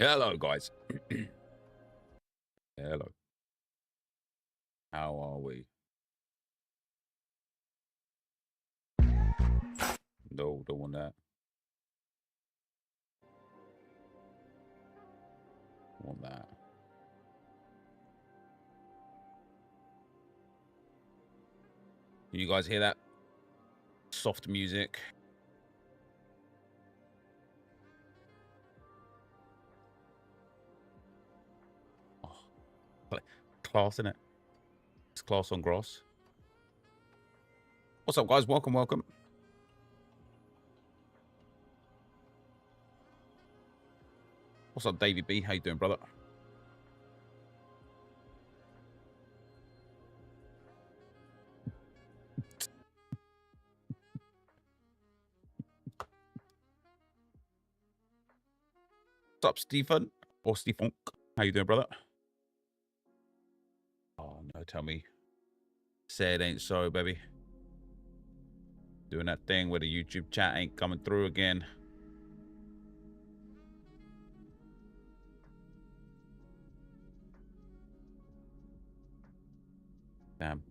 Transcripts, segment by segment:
Hello, guys. Hello. How are we? No, don't want that. Want that. You guys hear that? Soft music. Oh, class, innit? It's class on grass. What's up, guys? Welcome, welcome. What's up, Davey B? How you doing, brother? What's up, Stephen? Or Stephen? How you doing, brother? Oh, no, tell me. Say it ain't so, baby. Doing that thing where the YouTube chat ain't coming through again. Damn.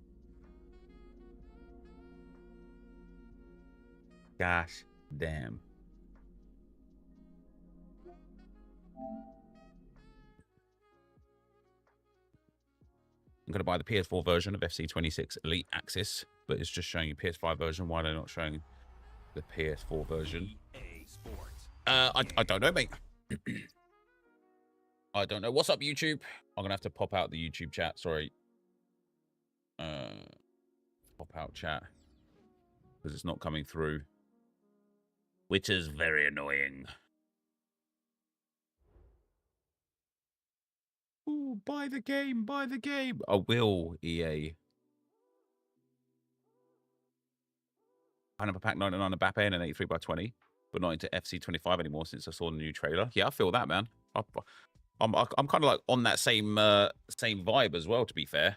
Gosh, damn. I'm going to buy the PS4 version of FC26 Elite Axis, but it's just showing you PS5 version. Why are they not showing the PS4 version? I don't know, mate. I don't know. What's up, YouTube? I'm going to have to pop out the YouTube chat. Sorry. Pop out chat. Because it's not coming through. Which is very annoying. Ooh, buy the game, buy the game. I will, EA. Pineapple Pack 99 Mbappe and an 83 by 20, but not into FC25 anymore since I saw the new trailer. Yeah, I feel that, man. I'm kind of like on that same vibe as well, to be fair.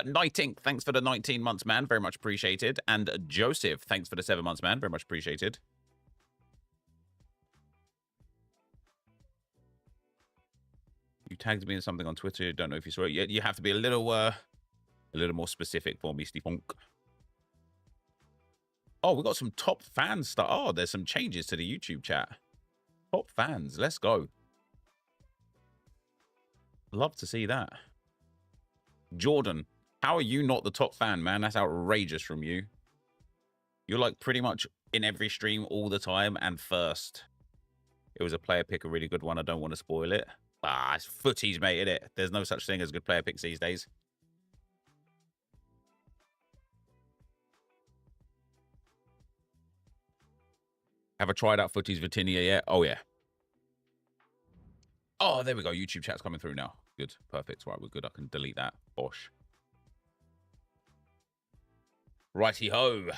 Nighting, thanks for the 19 months, man. Very much appreciated. And Joseph, thanks for the 7 months, man. Very much appreciated. You tagged me in something on Twitter. Don't know if you saw it. You have to be a little more specific for me, Steve. Oh, we got some top fan stuff. Oh, there's some changes to the YouTube chat. Top fans, let's go. Love to see that. Jordan, how are you not the top fan, man? That's outrageous from you. You're like pretty much in every stream all the time and first. It was a player pick, a really good one. I don't want to spoil it. Ah, it's Footies, mate, innit? There's no such thing as good player picks these days. Have I tried out Footies Vitinia yet? Oh, yeah. Oh, there we go. YouTube chat's coming through now. Good. Perfect. Right, we're good. I can delete that. Bosh. Righty-ho.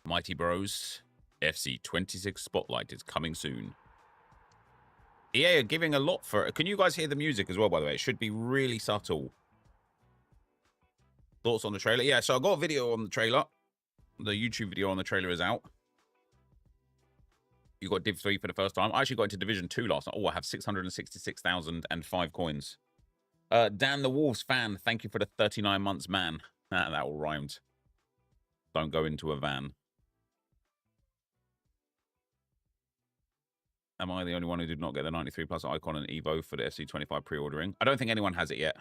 Mighty Bros. FC26 Spotlight is coming soon. EA are giving a lot for it. Can you guys hear the music as well, by the way? It should be really subtle. Thoughts on the trailer? Yeah, so I got a video on the trailer. The YouTube video on the trailer is out. You got Div 3 for the first time. I actually got into Division 2 last night. Oh, I have 666,005 coins. Dan the Wolves fan, thank you for the 39 months, man. That all rhymed. Don't go into a van. Am I the only one who did not get the 93 plus icon and Evo for the FC25 pre-ordering? I don't think anyone has it yet.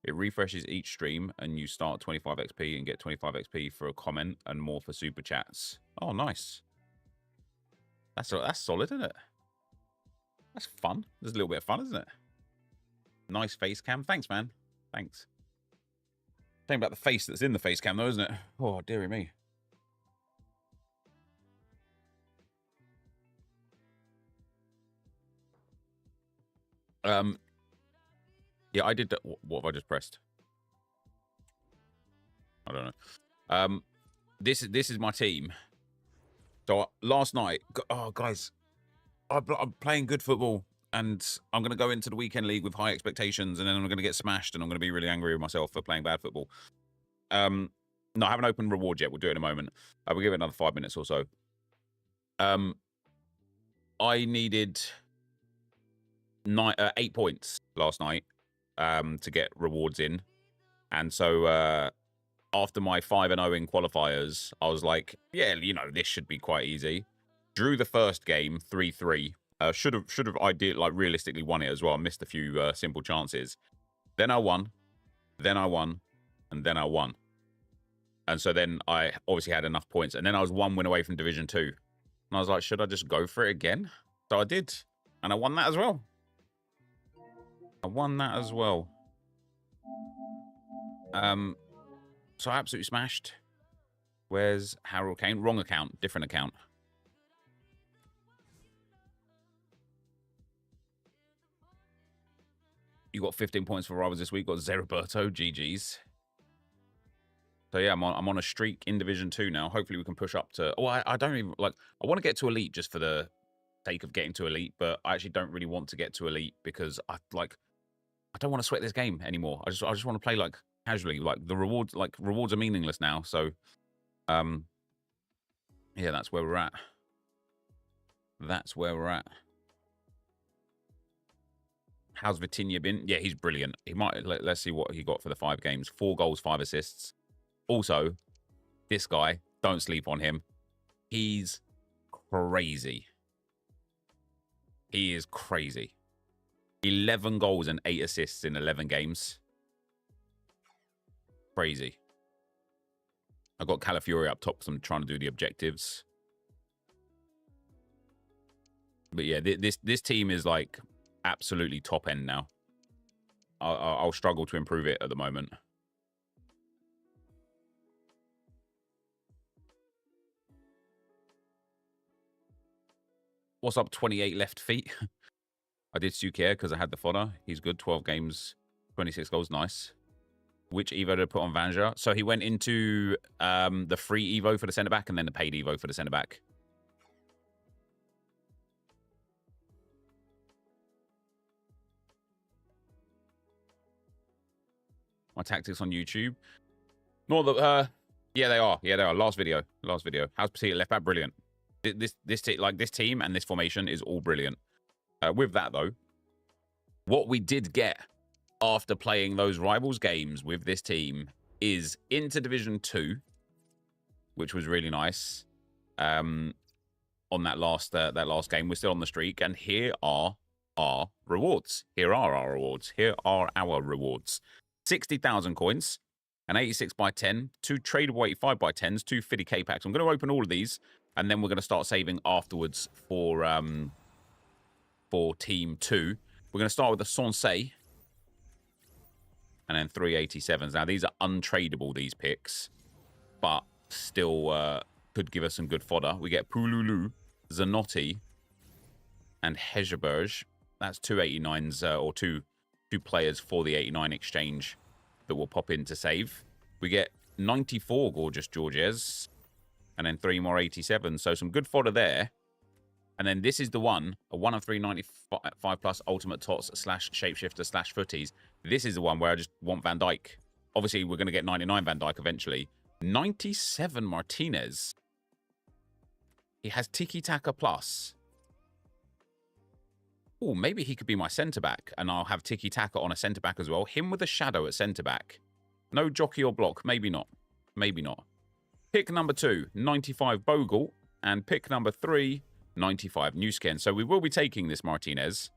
It refreshes each stream and you start 25 XP and get 25 XP for a comment and more for super chats. Oh, nice. That's solid, isn't it? That's fun. There's a little bit of fun, isn't it? Nice face cam. Thanks, man. Thanks. Think about the face that's in the face cam, though, isn't it? Oh, dearie me. Yeah, I did that. What have I just pressed? I don't know. This is my team. So last night, oh guys, I'm playing good football, and I'm going to go into the weekend league with high expectations, and then I'm going to get smashed, and I'm going to be really angry with myself for playing bad football. No, I haven't opened reward yet. We'll do it in a moment. We'll give it another 5 minutes or so. I needed 8 points last night to get rewards in. And so after my 5-0 in qualifiers, I was like, yeah, you know, this should be quite easy. Drew the first game 3-3. Should have ideally, like, realistically won it as well. Missed a few simple chances. Then I won. Then I won. And then I won. And so then I obviously had enough points. And then I was 1 win away from Division 2. And I was like, should I just go for it again? So I did. And I won that as well. I won that as well. So I absolutely smashed. Where's Harold Kane? Wrong account. Different account. You got 15 points for rivals this week. Got Zeriberto. GG's. So yeah, I'm on a streak in Division 2 now. Hopefully we can push up to... Oh, I don't even... Like, I want to get to Elite just for the sake of getting to Elite, but I actually don't really want to get to Elite because I don't want to sweat this game anymore. I just want to play, like, casually. Like, the rewards are meaningless now. So, yeah, that's where we're at. That's where we're at. How's Vitinha been? Yeah, he's brilliant. He might... Let's see what he got for the 5 games. 4 goals, 5 assists. Also, this guy, don't sleep on him. He's crazy. He is crazy. 11 goals and 8 assists in 11 games. Crazy. I've got Calafiori up top because I'm trying to do the objectives. But yeah, this team is like absolutely top end now. I'll struggle to improve it at the moment. What's up, 28 left feet? I did Sukier because I had the fodder. He's good. 12 games, 26 goals. Nice. Which Evo did I put on Vanja? So he went into the free Evo for the centre-back and then the paid Evo for the centre-back. My tactics on YouTube. Not that, yeah, they are. Yeah, they are. Last video. How's Petit left back? Brilliant. This team and this formation is all brilliant. With that though, what we did get after playing those rivals games with this team is into Division 2, which was really nice. On that last game, we're still on the streak, and here are our rewards. Here are our rewards. 60,000 coins, an 86 by 10, 2 tradable 85 by 10s, 2 50 K packs. I'm going to open all of these, and then we're going to start saving afterwards for Team 2. We're going to start with the Sensei, and then 387s. Now, these are untradeable, these picks, but still could give us some good fodder. We get Pululu, Zanotti, and Hegerberg. That's 289s, or two players for the 89 exchange that will pop in to save. We get 94 gorgeous Georges, and then 3 more 87s. So some good fodder there. And then this is the one, a 1 of 395 plus ultimate tots / shapeshifter / footies. This is the one where I just want Van Dijk. Obviously, we're going to get 99 Van Dijk eventually. 97 Martinez. He has Tiki Taka plus. Oh, maybe he could be my centre-back, and I'll have Tiki Taka on a centre-back as well. Him with a shadow at centre-back. No jockey or block. Maybe not. Maybe not. Pick number 2, 95 Bogle. And pick number 3, 95 New Skin. So we will be taking this Martinez.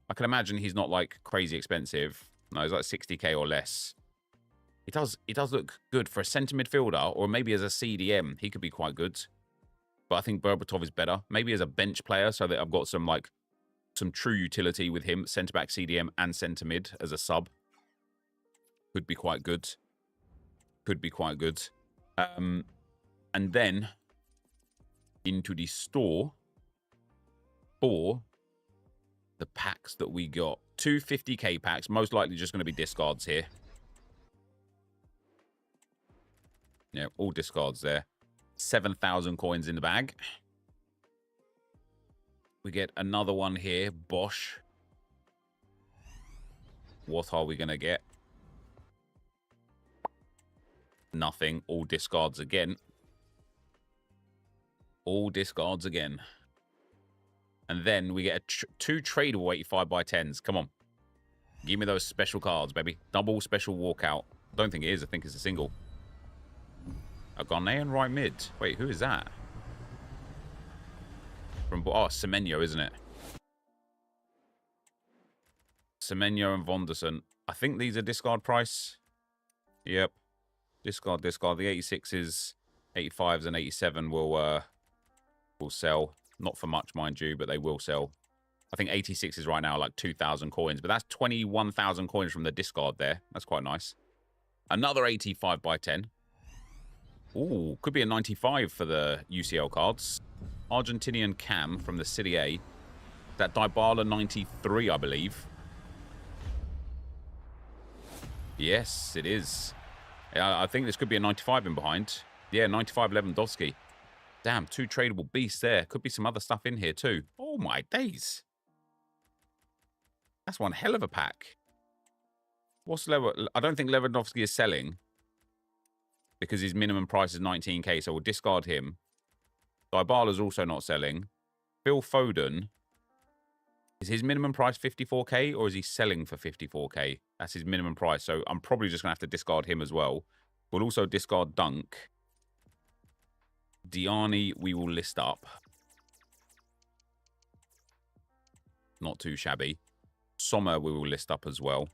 I can imagine he's not like crazy expensive. No, he's like 60k or less. It does look good for a centre midfielder, or maybe as a CDM. He could be quite good. But I think Berbatov is better. Maybe as a bench player, so that I've got some true utility with him. Centre back, CDM, and centre mid as a sub. Could be quite good. Could be quite good. And then into the store for the packs that we got. 2 50k packs, most likely just going to be discards here. Yeah, all discards there. 7,000 coins in the bag. We get another one here, Bosch. What are we going to get? Nothing, all discards again. All discards again. And then we get two tradable 85 by 10s. Come on. Give me those special cards, baby. Double special walkout. Don't think it is. I think it's a single. A Ghanaian right mid. Wait, who is that? From Semenyo, isn't it? Semenyo and Vonderson. I think these are discard price. Yep. Discard. The 86s, 85s, and 87 will sell. Not for much, mind you, but they will sell. I think 86 is right now like 2,000 coins, but that's 21,000 coins from the discard there. That's quite nice. Another 85 by 10. Ooh, could be a 95 for the UCL cards. Argentinian Cam from the City A. That Dybala 93, I believe. Yes, it is. I think this could be a 95 in behind. Yeah, 95 Lewandowski. Damn, two tradable beasts there. Could be some other stuff in here too. Oh my days. That's one hell of a pack. I don't think Lewandowski is selling because his minimum price is 19k, so we'll discard him. Dybala's also not selling. Phil Foden. Is his minimum price 54k or is he selling for 54k? That's his minimum price, so I'm probably just going to have to discard him as well. We'll also discard Dunk. Diani, we will list up. Not too shabby. Sommer, we will list up as well.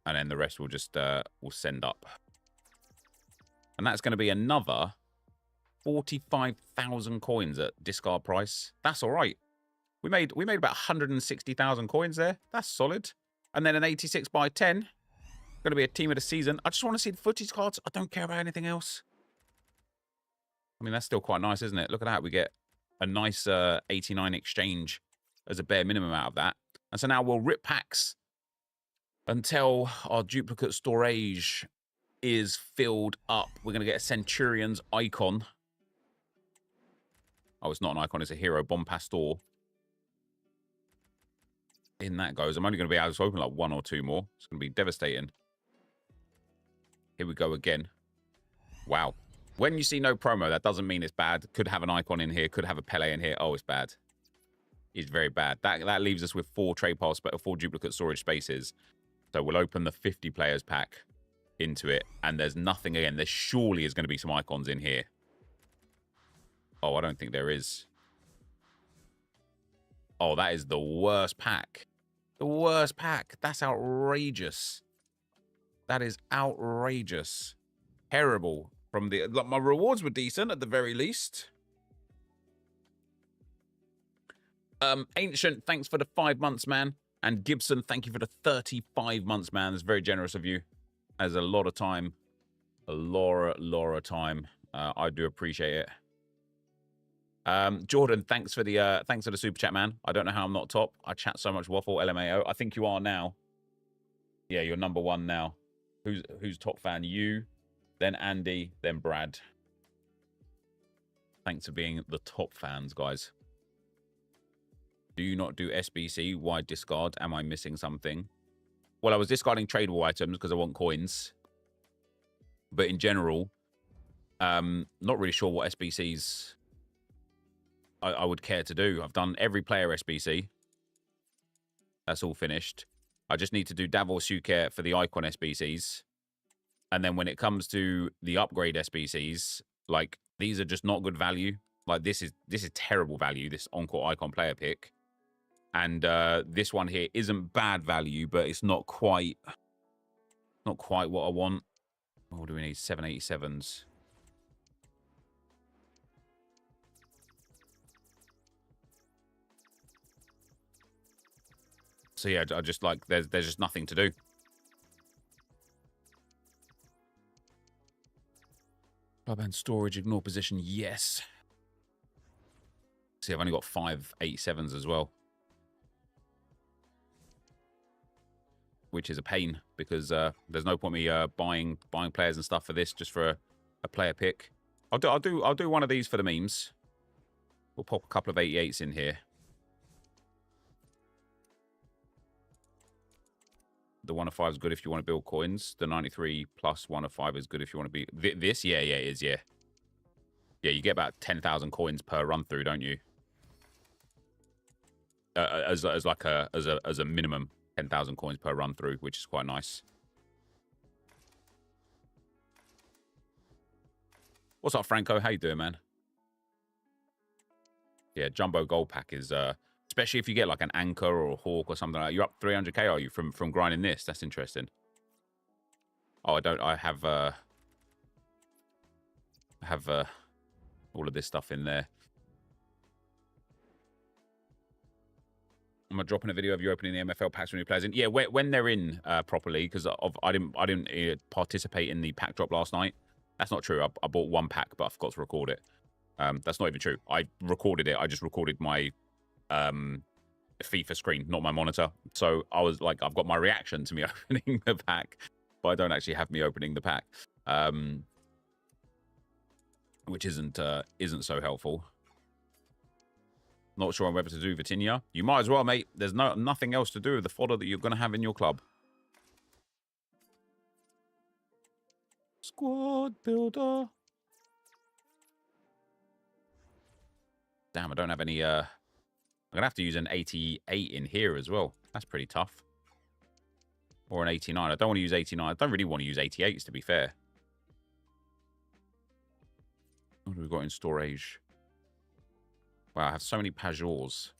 And then the rest will just will send up. And that's going to be another 45,000 coins at discard price. That's all right. We made about 160,000 coins there. That's solid. And then an 86 by 10. Going to be a team of the season. I just want to see the Footies cards. I don't care about anything else. I mean, that's still quite nice, isn't it? Look at that. We get a nice 89 exchange as a bare minimum out of that. And so now we'll rip packs until our duplicate storage is filled up. We're going to get a Centurion's icon. Oh, it's not an icon. It's a hero. Bon Pastor. In that goes. I'm only going to be able to open like one or two more. It's going to be devastating. Here we go again. Wow. When you see no promo, that doesn't mean it's bad. Could have an icon in here. Could have a Pele in here. Oh, it's bad. It's very bad. That leaves us with 4 trade piles, 4 duplicate storage spaces. So we'll open the 50 players pack into it. And there's nothing again. There surely is going to be some icons in here. Oh, I don't think there is. Oh, that is the worst pack. The worst pack. That's outrageous. That is outrageous. Terrible. From the my rewards were decent at the very least. Ancient, thanks for the 5 months, man. And Gibson, thank you for the 35 months, man. That's very generous of you. That's a lot of time. A lot of time. I do appreciate it. Jordan, thanks for the super chat, man. I don't know how I'm not top. I chat so much waffle, LMAO. I think you are now. Yeah, you're number 1 now. Who's top fan? You, then Andy, then Brad. Thanks for being the top fans, guys. Do you not do SBC? Why discard? Am I missing something? Well, I was discarding tradable items because I want coins. But in general, not really sure what SBCs I would care to do. I've done every player SBC. That's all finished. I just need to do Davor Suker for the icon SBCs. And then when it comes to the upgrade SBCs, like, these are just not good value. Like, this is terrible value, this Encore icon player pick. And this one here isn't bad value, but it's not quite what I want. What do we need? 787s. So yeah, I just like there's just nothing to do. Club and storage, ignore position, yes. See, I've only got 5 87s as well. Which is a pain because there's no point me buying players and stuff for this just for a player pick. I'll do one of these for the memes. We'll pop a couple of 88s in here. The 1 of 5 is good if you want to build coins. The 93 plus 1 of 5 is good if you want to be... This? Yeah, it is, yeah. Yeah, you get about 10,000 coins per run through, don't you? as like as a minimum 10,000 coins per run through, which is quite nice. What's up, Franco? How you doing, man? Yeah, Jumbo Gold Pack is especially if you get like an Anchor or a Hawk or something like that. You're up 300k, are you, from grinding this? That's interesting. Oh, I have all of this stuff in there. Am I dropping a video of you opening the MFL packs when you players in? Yeah, when they're in properly, because I didn't participate in the pack drop last night. That's not true. I bought one pack, but I forgot to record it. That's not even true. I recorded it. I just recorded my FIFA screen, not my monitor. So I was like, I've got my reaction to me opening the pack, but I don't actually have me opening the pack, which isn't so helpful. Not sure on whether to do Vitinha. You might as well, mate. There's nothing else to do with the fodder that you're going to have in your club. Squad builder. Damn, I don't have any... I'm going to have to use an 88 in here as well. That's pretty tough. Or an 89. I don't want to use 89. I don't really want to use 88s, to be fair. What have we got in storage? Wow, I have so many Pajors.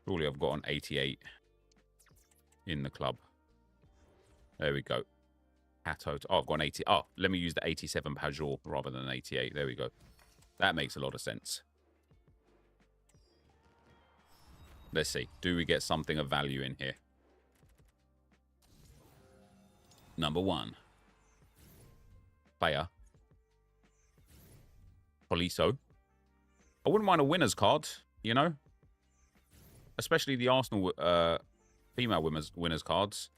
Surely I've got an 88 in the club. There we go. Hato. Oh, I've got an 80. Oh, let me use the 87 Pajor rather than an 88. There we go. That makes a lot of sense. Let's see. Do we get something of value in here? Number 1. Player. Poliso. I wouldn't mind a winner's card, you know? Especially the Arsenal female winners cards.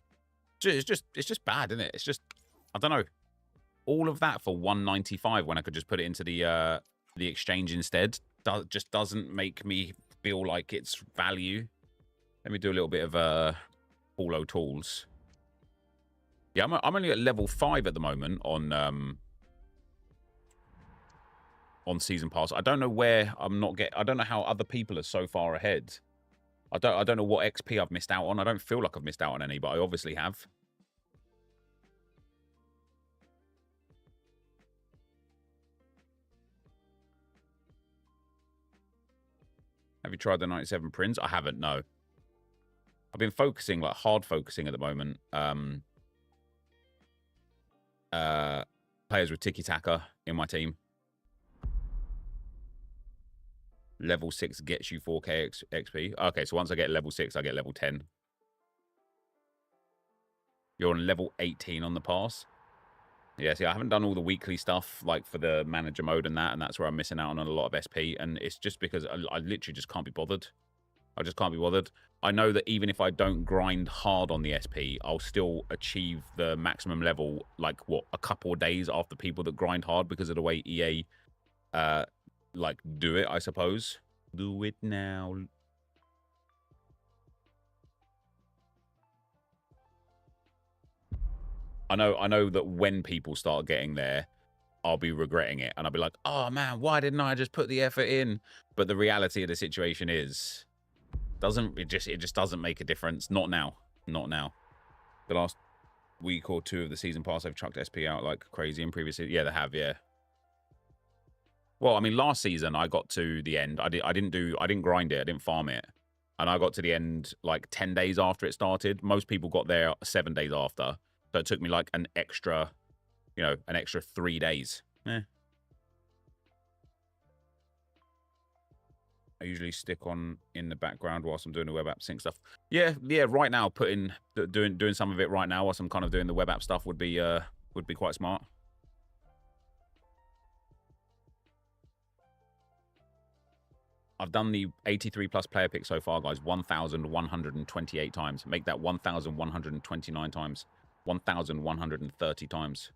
It's just bad, isn't it? It's just, I don't know. All of that for 195 when I could just put it into the exchange instead just doesn't make me feel like it's value. Let me do a little bit of Paulo Tools. Yeah, I'm only at level 5 at the moment on season pass. I don't know where I'm not I don't know how other people are so far ahead. I don't know what XP I've missed out on. I don't feel like I've missed out on any, but I obviously have. Have you tried the 97 Prince? I haven't, no. I've been focusing, like hard focusing at the moment. Players with tiki-taka in my team. Level 6 gets you 4k XP. Okay, so once I get level 6, I get level 10. You're on level 18 on the pass. Yeah, see, I haven't done all the weekly stuff, like for the manager mode and that's where I'm missing out on a lot of SP, and it's just because I literally just can't be bothered. I just can't be bothered. I know that even if I don't grind hard on the SP, I'll still achieve the maximum level, like, what, a couple of days after people that grind hard because of the way EA, like, do it, I suppose. Do it now. I know that when people start getting there, I'll be regretting it. And I'll be like, oh, man, why didn't I just put the effort in? But the reality of the situation is, it just doesn't make a difference. Not now. Not now. The last week or two of the season pass, they've chucked SP out like crazy in previous seasons. Yeah, they have, yeah. Well, I mean, last season I got to the end. I didn't grind it. I didn't farm it. And I got to the end like 10 days after it started. Most people got there 7 days after. So it took me like an extra 3 days. Eh. I usually stick on in the background whilst I'm doing the web app sync stuff. Yeah. Right now, doing some of it right now whilst I'm kind of doing the web app stuff would be quite smart. I've done the 83 plus player pick so far, guys. 1,128 times. Make that 1,129 times. 1,130 times.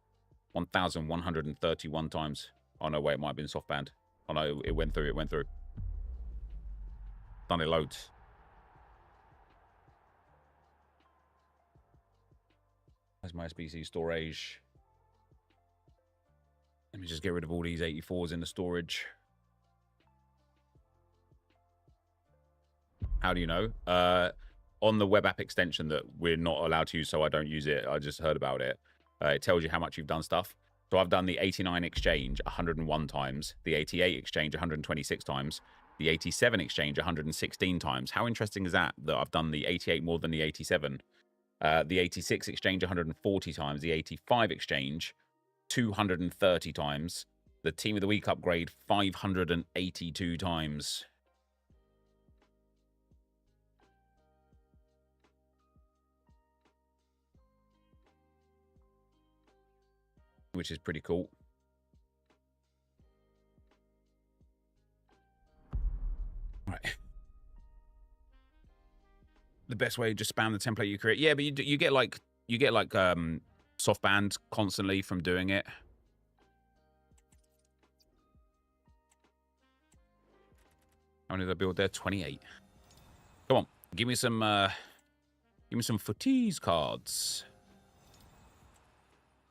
1,131 times. Oh, no, wait, it might have been soft band. Oh, no, it went through. Done it loads. Where's my SBC storage? Let me just get rid of all these 84s in the storage. How do you know? On the web app extension that we're not allowed to use, so I don't use it. I just heard about it. It tells you how much you've done stuff. So I've done the 89 exchange 101 times, the 88 exchange 126 times, the 87 exchange 116 times. How interesting is that, that I've done the 88 more than the 87? The 86 exchange 140 times, the 85 exchange 230 times, the Team of the Week upgrade 582 times. Which is pretty cool. Right. The best way, just spam the template you create. Yeah, but you get like soft band constantly from doing it. How many did I build there? 28. Come on, give me some Footies cards.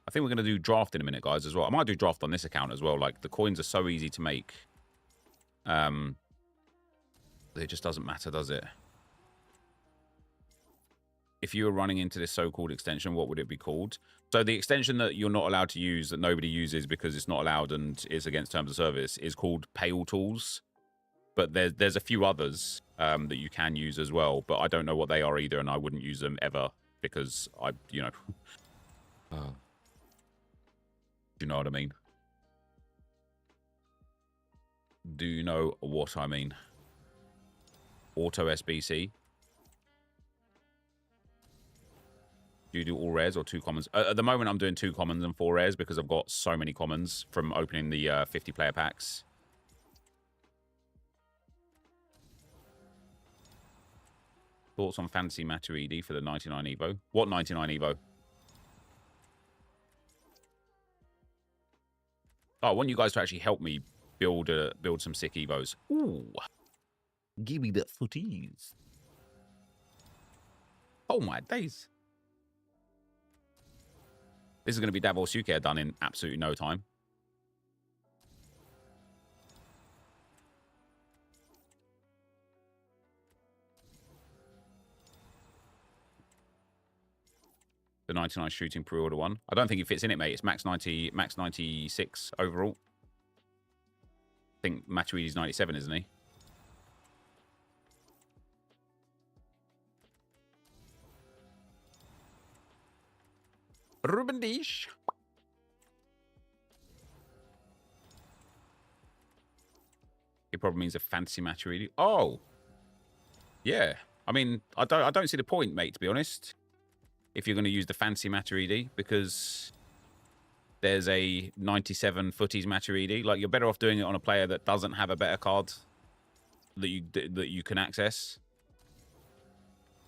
I think we're going to do draft in a minute, guys, as well. I might do draft on this account as well. Like, the coins are so easy to make. It just doesn't matter, does it? If you were running into this so-called extension, what would it be called? So the extension that you're not allowed to use, that nobody uses because it's not allowed and it's against terms of service, is called Pay All Tools. But there's a few others that you can use as well. But I don't know what they are either, and I wouldn't use them ever because you know... Do you know what I mean? Do you know what I mean? Auto SBC. Do you do all rares or 2 commons? At the moment, I'm doing 2 commons and 4 rares because I've got so many commons from opening the 50-player packs. Thoughts on Fantasy Matuidi for the 99 Evo? What 99 Evo? Oh, I want you guys to actually help me build some sick Evos. Ooh. Give me the Footies. Oh, my days. This is going to be Davos UK done in absolutely no time. The 99 shooting pre-order one. I don't think it fits in it, mate. It's max 90, max 96 overall. I think Matuidi's 97, isn't he? Ruben Dish. It probably means a fantasy Matuidi. Oh, yeah. I mean, I don't see the point, mate. To be honest, if you're going to use the fancy Matuidi, because there's a 97 Footies Matuidi. Like, you're better off doing it on a player that doesn't have a better card that you can access,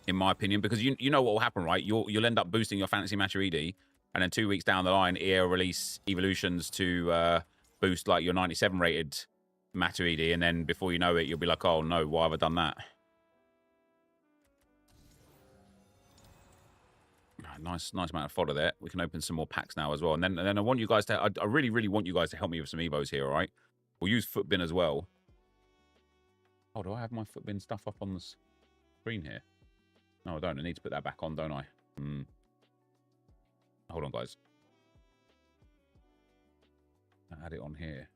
in my opinion. Because you know what will happen, right? You'll end up boosting your fantasy Matuidi, and then 2 weeks down the line, EA will release evolutions to boost like your 97 rated Matuidi, and then before you know it, you'll be like, oh no, why have I done that? Nice amount of fodder there. We can open some more packs now as well. And then I want you guys to... I really, really want you guys to help me with some Evos here, all right? We'll use Footbin as well. Oh, do I have my Footbin stuff up on the screen here? No, I don't. I need to put that back on, don't I? Hold on, guys. Add it on here.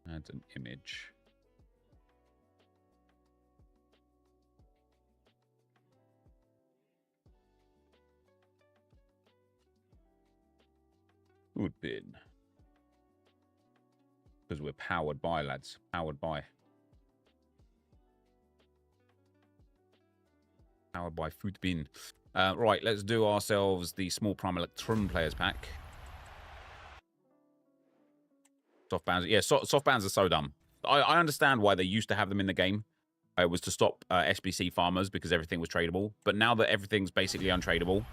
Add an image. Footbin. Because we're powered by, lads. Powered by. Powered by Footbin. Right, let's do ourselves the Small Prime Electrum Players Pack. Soft bands. Yeah, soft bands are so dumb. I understand why they used to have them in the game. It was to stop SBC farmers because everything was tradable. But now that everything's basically untradeable,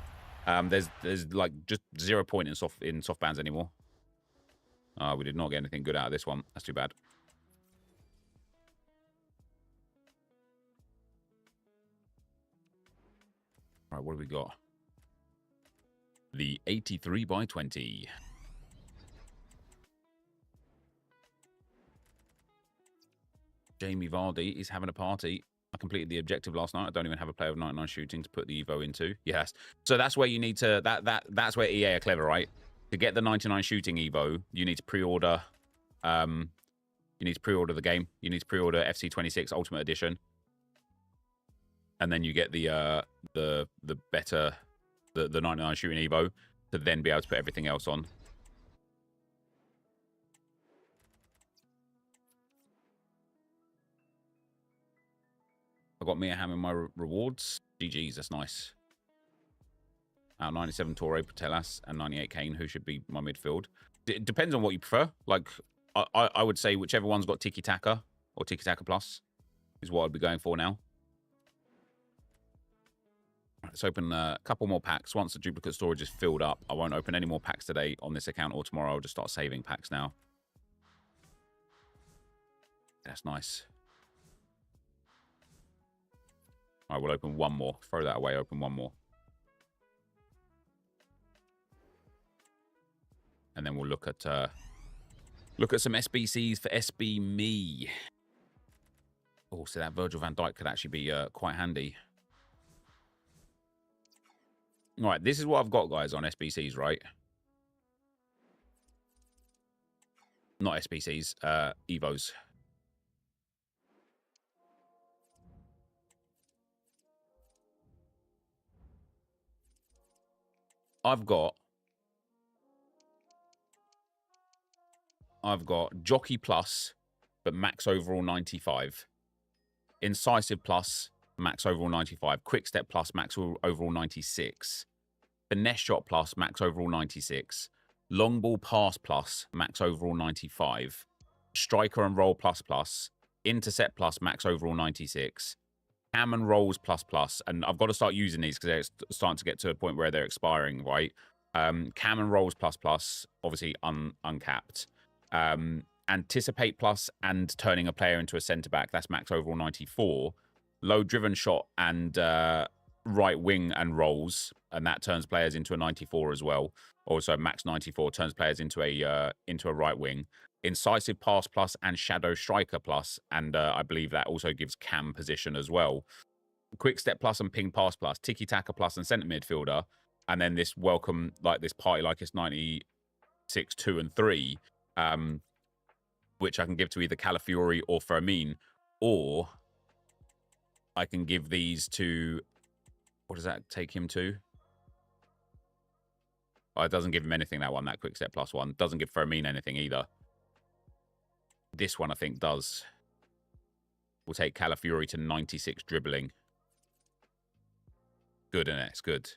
there's like just 0 point in soft bands anymore. We did not get anything good out of this one. That's too bad. All right, what do we got? The 83 by 20. Jamie Vardy is having a party. I completed the objective last night. I don't even have a player of 99 shooting to put the Evo into. Yes. So that's where you need to... That's where EA are clever, right? To get the 99 shooting Evo, you need to pre-order... you need to pre-order the game. You need to pre-order FC26 Ultimate Edition. And then you get the better... The 99 shooting Evo to then be able to put everything else on. I got Mia Hamm in my rewards. GG's, that's nice. 97 Torre, Patelas, and 98 Kane, who should be my midfield. It depends on what you prefer. Like, I would say whichever one's got Tiki Taka or Tiki Taka Plus is what I'd be going for now. Let's open a couple more packs. Once the duplicate storage is filled up, I won't open any more packs today on this account or tomorrow. I'll just start saving packs now. That's nice. All right, we'll open one more. Throw that away, open one more. And then we'll look at some SBCs for SB Me. Oh, so that Virgil van Dijk could actually be quite handy. All right, this is what I've got, guys, on SBCs, right? Not SBCs, Evos. I've got Jockey Plus, but max overall 95. Incisive Plus, max overall 95. Quick Step Plus, max overall 96. Finesse Shot Plus, max overall 96. Long Ball Pass Plus, max overall 95. Striker and Roll Plus Plus. Intercept Plus, max overall 96. Cam and Rolls Plus Plus. And I've got to start using these because they're starting to get to a point where they're expiring, right? Cam and Rolls Plus Plus, obviously uncapped. Anticipate Plus and turning a player into a centre-back. That's max overall 94. Low Driven Shot and right wing and rolls, and that turns players into a 94 as well. Also, max 94 turns players into a right wing. Incisive Pass Plus and Shadow Striker Plus, and I believe that also gives Cam position as well. Quick Step Plus and Ping Pass Plus, Tiki Taka Plus and Centre Midfielder, and then this welcome, like this party like it's 96, 2 and 3, which I can give to either Calafiori or Fermin, or I can give these to... What does that take him to? Oh, it doesn't give him anything, that one, that Quick Step Plus one. Doesn't give Fermin anything either. This one, I think, does. We'll take Calafiori to 96 dribbling. Good, innit? It's good.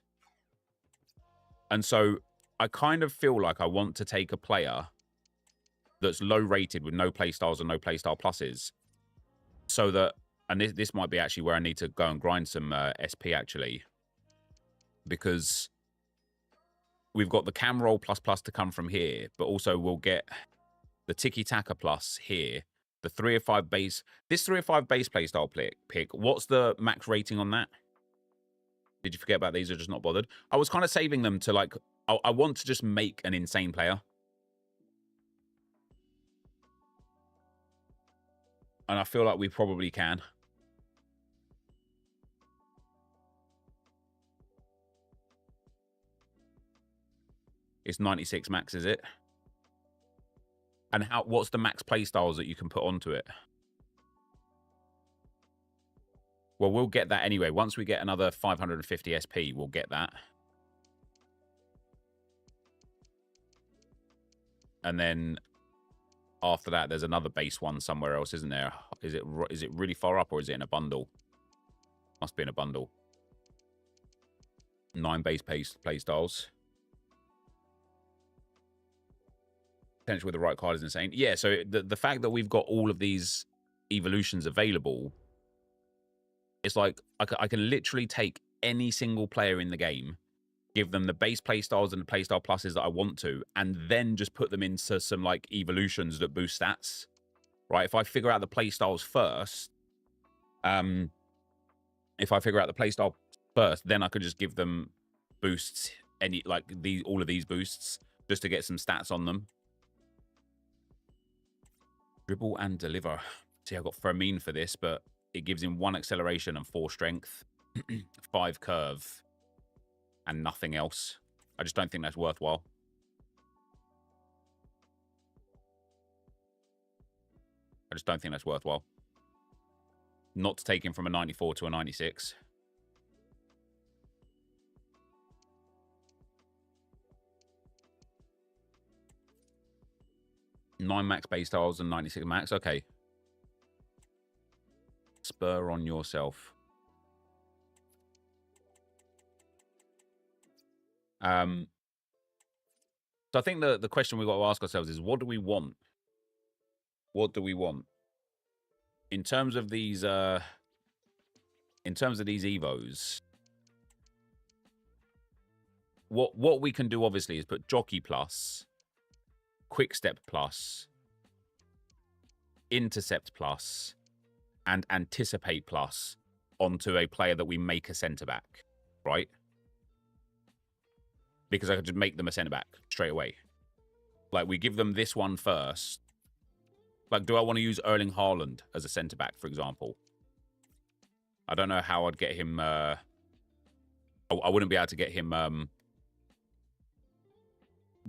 And so I kind of feel like I want to take a player that's low rated with no playstyles and no playstyle pluses. So that... And this might be actually where I need to go and grind some SP, actually. Because we've got the Cam Roll Plus Plus to come from here. But also we'll get the Tiki Taka Plus here. The 305 base. This 305 base playstyle pick. What's the max rating on that? Did you forget about these or just not bothered? I was kind of saving them to, like... I want to just make an insane player. And I feel like we probably can. It's 96 max, is it? And what's the max playstyles that you can put onto it? Well, we'll get that anyway. Once we get another 550 SP, we'll get that. And then after that, there's another base one somewhere else, isn't there? Is it really far up or is it in a bundle? Must be in a bundle. 9 base playstyles. Potential with the right card is insane. Yeah, so the fact that we've got all of these evolutions available, it's like I can literally take any single player in the game, give them the base playstyles and the playstyle pluses that I want to, and then just put them into some like evolutions that boost stats. Right? If I figure out the playstyles first, then I could just give them boosts any like all of these boosts just to get some stats on them. Dribble and deliver. See, I got Fermin for this, but it gives him 1 acceleration and 4 strength, 5 curve, and nothing else. I just don't think that's worthwhile. I just don't think that's worthwhile. Not to take him from a 94 to a 96. Nine max base tiles and 96 max. Okay. Spur on yourself. So I think the question we've got to ask ourselves is, what do we want? What do we want? In terms of these evos, what we can do obviously is put Jockey plus, Quick Step plus, Intercept plus, and Anticipate plus onto a player that we make a centre-back, right? Because I could just make them a centre-back straight away. Like, we give them this one first. Like, do I want to use Erling Haaland as a centre-back, for example? I don't know how I'd get him... I wouldn't be able to get him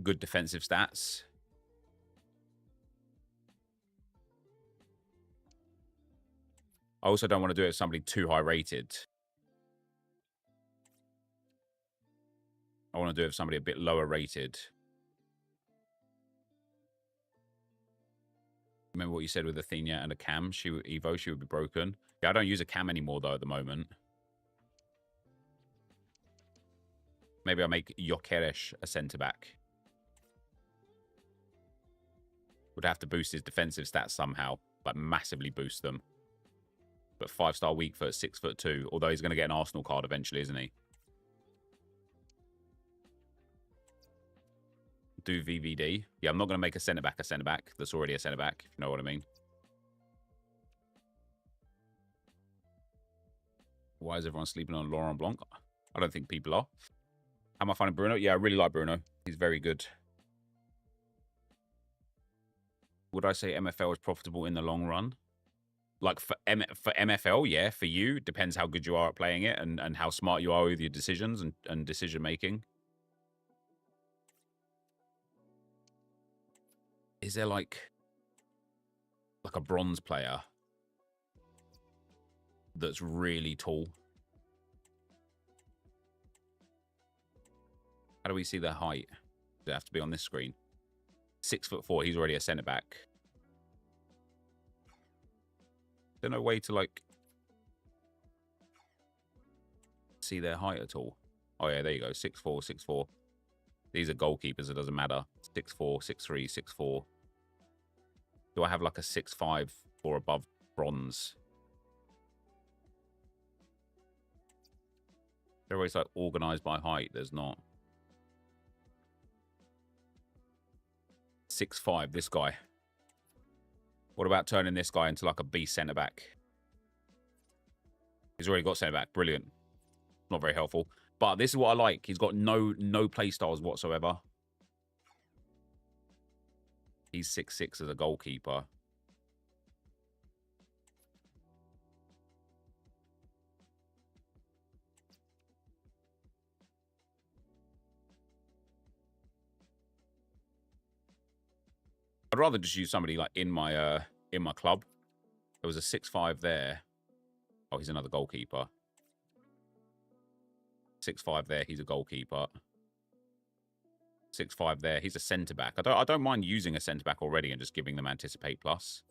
good defensive stats. I also don't want to do it with somebody too high-rated. I want to do it with somebody a bit lower-rated. Remember what you said with Athena and a cam? Evo, she would be broken. Yeah, I don't use a cam anymore, though, at the moment. Maybe I'll make Jokeres a centre-back. Would have to boost his defensive stats somehow. Like, massively boost them. But 5-star weak foot, 6'2", although he's going to get an Arsenal card eventually, isn't he? Do VVD. Yeah, I'm not going to make a centre-back that's already a centre-back, if you know what I mean. Why is everyone sleeping on Laurent Blanc? I don't think people are. How am I finding Bruno? Yeah, I really like Bruno. He's very good. Would I say MFL is profitable in the long run? Like, for MFL, yeah. For you, depends how good you are at playing it and how smart you are with your decisions and decision-making. Is there, like a bronze player that's really tall? How do we see their height? Does it have to be on this screen? 6'4", he's already a centre-back. There's no way to, like, see their height at all. Oh, yeah, there you go. 6'4", 6'4". These are goalkeepers, it doesn't matter. 6'4", 6'3", 6'4". Do I have, like, a 6'5" or above bronze? They're always, like, organised by height. There's not. 6'5", this guy. What about turning this guy into, like, a B centre-back? He's already got centre-back. Brilliant. Not very helpful. But this is what I like. He's got no play styles whatsoever. He's 6'6" as a goalkeeper. I'd rather just use somebody like in my club. There was a 6'5" there. Oh, he's another goalkeeper. 6'5" there. He's a goalkeeper. 6'5" there. He's a centre back. I don't mind using a centre back already and just giving them Anticipate plus.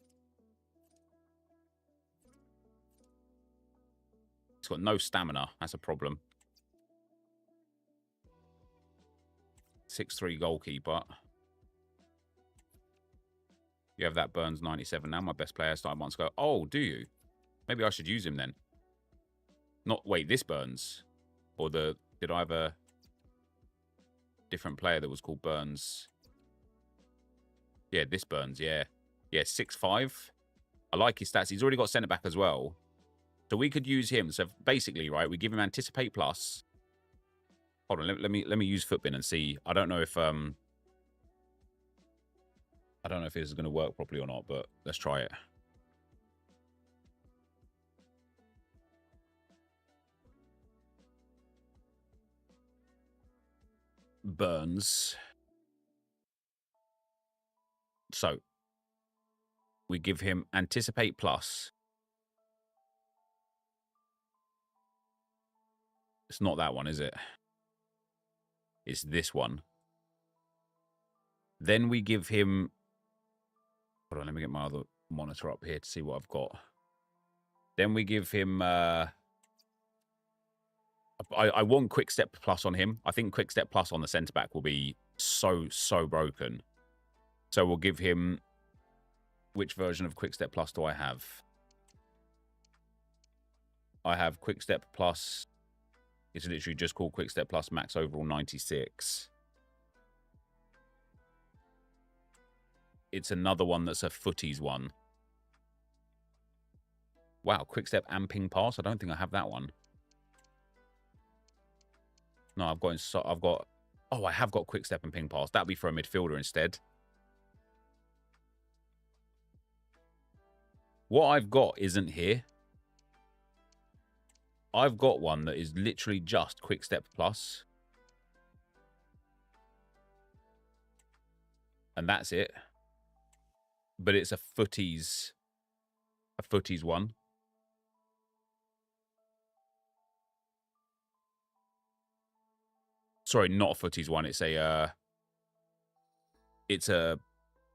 He's got no stamina. That's a problem. 6'3" goalkeeper. You have that Burns 97 now. My best player started months ago. Oh, do you? Maybe I should use him then. Not, wait, this Burns? Or the, did I have a different player that was called Burns? Yeah, this Burns, yeah. Yeah, 6'5". I like his stats. He's already got centre-back as well. So we could use him. So basically, right, we give him Anticipate plus. Hold on, let me use Footbin and see. I don't know if this is going to work properly or not, but let's try it. Burns. So we give him Anticipate Plus. It's not that one, is it? It's this one. Then we give him... Hold on, let me get my other monitor up here to see what I've got. Then we give him... I want Quick Step Plus on him. I think Quick Step Plus on the centre-back will be so broken. So we'll give him... Which version of Quick Step Plus do I have? I have Quick Step Plus... It's literally just called Quick Step Plus Max Overall 96. It's another one that's a Footies one. Wow, Quick Step and Ping Pass. I don't think I have that one. No, I've got. Oh, I have got Quick Step and Ping Pass. That'd be for a midfielder instead. What I've got isn't here. I've got one that is literally just Quick Step Plus. And that's it. But it's a Footies one. Sorry, not a Footies one. It's a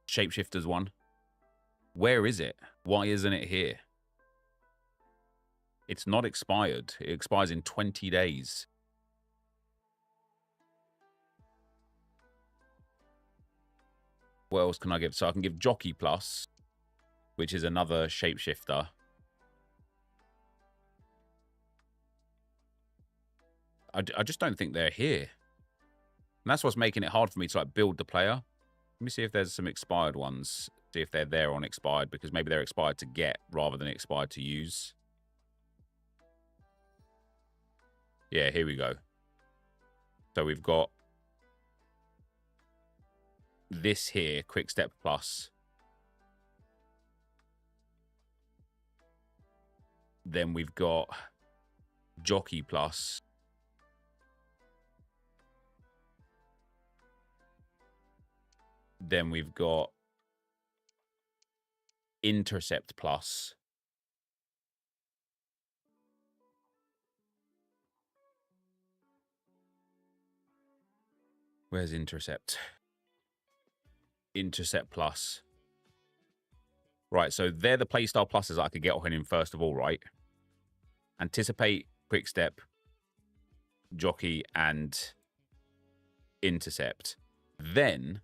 Shapeshifters one. Where is it? Why isn't it here? It's not expired. It expires in 20 days. What else can I give? So I can give Jockey Plus, which is another Shapeshifter. I just don't think they're here. And that's what's making it hard for me to like build the player. Let me see if there's some expired ones. See if they're there on expired, because maybe they're expired to get rather than expired to use. Yeah, here we go. So we've got this here, Quick Step Plus. Then we've got Jockey Plus. Then we've got Intercept Plus. Where's Intercept? Intercept Plus. Right, so they're the playstyle pluses that I could get on him first of all, right? Anticipate, Quick Step, Jockey, and Intercept. Then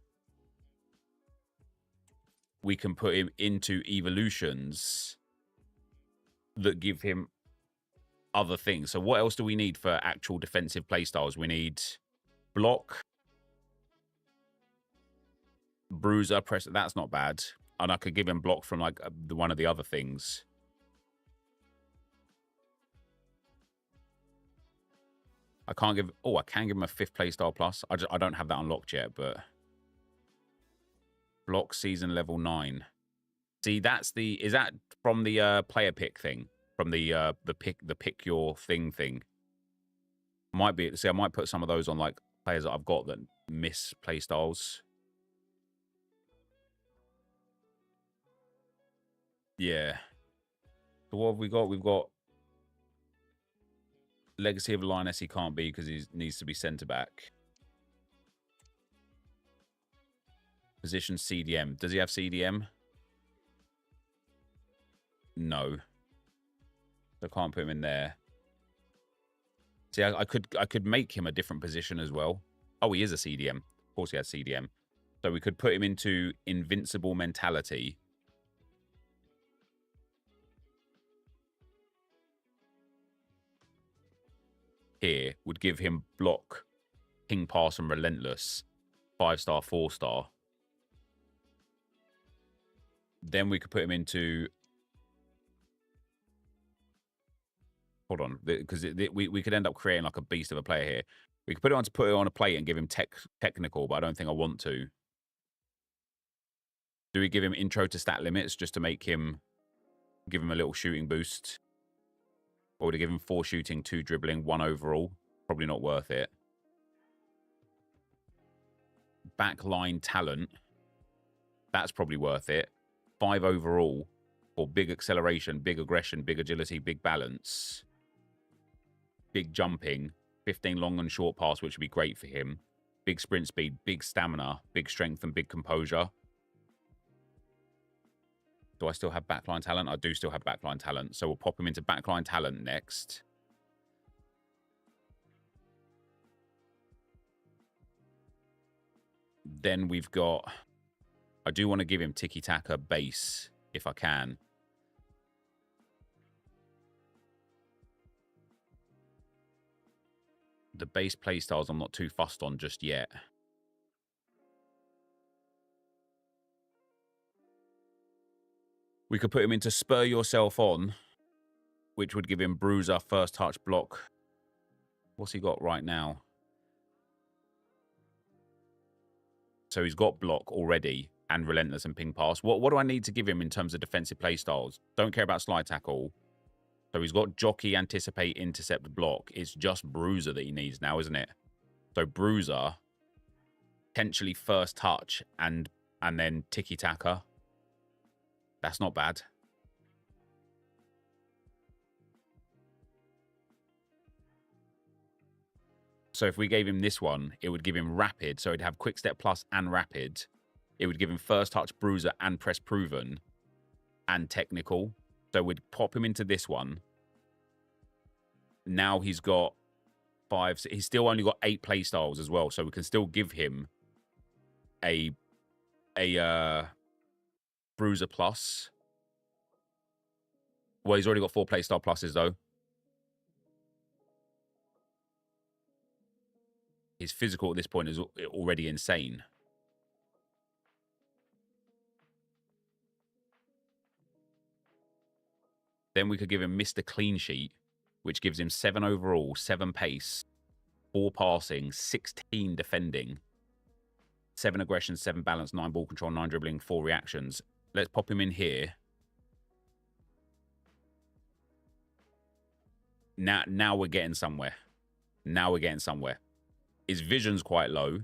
we can put him into evolutions that give him other things. So what else do we need for actual defensive playstyles? We need block, bruiser, press. That's not bad. And I could give him block from like one of the other things. I can't give... Oh, I can give him a 5th playstyle plus. I don't have that unlocked yet, but... Block season level 9. See, that's the... Is that from the player pick thing? From the pick your thing? Might be... See, I might put some of those on like players that I've got that miss playstyles. Yeah. So what have we got? We've got Legacy of Lioness. He can't be because he needs to be centre back. Position CDM. Does he have CDM? No. So I can't put him in there. See, I could make him a different position as well. Oh, he is a CDM. Of course he has CDM. So we could put him into Invincible Mentality. Here would give him block, ping, pass, and relentless. 5-star, 4-star. Then we could put him into... Hold on, because we could end up creating like a beast of a player here. We could put it on a plate and give him technical, but I don't think I want to. Do we give him intro to stat limits just to make him, give him a little shooting boost? Or would I give him 4 shooting, 2 dribbling, 1 overall? Probably not worth it. Backline talent. That's probably worth it. 5 overall for big acceleration, big aggression, big agility, big balance, big jumping, 15 long and short pass, which would be great for him. Big sprint speed, big stamina, big strength, and big composure. Do I still have backline talent? I do still have backline talent. So we'll pop him into backline talent next. Then we've got... I do want to give him tiki-taka base, if I can. The base playstyles I'm not too fussed on just yet. We could put him into spur yourself on, which would give him bruiser, first touch, block. What's he got right now? So he's got block already and relentless and ping pass. What do I need to give him in terms of defensive playstyles? Don't care about slide tackle. So he's got jockey, anticipate, intercept, block. It's just bruiser that he needs now, isn't it? So bruiser, potentially first touch, and then tiki-taka. That's not bad. So if we gave him this one, it would give him rapid. So it'd have quick step plus and rapid. It would give him first touch, bruiser, and press proven, and technical. So we'd pop him into this one. Now he's got 5. He's still only got 8 play styles as well. So we can still give him a bruiser plus. Well, he's already got 4 playstyle pluses, though. His physical at this point is already insane. Then we could give him Mr. Clean Sheet, which gives him 7 overall, 7 pace, 4 passing, 16 defending, 7 aggression, 7 balance, 9 ball control, 9 dribbling, 4 reactions. Let's pop him in here. Now we're getting somewhere. Now we're getting somewhere. His vision's quite low,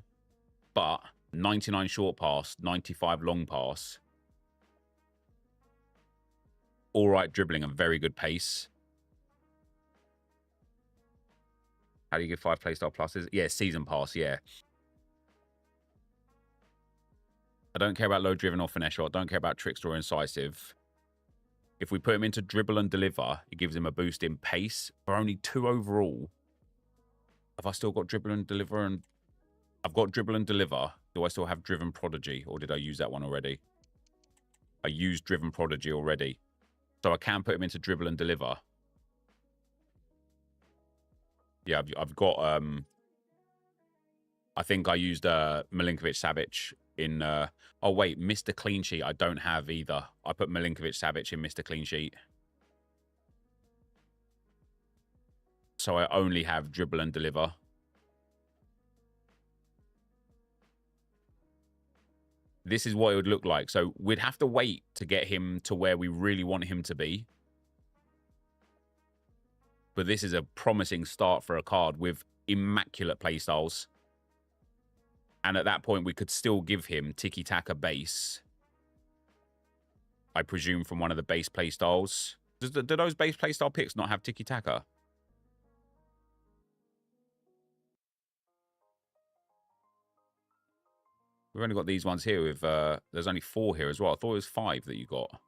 but 99 short pass, 95 long pass. All right dribbling and very good pace. How do you get 5 playstyle pluses? Yeah, season pass, yeah. I don't care about low driven or finesse shot. Don't care about trickster or incisive. If we put him into dribble and deliver, it gives him a boost in pace for only 2 overall. Have I still got dribble and deliver? And I've got dribble and deliver. Do I still have driven prodigy, or did I use that one already? I used driven prodigy already. So I can put him into dribble and deliver. Yeah, I've got... I think I used Milinkovic-Savic in... oh, wait, Mr. Clean Sheet I don't have either. I put Milinkovic-Savic in Mr. Clean Sheet. So I only have dribble and deliver. This is what it would look like. So we'd have to wait to get him to where we really want him to be. But this is a promising start for a card with immaculate playstyles. And at that point, we could still give him tiki-taka base. I presume from one of the base playstyles. Do those base playstyle picks not have tiki-taka? We've only got these ones here with... there's only 4 here as well. I thought it was 5 that you got.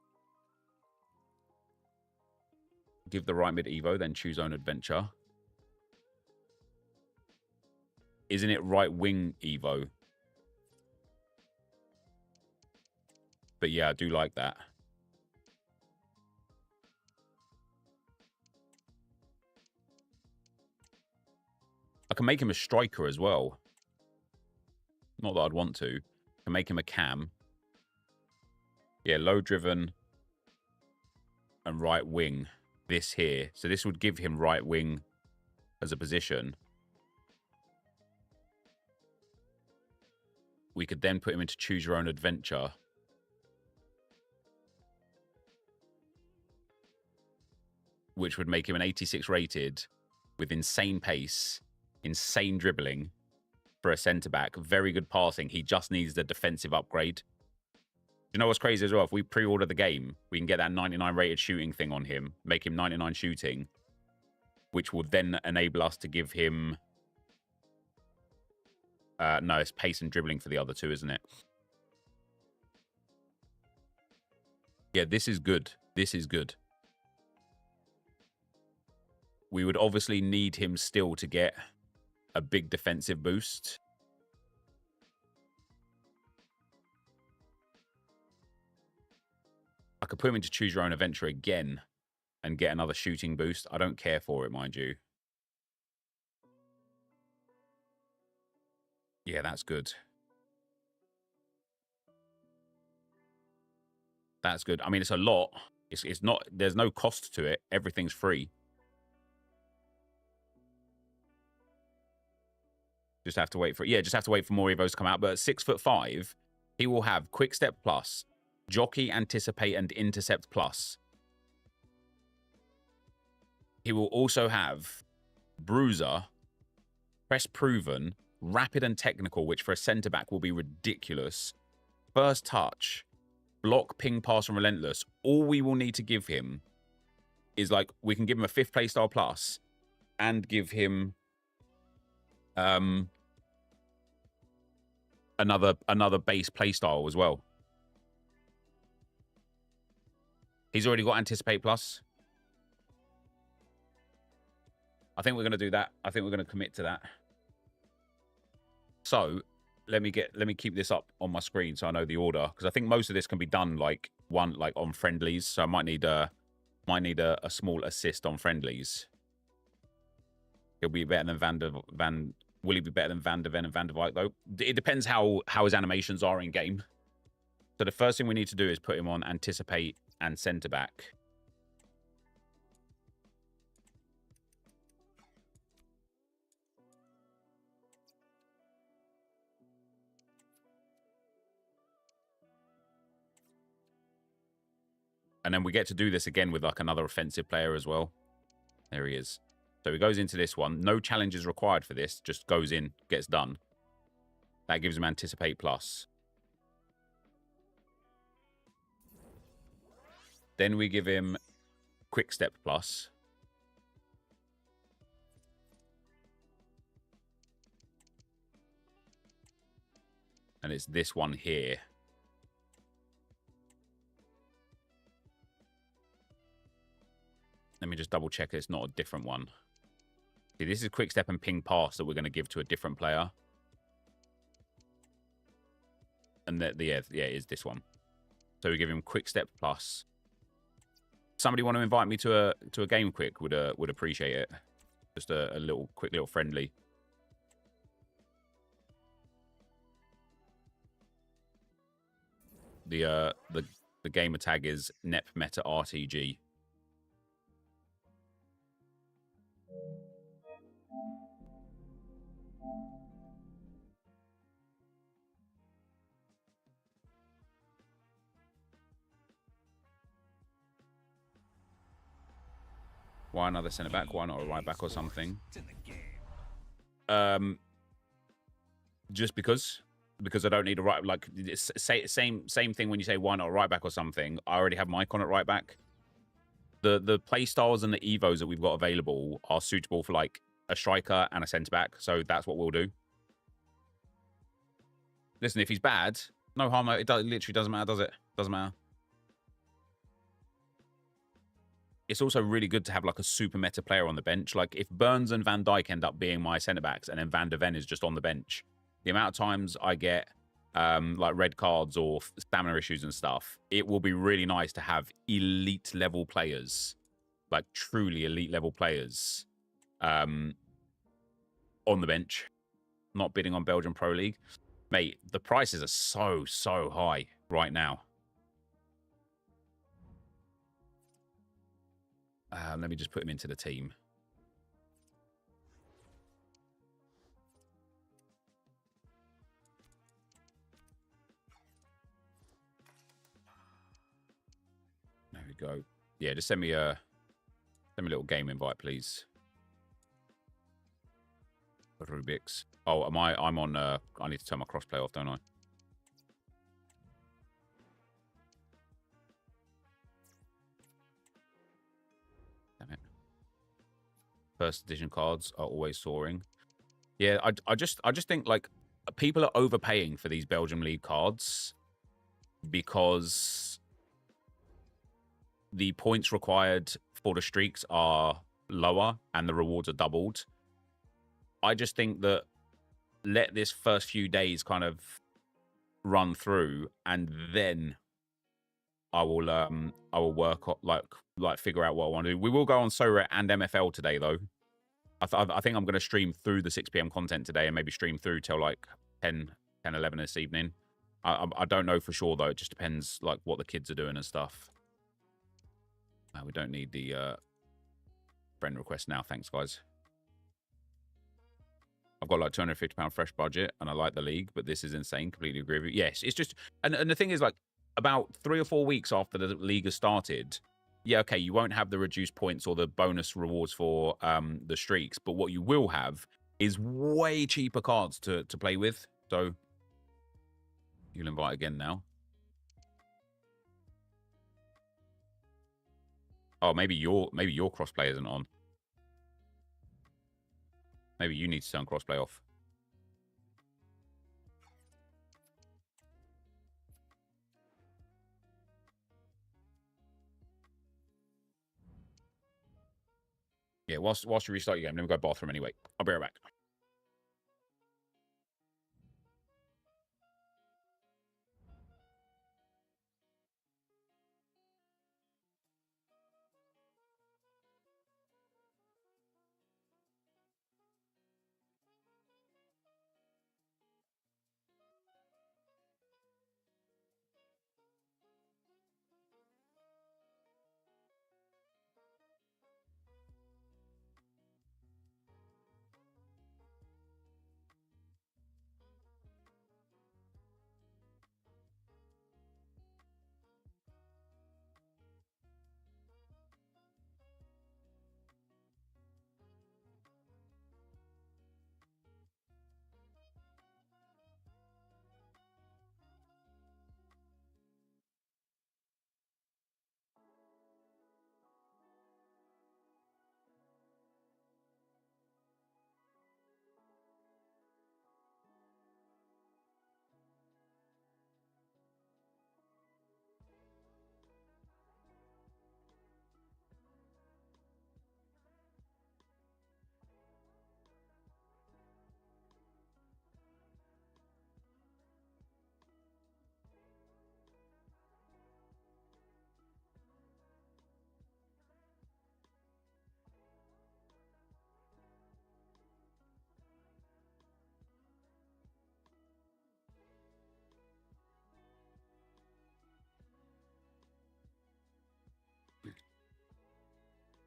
Give the right mid Evo, then choose own adventure. Isn't it right wing Evo? But yeah, I do like that. I can make him a striker as well. Not that I'd want to. I can make him a cam. Yeah, low driven and right wing. This here. So this would give him right wing as a position. We could then put him into choose your own adventure. Which would make him an 86 rated with insane pace, insane dribbling for a centre-back. Very good passing. He just needs the defensive upgrade. You know what's crazy as well? If we pre-order the game, we can get that 99 rated shooting thing on him, make him 99 shooting, which will then enable us to give him... no, it's pace and dribbling for the other two, isn't it? Yeah, this is good. This is good. We would obviously need him still to get a big defensive boost. I could put him into choose your own adventure again and get another shooting boost. I don't care for it, mind you. Yeah, that's good. That's good. I mean, it's a lot. It's not... There's no cost to it. Everything's free. Just have to wait for... Yeah, just have to wait for more Evos to come out. But at 6'5", he will have Quick Step Plus, Jockey, Anticipate, and Intercept Plus. He will also have Bruiser, Press Proven, Rapid and Technical, which for a centre-back will be ridiculous. First Touch, Block, Ping, Pass, and Relentless. All we will need to give him is, like, we can give him a 5th Playstyle Plus and give him... another base playstyle as well. He's already got Anticipate Plus. I think we're going to do that. I think we're going to commit to that. So let me keep this up on my screen so I know the order, because I think most of this can be done like on friendlies. So I might need a small assist on friendlies. He'll be better than Will he be better than Van der Ven and Van der Wijk, though? It depends how his animations are in game. So the first thing we need to do is put him on Anticipate and Centre Back. And then we get to do this again with like another offensive player as well. There he is. So he goes into this one. No challenges required for this. Just goes in, gets done. That gives him Anticipate Plus. Then we give him Quick Step Plus. And it's this one here. Let me just double check it's not a different one. See, this is Quick Step and Ping Pass that we're going to give to a different player. And yeah, it is this one. So we give him Quick Step Plus. Somebody want to invite me to a game quick would appreciate it. Just a quick little friendly. The gamer tag is NepentheZ. Why another centre back? Why not a right back or something? Just because I don't need a right, like, same thing when you say why not a right back or something. I already have my icon at right back. The play styles and the evos that we've got available are suitable for like a striker and a centre back, so that's what we'll do. Listen, if he's bad, no harm. It literally doesn't matter, does it? Doesn't matter. It's also really good to have like a super meta player on the bench. Like if Burns and Van Dijk end up being my centre backs and then Van der Ven is just on the bench, the amount of times I get like red cards or stamina issues and stuff, it will be really nice to have elite level players, like truly elite level players on the bench, not bidding on Belgian Pro League. Mate, the prices are so high right now. Let me just put him into the team. go. Yeah, just send me a little game invite, please. Rubik's. Oh, I'm on. I need to turn my crossplay off, don't I? Damn it. First edition cards are always soaring. Yeah, I just think like people are overpaying for these Belgium League cards because the points required for the streaks are lower and the rewards are doubled. I just think that let this first few days kind of run through, and then I will work on like figure out what I want to do. We will go on SORA and MFL today though. I think I'm going to stream through the 6 p.m. content today and maybe stream through till like 10, 11 this evening. I don't know for sure though. It just depends like what the kids are doing and stuff. We don't need the friend request now. Thanks, guys. I've got like £250 fresh budget and I like the league, but this is insane. Completely agree with you. Yes, it's just... And the thing is, like, about 3 or 4 weeks after the league has started, yeah, okay, you won't have the reduced points or the bonus rewards for the streaks, but what you will have is way cheaper cards to play with. So you'll invite again now. Oh, maybe your crossplay isn't on. Maybe you need to turn crossplay off. Yeah, whilst you restart your game, let me go bathroom anyway. I'll be right back.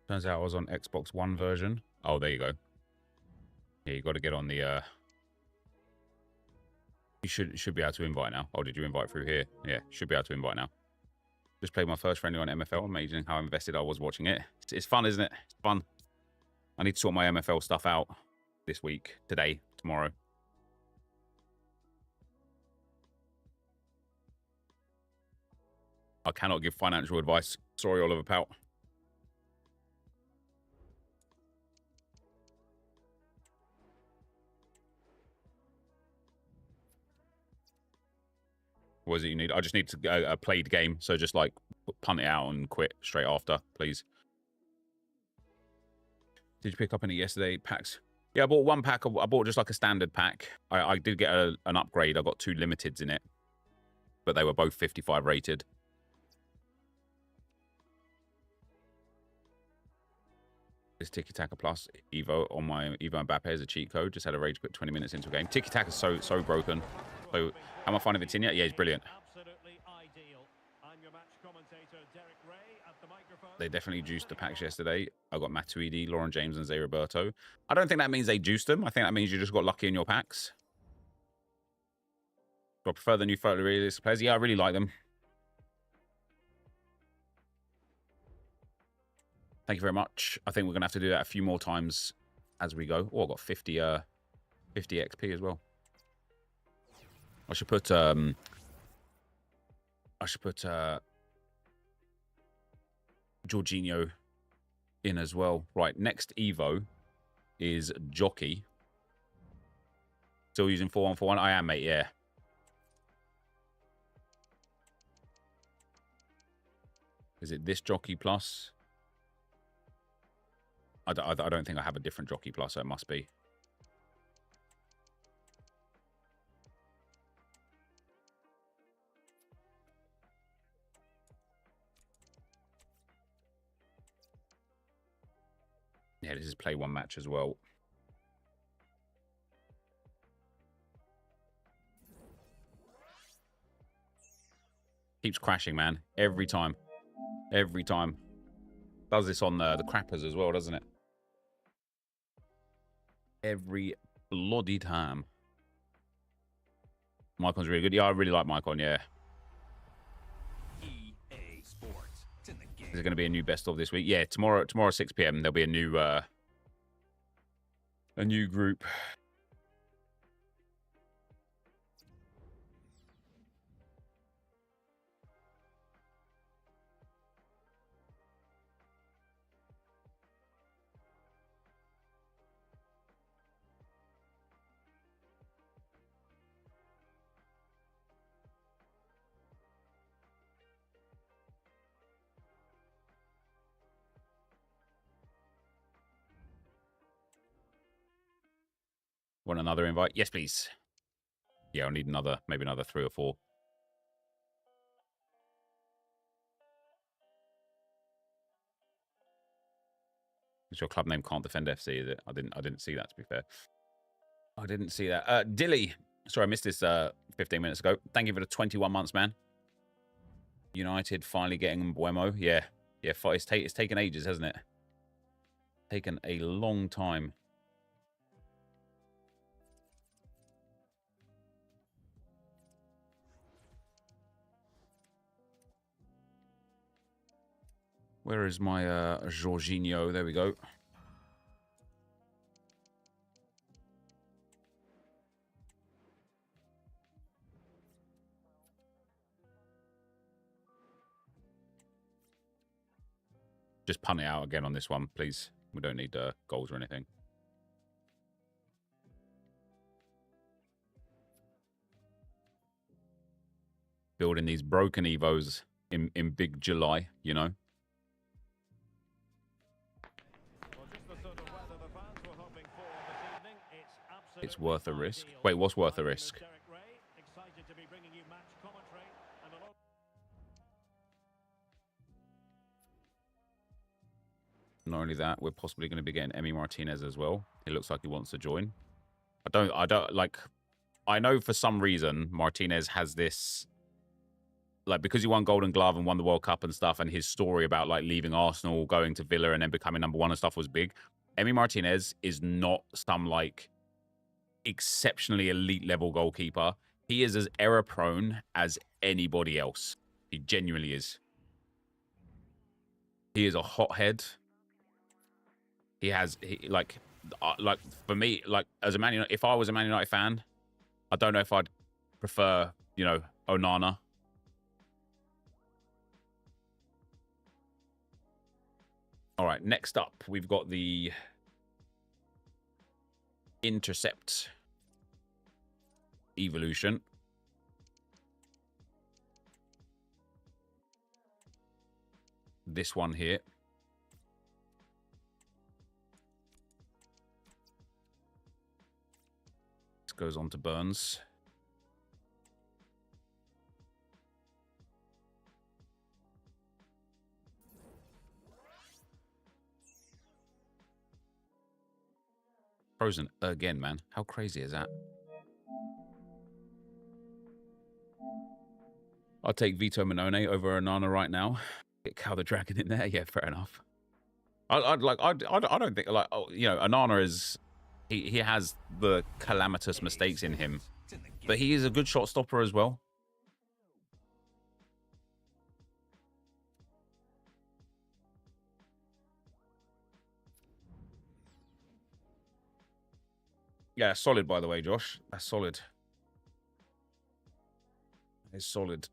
Turns out I was on Xbox One version. Oh, there you go. Yeah, you got to get on the... You should be able to invite now. Oh, did you invite through here? Yeah, should be able to invite now. Just played my first friendly on MFL. Amazing how invested I was watching it. It's fun, isn't it? It's fun. I need to sort my MFL stuff out this week, today, tomorrow. I cannot give financial advice. Sorry, Oliver Pout. What is it you need? I just need to a played game. So just like punt it out and quit straight after, please. Did you pick up any yesterday packs? Yeah, I bought one pack. I bought just like a standard pack. I did get an upgrade. I got 2 limiteds in it, but they were both 55 rated. This Tiki Taka Plus Evo on my Evo Mbappe as a cheat code. Just had a rage quit 20 minutes into a game. Tiki Taka is so broken. So how am I finding Vitinha? Yeah, he's brilliant. Absolutely ideal. I'm your match commentator, Derek Ray, at the microphone. They definitely juiced the packs yesterday. I got Matuidi, Lauren James, and Zé Roberto. I don't think that means they juiced them. I think that means you just got lucky in your packs. Do I prefer the new photorealistic players? Yeah, I really like them. Thank you very much. I think we're going to have to do that a few more times as we go. Oh, I got 50 XP as well. I should put Jorginho in as well. Right, next Evo is Jockey. Still using 4-1-4-1? I am, mate, yeah. Is it this Jockey Plus? I don't think I have a different Jockey Plus, so it must be. Yeah, this is play one match as well. Keeps crashing, man. Every time. Every time. Does this on the crappers as well, doesn't it? Every bloody time. Mycon's really good. Yeah, I really like Mycon, yeah. EA Sports. It's in the game. Is there going to be a new best of this week? Yeah, tomorrow 6 p.m. there'll be a new group. Want another invite? Yes, please. Yeah, I'll need maybe another 3 or 4. Is your club name Can't Defend FC, is it? I didn't see that, to be fair. I didn't see that. Dilly. Sorry, I missed this 15 minutes ago. Thank you for the 21 months, man. United finally getting Buemo. Yeah. Yeah, it's taken ages, hasn't it? Taken a long time. Where is my Jorginho? There we go. Just punt it out again on this one, please. We don't need goals or anything. Building these broken Evos in big July, you know. It's worth a risk. Wait, what's worth a risk? Not only that, we're possibly going to be getting Emi Martinez as well. It looks like he wants to join. I don't like. I know for some reason Martinez has this, like, because he won Golden Glove and won the World Cup and stuff, and his story about like leaving Arsenal, going to Villa, and then becoming #1 and stuff was big. Emi Martinez is not some like exceptionally elite level goalkeeper. He is as error prone as anybody else. He genuinely is. He is a hothead. Like for me, like as a Man United, if I was a Man United fan, I don't know if I'd prefer, you know, Onana. All right, next up, we've got the Intercept Evolution. This one here. This goes on to Burns. Frozen again, man. How crazy is that? I'll take Vito Minone over Onana right now. Get Cal the Dragon in there. Yeah, fair enough. I don't think, like, oh, you know, Onana is, he has the calamitous mistakes in him, but he is a good shot stopper as well. Yeah, solid, by the way, Josh. That's solid. It's solid.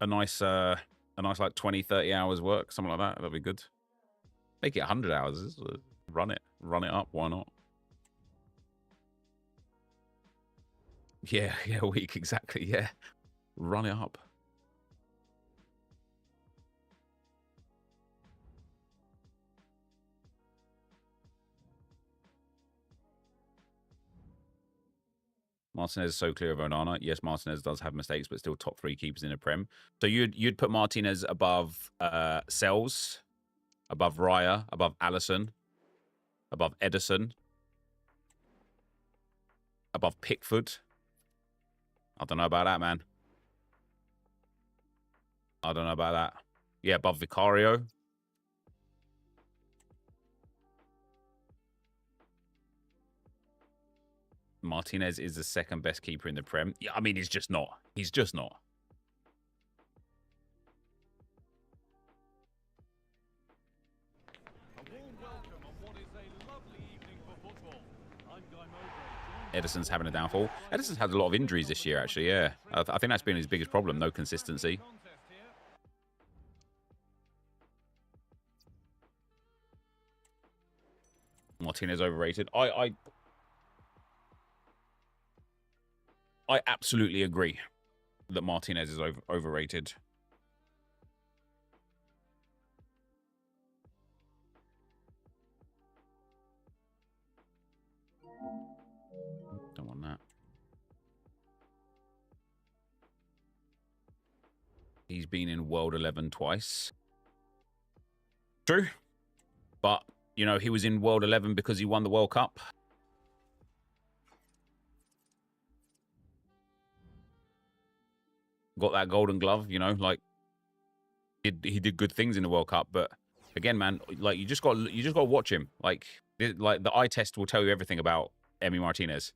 A nice like 20, 30 hours work, something like that. That'd be good. Make it 100 hours. Run it up. Why not? Yeah, a week exactly. Yeah, run it up. Martinez is so clear of Onana. Yes, Martinez does have mistakes, but still top 3 keepers in the Prem. So you'd put Martinez above Sells, above Raya, above Allison, above Edison, above Pickford. I don't know about that, man. I don't know about that. Yeah, above Vicario. Martinez is the second best keeper in the Prem. Yeah, I mean, he's just not. He's just not. Edison's having a downfall. Edison's had a lot of injuries this year, actually, yeah. I think that's been his biggest problem, no consistency. Martinez overrated. I absolutely agree that Martinez is overrated. Don't want that. He's been in World 11 twice. True. But, you know, he was in World 11 because he won the World Cup. Got that golden glove, you know, like he did good things in the World Cup, but again, man, like you just got to watch him. Like the eye test will tell you everything about Emi Martinez.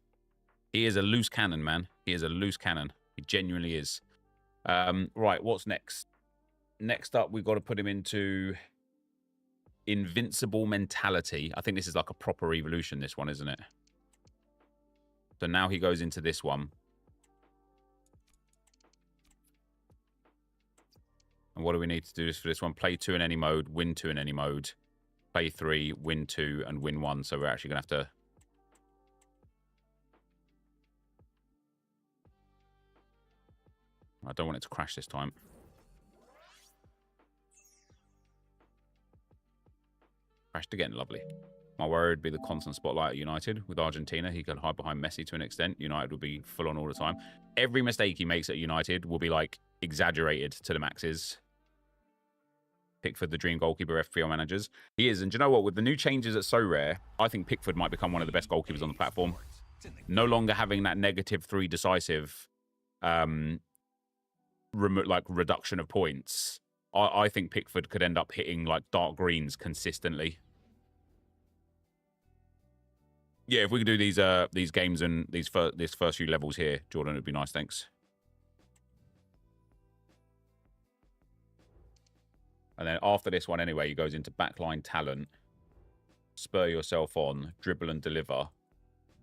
He is a loose cannon, man. He is a loose cannon. He genuinely is. Right, what's next? Next up, we've got to put him into Invincible Mentality. I think this is like a proper evolution, this one, isn't it? So now he goes into this one. And what do we need to do for this one? Play 2 in any mode, win 2 in any mode. Play 3, win 2, and win 1. So we're actually going to have to... I don't want it to crash this time. Crashed again, lovely. My worry would be the constant spotlight at United. With Argentina, he could hide behind Messi to an extent. United would be full on all the time. Every mistake he makes at United will be like exaggerated to the maxes. Pickford, the dream goalkeeper, FPL managers. He is, and do you know what? With the new changes at So Rare, I think Pickford might become one of the best goalkeepers on the platform. No longer having that -3 decisive reduction of points. I think Pickford could end up hitting like dark greens consistently. Yeah, if we could do these games and this first few levels here, Jordan, it'd be nice. Thanks. And then after this one, anyway, he goes into backline talent, spur yourself on, dribble and deliver,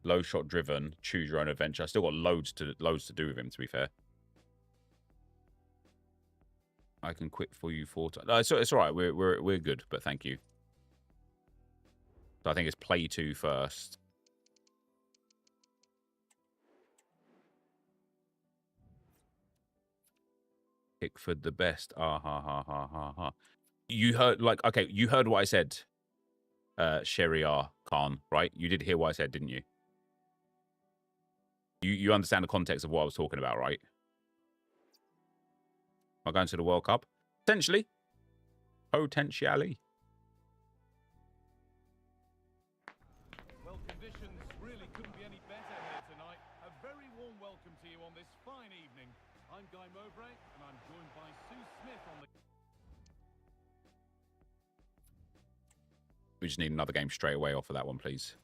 low shot driven, choose your own adventure. I still got loads to do with him, to be fair. I can quit for you 4 times. No, it's all right. We're good, but thank you. So I think it's play 2 first. Pickford the best. Ah ha ha ha ha ha. You heard okay, you heard what I said, Sheriar Khan, right? You did hear what I said, didn't you? You understand the context of what I was talking about, right? Am I going to the World Cup? Potentially. Potentially. Well, conditions really couldn't be any better here tonight. A very warm welcome to you on this fine evening. I'm Guy Mowbray, and I'm joined by Sue Smith on the... We just need another game straight away off of that one, please.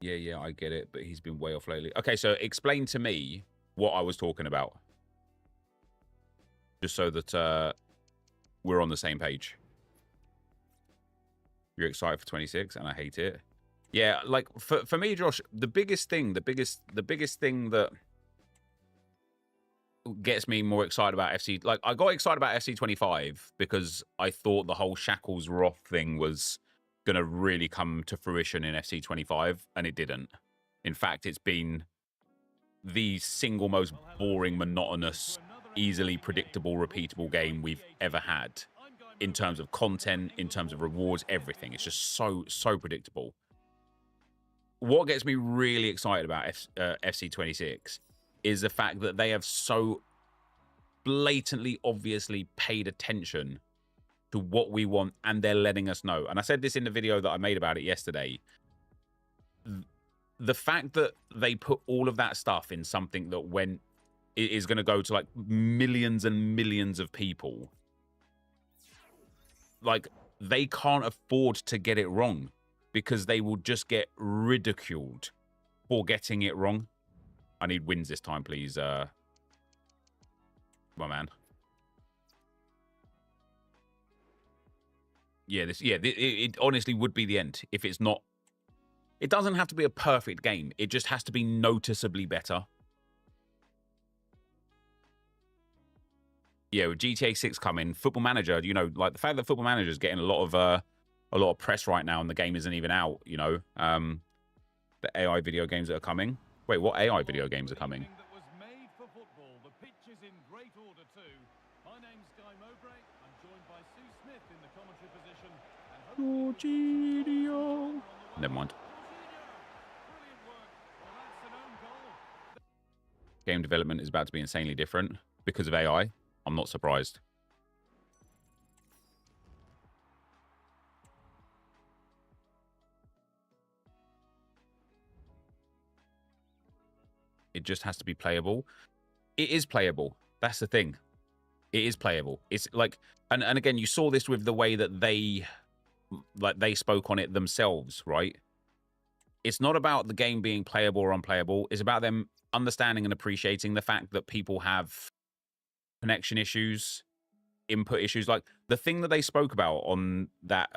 Yeah, I get it, but he's been way off lately. Okay, so explain to me what I was talking about. just so that we're on the same page. You're excited for 26, and I hate it. Yeah, like for me, Josh, the biggest thing that gets me more excited about FC, like I got excited about FC 25 because I thought the whole Shackles Roth thing was gonna really come to fruition in FC 25, and it didn't. In fact, it's been the single most boring, monotonous, easily predictable, repeatable game we've ever had. In terms of content, in terms of rewards, everything. It's just so predictable. What gets me really excited about FC 26 is the fact that they have so blatantly, obviously paid attention to what we want, and they're letting us know. And I said this in the video that I made about it yesterday. The fact that they put all of that stuff in something that is going to go to like millions and millions of people, like they can't afford to get it wrong, because they will just get ridiculed for getting it wrong. I need wins this time, please. My man. Yeah, it honestly would be the end if it's not. It doesn't have to be a perfect game. It just has to be noticeably better. Yeah, with GTA 6 coming, Football Manager, you know, like the fact that Football Manager is getting a lot of press right now, and the game isn't even out. You know, the AI video games that are coming. Wait, what AI video games are coming? Never mind. Game development is about to be insanely different because of AI. I'm not surprised. It just has to be playable. It is playable. That's the thing. It is playable. It's like, and again, you saw this with the way that they spoke on it themselves, right? It's not about the game being playable or unplayable. It's about them understanding and appreciating the fact that people have connection issues, input issues. Like the thing that they spoke about on that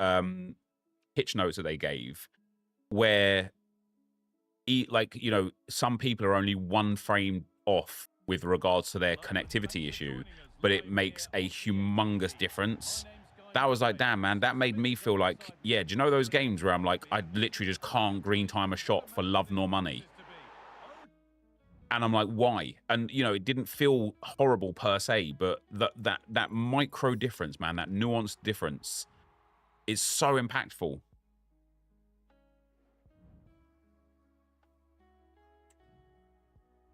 pitch notes that they gave, where like, you know, some people are only one frame off with regards to their connectivity issue, but it makes a humongous difference. That was like, damn, man, that made me feel like, yeah, do you know those games where I'm like, I literally just can't green time a shot for love nor money? And I'm like, why? And, you know, it didn't feel horrible per se, but that micro difference, man, that nuanced difference is so impactful.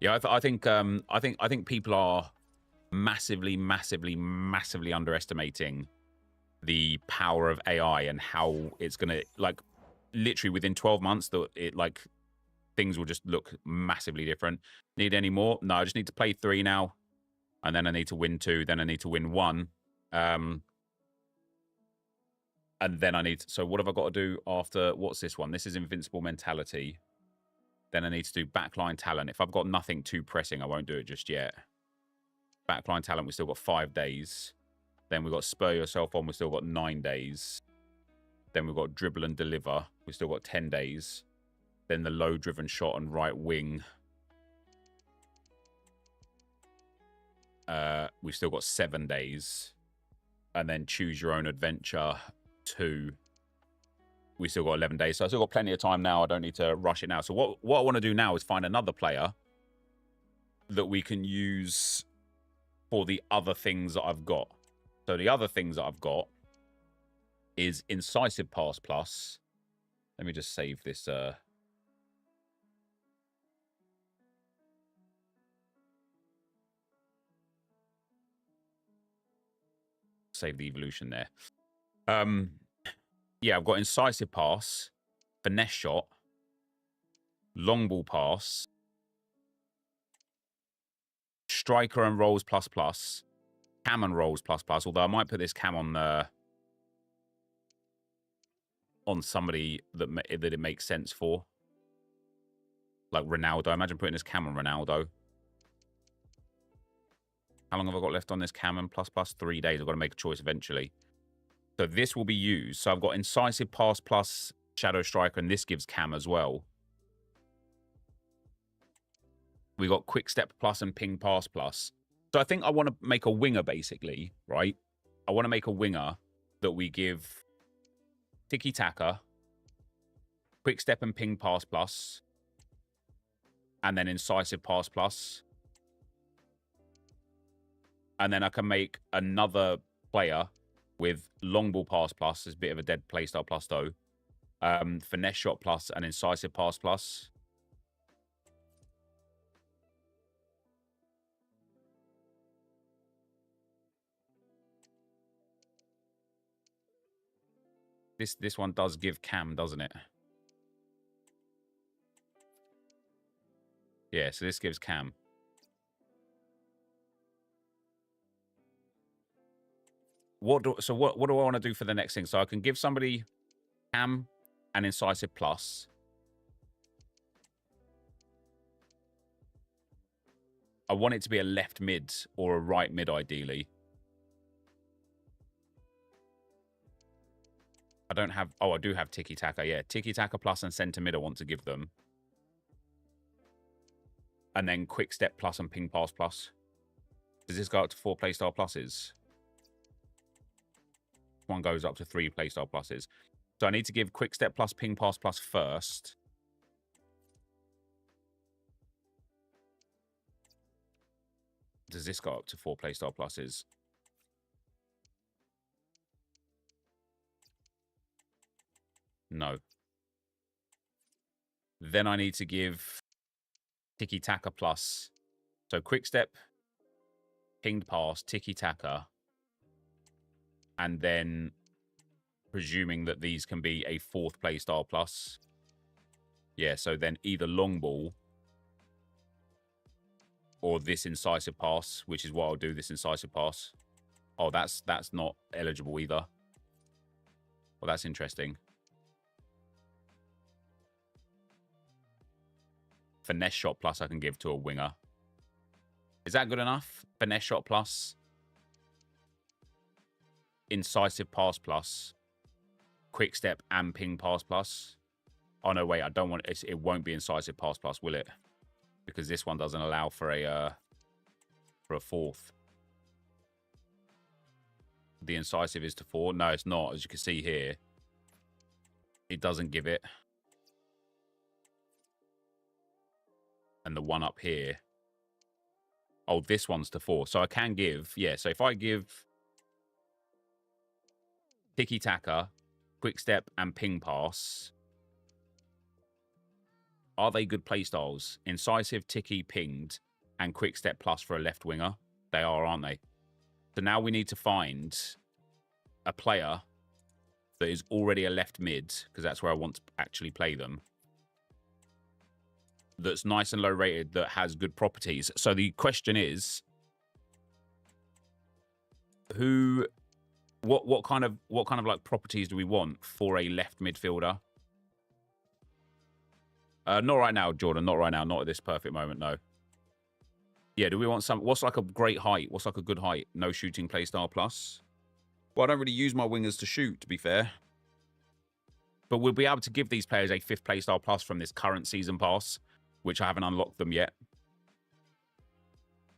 Yeah, I think people are massively underestimating the power of AI and how it's gonna, like, literally within 12 months that it, like, things will just look massively different. Need any more? No, I just need to play 3 now, and then I need to win 2, then I need to win 1, and then I need to, so what have I got to do after, what's this one? This is Invincible Mentality. Then I need to do Backline Talent. If I've got nothing too pressing, I won't do it just yet. Backline Talent, we've still got 5 days. Then we've got Spur Yourself On, we've still got 9 days. Then we've got Dribble and Deliver, we've still got 10 days. Then the Low Driven Shot and Right Wing. We've still got 7 days. And then Choose Your Own Adventure 2. We still got 11 days. So I've still got plenty of time now. I don't need to rush it now. So what I want to do now is find another player that we can use for the other things that I've got. So the other things that I've got is Incisive Pass Plus. Let me just save this. Save the evolution there. Yeah, I've got Incisive Pass, Finesse Shot, Long Ball Pass, Striker and Rolls plus plus, Cam and Rolls plus plus, although I might put this Cam on somebody that it makes sense for. Like Ronaldo. Imagine putting this Cam on Ronaldo. How long have I got left on this cam and plus 3 days? I've got to make a choice eventually. So this will be used. So I've got Incisive Pass plus Shadow Striker, and this gives cam as well. We got Quick Step plus and Ping Pass plus. So I think I want to make a winger, basically, right? I want to make a winger that we give Tiki Taka, Quick Step and Ping Pass plus, and then Incisive Pass plus. And then I can make another player with Long Ball Pass plus. There's a bit of a dead playstyle plus, though. Finesse Shot plus and Incisive Pass plus. This one does give cam, doesn't it? Yeah, so this gives cam. What do I want to do for the next thing? So I can give somebody cam and Incisive plus. I want it to be a left mid or a right mid, ideally. I don't have... Oh, I do have Tiki Taka. Yeah, Tiki Taka plus and centre mid I want to give them. And then Quick Step plus and Ping Pass plus. Does this go up to 4 playstyle pluses? One goes up to 3 playstyle pluses. So I need to give Quick Step plus Ping Pass plus first. Does this go up to 4 playstyle pluses? No. Then I need to give Tiki Taka plus. So Quick Step, Pinged Pass, Tiki Taka. And then presuming that these can be a 4th playstyle plus. Yeah, so then either Long Ball or this Incisive Pass, which is what I'll do, this Incisive Pass. Oh, that's not eligible either. Well, that's interesting. Finesse Shot plus I can give to a winger. Is that good enough? Finesse Shot plus. Incisive Pass plus. Quick Step and Ping Pass plus. Oh, no, wait. I don't want it. It won't be Incisive Pass plus, will it? Because this one doesn't allow for a 4th. The Incisive is to 4. No, it's not. As you can see here, it doesn't give it. And the one up here. Oh, this one's to 4. So I can give... Yeah, so if I give Tiki Taka, Quick Step, and Ping Pass... Are they good playstyles? Incisive, Tiki, Pinged, and Quick Step plus for a left winger. They are, aren't they? So now we need to find a player that is already a left mid, because that's where I want to actually play them. That's nice and low rated, that has good properties. So the question is, what kind of like properties do we want for a left midfielder? Not right now, Jordan. Not right now. Not at this perfect moment, no. Yeah, do we want some... What's like a great height? What's like a good height? No shooting playstyle plus? Well, I don't really use my wingers to shoot, to be fair. But we'll be able to give these players a 5th playstyle plus from this current season pass, which I haven't unlocked them yet.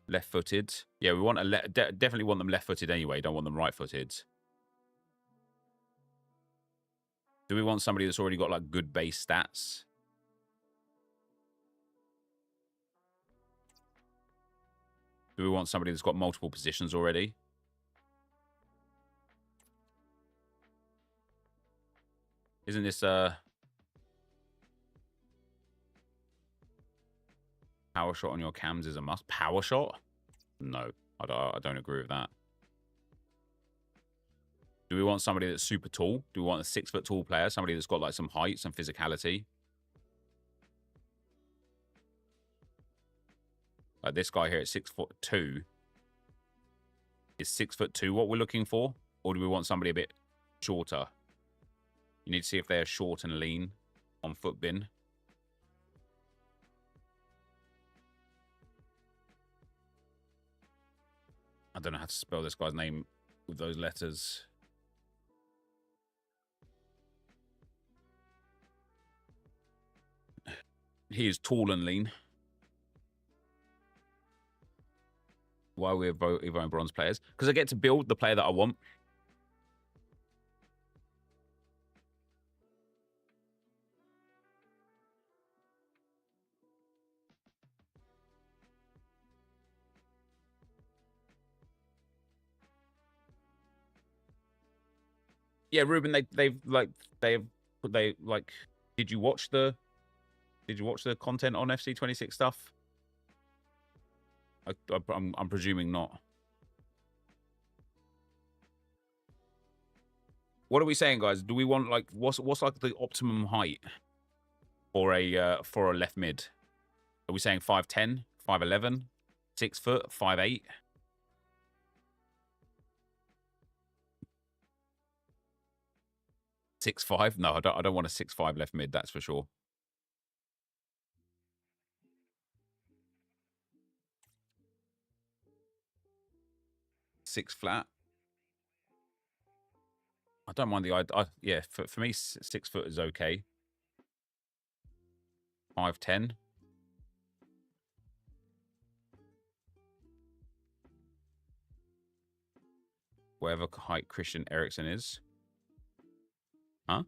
Left-footed. Yeah, we want definitely want them left-footed anyway. Don't want them right-footed. Do we want somebody that's already got like good base stats? Do we want somebody that's got multiple positions already? Isn't this power shot on your cams is a must? Power shot? No, I don't agree with that. Do we want somebody that's super tall? Do we want a 6-foot tall player? Somebody that's got like some height, some physicality? Like this guy here at 6'2". Is 6'2" what we're looking for? Or do we want somebody a bit shorter? You need to see if they're short and lean on foot bin. I don't know how to spell this guy's name with those letters. He is tall and lean. Why we're Evo and bronze players? Because I get to build the player that I want. Yeah, Ruben, they like did you watch the content on FC26 stuff? I'm presuming not. What are we saying, guys? Do we want like what's like the optimum height for a left mid? Are we saying 5'10", 5'11", 6 foot, 5'8"? Six five? No, I don't want a 6'5" left mid, that's for sure. Six flat. I don't mind the yeah, for me 6 foot is okay. 5'10". Whatever height Christian Eriksen is. Huh?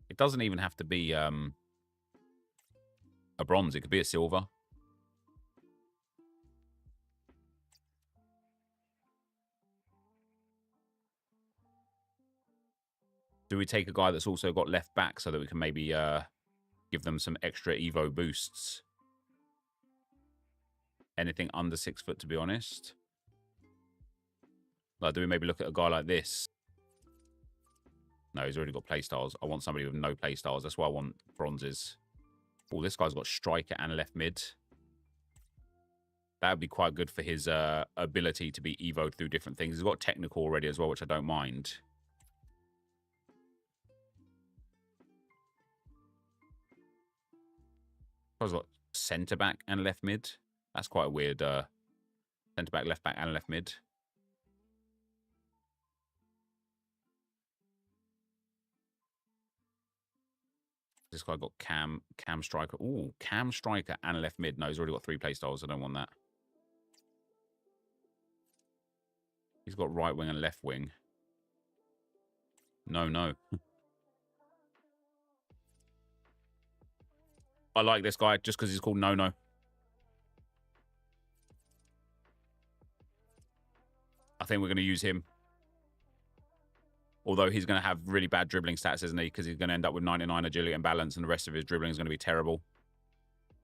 It doesn't even have to be a bronze. It could be a silver. Do we take a guy that's also got left back so that we can maybe give them some extra Evo boosts? Anything under 6 foot, to be honest. Like, do we maybe look at a guy like this? No, he's already got playstyles. I want somebody with no playstyles. That's why I want bronzes. Oh, this guy's got striker and left mid. That would be quite good for his ability to be evoed through different things. He's got technical already as well, which I don't mind. He's got centre back and left mid. That's quite a weird centre back, left back, and left mid. This guy got cam striker. Ooh, cam striker and left mid. No, he's already got 3 playstyles. I don't want that. He's got right wing and left wing. No, no. I like this guy just because he's called No No. I think we're going to use him. Although he's going to have really bad dribbling stats, isn't he? Because he's going to end up with 99 agility and balance, and the rest of his dribbling is going to be terrible.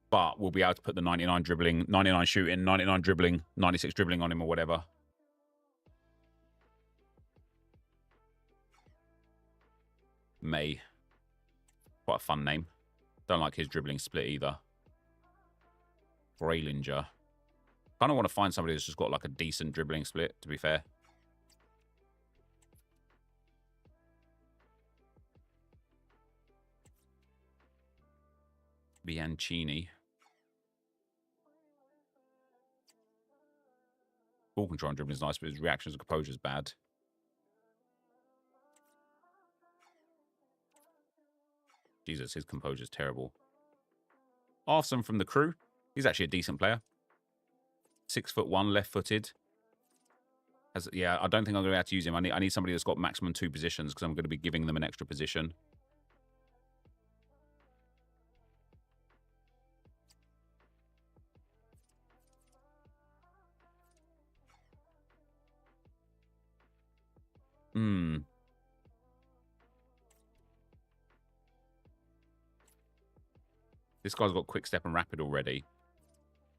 But we'll be able to put the 99 dribbling, 99 shooting, 99 dribbling, 96 dribbling on him or whatever. May. Quite a fun name. Don't like his dribbling split either. Freilinger. Kind of want to find somebody that's just got like a decent dribbling split, to be fair. Bianchini. Ball control and dribbling is nice, but his reactions and composure is bad. Jesus, his composure is terrible. Arsene from the crew. He's actually a decent player. 6'1", left-footed. Yeah, I don't think I'm going to be able to use him. I need somebody that's got maximum 2 positions because I'm going to be giving them an extra position. This guy's got quick step and rapid already.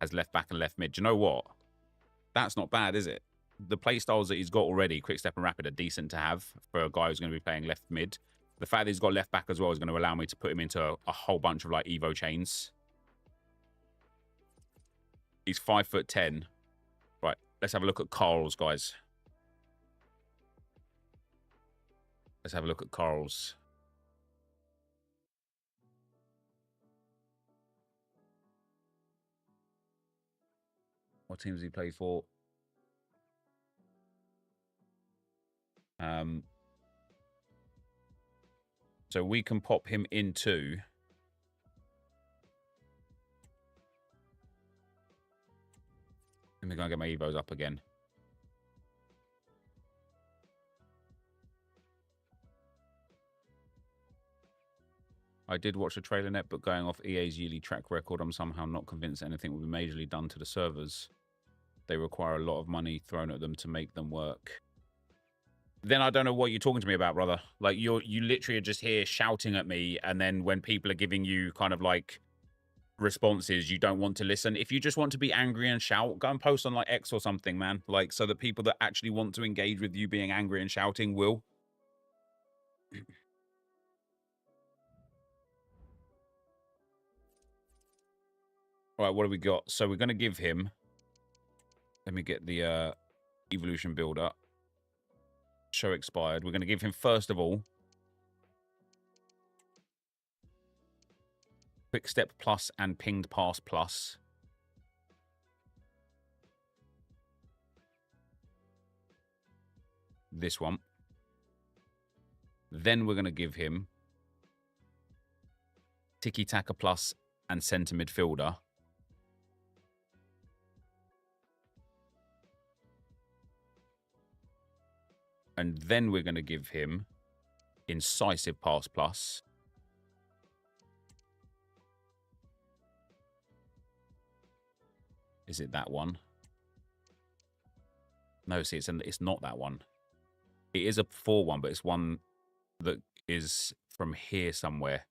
Has left back and left mid. Do you know what? That's not bad, is it? The play styles that he's got already, quick step and rapid, are decent to have for a guy who's going to be playing left mid. The fact that he's got left back as well is going to allow me to put him into a whole bunch of like Evo chains. He's 5'10". Right, let's have a look at Carl's, guys. Let's have a look at Carl's. What teams he play for? So we can pop him into... Let me go and get my Evos up again. I did watch the trailer net, but going off EA's yearly track record, I'm somehow not convinced anything will be majorly done to the servers. They require a lot of money thrown at them to make them work. Then I don't know what you're talking to me about, brother. Like, you literally are just here shouting at me, and then when people are giving you kind of like responses, you don't want to listen. If you just want to be angry and shout, go and post on like X or something, man. Like, so that people that actually want to engage with you being angry and shouting will. All right, what do we got? So we're going to give him... Let me get the evolution builder. Show expired. We're going to give him, first of all, Quick Step Plus and Pinged Pass Plus. This one. Then we're going to give him Tiki Taka Plus and Centre Midfielder. And then we're going to give him Incisive Pass Plus. Is it that one? No, see, it's not that one. It is a 4-1, but it's one that is from here somewhere.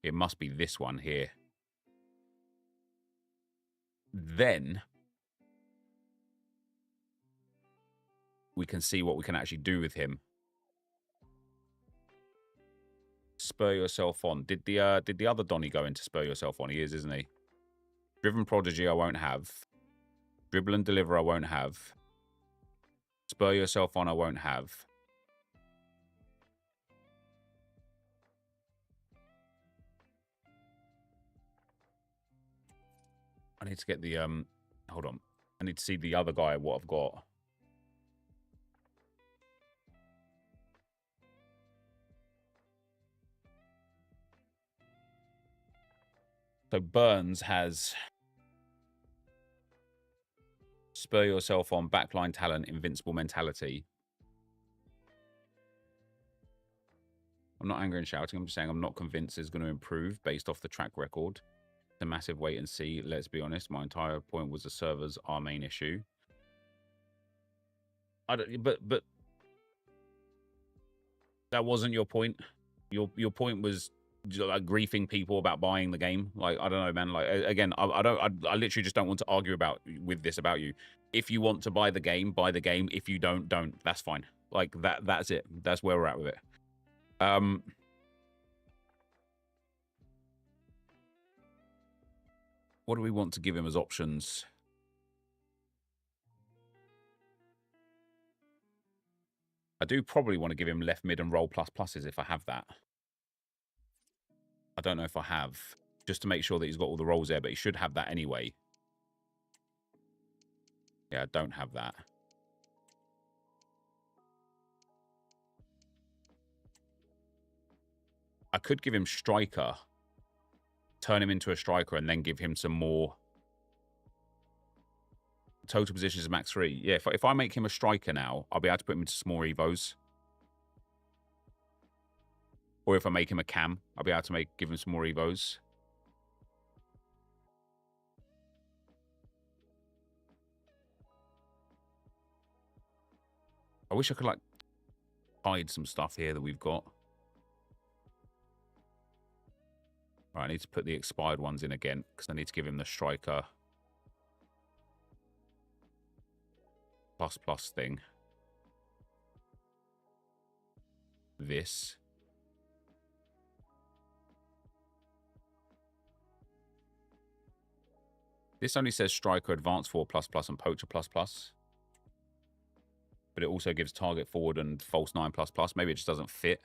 It must be this one here. Then we can see what we can actually do with him. Spur yourself on. Did the other Donny go into spur yourself on? He is, isn't he? Driven Prodigy I won't have. Dribble and Deliver I won't have. Spur yourself on I won't have. I need to get the hold on. I need to see the other guy what I've got. So Burns has Spur Yourself on, Backline Talent, Invincible Mentality. I'm not angry and shouting. I'm just saying I'm not convinced it's going to improve based off the track record. It's a massive wait and see. Let's be honest. My entire point was the servers are main issue. But that wasn't your point. Your point was like griefing people about buying the game. Like, I don't know, man. Like, again, I literally just don't want to argue about you. If you want to buy the game, buy the game. If you don't. That's fine. Like, that's it. That's where we're at with it. What do we want to give him as options? I do probably want to give him left mid and roll pluses if I have that. I don't know if I have, just to make sure that he's got all the rolls there, but he should have that anyway. Yeah, I don't have that. I could give him striker, turn him into a striker, and then give him some more. Total positions is max 3. Yeah, if I make him a striker now, I'll be able to put him into some more Evos. Or if I make him a cam, I'll be able to give him some more Evos. I wish I could, like, hide some stuff here that we've got. All right, I need to put the expired ones in again, because I need to give him the striker plus thing. This. This only says striker advanced 4++ and poacher ++. But it also gives target forward and false 9++. Maybe it just doesn't fit.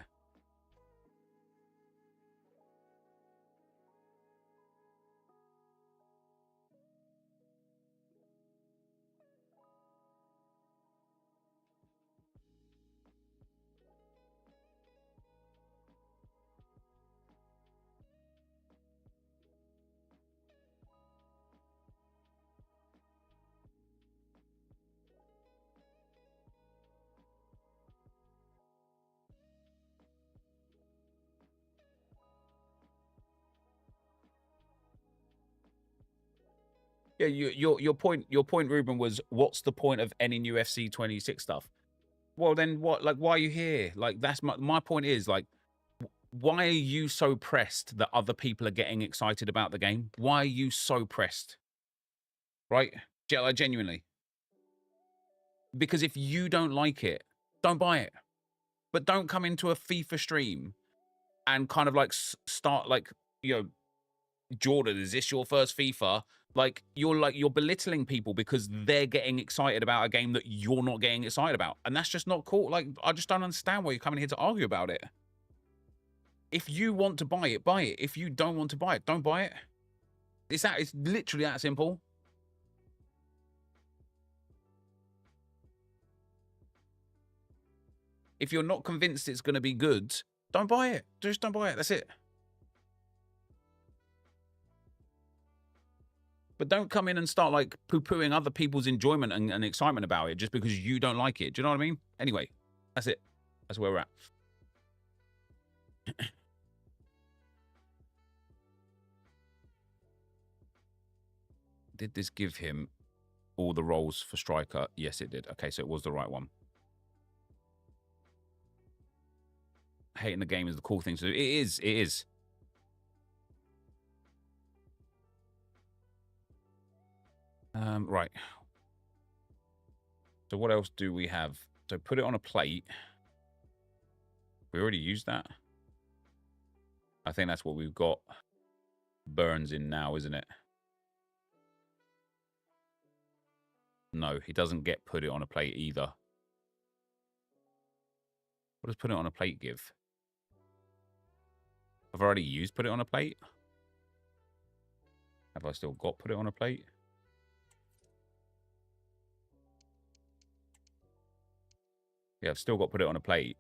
Yeah, your point, Ruben, was what's the point of any new FC 26 stuff? Well, then what? Like, why are you here? Like, that's my point is like, why are you so pressed that other people are getting excited about the game? Why are you so pressed? Right? Like, genuinely. Because if you don't like it, don't buy it. But don't come into a FIFA stream and kind of like start like, you know, Jordan, is this your first FIFA? Like you're belittling people because they're getting excited about a game that you're not getting excited about. And that's just not cool. Like, I just don't understand why you're coming here to argue about it. If you want to buy it, buy it. If you don't want to buy it, don't buy it. It's literally that simple. If you're not convinced it's going to be good, don't buy it. Just don't buy it. That's it. But don't come in and start like poo-pooing other people's enjoyment and excitement about it just because you don't like it. Do you know what I mean? Anyway, that's it. That's where we're at. Did this give him all the roles for striker? Yes, it did. Okay, so it was the right one. Hating the game is the cool thing to do. It is. It is. Right. So what else do we have? So put it on a plate. We already used that. I think that's what we've got Burns in now, isn't it? No, he doesn't get put it on a plate either. What does put it on a plate give? I've already used put it on a plate. Have I still got put it on a plate? Yeah, I've still got put it on a plate.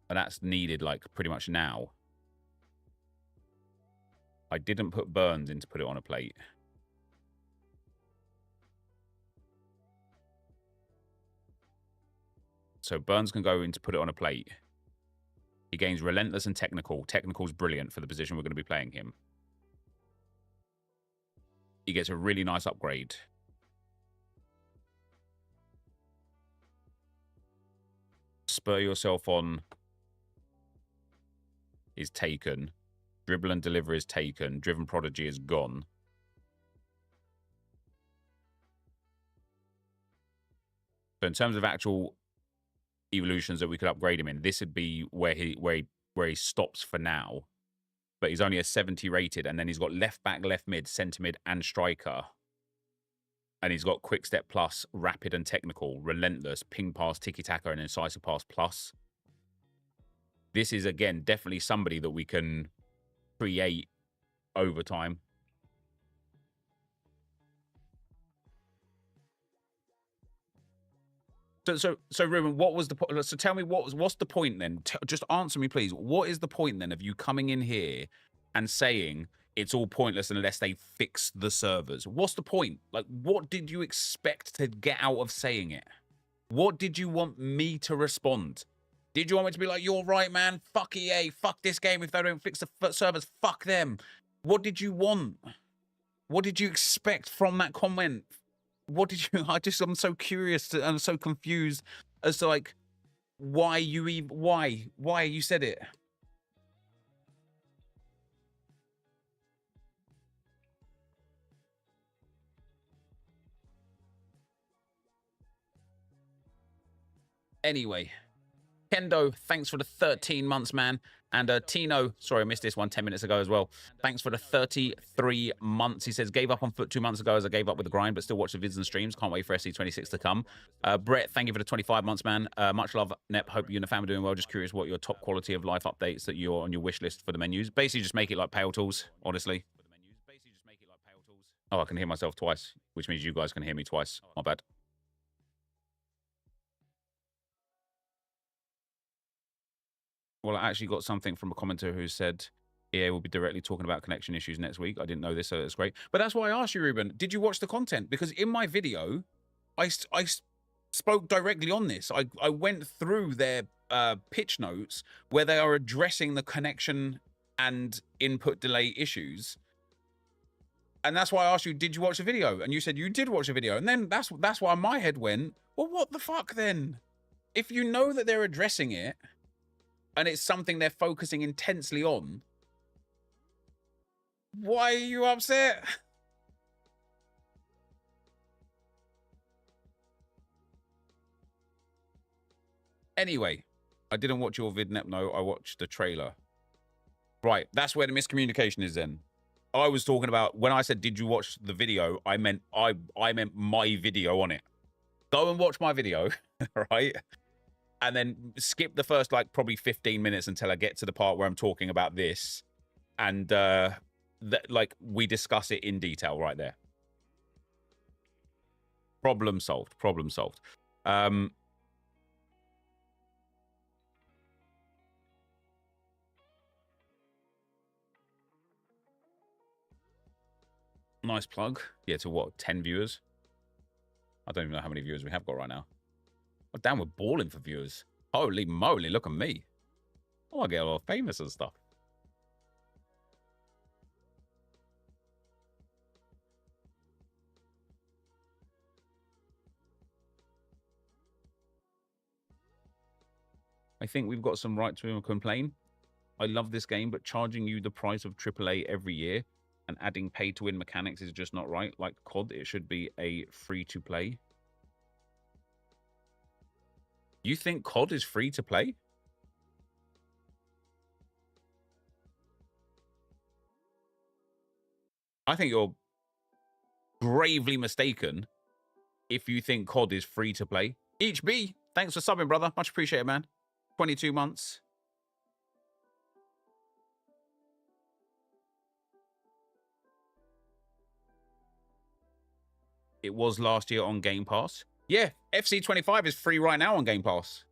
And that's needed like pretty much now. I didn't put Burns in to put it on a plate. So Burns can go in to put it on a plate. He gains Relentless and Technical. Technical's brilliant for the position we're going to be playing him. He gets a really nice upgrade. Spur Yourself On is taken. Dribble and Deliver is taken. Driven Prodigy is gone. So in terms of actual evolutions that we could upgrade him in, this would be where he stops for now. But he's only a 70 rated, and then he's got left back, left mid, centre mid, and striker. And he's got Quick Step Plus, Rapid and Technical, Relentless, Ping Pass, Tiki Taka, and Incisive Pass Plus. This is, again, definitely somebody that we can create over time. So Ruben, what was the point? So tell me what's the point then? Just answer me, please. What is the point then of you coming in here and saying it's all pointless unless they fix the servers? What's the point? Like, what did you expect to get out of saying it? What did you want me to respond? Did you want me to be like, you're right, man, fuck EA, fuck this game, if they don't fix the servers, fuck them? What did you want? What did you expect from that comment? What did you... I'm so curious, I'm so confused as to, like, why you even... Why you said it? Anyway, Kendo, thanks for the 13 months, man. And Tino, sorry, I missed this one 10 minutes ago as well. Thanks for the 33 months. He says, gave up on Foot 2 months ago as I gave up with the grind, but still watch the vids and streams. Can't wait for SC26 to come. Brett, thank you for the 25 months, man. Much love, Nep. Hope you and the family are doing well. Just curious what your top quality of life updates that you're on your wish list for the menus. Basically, just make it like Pale Tools, honestly. Oh, I can hear myself twice, which means you guys can hear me twice. My bad. Well, I actually got something from a commenter who said EA will be directly talking about connection issues next week. I didn't know this, so it's great. But that's why I asked you, Ruben, did you watch the content? Because in my video, I spoke directly on this. I went through their pitch notes where they are addressing the connection and input delay issues. And that's why I asked you, did you watch the video? And you said you did watch the video. And then that's why my head went, well, what the fuck then? If you know that they're addressing it and it's something they're focusing intensely on, why are you upset? Anyway, I didn't watch your vid, Nepno. I watched the trailer. Right, that's where the miscommunication is then. I was talking about, when I said, did you watch the video? I meant my video on it. Go and watch my video, right? And then skip the first, like, probably 15 minutes until I get to the part where I'm talking about this. And, like, we discuss it in detail right there. Problem solved. Problem solved. Nice plug. Yeah, to what, 10 viewers? I don't even know how many viewers we have got right now. Oh, damn, we're balling for viewers. Holy moly, look at me. Oh, I get a lot of famous and stuff. I think we've got some right to complain. I love this game, but charging you the price of AAA every year and adding pay-to-win mechanics is just not right. Like COD, it should be a free-to-play. You think COD is free-to-play? I think you're gravely mistaken if you think COD is free-to-play. Each B, thanks for subbing, brother. Much appreciated, man. 22 months. It was last year on Game Pass. Yeah, FC25 is free right now on Game Pass.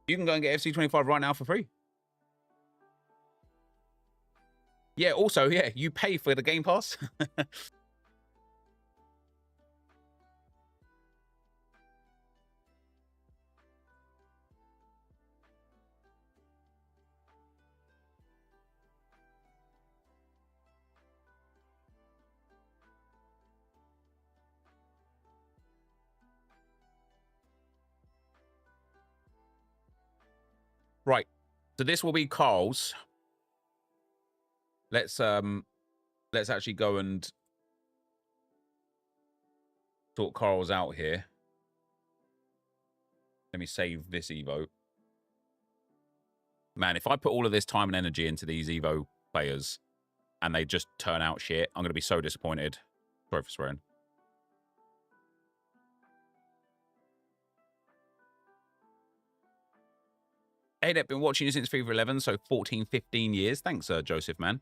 You can go and get FC25 right now for free. Yeah, also, yeah, you pay for the Game Pass. Right. So this will be Carl's. Let's actually go and sort Carl's out here. Let me save this Evo. Man, if I put all of this time and energy into these Evo players and they just turn out shit, I'm going to be so disappointed. Sorry for swearing. Hey, I've been watching you since FIFA 11, so 14, 15 years. Thanks, Joseph, man.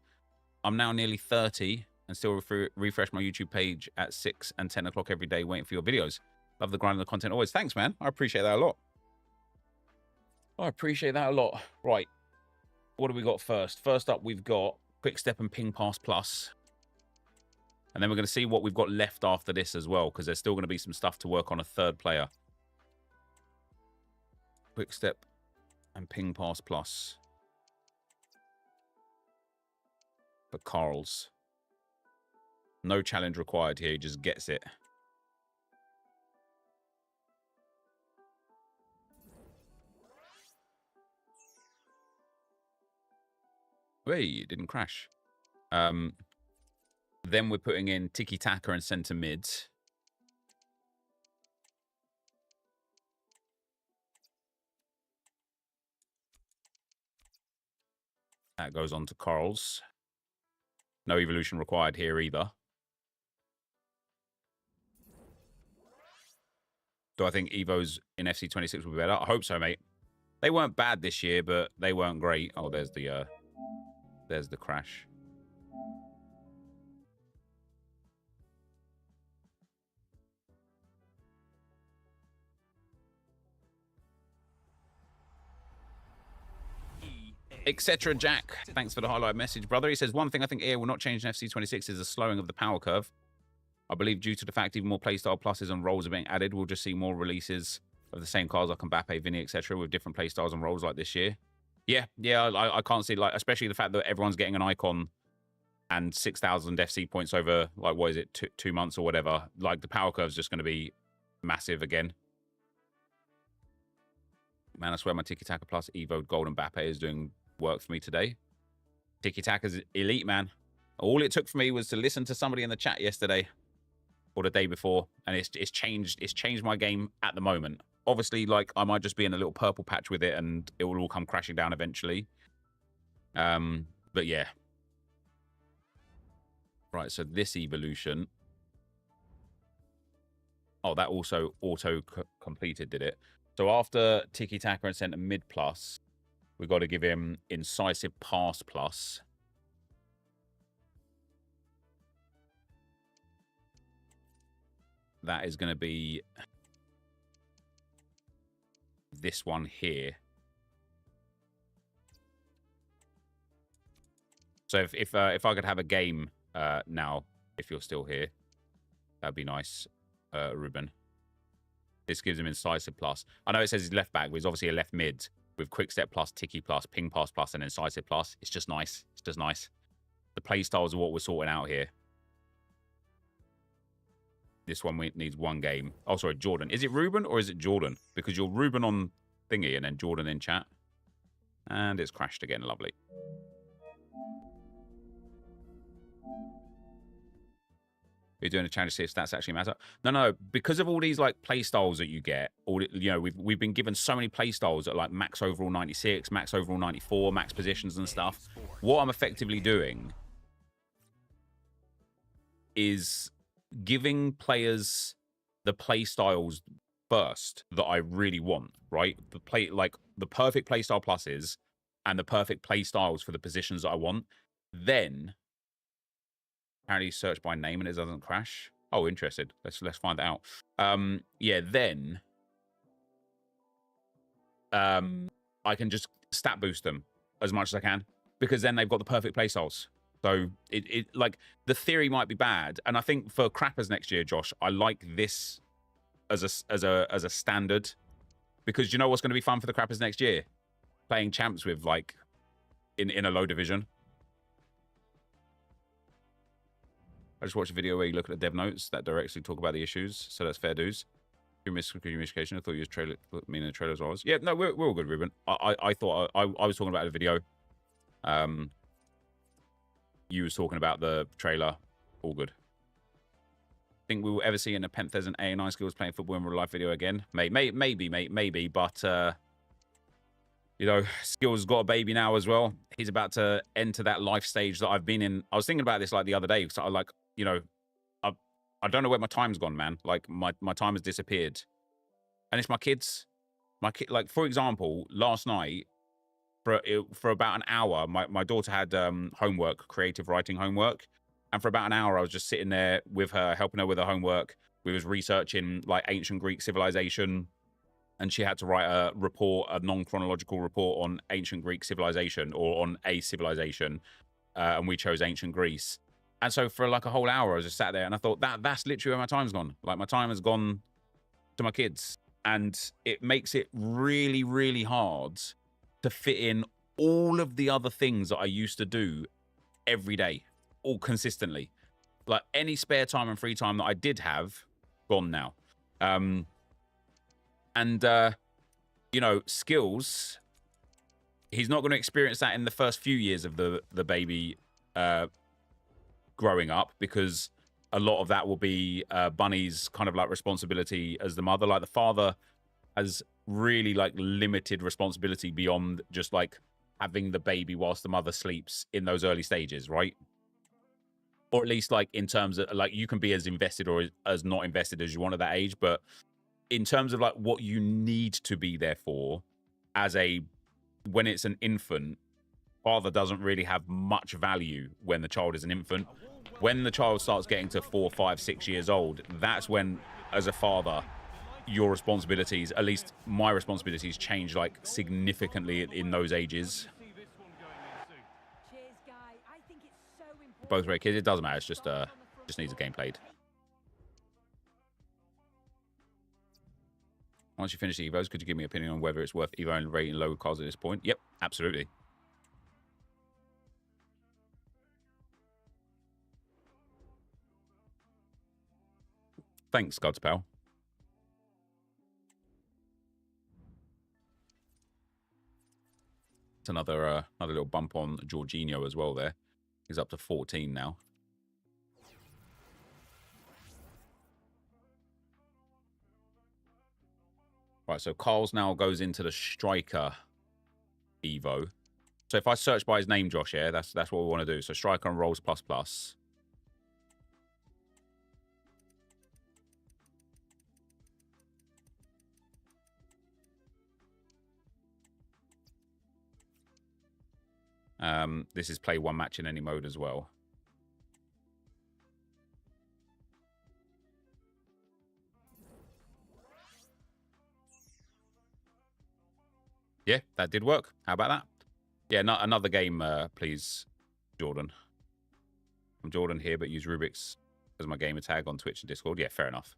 I'm now nearly 30 and still refresh my YouTube page at 6 and 10 o'clock every day waiting for your videos. Love the grind of the content always. Thanks, man. I appreciate that a lot. I appreciate that a lot. Right. What do we got first? First up, we've got Quick Step and Ping Pass Plus. And then we're going to see what we've got left after this as well, because there's still going to be some stuff to work on a third player. Quick Step and Ping Pass Plus. For Carl's. No challenge required here. He just gets it. Hey, it didn't crash. Then we're putting in Tiki Taka and centre mids. That goes on to Carl's. No evolution required here either. Do I think Evos in FC26 will be better? I hope so, mate. They weren't bad this year, but they weren't great. Oh, there's the crash. Etc. Jack, thanks for the highlight message, brother. He says, one thing I think EA will not change in FC26 is the slowing of the power curve. I believe due to the fact even more playstyle pluses and roles are being added, we'll just see more releases of the same cars like Mbappe, Vinny, etc. with different playstyles and roles like this year. Yeah, yeah, I can't see, like, especially the fact that everyone's getting an icon and 6,000 FC points over, like, what is it, 2 months or whatever. Like, the power curve's just going to be massive again. Man, I swear my Tiki Taka Plus Evo Gold Mbappe is doing work for me today. Tiki Taka's elite, man. All it took for me was to listen to somebody in the chat yesterday or the day before, and it's changed my game at the moment. Obviously, like, I might just be in a little purple patch with it, and it will all come crashing down eventually. But yeah. Right, so this evolution. Oh, that also auto-completed, did it? So after Tiki Taka and Centre Mid Plus, we've got to give him Incisive Pass Plus. That is going to be this one here. So if I could have a game now, if you're still here, that'd be nice, Ruben. This gives him Incisive Plus. I know it says he's left back, but he's obviously a left mid with Quick Step Plus, Tiki Plus, Ping Pass Plus, and Incisive Plus. It's just nice. It's just nice. The play styles are what we're sorting out here. This one needs one game. Oh, sorry, Jordan. Is it Ruben or is it Jordan? Because you're Ruben on thingy and then Jordan in chat. And it's crashed again. Lovely. You're doing a challenge to see if stats actually matter. No. Because of all these like play styles that you get, we've been given so many play styles at like max overall 96, max overall 94, max positions and stuff. What I'm effectively doing is giving players the play styles first that I really want, right? The perfect play style pluses and the perfect play styles for the positions that I want. Then apparently search by name and it doesn't crash. Oh, interested. Let's find that out. Yeah, then I can just stat boost them as much as I can because then they've got the perfect play styles. So it like the theory might be bad, and I think for crappers next year, Josh, I like this as a standard because you know what's going to be fun for the crappers next year? Playing champs with like in a low division. I just watched a video where you look at the dev notes that directly talk about the issues, so that's fair dues. Communication. I thought you was trailer. Me in the trailer as well. Yeah, no, we're all good, Ruben. I thought I was talking about a video. You was talking about the trailer. All good. Think we will ever see in NepentheZ and A9 skills playing football in real life video again? Maybe, mate, maybe. But you know, skills got a baby now as well. He's about to enter that life stage that I've been in. I was thinking about this like the other day because I like, you know, I don't know where my time's gone, man. Like my time has disappeared, and it's my kids. My kid, like for example, last night for about an hour, my daughter had homework, creative writing homework, and for about an hour I was just sitting there with her, helping her with her homework. We was researching like ancient Greek civilization, and she had to write a report, a non-chronological report on ancient Greek civilization or on a civilization, and we chose ancient Greece. And so for like a whole hour, I was just sat there, and I thought that's literally where my time's gone. Like my time has gone to my kids, and it makes it really, really hard to fit in all of the other things that I used to do every day, all consistently. Like any spare time and free time that I did have, gone now. You know, skills, he's not going to experience that in the first few years of the baby growing up, because a lot of that will be Bunny's kind of like responsibility as the mother. Like the father has really like limited responsibility beyond just like having the baby whilst the mother sleeps in those early stages, right? Or at least like in terms of like you can be as invested or as not invested as you want at that age, but in terms of like what you need to be there for as when it's an infant, father doesn't really have much value when the child is an infant. When the child starts getting to 4, 5, 6 years old, that's when as a father your responsibilities, at least my responsibilities, change like significantly in those ages. Both great kids, it doesn't matter, it's just needs a game played. Once you finish the Evos, could you give me an opinion on whether it's worth Evo and rating low cards at this point? Yep, absolutely. Thanks, Gods, pal. It's another little bump on Jorginho as well there. He's up to 14 now. Right, so Carl's now goes into the striker Evo. So if I search by his name, Josh, yeah, that's what we want to do. So striker and rolls ++. This is play one match in any mode as well. Yeah, that did work. How about that? Yeah, another game, please, Jordan. I'm Jordan here, but use Rubik's as my gamer tag on Twitch and Discord. Yeah, fair enough.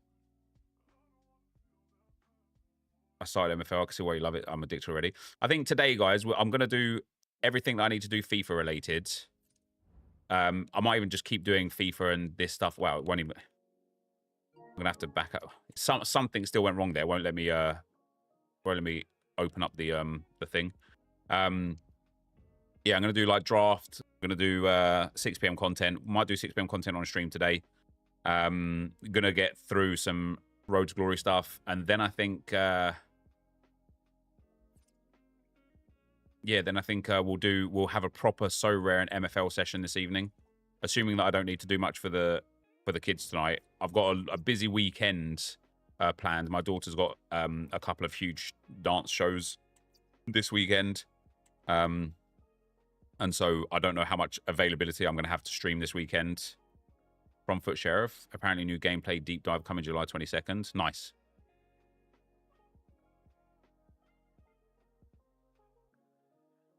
I started MFL. I can see why you love it. I'm addicted already. I think today, guys, I'm going to do everything that I need to do FIFA related. I might even just keep doing FIFA and this stuff. Wow, it won't even... I'm gonna have to back up. Something still went wrong there. Won't let me open up the thing. Yeah, I'm gonna do like draft. I'm gonna do 6 p.m. content. Might do 6 p.m. content on stream today. Gonna get through some Road to Glory stuff, and then I think yeah, then I think we'll have a proper So Rare and MFL session this evening, assuming that I don't need to do much for the kids tonight. I've got a busy weekend planned. My daughter's got a couple of huge dance shows this weekend, and so I don't know how much availability I'm going to have to stream this weekend. From Foot Sheriff, apparently new gameplay deep dive coming July 22nd. Nice.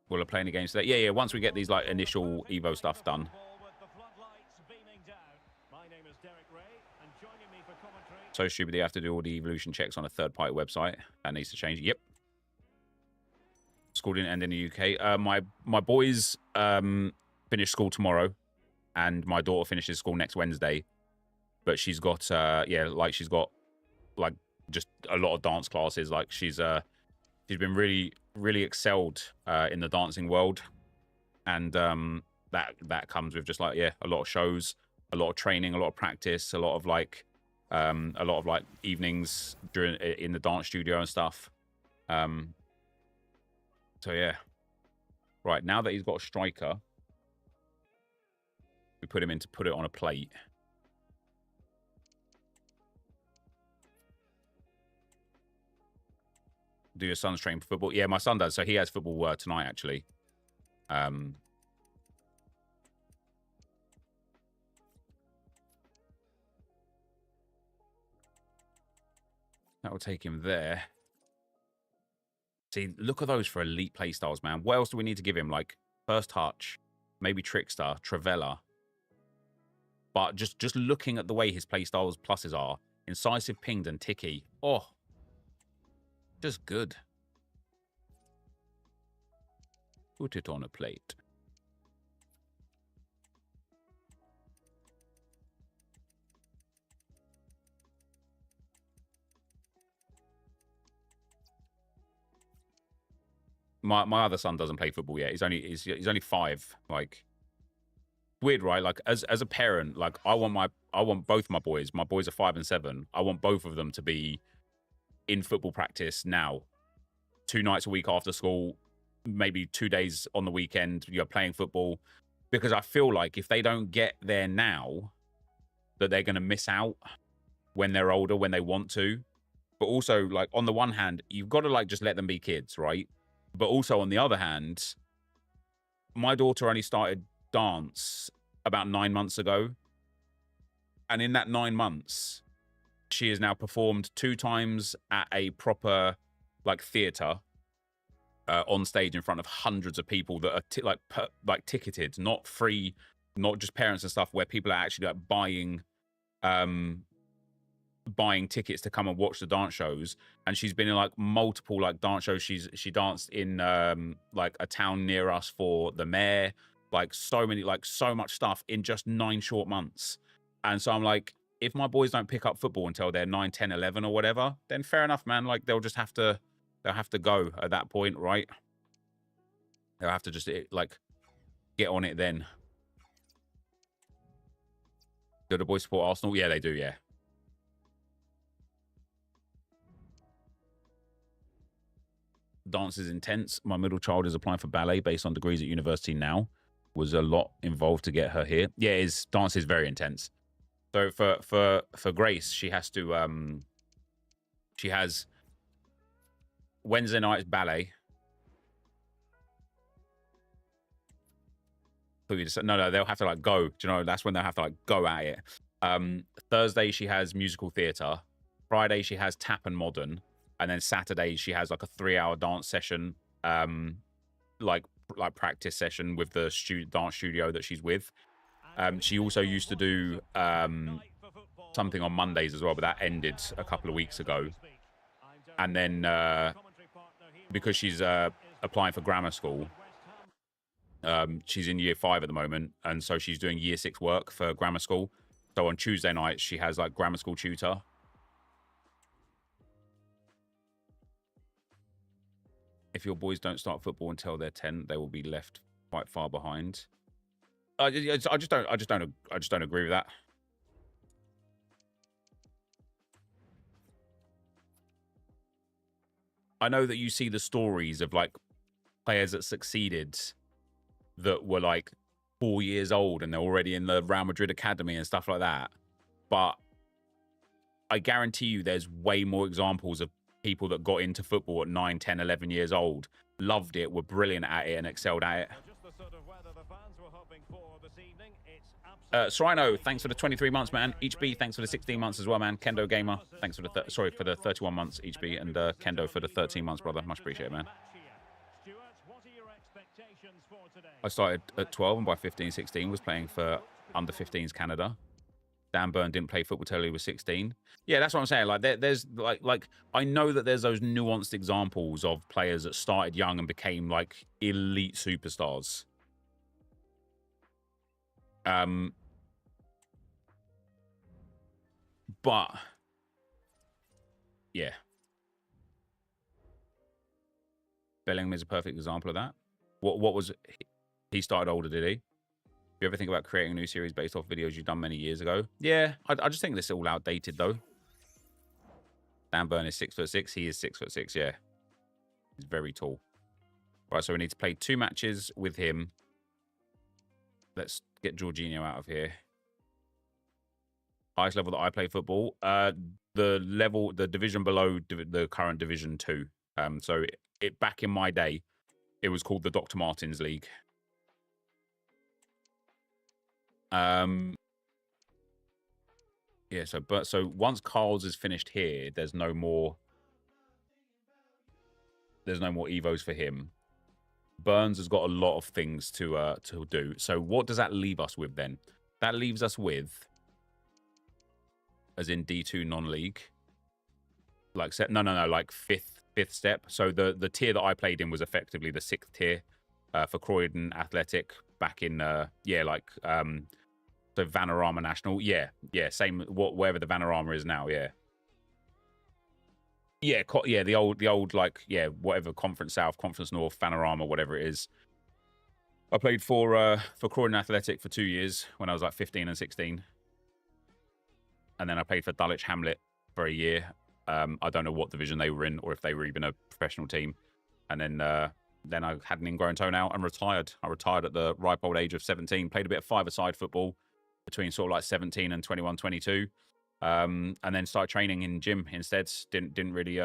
Will I play any games today? Yeah. Once we get these like initial Evo stuff done. So stupid they have to do all the evolution checks on a third-party website. That needs to change. Yep. School didn't end in the UK. My boys finish school tomorrow, and my daughter finishes school next Wednesday. But she's got she's got like just a lot of dance classes. Like she's been really excelled in the dancing world, and that comes with just like a lot of shows, a lot of training, a lot of practice, a lot of like evenings in the dance studio and stuff. So yeah, right, now that he's got a striker, we put him in to put it on a plate. Do your son's train for football? Yeah, my son does. So he has football tonight, actually. That will take him there. See, look at those for elite playstyles, man. What else do we need to give him? Like First Touch, maybe Trickster, Travella. But just looking at the way his playstyles pluses are, Incisive, Pinged, and Ticky. Oh, just good. Put it on a plate. My other son doesn't play football yet. He's only 5. Like, weird, right? Like as a parent, like I want both my boys. My boys are 5 and 7. I want both of them to be in football practice now. 2 nights a week after school, maybe 2 days on the weekend, you're playing football. Because I feel like if they don't get there now, that they're going to miss out when they're older, when they want to. But also, like, on the one hand, you've got to like just let them be kids, right? But also on the other hand, my daughter only started dance about 9 months ago. And in that 9 months, she has now performed 2 times at a proper like theater on stage in front of hundreds of people that are like ticketed, not free, not just parents and stuff, where people are actually like buying buying tickets to come and watch the dance shows, and she's been in like multiple like dance shows. She danced in like a town near us for the mayor, like so much stuff in just 9 short months. And so I'm like, if my boys don't pick up football until they're 9, 10, 11 or whatever, then fair enough, man. Like they'll have to go at that point, right? They'll have to just like get on it then. Do the boys support Arsenal? Yeah, they do, yeah. Dance is intense. My middle child is applying for ballet based on degrees at university now. Was a lot involved to get her here. Yeah, dance is very intense. So for Grace, she has to she has Wednesday night is ballet. No, they'll have to like go. Do you know, that's when they'll have to like go at it. Thursday she has musical theatre. Friday she has tap and modern. And then Saturday she has like a 3-hour dance session, like practice session with the dance studio that she's with. She also used to do something on Mondays as well, but that ended a couple of weeks ago. And then because she's applying for grammar school, she's in year 5 at the moment, and so she's doing year 6 work for grammar school. So on Tuesday night she has like grammar school tutor. If your boys don't start football until they're 10, they will be left quite far behind. I just don't agree with that. I know that you see the stories of like players that succeeded that were like 4 years old and they're already in the Real Madrid academy and stuff like that. But I guarantee you there's way more examples of people that got into football at 9, 10, 11 years old, loved it, were brilliant at it and excelled at it. Srino, thanks for the 23 months, man. Each B, thanks for the 16 months as well, man. Kendo Gamer, thanks for the for the 31 months each B, and Kendo for the 13 months, brother. Much appreciated, man. I started at 12 and by 15, 16 was playing for under 15s Canada. Dan Burn didn't play football till he was 16. Yeah, that's what I'm saying. Like, there's like I know that there's those nuanced examples of players that started young and became like elite superstars. But yeah, Bellingham is a perfect example of that. What was he started older, did he? Do you ever think about creating a new series based off videos you've done many years ago? Yeah, I just think this is all outdated though. Dan Burn is 6'6". He is 6'6". Yeah, he's very tall. Right, so we need to play 2 matches with him. Let's get Jorginho out of here. Highest level that I play football, the division below the current Division 2. So it back in my day, it was called the Dr. Martins League. Yeah, so once Carl's is finished here, there's no more Evos for him. Burns has got a lot of things to do. So what does that leave us with then? That leaves us with, as in D2 non-league, like like fifth step. So the tier that I played in was effectively the 6th tier for Croydon Athletic back in so Vanarama National. Yeah, same wherever the Vanarama is now. Yeah, the old like whatever Conference South, Conference North, Vanarama, whatever it is. I played for Croydon Athletic for 2 years when I was like 15 and 16. And then I played for Dulwich Hamlet for a year. I don't know what division they were in or if they were even a professional team. And then I had an ingrown toenail and retired. I retired at the ripe old age of 17. Played a bit of 5-a-side football between sort of like 17 and 21, 22. And then started training in gym instead. Didn't really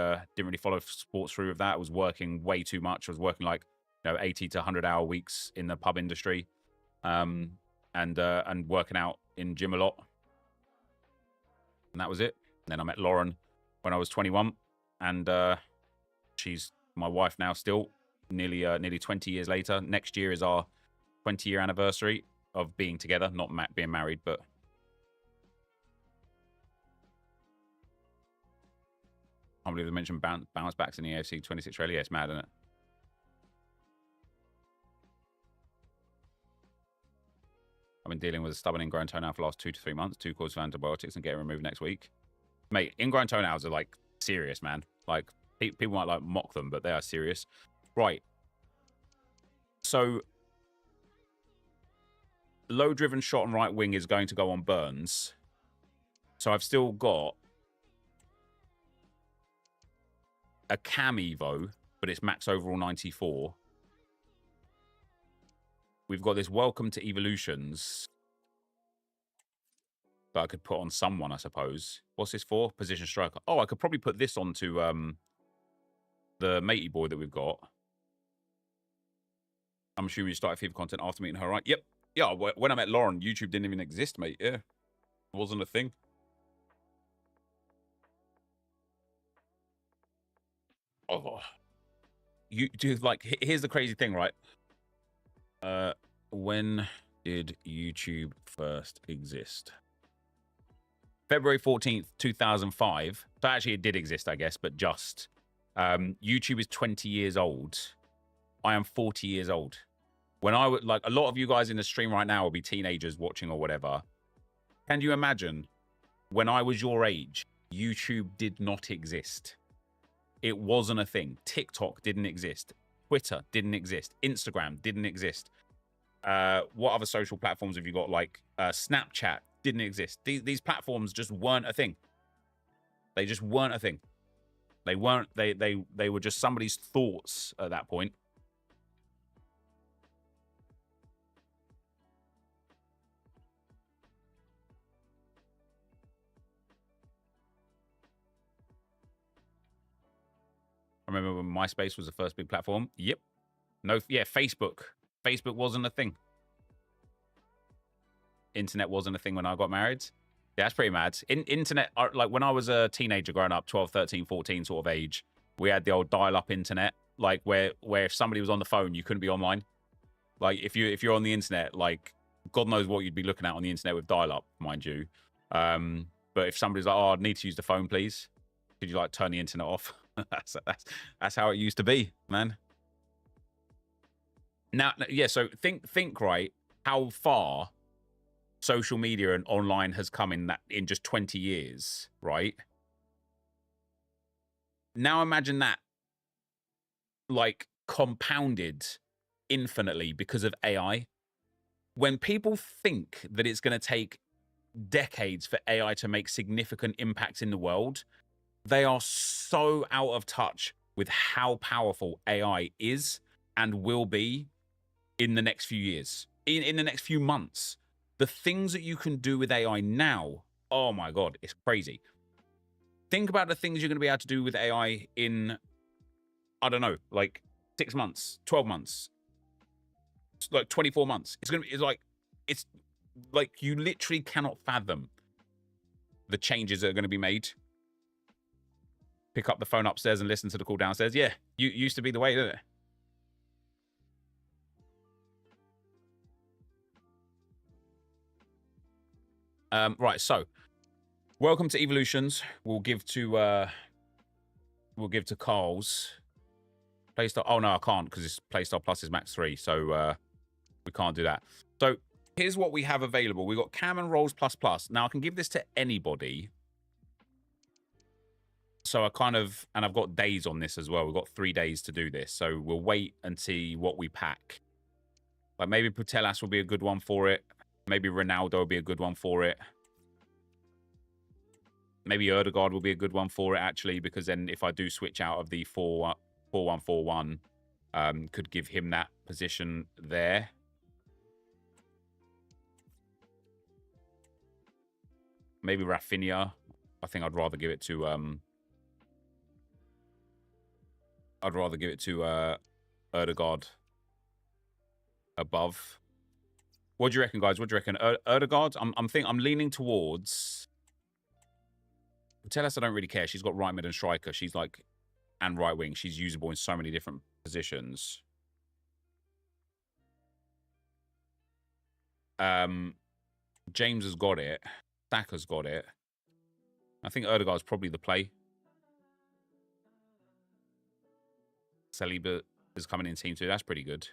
follow sports through with that. I was working way too much. I was working like 80 to 100-hour weeks in the pub industry, and working out in gym a lot. And that was it. And then I met Lauren when I was 21, and she's my wife now. Still, nearly 20 years later. Next year is our 20-year anniversary of being together, not being married, but can't believe they mentioned bounce backs in the AFC 26 trailer. Yeah, it's mad, isn't it? I've been dealing with a stubborn ingrown toenail for the last 2 to 3 months. 2 courses of antibiotics and getting removed next week. Mate, ingrown toenails are like serious, man. Like people might like mock them, but they are serious. Right. So low driven shot and right wing is going to go on Burns. So I've still got a Cam Evo, but it's max overall 94. We've got this Welcome to Evolutions that I could put on someone, I suppose. What's this for? Position striker. Oh, I could probably put this onto the matey boy that we've got. I'm assuming you started FIFA content after meeting her, right? Yep. Yeah, when I met Lauren, YouTube didn't even exist, mate. Yeah. It wasn't a thing. Oh. You do like here's the crazy thing, right? When did YouTube first exist? February 14th, 2005. So actually it did exist, I guess, but just YouTube is 20 years old. I am 40 years old. When I would, like, a lot of you guys in the stream right now will be teenagers watching or whatever. Can you imagine when I was your age, YouTube did not exist? It wasn't a thing. TikTok didn't exist. Twitter didn't exist. Instagram didn't exist. What other social platforms have you got? Like Snapchat didn't exist. These platforms just weren't a thing. They just weren't a thing. They weren't. They were just somebody's thoughts at that point. I remember when MySpace was the first big platform. Yep. No. Yeah. Facebook. Facebook wasn't a thing. Internet wasn't a thing when I got married. Yeah, that's pretty mad. Internet, like when I was a teenager growing up, 12, 13, 14 sort of age, we had the old dial-up internet, like where if somebody was on the phone, you couldn't be online. Like if you're on the internet, like God knows what you'd be looking at on the internet with dial-up, mind you. But if somebody's like, "Oh, I need to use the phone, please," could you like turn the internet off? that's how it used to be, man. Now, yeah. So think right, how far social media and online has come in just 20 years, right? Now imagine that like compounded infinitely because of AI. When people think that it's going to take decades for AI to make significant impacts in the world, they are so out of touch with how powerful AI is and will be in the next few years, in the next few months. The things that you can do with AI now, oh my God, it's crazy. Think about the things you're going to be able to do with AI in, I don't know, like 6 months, 12 months, like 24 months. It's like you literally cannot fathom the changes that are going to be made. Pick up the phone upstairs and listen to the call downstairs. Yeah, you used to be the way, didn't it? Right, so welcome to Evolutions. We'll give to Carl's Playstyle. Oh no, I can't because it's Playstyle Plus is max 3, so we can't do that. So here's what we have available. We've got Cam and Rolls Plus Plus. Now I can give this to anybody. So and I've got days on this as well. We've got 3 days to do this. So we'll wait and see what we pack. Like maybe Putellas will be a good one for it. Maybe Ronaldo will be a good one for it. Maybe Erdegaard will be a good one for it, actually, because then if I do switch out of the 4-1-4-1, could give him that position there. Maybe Rafinha. I think I'd rather give it to Erdegaard above. What do you reckon, guys? What do you reckon? Erdegaard? I'm leaning towards. Putellas, I don't really care. She's got right mid and striker. She's like, and right wing. She's usable in so many different positions. James has got it. Saka's got it. I think Erdegaard's probably the play. Saliba is coming in team 2. That's pretty good.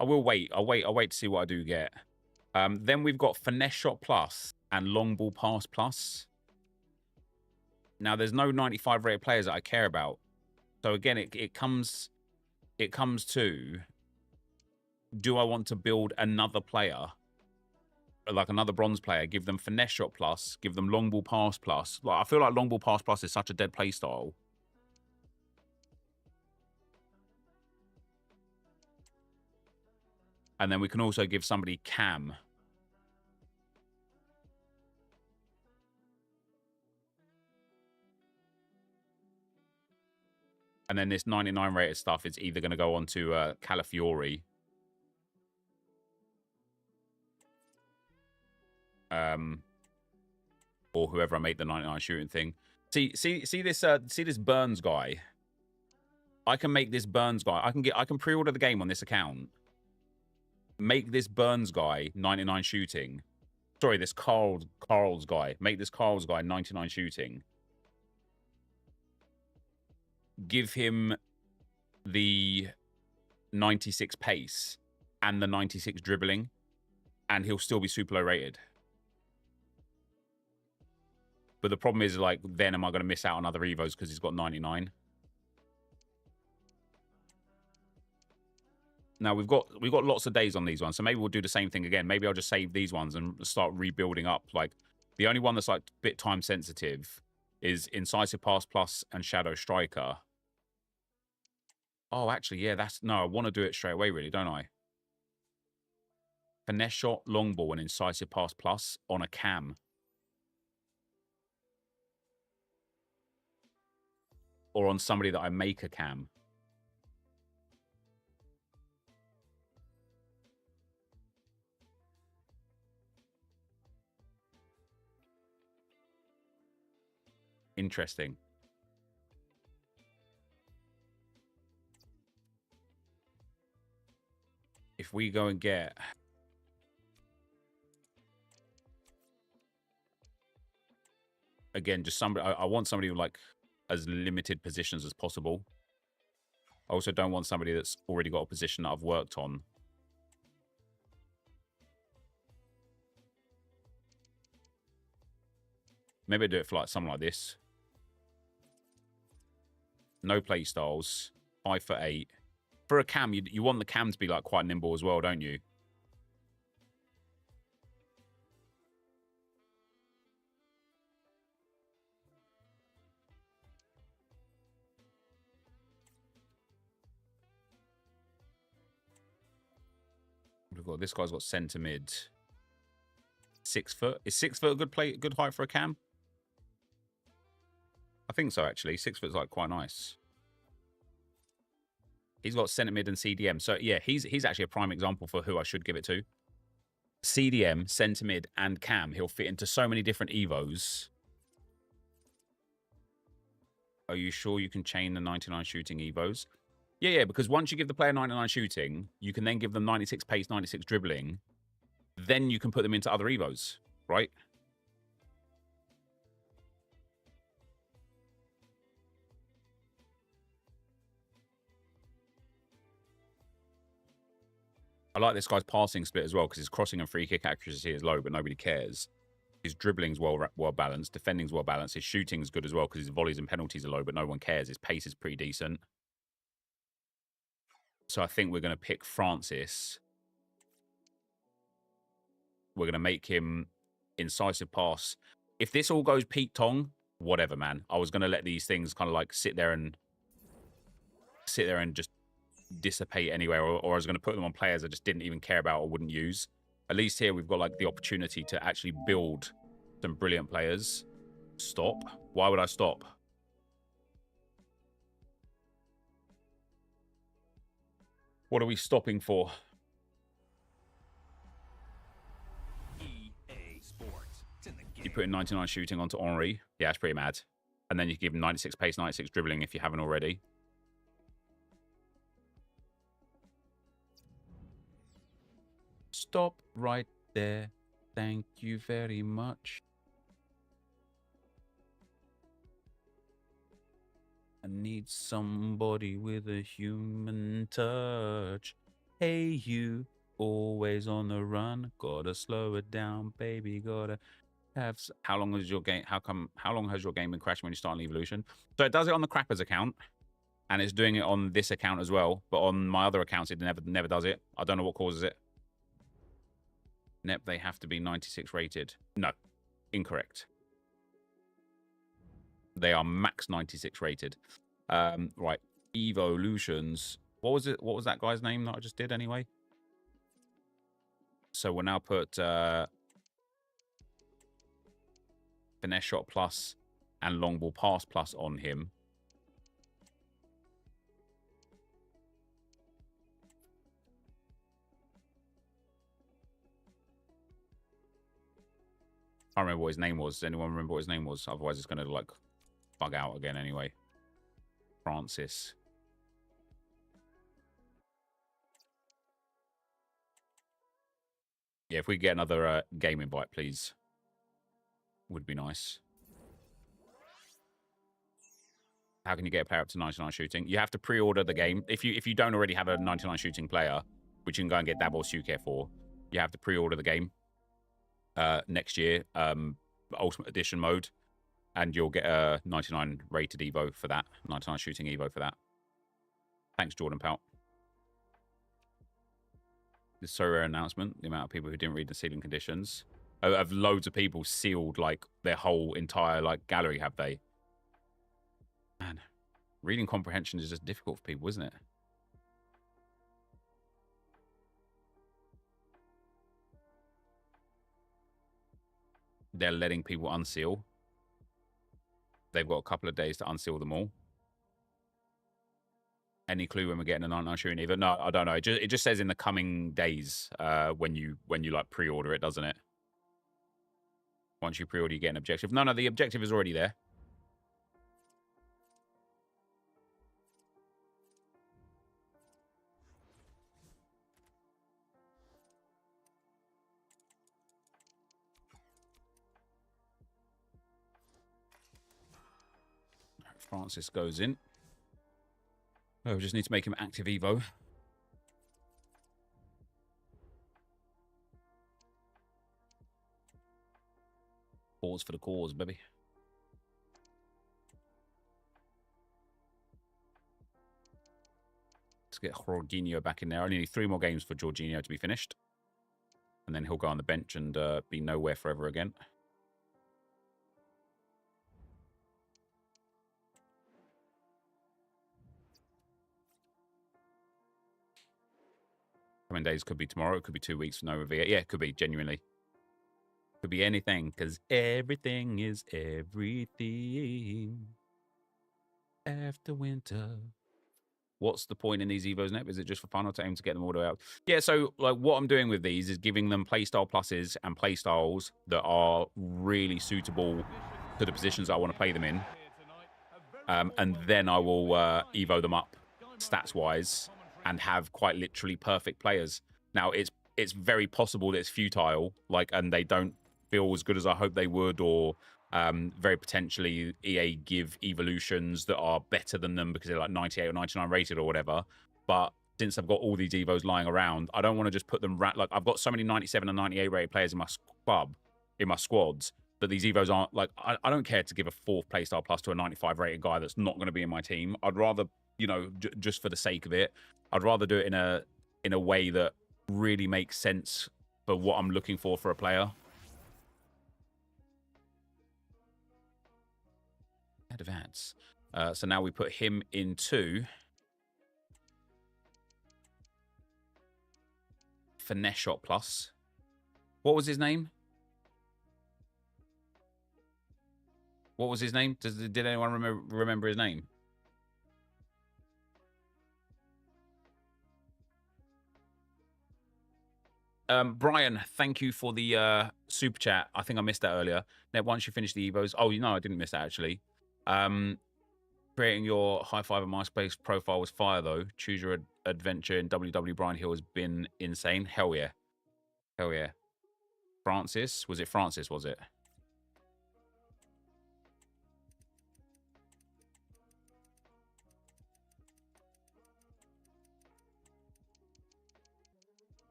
I will wait. I'll wait to see what I do get. Then we've got Finesse Shot Plus and Long Ball Pass Plus. Now, there's no 95 rated players that I care about. So again, it comes to, do I want to build another player, like another bronze player, give them Finesse Shot Plus, give them Long Ball Pass Plus? Like, I feel like Long Ball Pass Plus is such a dead play style. And then we can also give somebody Cam. And then this 99 rated stuff is either going to go on to Calafiori. Or whoever I make the 99 shooting thing. See this Burns guy. I can make this Burns guy. I can pre-order the game on this account. Make this Burns guy 99 shooting. Sorry, this Carl's guy. Make this Carl's guy 99 shooting. Give him the 96 pace and the 96 dribbling, and he'll still be super low rated. But the problem is, like, then am I going to miss out on other Evos because he's got 99? Now, we've got lots of days on these ones, so maybe we'll do the same thing again. Maybe I'll just save these ones and start rebuilding up. Like, the only one that's, like, a bit time sensitive is Incisive Pass Plus and Shadow Striker. Oh, actually, yeah, no, I want to do it straight away, really, don't I? Finesse Shot, Long Ball, and Incisive Pass Plus on a Cam. Or on somebody that I make a Cam. Interesting. If we go and get... Again, just somebody... I want somebody with, like, as limited positions as possible. I also don't want somebody that's already got a position that I've worked on. Maybe I do it for, like, something like this. No play styles. 5'8". For a Cam, you want the Cam to be, like, quite nimble as well, don't you? We've got this guy's got centre mid. 6 foot. Is 6 foot a good height for a Cam? I think so, actually. 6 foot's like quite nice. He's got centre mid and CDM. So yeah, he's actually a prime example for who I should give it to. CDM, centre mid, and Cam. He'll fit into so many different Evos. Are you sure you can chain the 99 shooting Evos? Yeah, because once you give the player 99 shooting, you can then give them 96 pace, 96 dribbling. Then you can put them into other Evos, right? I like this guy's passing split as well because his crossing and free kick accuracy is low, but nobody cares. His dribbling's well balanced, defending's well balanced, his shooting's good as well because his volleys and penalties are low, but no one cares. His pace is pretty decent. So I think we're going to pick Francis. We're going to make him incisive pass. If this all goes Pete Tong, whatever, man. I was going to let these things kind of like sit there and just dissipate anywhere, or I was going to put them on players I just didn't even care about or wouldn't use. At least here we've got like the opportunity to actually build some brilliant players. Stop. Why would I stop? What are we stopping for? EA Sports. It's in the game. You put in 99 shooting onto Henry. Yeah, it's pretty mad. And then you give him 96 pace, 96 dribbling if you haven't already. Stop right there. Thank you very much. I need somebody with a human touch. Hey, you, always on the run. Gotta slow it down, baby. Gotta have. How long has your game? How long has your game been crashing when you start an evolution? So it does it on the Crappers account, and it's doing it on this account as well. But on my other accounts, it never does it. I don't know what causes it. Nep, they have to be 96 rated. No, incorrect. They are max 96 rated. Right, evolutions. What was it? What was that guy's name that I just did anyway? So we'll now put finesse shot plus and long ball pass plus on him. I don't remember what his name was. Does anyone remember what his name was? Otherwise, it's going to like bug out again anyway. Francis. Yeah, if we get another game invite, please. Would be nice. How can you get a player up to 99 shooting? You have to pre-order the game. If you don't already have a 99 shooting player, which you can go and get Dab or Suke for, you have to pre-order the game next year, Ultimate Edition mode, and you'll get a 99 rated Evo for that, 99 shooting Evo for that. Thanks, Jordan Pout. This so rare announcement, the amount of people who didn't read the sealing conditions. Of loads of people sealed like their whole entire like gallery, have they? Man, reading comprehension is just difficult for people, isn't it? They're letting people unseal. They've got a couple of days to unseal them all. Any clue when we're getting a 99 shooting either? No, I don't know. It just says in the coming days when you like pre-order it, doesn't it? Once you pre-order, you get an objective. No, the objective is already there. Francis goes in. Oh, we just need to make him active Evo. Pause for the cause, baby. Let's get Jorginho back in there. I only need 3 more games for Jorginho to be finished. And then he'll go on the bench and be nowhere forever again. Coming days could be tomorrow. It could be 2 weeks for no review. Yeah, it could be, genuinely. Could be anything, because everything is everything. After winter. What's the point in these Evos, Nep? Is it just for fun or to aim to get them all the way out? Yeah, so like what I'm doing with these is giving them playstyle pluses and playstyles that are really suitable to the positions I want to play them in. And then I will Evo them up stats-wise and have quite literally perfect players. Now, it's very possible that it's futile, like, and they don't feel as good as I hope they would, or very potentially EA give evolutions that are better than them because they're like 98 or 99 rated or whatever. But since I've got all these Evos lying around, I don't want to just put them like I've got so many 97 and 98 rated players in my squads, that these Evos aren't like I don't care to give a 4th playstyle plus to a 95 rated guy that's not going to be in my team. I'd rather, you know, just for the sake of it, I'd rather do it in a way that really makes sense for what I'm looking for a player. Advance. So now we put him into finesse shot plus. What was his name? What was his name? Did anyone remember his name? Brian, thank you for the super chat. I think I missed that earlier. Now, once you finish the Evos... Oh, no, I didn't miss that, actually. Creating your high five and MySpace profile was fire, though. Choose your adventure in WW Brian Hill has been insane. Hell yeah. Hell yeah. Francis. Was it Francis, was it?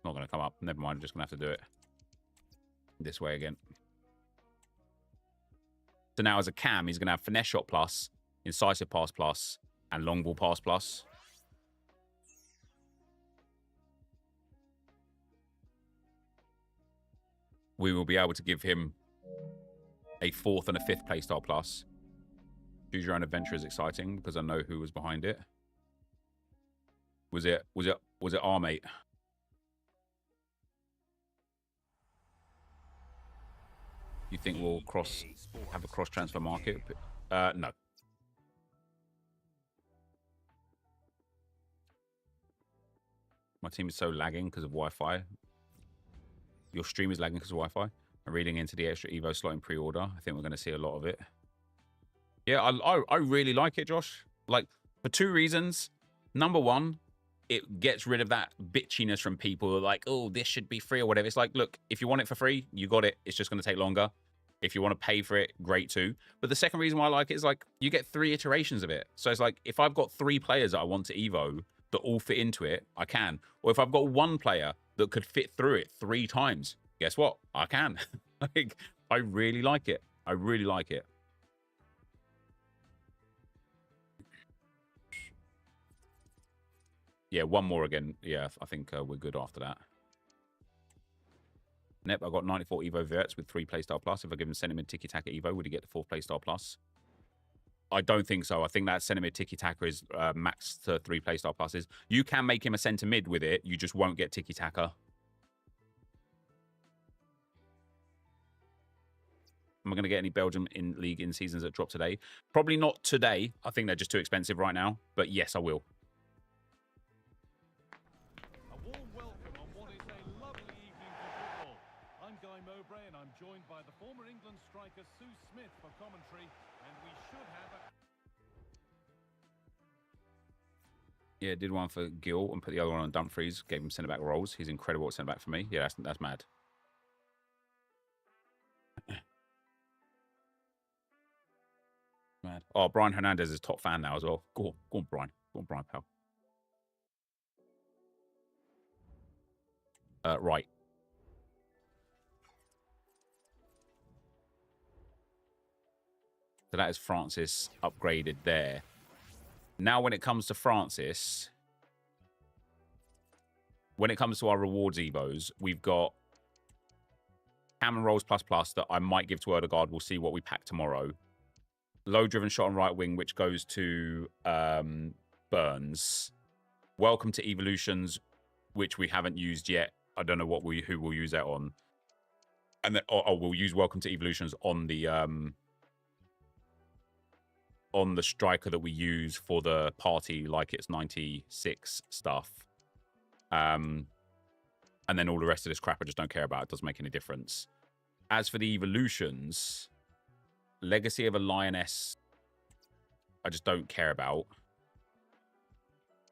Not going to come up. Never mind. I'm just going to have to do it this way again. So now as a cam, he's going to have finesse shot plus, incisive pass plus, and long ball pass plus. We will be able to give him a 4th and a 5th playstyle plus. Choose your own adventure is exciting because I know who was behind it. Was it our mate? You think we'll have a cross transfer market? No. My team is so lagging because of Wi-Fi. Your stream is lagging because of Wi-Fi. I'm reading into the extra Evo slot in pre-order. I think we're going to see a lot of it. Yeah, I really like it, Josh. Like, for 2 reasons. Number 1, it gets rid of that bitchiness from people who are like, oh, this should be free or whatever. It's like, look, if you want it for free, you got it. It's just going to take longer. If you want to pay for it, great too. But the second reason why I like it is like, you get 3 iterations of it. So it's like, if I've got 3 players that I want to Evo that all fit into it, I can. Or if I've got 1 player that could fit through it 3 times, guess what? I can. Like, I really like it. I really like it. Yeah, 1 more again. Yeah, I think we're good after that. Nep, I got 94 Evo Verts with 3 playstyle plus. If I give him Centimid Tiki Taka Evo, would he get the 4th playstyle plus? I don't think so. I think that Centimid Tiki Taka is max to 3 playstyle pluses. You can make him a centre mid with it. You just won't get Tiki Taka. Am I going to get any Belgium in league in seasons that drop today? Probably not today. I think they're just too expensive right now. But yes, I will. A warm welcome on what is a lovely evening for football. I'm Guy Mowbray and I'm joined by the former England striker Sue Smith for commentary, and we should have a... Yeah, did one for Gill and put the other one on Dumfries. Gave him centre-back roles. He's incredible at centre-back for me. Yeah, that's mad. Mad. Oh, Brian Hernandez is top fan now as well. Go on, Brian. Go on, Brian, pal. Right. So that is Francis upgraded there. Now, when it comes to Francis, when it comes to our rewards Evos, we've got Cameron Rolls plus that I might give to Odegaard. We'll see what we pack tomorrow. Low-driven shot on right wing, which goes to Burns. Welcome to Evolutions, which we haven't used yet. I don't know who we'll use that on. And then we'll use Welcome to Evolutions on the striker that we use for the party, like it's 96 stuff. And then all the rest of this crap I just don't care about. It doesn't make any difference. As for the Evolutions, Legacy of a Lioness, I just don't care about.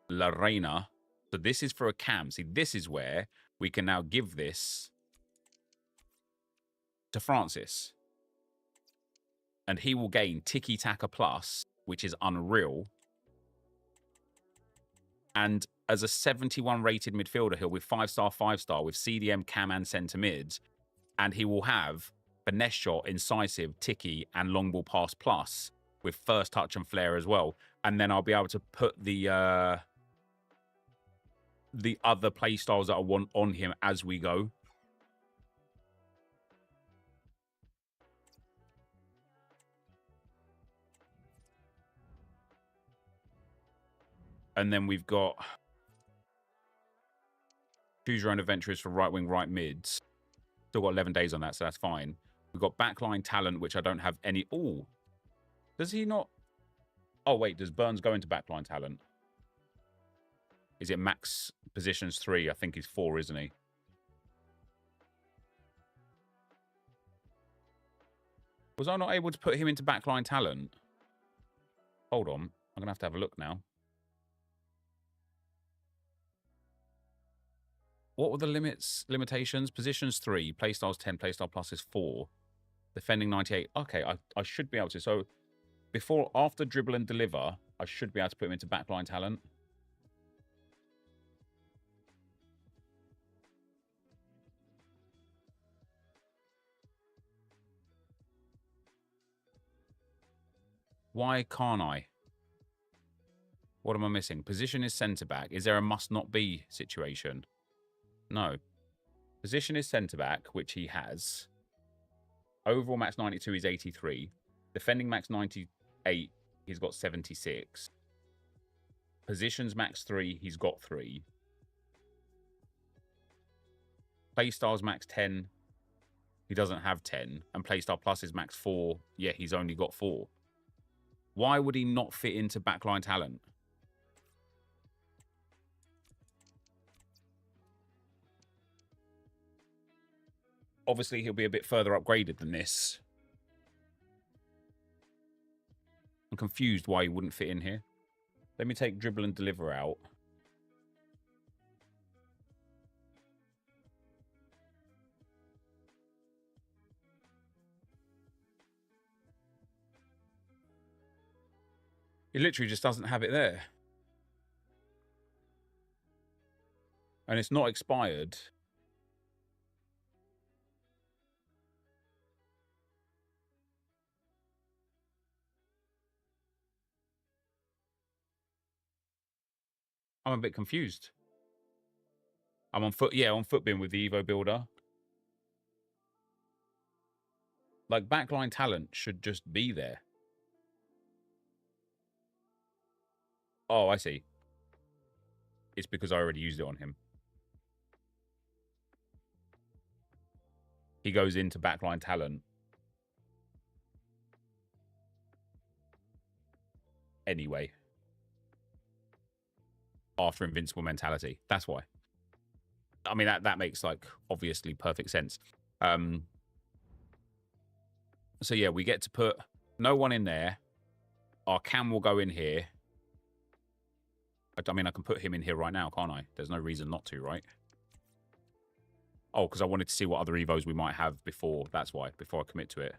La Reina. So this is for a cam. See, this is where we can now give this to Francis. And he will gain Tiki Taka Plus, which is unreal. And as a 71 rated midfielder, he'll be 5-star, 5-star with CDM, cam, and centre mid. And he will have finesse shot, incisive, tiki, and long ball pass plus with first touch and flair as well. And then I'll be able to put the other play styles that I want on him as we go. And then we've got choose your own adventurers for right wing, right mids. Still got 11 days on that, so that's fine. We've got backline talent, which I don't have any. Oh, does he not? Oh, wait, does Burns go into backline talent? Is it max positions 3? I think he's 4, isn't he? Was I not able to put him into backline talent? Hold on. I'm going to have a look now. What were the limitations? Positions 3, playstyles 10, playstyle plus is 4. Defending 98. Okay, I should be able to. So after dribble and deliver, I should be able to put him into backline talent. Why can't I? What am I missing? Position is centre-back. Is there a must-not-be situation? No. Position is centre-back, which he has. Overall max 92 is 83. Defending max 98, he's got 76. Positions max 3, he's got 3. Playstyles max 10, he doesn't have 10. And Playstyle Plus is max 4, yeah, he's only got 4. Why would he not fit into backline talent? Obviously, he'll be a bit further upgraded than this. I'm confused why he wouldn't fit in here. Let me take dribble and deliver out. He literally just doesn't have it there. And it's not expired. I'm a bit confused. I'm on foot, yeah, on Footbin with the Evo builder. Like, backline talent should just be there. Oh, I see. It's because I already used it on him. He goes into backline talent. Anyway. After Invincible Mentality. That's why. I mean, that makes, like, obviously perfect sense. So, yeah, we get to put no one in there. Our cam will go in here. I mean, I can put him in here right now, can't I? There's no reason not to, right? Oh, because I wanted to see what other Evos we might have before. That's why, before I commit to it.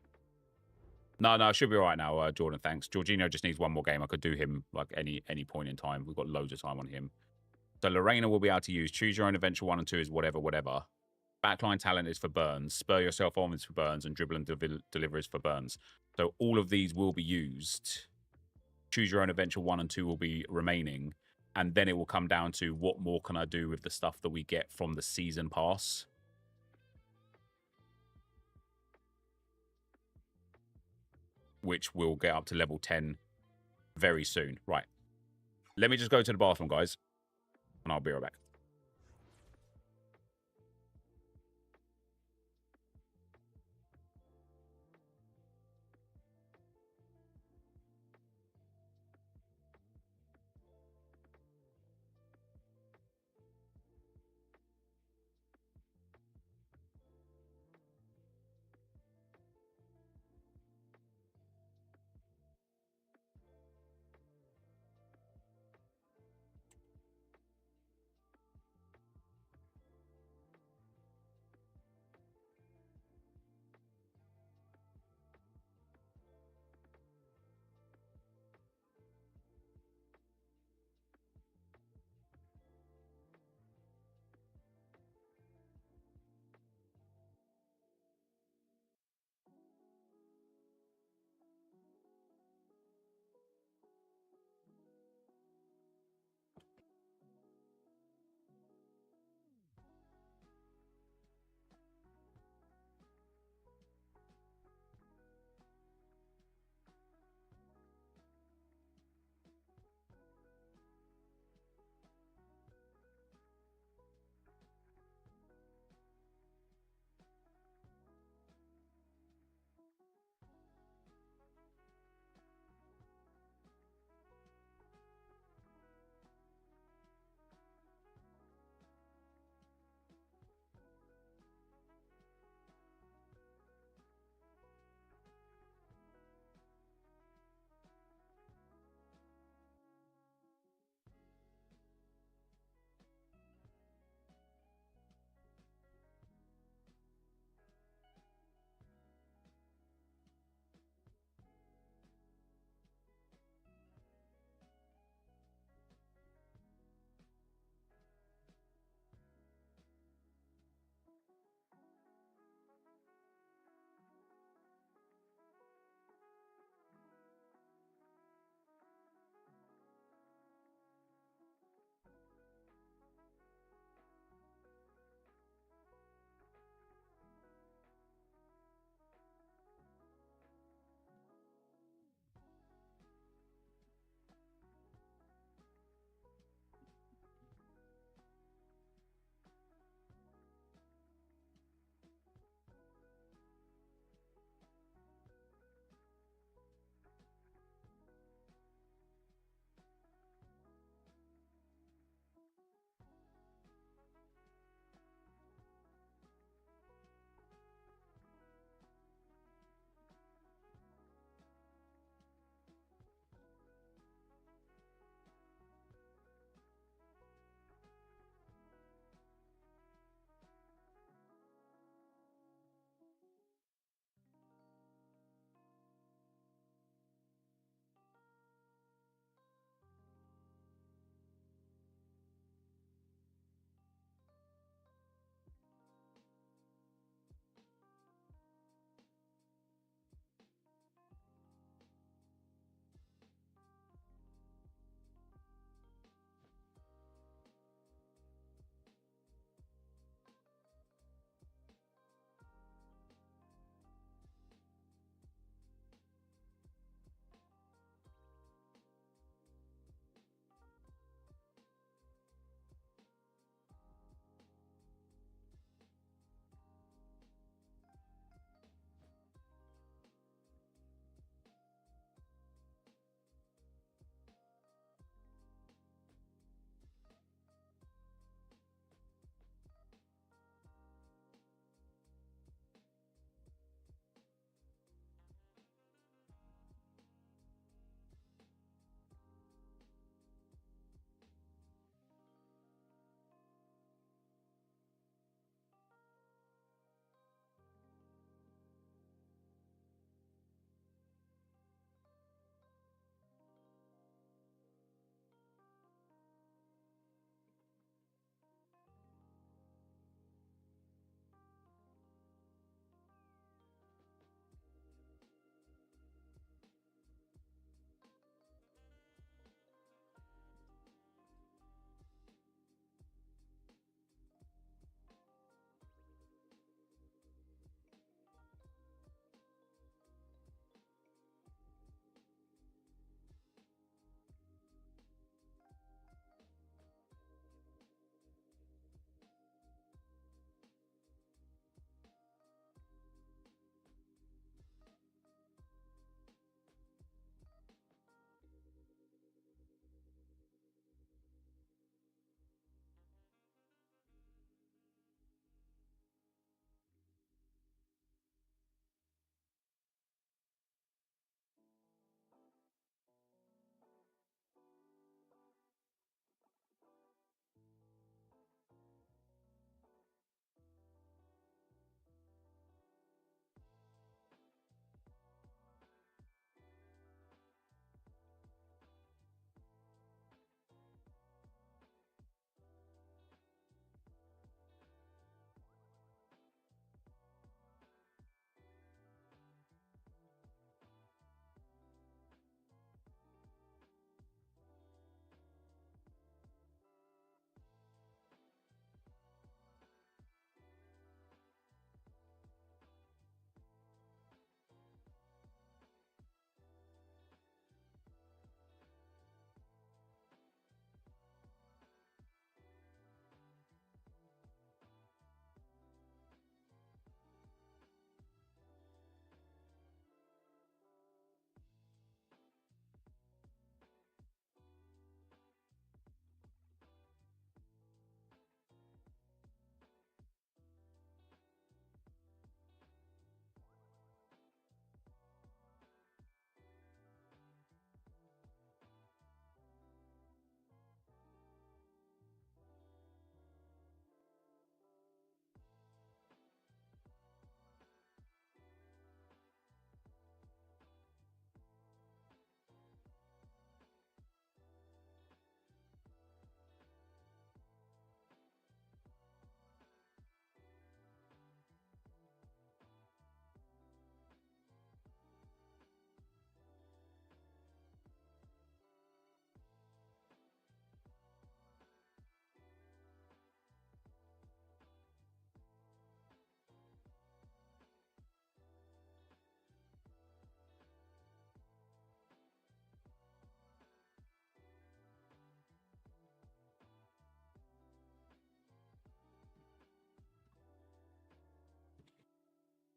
No, I should be all right now, Jordan, thanks. Jorginho just needs one more game. I could do him, like, any point in time. We've got loads of time on him. So Lorena will be able to use. Choose your own adventure 1 and 2 is whatever. Backline talent is for Burns. Spur yourself on is for Burns. And dribble and deliver is for Burns. So all of these will be used. Choose your own adventure 1 and 2 will be remaining. And then it will come down to what more can I do with the stuff that we get from the season pass. Which will get up to level 10 very soon. Right. Let me just go to the bathroom, guys. And I'll be right back.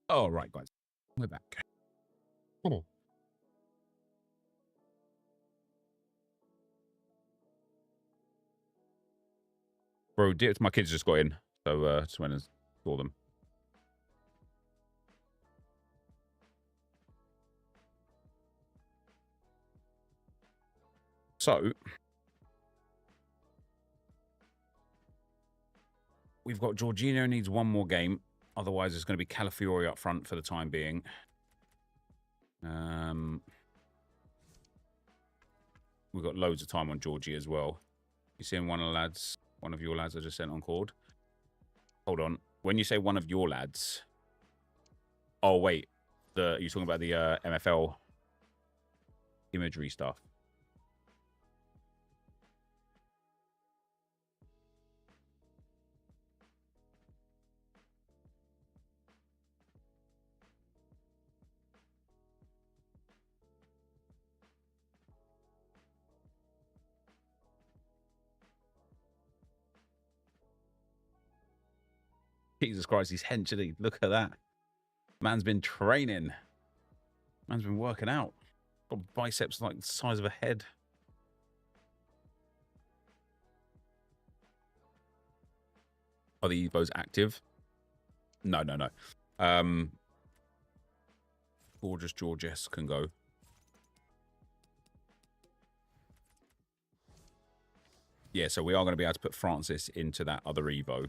All right, guys. We're back. Come on. Bro, my kids just got in. So just went and saw them. So we've got Jorginho needs one more game. Otherwise, it's going to be Calafiori up front for the time being. We've got loads of time on Georgie as well. You seeing one of your lads I just sent on cord? Hold on. When you say one of your lads... Oh, wait. You're talking about the MFL imagery stuff. Jesus Christ, he's henching. Look at that. Man's been training. Man's been working out. Got biceps like the size of a head. Are the Evos active? No. Gorgeous Georges can go. Yeah, so we are going to be able to put Francis into that other Evo.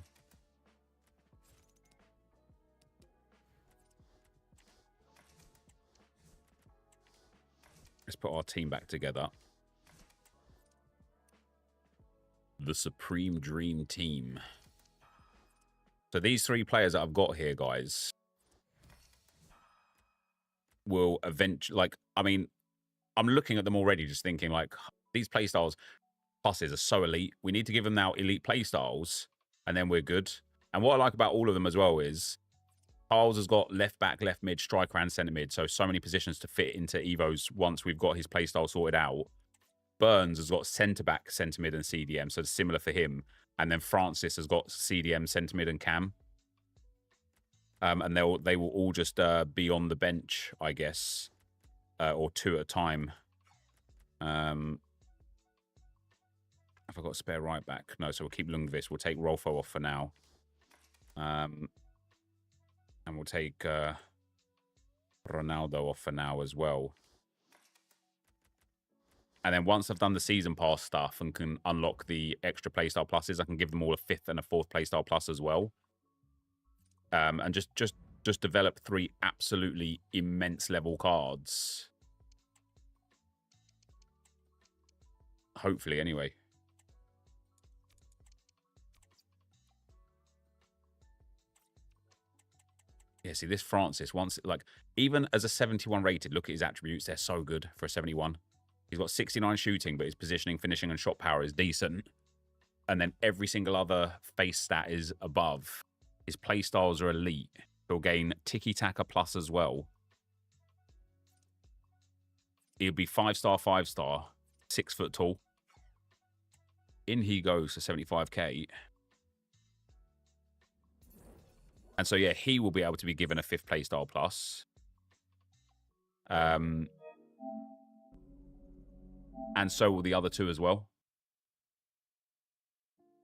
Let's put our team back together. The Supreme Dream Team. So these three players that I've got here, guys, will eventually, like, I mean, I'm looking at them already just thinking, like, these playstyles pluses are so elite. We need to give them now elite playstyles, and then we're good. And what I like about all of them as well is Charles has got left back, left mid, striker, and centre mid. So many positions to fit into Evos once we've got his playstyle sorted out. Burns has got centre back, centre mid, and CDM. So it's similar for him. And then Francis has got CDM, centre mid, and cam. And they will all just be on the bench, I guess, or two at a time. Have I got a spare right back? No, so we'll keep Lundqvist. We'll take Rolfo off for now. And we'll take Ronaldo off for now as well. And then once I've done the season pass stuff and can unlock the extra playstyle pluses, I can give them all a 5th and a 4th playstyle plus as well. And just develop 3 absolutely immense level cards. Hopefully, anyway. Yeah, see, this Francis, once, like, even as a 71 rated, look at his attributes. They're so good for a 71. He's got 69 shooting, but his positioning, finishing, and shot power is decent. And then every single other face stat is above. His playstyles are elite. He'll gain tiki-taka plus as well. He'll be 5-star, 5-star, 6 foot tall. In he goes to 75k. And so, yeah, he will be able to be given a 5th playstyle plus. And so will the other 2 as well.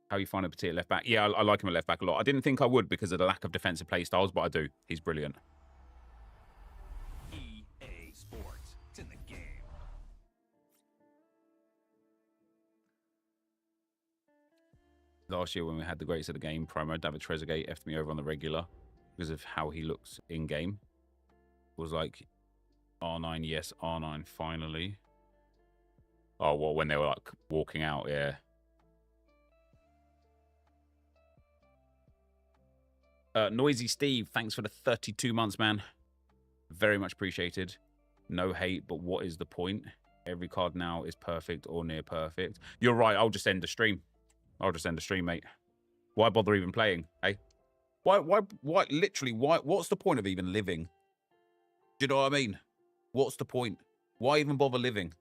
How you find a Petit left back? Yeah, I like him at left back a lot. I didn't think I would because of the lack of defensive playstyles, but I do. He's brilliant. EA Sports. It's in the game. Last year when we had the greatest of the game promo, David Trezeguet effed me over on the regular because of how he looks in game. Was like, R9, yes, R9, finally. Oh, well, when they were like walking out, yeah. Noisy Steve, thanks for the 32 months, man. Very much appreciated. No hate, but what is the point? Every card now is perfect or near perfect. You're right, I'll just end the stream. I'll just end the stream, mate. Why bother even playing, eh? Why, literally, what's the point of even living? Do you know what I mean? What's the point? Why even bother living?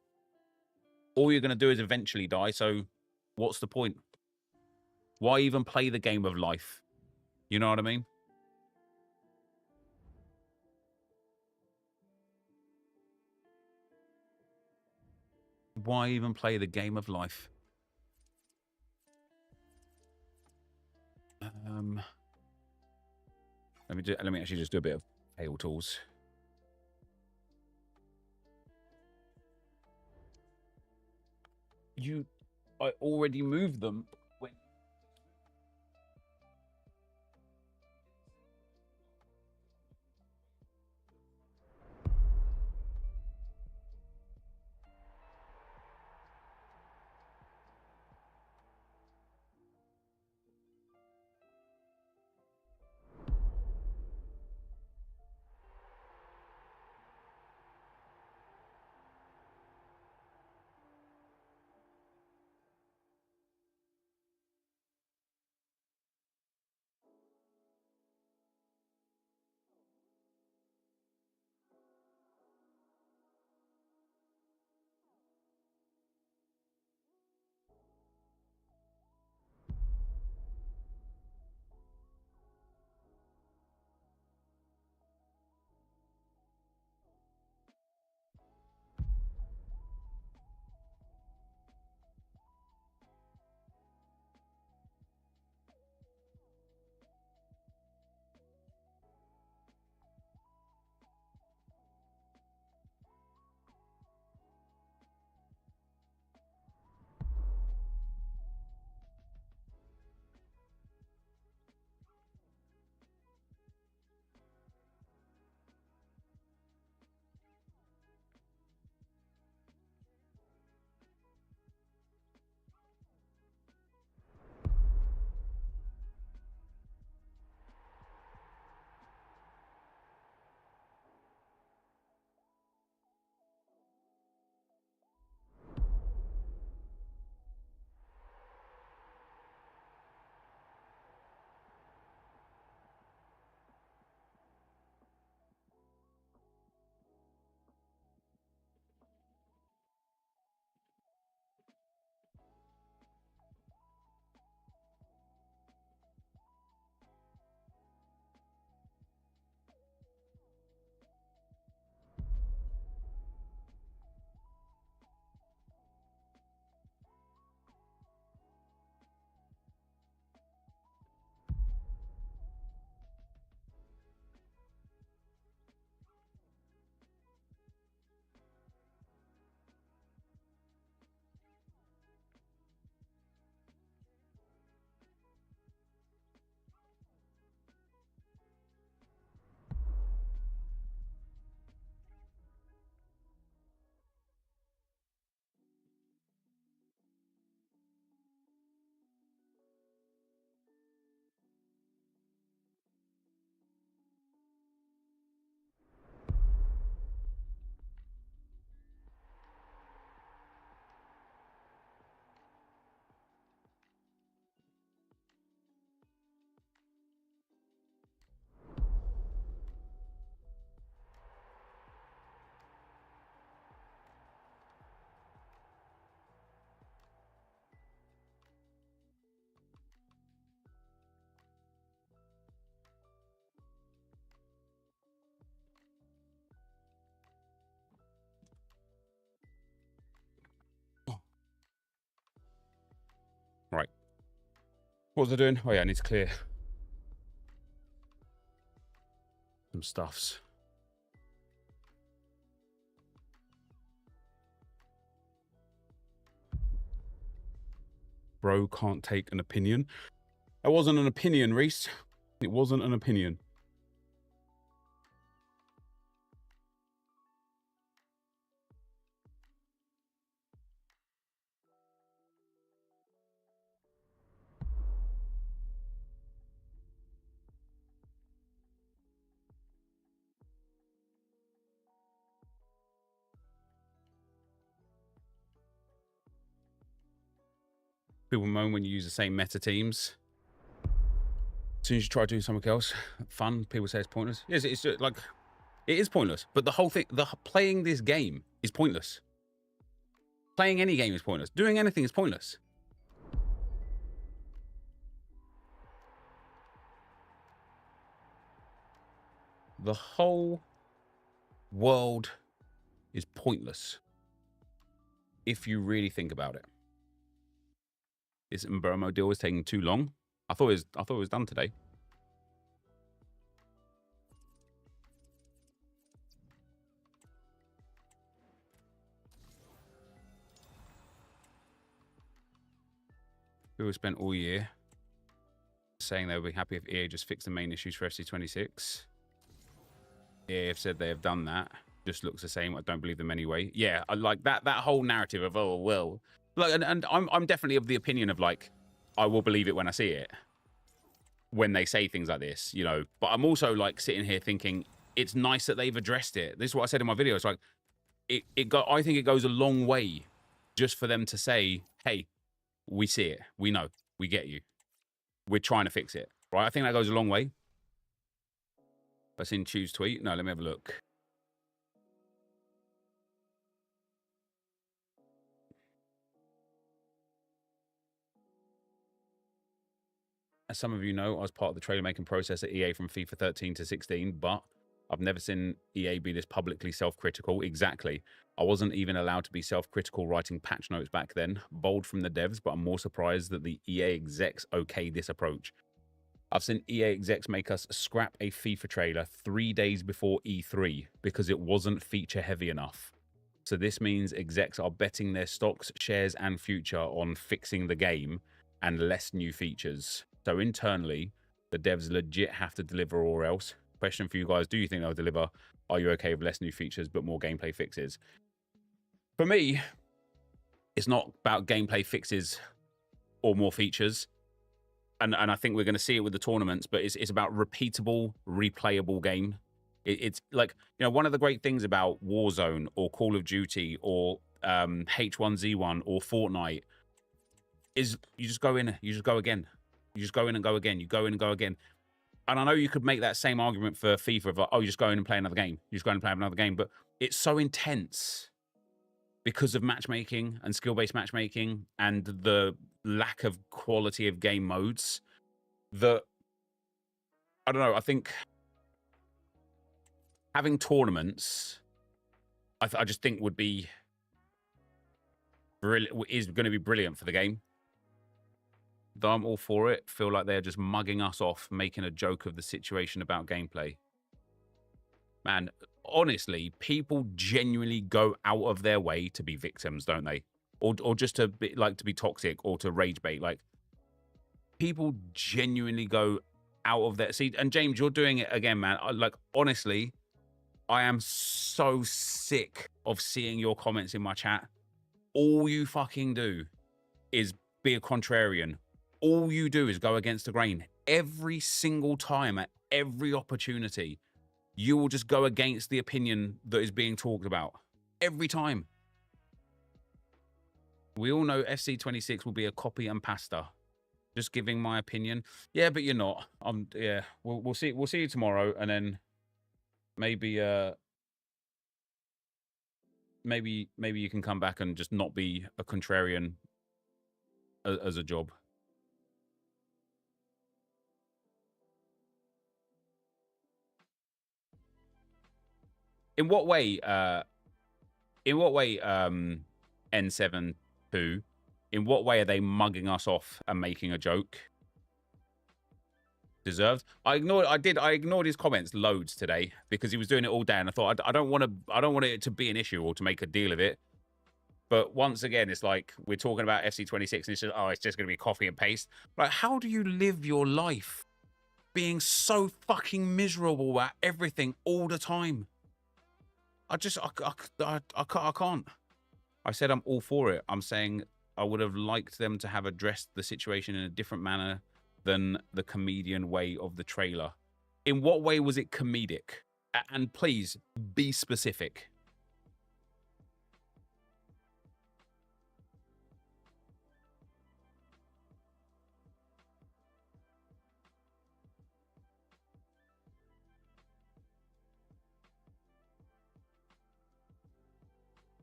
All you're going to do is eventually die, so what's the point? Why even play the game of life? You know what I mean? Why even play the game of life? Let me actually just do a bit of hail tools. I already moved them. Right. What was I doing? Oh yeah, I need to clear some stuffs. Bro can't take an opinion. That wasn't an opinion, Reese. It wasn't an opinion. People moan when you use the same meta teams. As soon as you try doing something else fun, people say it's pointless. Yes, it's just like, it is pointless. But the whole thing, playing this game is pointless. Playing any game is pointless. Doing anything is pointless. The whole world is pointless. if you really think about it. This Mbomo deal is taking too long. I thought it was done today. People spent all year saying they'll be happy if EA just fixed the main issues for FC26. EA have said they have done that. Just looks the same. I don't believe them anyway. Yeah, I like that whole narrative of, oh, well. Like, and I'm definitely of the opinion of, like, I will believe it when I see it. When they say things like this, you know. But I'm also, like, sitting here thinking, it's nice that they've addressed it. This is what I said in my video. It's like, I think it goes a long way just for them to say, hey, we see it. We know. We get you. We're trying to fix it. Right? I think that goes a long way. I've seen Choose tweet. No, let me have a look. As some of you know, I was part of the trailer making process at EA from FIFA 13 to 16, but I've never seen EA be this publicly self-critical. Exactly. I wasn't even allowed to be self-critical writing patch notes back then. Bold from the devs, but I'm more surprised that the EA execs okayed this approach. I've seen EA execs make us scrap a FIFA trailer 3 days before E3 because it wasn't feature heavy enough. So this means execs are betting their stocks, shares, and future on fixing the game and less new features. So internally, the devs legit have to deliver or else. Question for you guys, do you think they'll deliver? Are you okay with less new features but more gameplay fixes? For me, it's not about gameplay fixes or more features. And I think we're going to see it with the tournaments, but it's about repeatable, replayable game. It's like, you know, one of the great things about Warzone or Call of Duty or H1Z1 or Fortnite is you just go in, you just go again. You just go in and go again. You go in and go again. And I know you could make that same argument for FIFA of like, oh, you just go in and play another game. You just go in and play another game. But it's so intense because of matchmaking and skill-based matchmaking and the lack of quality of game modes that, I don't know, I think having tournaments, I just think would be is going to be brilliant for the game. Though I'm all for it, feel like they're just mugging us off, making a joke of the situation about gameplay. Man, honestly, people genuinely go out of their way to be victims, don't they? Or just to be, like, to be toxic or to rage bait. Like, people genuinely go out of their... See, and James, you're doing it again, man. Like, honestly, I am so sick of seeing your comments in my chat. All you fucking do is be a contrarian. All you do is go against the grain. Every single time, at every opportunity, you will just go against the opinion that is being talked about. Every time. We all know FC26 will be a copy and pasta. Just giving my opinion. Yeah, but you're not. Yeah, we'll see. We'll see you tomorrow, and then maybe maybe you can come back and just not be a contrarian as a job. In what way, N7 2, in what way are they mugging us off and making a joke? Deserved. I ignored his comments loads today because he was doing it all day, and I thought I don't want it to be an issue or to make a deal of it. But once again, it's like we're talking about FC26 and it's just, oh, it's just going to be copy and paste. Like, how do you live your life being so fucking miserable at everything all the time? I can't. I said I'm all for it. I'm saying I would have liked them to have addressed the situation in a different manner than the comedian way of the trailer. In what way was it comedic? And please, be specific.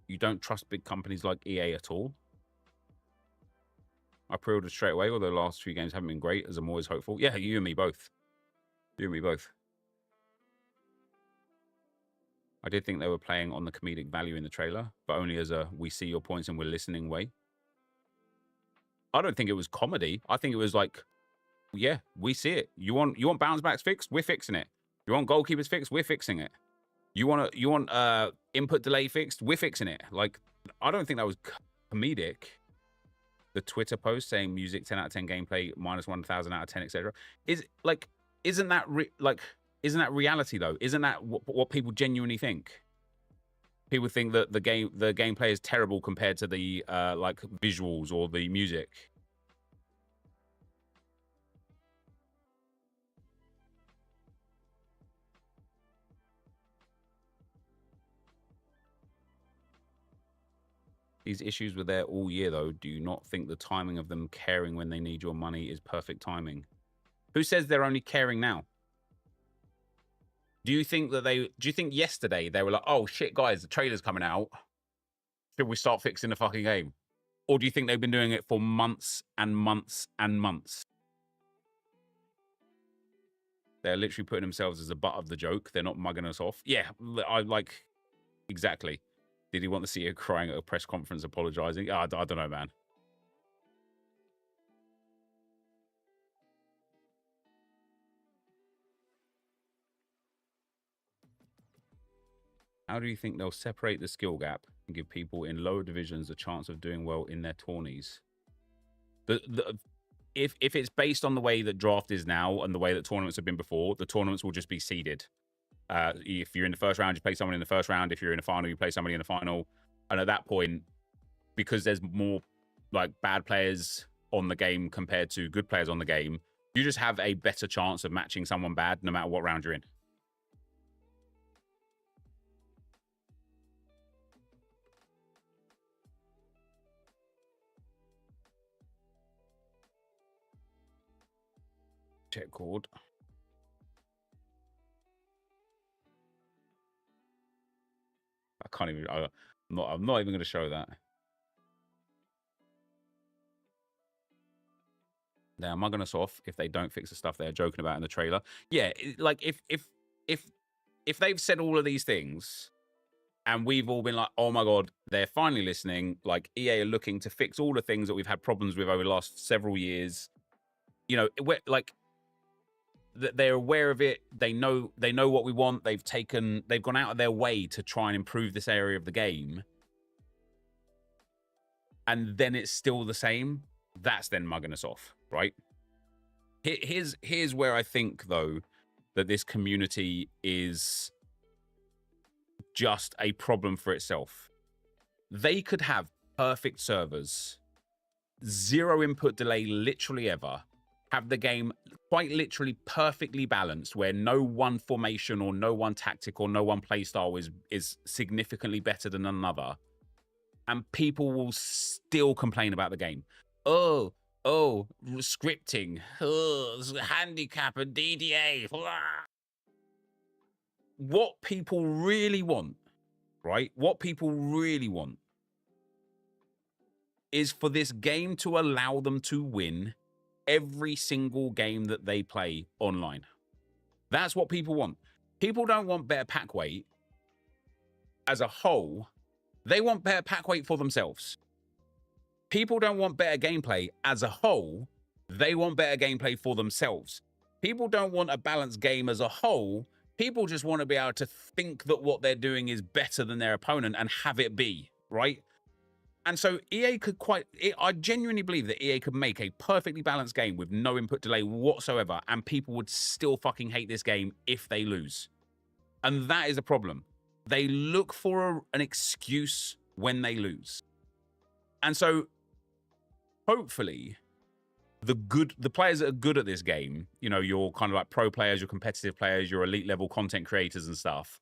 You don't trust big companies like EA at all? I pre-ordered straight away, although the last few games haven't been great, as I'm always hopeful. Yeah, you and me both. You and me both. I did think they were playing on the comedic value in the trailer, but only as a we see your points and we're listening way. I don't think it was comedy. I think it was like, yeah, we see it. You want bounce backs fixed? We're fixing it. You want goalkeepers fixed? We're fixing it. You want input delay fixed? We're fixing it. Like, I don't think that was comedic. The Twitter post saying music 10 out of 10 gameplay minus 1,000 out of 10, etc. Isn't that reality though? Isn't that what people genuinely think? People think that the gameplay is terrible compared to the like visuals or the music. These issues were there all year, though. Do you not think the timing of them caring when they need your money is perfect timing? Who says they're only caring now? Do you think yesterday they were like, oh shit, guys, the trailer's coming out. Should we start fixing the fucking game? Or do you think they've been doing it for months and months and months? They're literally putting themselves as the butt of the joke. They're not mugging us off. Yeah, I like, exactly. Did he want the CEO crying at a press conference apologizing? I don't know, man. How do you think they'll separate the skill gap and give people in lower divisions a chance of doing well in their tourneys? If it's based on the way that draft is now and the way that tournaments have been before, the tournaments will just be seeded. If you're in the first round, you play someone in the first round. If you're in the final, you play somebody in the final. And at that point, because there's more like bad players on the game compared to good players on the game, you just have a better chance of matching someone bad no matter what round you're in. Check chord. I can't even. I'm not even going to show that. They're mugging us off if they don't fix the stuff they're joking about in the trailer. Yeah, like if they've said all of these things, and we've all been like, oh my god, they're finally listening. Like EA are looking to fix all the things that we've had problems with over the last several years. You know, like they're aware of it. They know what we want. They've gone out of their way to try and improve this area of the game. And then it's still the same. That's then mugging us off, right? Here's where I think though that this community is just a problem for itself. They could have perfect servers, 0 input delay literally ever, have the game quite literally perfectly balanced where no one formation or no one tactic or no one playstyle is significantly better than another, and people will still complain about the game. Oh, scripting, handicap and DDA. What people really want, right? What people really want is for this game to allow them to win every single game that they play online. That's what people want. People don't want better pack weight as a whole. They want better pack weight for themselves. People don't want better gameplay as a whole. They want better gameplay for themselves. People don't want a balanced game as a whole. People just want to be able to think that what they're doing is better than their opponent and have it be, right? And so EA could I genuinely believe that EA could make a perfectly balanced game with no input delay whatsoever, and people would still fucking hate this game if they lose. And that is a problem. They look for an excuse when they lose. And so hopefully the players that are good at this game, you know, your kind of like pro players, your competitive players, your elite level content creators and stuff,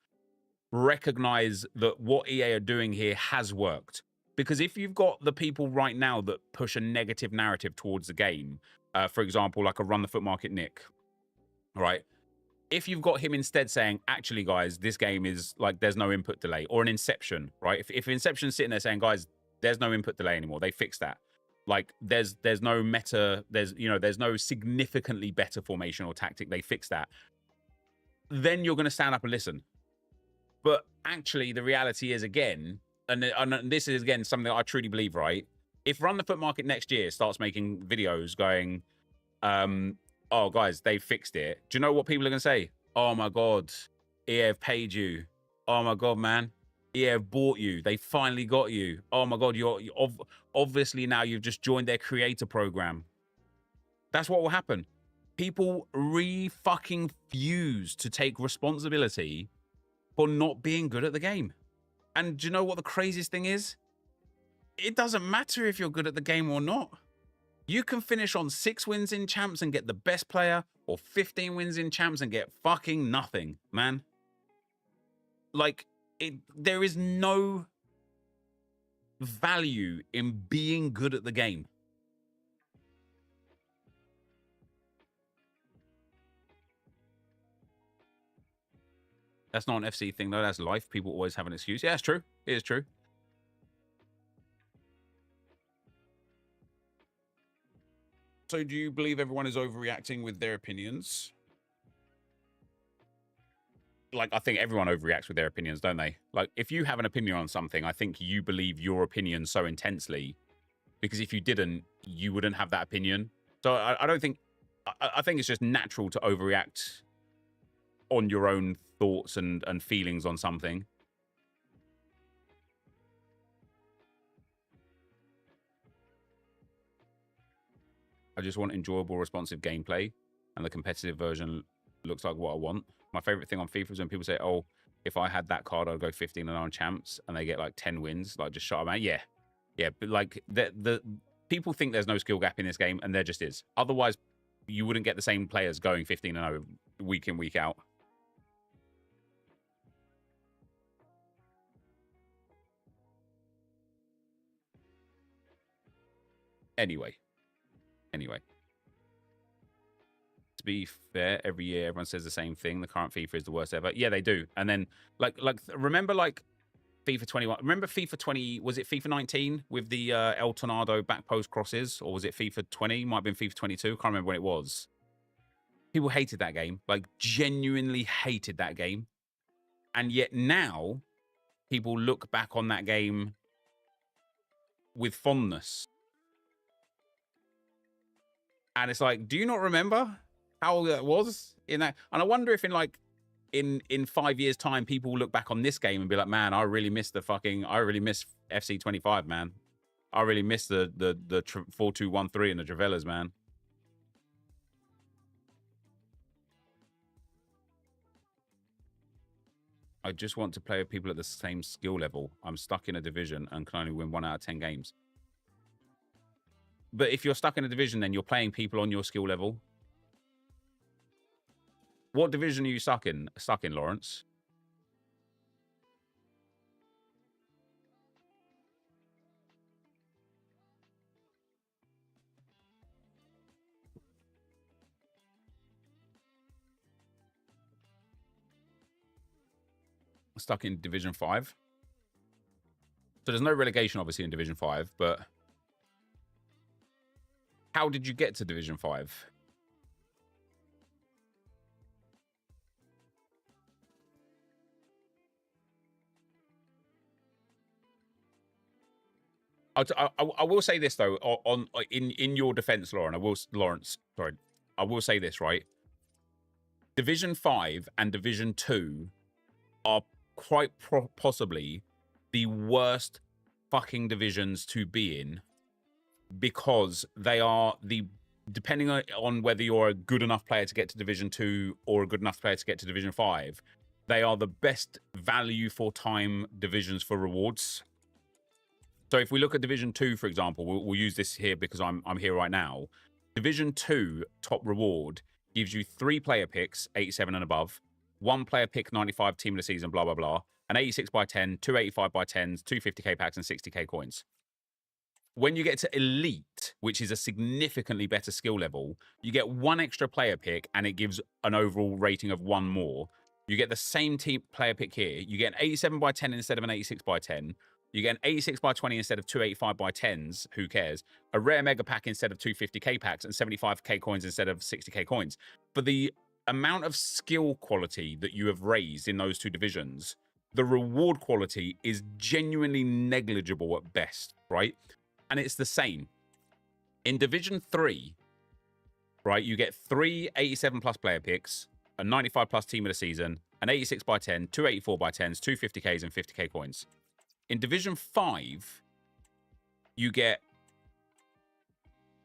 recognize that what EA are doing here has worked. Because if you've got the people right now that push a negative narrative towards the game, for example, like a Run the Foot Market Nick, right? If you've got him instead saying, actually, guys, this game is like, there's no input delay, or an Inception, right? If Inception's sitting there saying, guys, there's no input delay anymore, they fixed that. Like, there's no meta, there's no significantly better formation or tactic, they fixed that. Then you're going to stand up and listen. But actually, the reality is, again, and this is, again, something that I truly believe, right? If Run the Foot Market next year starts making videos going, oh, guys, they fixed it. Do you know what people are going to say? Oh, my God, EA have paid you. Oh, my God, man. EA have bought you. They finally got you. Oh, my God, you're obviously now you've just joined their creator program. That's what will happen. People fucking fuse to take responsibility for not being good at the game. And do you know what the craziest thing is? It doesn't matter if you're good at the game or not. You can finish on 6 wins in champs and get the best player, or 15 wins in champs and get fucking nothing, man. Like, there is no value in being good at the game. That's not an FC thing, though. That's life. People always have an excuse. Yeah, it's true. It is true. So do you believe everyone is overreacting with their opinions? Like, I think everyone overreacts with their opinions, don't they? Like, if you have an opinion on something, I think you believe your opinion so intensely, because if you didn't, you wouldn't have that opinion. So I don't think... I think it's just natural to overreact on your own thoughts and feelings on something. I just want enjoyable, responsive gameplay, and the competitive version looks like what I want. My favorite thing on FIFA is when people say, oh, if I had that card, I'd go 15-0 on champs, and they get like 10 wins, like just shut them out. Yeah. Yeah, but like the people think there's no skill gap in this game, and there just is. Otherwise, you wouldn't get the same players going 15-0 week in, week out. Anyway. To be fair, every year everyone says the same thing. The current FIFA is the worst ever. Yeah, they do. And then like remember like FIFA 21. Remember FIFA 20? Was it FIFA 19 with the El Tornado back post crosses, or was it FIFA 20? Might have been FIFA 22. Can't remember when it was. People hated that game. Like genuinely hated that game. And yet now people look back on that game with fondness. And it's like, do you not remember how that was in that? And I wonder if in like in 5 years' time, people will look back on this game and be like, man, I really miss FC 25, man. I really miss the 4-2-1-3 and the Travellas, man. I just want to play with people at the same skill level. I'm stuck in a division and can only win 1 out of 10 games. But if you're stuck in a division, then you're playing people on your skill level. What division are you stuck in, Lawrence? Stuck in Division 5. So there's no relegation, obviously, in Division 5, but how did you get to Division 5? I will say this though, in your defense, Lawrence, sorry, I will say this, right? Division 5 and Division 2 are quite possibly the worst fucking divisions to be in, because they are depending on whether you're a good enough player to get to Division 2 or a good enough player to get to Division 5, they are the best value for time divisions for rewards. So if we look at Division 2, for example, we'll use this here because I'm here right now. Division 2 top reward gives you 3 player picks, 87 and above, 1 player pick, 95 team of the season, blah, blah, blah, an 86 by 10, 2 85 by 10s, 2 50k packs, and 60k coins. When you get to Elite, which is a significantly better skill level, you get 1 extra player pick, and it gives an overall rating of 1 more. You get the same team player pick here. You get an 87 by 10 instead of an 86 by 10. You get an 86 by 20 instead of 285 by 10s. Who cares? A rare mega pack instead of 250k packs, and 75k coins instead of 60k coins. For the amount of skill quality that you have raised in those 2 divisions, the reward quality is genuinely negligible at best, right? And it's the same. In Division 3, right, you get 3 87-plus player picks, a 95-plus team of the season, an 86 by 10, 2 84 by 10s, 2 50Ks, and 50K coins. In Division 5, you get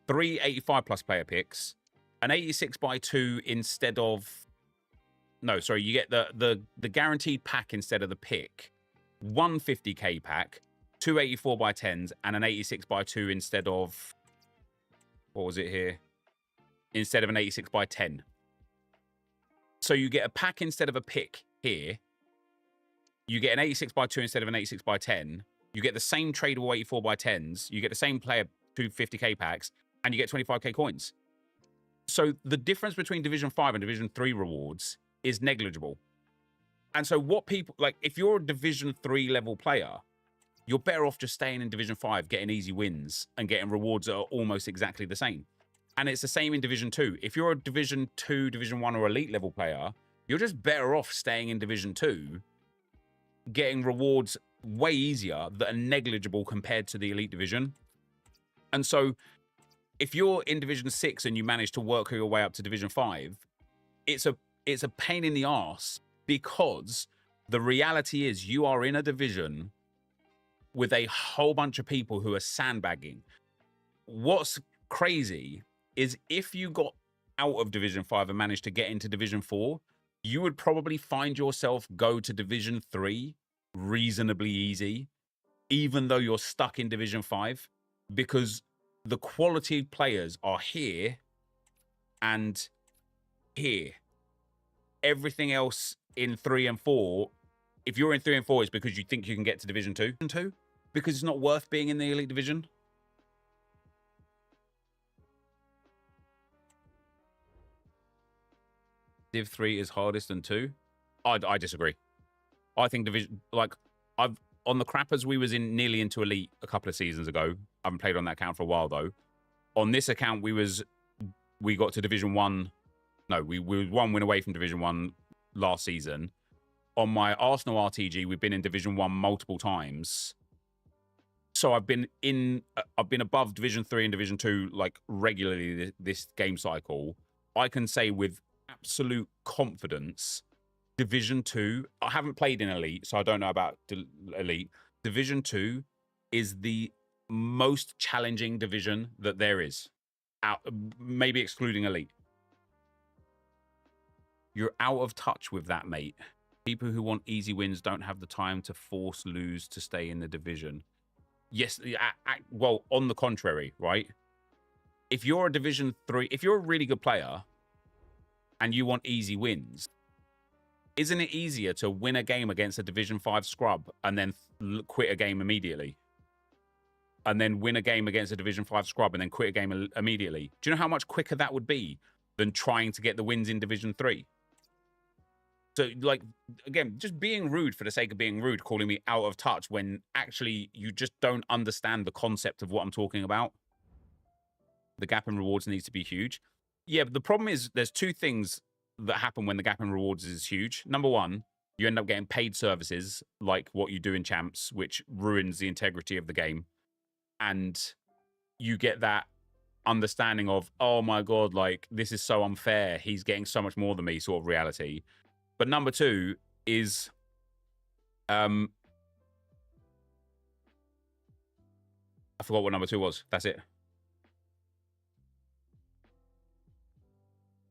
3 85-plus player picks, an 86 by 2 instead of... No, sorry, you get the guaranteed pack instead of the pick, 1 50K pack, 2 84 by 10s, and an 86 by 2 instead of... What was it here? Instead of an 86 by 10. So you get a pack instead of a pick here. You get an 86 by 2 instead of an 86 by 10. You get the same tradable 84 by 10s. You get the same player 2 50K packs, and you get 25K coins. So the difference between Division 5 and Division 3 rewards is negligible. And so what people... Like, if you're a Division 3 level player, you're better off just staying in Division 5, getting easy wins, and getting rewards that are almost exactly the same. And it's the same in Division 2. If you're a Division 2, Division 1, or Elite level player, you're just better off staying in Division 2, getting rewards way easier that are negligible compared to the Elite Division. And so if you're in Division 6 and you manage to work your way up to Division 5, it's a pain in the arse, because the reality is you are in a division with a whole bunch of people who are sandbagging. What's crazy is if you got out of Division 5 and managed to get into Division 4, you would probably find yourself go to Division 3 reasonably easy, even though you're stuck in Division 5, because the quality players are here and here. Everything else in 3 and 4, if you're in 3 and 4, it's because you think you can get to Division 2, because it's not worth being in the Elite Division. Div 3 is hardest than 2. I disagree. I think Division... Like, on the crappers, we was nearly into Elite a couple of seasons ago. I haven't played on that account for a while, though. On this account, we got to Division 1... No, we were 1 win away from Division 1 last season. On my Arsenal RTG, we've been in Division 1 multiple times. So I've been above Division 3 and Division 2 like regularly this game cycle. I can say with absolute confidence, Division 2, I haven't played in Elite, so I don't know about Elite. Division 2 is the most challenging division that there is, maybe excluding Elite. You're out of touch with that, mate. People who want easy wins don't have the time to force lose to stay in the division. Yes, well, on the contrary, right? If you're a Division 3, if you're a really good player and you want easy wins, isn't it easier to win a game against a Division 5 scrub and then quit a game immediately? And then win a game against a Division 5 scrub and then quit a game immediately? Do you know how much quicker that would be than trying to get the wins in Division 3? So, like, again, just being rude for the sake of being rude, calling me out of touch when actually you just don't understand the concept of what I'm talking about. The gap in rewards needs to be huge. Yeah, but the problem is there's two things that happen when the gap in rewards is huge. Number one, you end up getting paid services like what you do in Champs, which ruins the integrity of the game. And you get that understanding of, oh my God, like, this is so unfair. He's getting so much more than me sort of reality. But number two is, I forgot what number two was. That's it.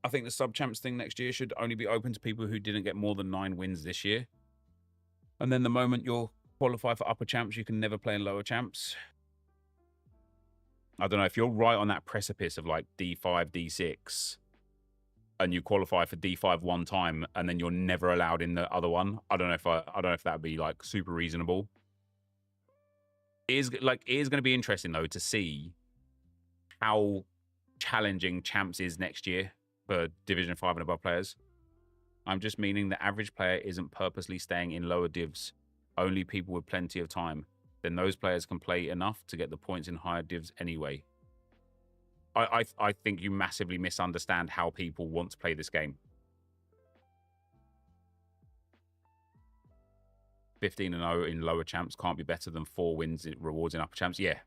I think the sub-champs thing next year should only be open to people who didn't get more than 9 wins this year. And then the moment you're qualified for upper champs, you can never play in lower champs. I don't know, if you're right on that precipice of like D5, D6, and you qualify for D5 one time, and then you're never allowed in the other one. I don't know if that'd be like super reasonable. It is going to be interesting though to see how challenging Champs is next year for Division 5 and above players. I'm just meaning the average player isn't purposely staying in lower divs. Only people with plenty of time. Then those players can play enough to get the points in higher divs anyway. I think you massively misunderstand how people want to play this game. 15-0 in lower champs can't be better than 4 wins in rewards in upper champs. Yeah.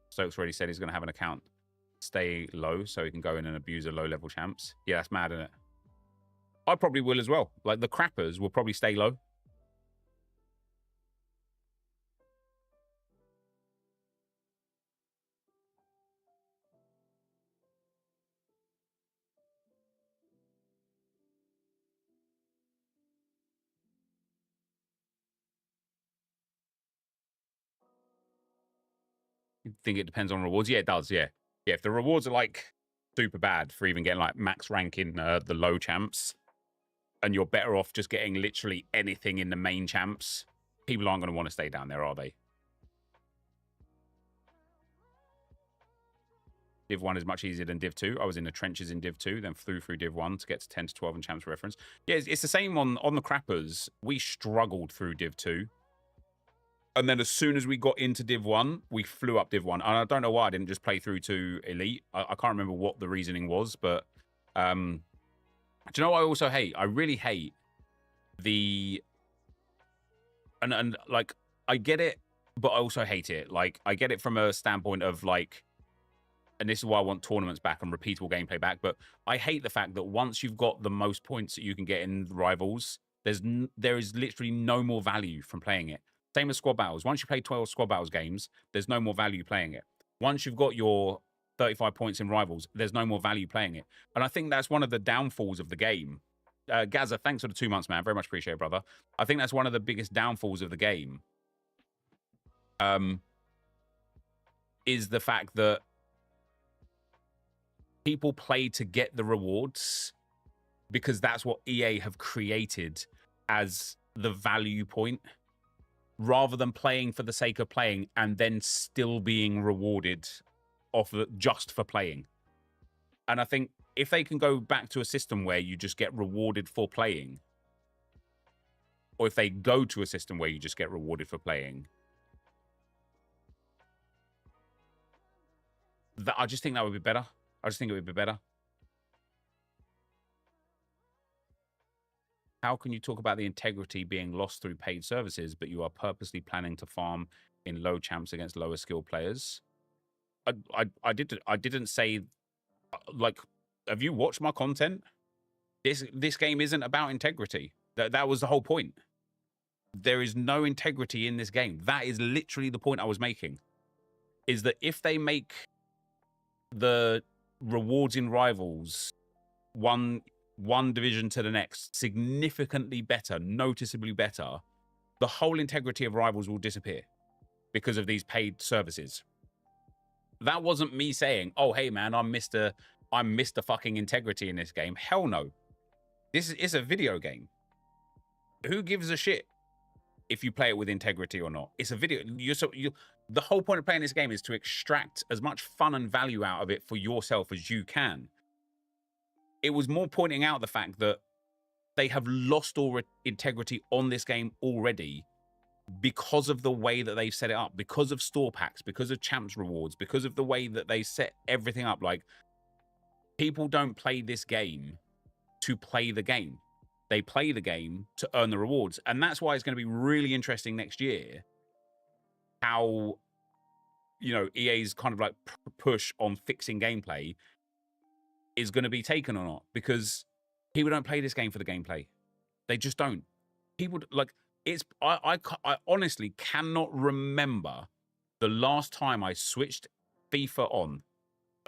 Stokes already said he's going to have an account stay low so he can go in and abuse the low-level champs. Yeah, that's mad, isn't it? I probably will as well. Like, the crappers will probably stay low. You think it depends on rewards? Yeah, it does, yeah. Yeah, if the rewards are, like, super bad for even getting, like, max rank in the low champs, and you're better off just getting literally anything in the main champs, people aren't going to want to stay down there, are they? Div 1 is much easier than Div 2. I was in the trenches in Div 2, then flew through Div 1 to get to 10 to 12 in champs reference. Yeah, it's the same on the crappers. We struggled through Div 2. And then as soon as we got into Div 1, we flew up Div 1. And I don't know why I didn't just play through to Elite. I can't remember what the reasoning was, but do you know what I also hate? I really hate the... And like, I get it, but I also hate it. Like, I get it from a standpoint of, like... And this is why I want tournaments back and repeatable gameplay back. But I hate the fact that once you've got the most points that you can get in rivals, there is literally no more value from playing it. Same as squad battles. Once you play 12 squad battles games, there's no more value playing it. Once you've got your 35 points in rivals, there's no more value playing it. And I think that's one of the downfalls of the game. Gaza, thanks for the 2 months, man. Very much appreciate it, brother. I think that's one of the biggest downfalls of the game. Is the fact that people play to get the rewards because that's what EA have created as the value point, rather than playing for the sake of playing and then still being rewarded off just for playing. And I think if they can go back to a system where you just get rewarded for playing, or if they go to a system where you just get rewarded for playing, I just think that would be better. I just think it would be better. How can you talk about the integrity being lost through paid services, but you are purposely planning to farm in low champs against lower skill players? I didn't say, like, have you watched my content? This game isn't about integrity. That was the whole point. There is no integrity in this game. That is literally the point I was making. Is that if they make the rewards in rivals one division to the next significantly better, noticeably better, the whole integrity of rivals will disappear because of these paid services. That wasn't me saying, oh, hey man, I'm Mr. fucking integrity in this game. Hell no. It's a video game. Who gives a shit if you play it with integrity or not? It's a video. The whole point of playing this game is to extract as much fun and value out of it for yourself as you can. It was more pointing out the fact that they have lost all integrity on this game already because of the way that they've set it up, because of store packs, because of champs rewards, because of the way that they set everything up. Like, people don't play this game to play the game. They play the game to earn the rewards. And that's why it's going to be really interesting next year how, you know, EA's kind of like push on fixing gameplay is going to be taken or not, because people don't play this game for the gameplay. They just don't. People, like, it's, I honestly cannot remember the last time I switched FIFA on.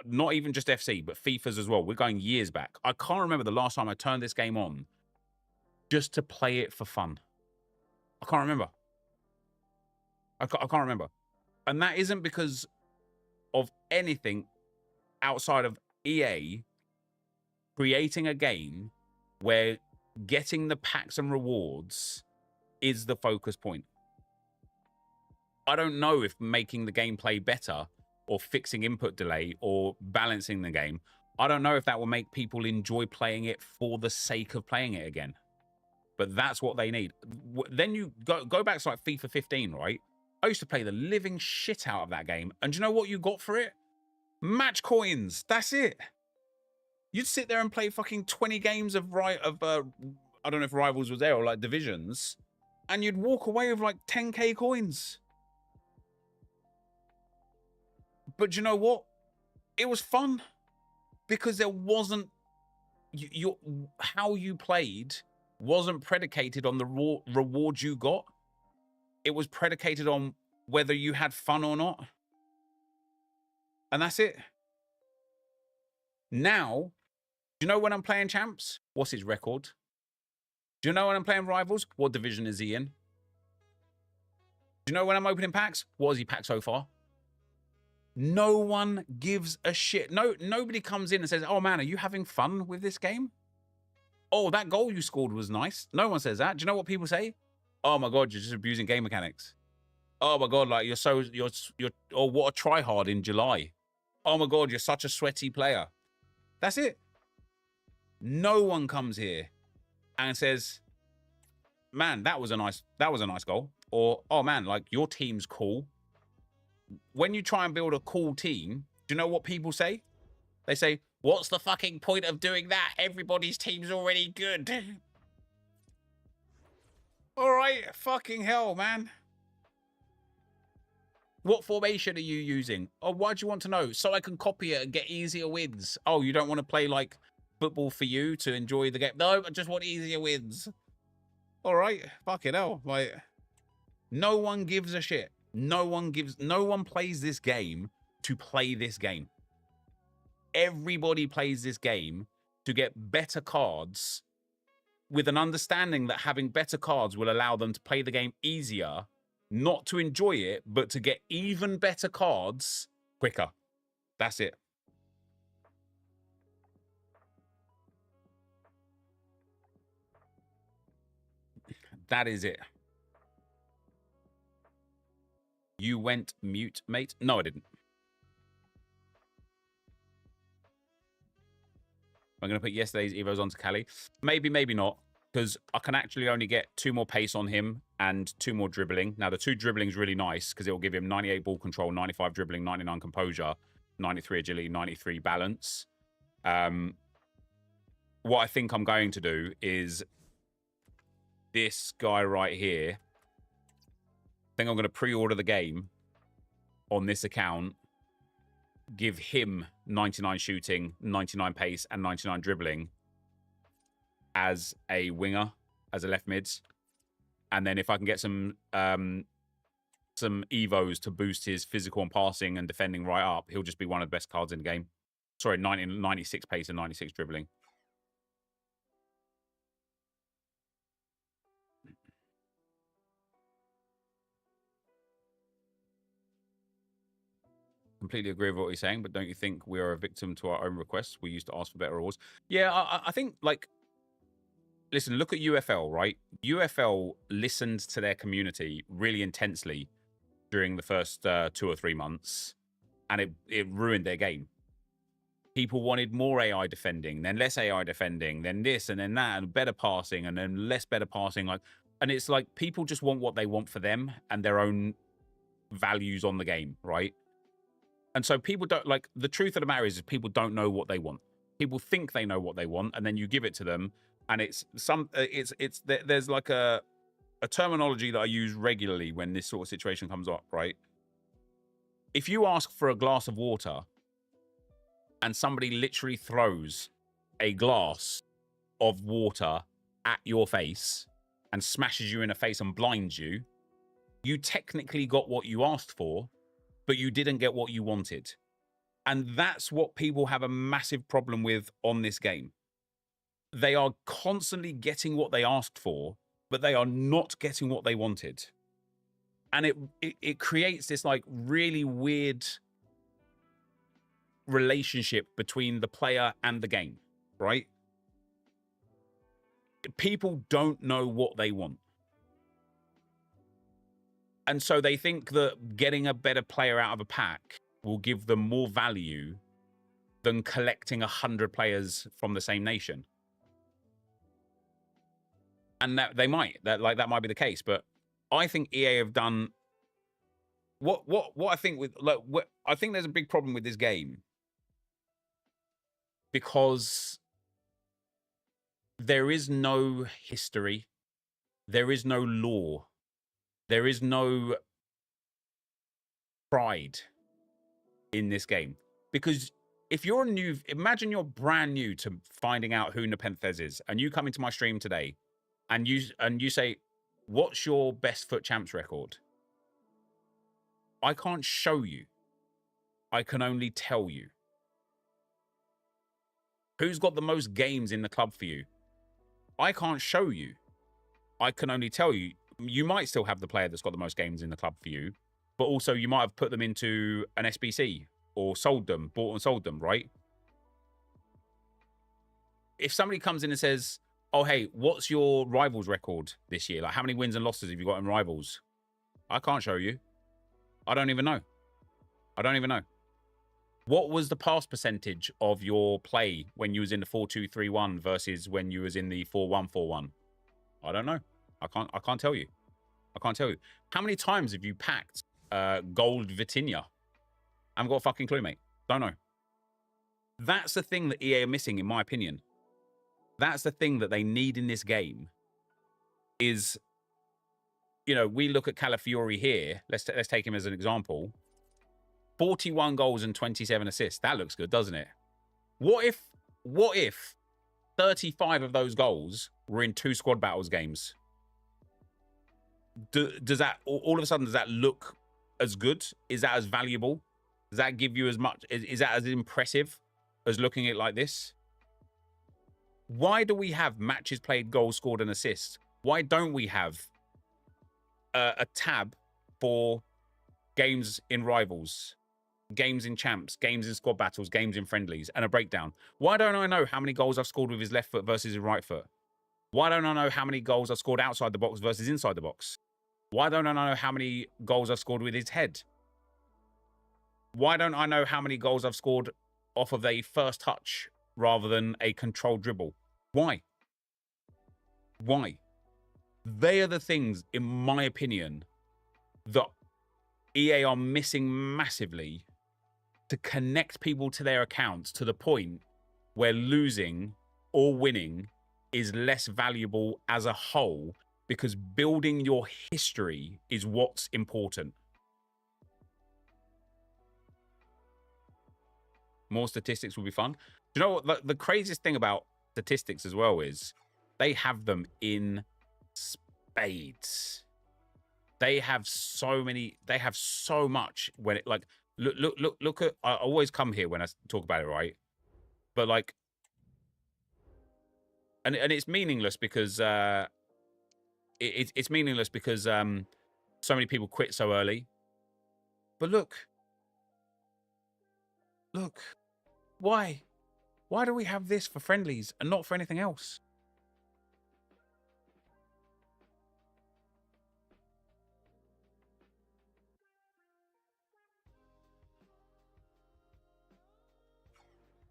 Not even just FC, but FIFA's as well. We're going years back. I can't remember the last time I turned this game on just to play it for fun. I can't remember. I can't remember. And that isn't because of anything outside of EA creating a game where getting the packs and rewards is the focus point. I don't know if making the gameplay better or fixing input delay or balancing the game, I don't know if that will make people enjoy playing it for the sake of playing it again. But that's what they need. Then you go back to like FIFA 15, right? I used to play the living shit out of that game. And do you know what you got for it? Match coins. That's it. You'd sit there and play fucking 20 games of I don't know if Rivals was there or like Divisions, and you'd walk away with like 10k coins. But you know what? It was fun because there wasn't how you played wasn't predicated on the rewards you got. It was predicated on whether you had fun or not. And that's it. Now, do you know when I'm playing champs? What's his record? Do you know when I'm playing rivals? What division is he in? Do you know when I'm opening packs? What has he packed so far? No one gives a shit. Nobody comes in and says, oh man, are you having fun with this game? Oh, that goal you scored was nice. No one says that. Do you know what people say? Oh my God, you're just abusing game mechanics. Oh my God, like you're oh, what a try hard in July. Oh my God, you're such a sweaty player. That's it. No one comes here and says, man, that was a nice goal. Or, oh man, like your team's cool. When you try and build a cool team, do you know what people say? They say, what's the fucking point of doing that? Everybody's team's already good. All right, fucking hell, man. What formation are you using? Oh, why do you want to know? So I can copy it and get easier wins. Oh, you don't want to play like football for you to enjoy the game? No, I just want easier wins. All right, fucking hell. Like, no one gives a shit. No one plays this game to play this game. Everybody plays this game to get better cards with an understanding that having better cards will allow them to play the game easier, not to enjoy it, but to get even better cards quicker. That's it. That is it. You went mute, mate? No, I didn't. I'm going to put yesterday's Evos onto Cali. Maybe, maybe not, because I can actually only get 2 more pace on him and 2 more dribbling. Now, the 2 dribbling is really nice because it will give him 98 ball control, 95 dribbling, 99 composure, 93 agility, 93 balance. What I think I'm going to do is this guy right here. I think I'm going to pre-order the game on this account, give him 99 shooting, 99 pace, and 99 dribbling as a winger, as a left mids. And then if I can get some Evos to boost his physical and passing and defending right up, he'll just be one of the best cards in the game. Sorry, 96 pace and 96 dribbling. Completely agree with what you're saying, but don't you think we are a victim to our own requests? We used to ask for better rewards. Yeah, I think, like, listen, look at UFL, right? UFL listened to their community really intensely during the first 2 or 3 months, and it ruined their game. People wanted more AI defending, then less AI defending, then this and then that, and better passing, and then less better passing. Like, and it's like people just want what they want for them and their own values on the game, right? And so people don't, like, the truth of the matter is people don't know what they want. People think they know what they want, and then you give it to them, and there's like a terminology that I use regularly when this sort of situation comes up, right? If you ask for a glass of water and somebody literally throws a glass of water at your face and smashes you in the face and blinds you, you technically got what you asked for, but you didn't get what you wanted. And that's what people have a massive problem with on this game. They are constantly getting what they asked for, but they are not getting what they wanted. And it creates this like really weird relationship between the player and the game, right? People don't know what they want. And so they think that getting a better player out of a pack will give them more value than collecting 100 players from the same nation. And that they might, that might be the case. But I think EA have done what I think with, like, I think there's a big problem with this game because there is no history. There is no lore. There is no pride in this game. Because if you're new, imagine you're brand new to finding out who NepentheZ is, and you come into my stream today and you say, what's your best foot champs record? I can't show you. I can only tell you. Who's got the most games in the club for you? I can't show you. I can only tell you. You might still have the player that's got the most games in the club for you, but also you might have put them into an SBC or sold them, bought and sold them, right? If somebody comes in and says, oh, hey, what's your Rivals record this year? Like, how many wins and losses have you got in Rivals? I can't show you. I don't even know. I don't even know. What was the pass percentage of your play when you was in the 4-2-3-1 versus when you was in the 4-1-4-1? I don't know. I can't tell you. I can't tell you. How many times have you packed gold Vitinha? I haven't got a fucking clue, mate. Don't know. That's the thing that EA are missing, in my opinion. That's the thing that they need in this game. Is, you know, we look at Calafiori here. Let's take him as an example. 41 goals and 27 assists. That looks good, doesn't it? What if 35 of those goals were in 2 squad battles games? Does that all of a sudden, does that look as good? Is that as valuable? Does that give you as much? Is that as impressive as looking at it like this? Why do we have matches played, goals scored, and assists? Why don't we have a tab for games in Rivals, games in Champs, games in squad battles, games in friendlies, and a breakdown? Why don't I know how many goals I've scored with his left foot versus his right foot? Why don't I know how many goals I've scored outside the box versus inside the box? Why don't I know how many goals I've scored with his head? Why don't I know how many goals I've scored off of a first touch rather than a controlled dribble? Why? Why? They are the things, in my opinion, that EA are missing massively to connect people to their accounts to the point where losing or winning is less valuable as a whole, because building your history is what's important. More statistics will be fun. Do you know what the craziest thing about statistics as well is? They have them in spades. They have so many. They have so much. When it, like, look at. I always come here when I talk about it, right? But like, and it's meaningless because it's meaningless because so many people quit so early. But look, why do we have this for friendlies and not for anything else?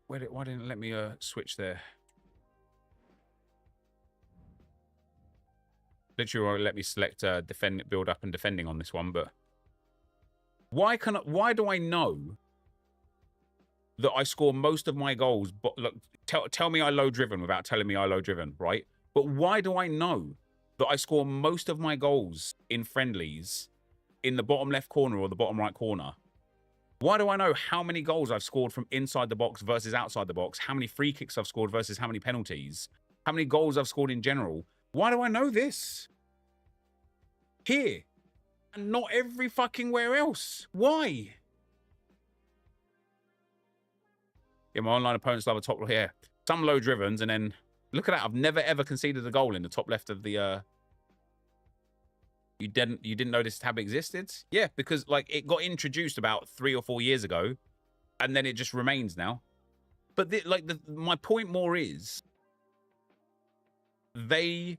Why didn't it let me switch there? Literally won't let me select defend, build up, and defending on this one. But why do I know that I score most of my goals? But look, tell me I low driven without telling me I low driven, right? But why do I know that I score most of my goals in friendlies in the bottom left corner or the bottom right corner? Why do I know how many goals I've scored from inside the box versus outside the box? How many free kicks I've scored versus how many penalties? How many goals I've scored in general? Why do I know this? Here. And not every fucking where else. Why? Yeah, my online opponents love a top here. Some low drivens, and then look at that. I've never ever conceded a goal in the top left of the You didn't know this tab existed? Yeah, because like it got introduced about 3 or 4 years ago, and then it just remains now. But my point more is they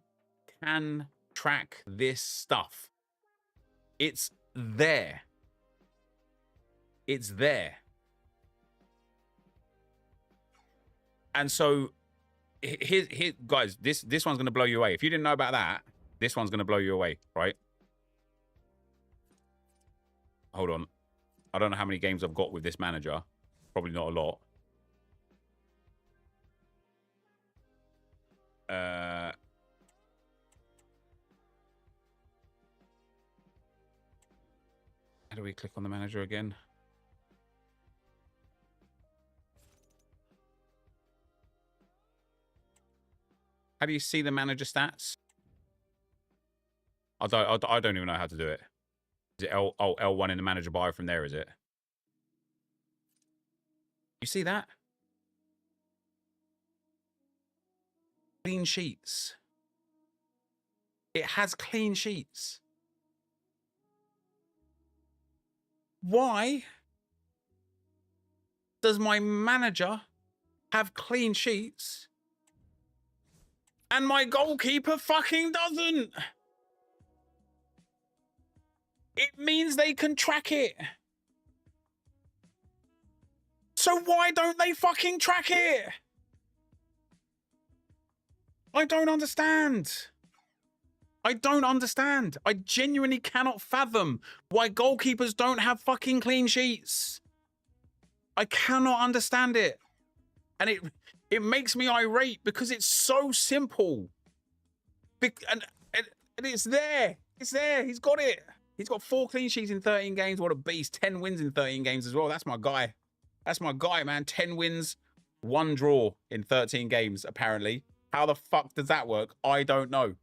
can track this stuff. It's there. It's there. And so here guys, this one's going to blow you away. If you didn't know about that, this one's going to blow you away, right? Hold on. I don't know how many games I've got with this manager. Probably not a lot. How do we click on the manager again? How do you see the manager stats? I don't even know how to do it. Is it L1 in the manager bio from there, is it? You see that? Clean sheets. It has clean sheets. Why does my manager have clean sheets and my goalkeeper fucking doesn't? It means they can track it. So why don't they fucking track it? I don't understand. I don't understand. I genuinely cannot fathom why goalkeepers don't have fucking clean sheets. I cannot understand it. And it makes me irate because it's so simple. And it's there. It's there. He's got it. He's got 4 clean sheets in 13 games. What a beast. 10 wins in 13 games as well. That's my guy. That's my guy, man. 10 wins, 1 draw in 13 games, apparently. How the fuck does that work? I don't know.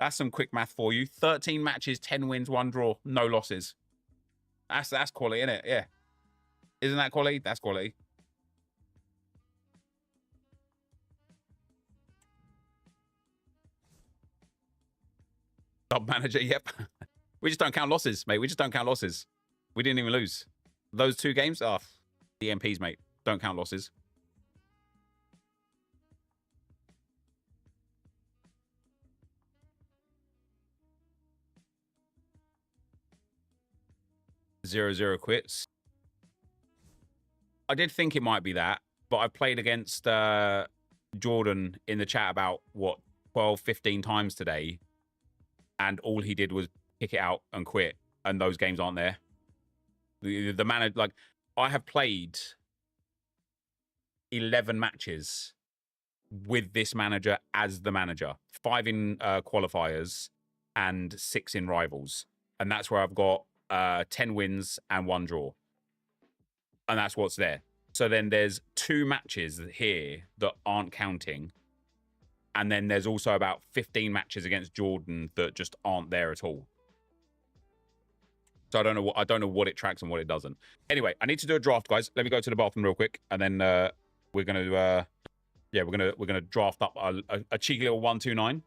That's some quick math for you. 13 matches, 10 wins, 1 draw, no losses. That's quality, isn't it? Yeah. Isn't that quality? That's quality. Top manager, yep. We just don't count losses, mate. We just don't count losses. We didn't even lose. Those 2 games, the MPs, mate. Don't count losses. Zero quits. I did think it might be that, but I played against Jordan in the chat about, what, 12, 15 times today, and all he did was kick it out and quit, and those games aren't there. The manager, like, I have played 11 matches with this manager as the manager. 5 in qualifiers and 6 in rivals. And that's where I've got 10 wins and 1 draw. And that's what's there. So then there's 2 matches here that aren't counting. And then there's also about 15 matches against Jordan that just aren't there at all. So I don't know what it tracks and what it doesn't. Anyway, I need to do a draft, guys. Let me go to the bathroom real quick, and then we're gonna we're gonna draft up a cheeky little 129.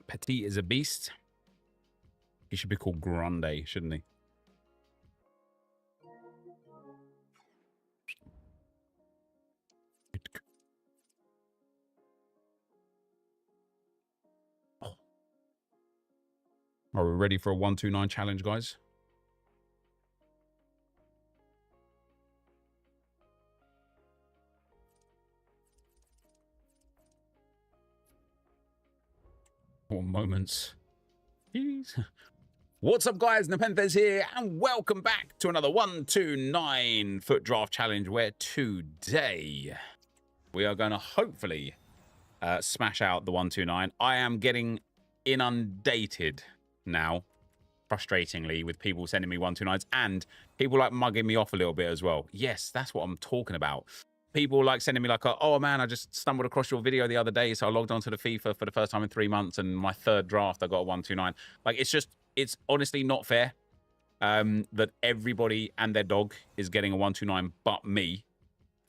Petit is a beast. He should be called Grande, shouldn't he? Are we ready for a 129 challenge, guys? What moments. Jeez. What's up, guys? NepentheZ here, and welcome back to another 129 foot draft challenge, where today we are going to hopefully smash out the 129. I am getting inundated now, frustratingly, with people sending me 129s and people like mugging me off a little bit as well. Yes, that's what I'm talking about. People like sending me like, oh man, I just stumbled across your video the other day, so I logged onto the FIFA for the first time in 3 months, and my third draft I got a 129. Like, it's honestly not fair that everybody and their dog is getting a 129 but me.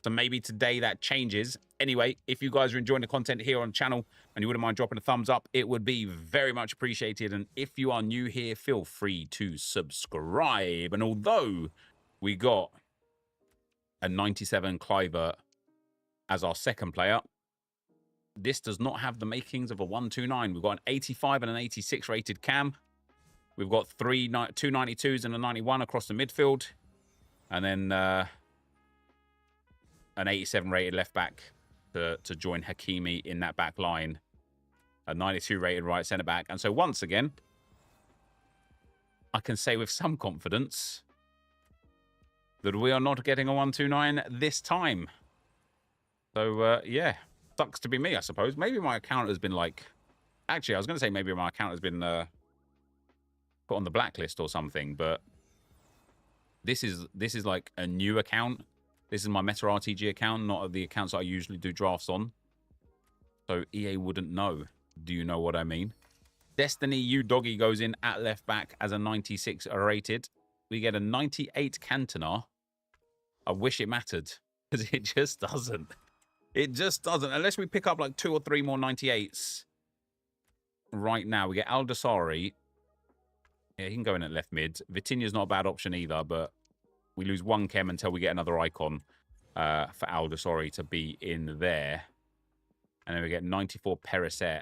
So maybe today that changes. Anyway, if you guys are enjoying the content here on the channel and you wouldn't mind dropping a thumbs up, it would be very much appreciated. And if you are new here, feel free to subscribe. And although we got a 97 Clivert as our second player, this does not have the makings of a 129. We've got an 85 and an 86 rated Cam. We've got two 92s and a 91 across the midfield. And then an 87 rated left back to join Hakimi in that back line. A 92 rated right centre back. And so once again, I can say with some confidence that we are not getting a 129 this time. So yeah, sucks to be me, I suppose. Maybe my account has been like... Actually, I was going to say maybe my account has been put on the blacklist or something, but this is like a new account. This is my Meta RTG account, not the accounts that I usually do drafts on. So EA wouldn't know. Do you know what I mean? Destiny U Doggy goes in at left back as a 96 rated. We get a 98 Cantona. I wish it mattered, because it just doesn't. It just doesn't. Unless we pick up like 2 or 3 more 98s right now. We get Aldasari. Yeah, he can go in at left mid. Vitinha's not a bad option either, but we lose one chem until we get another icon for Aldasari to be in there. And then we get 94 Periset.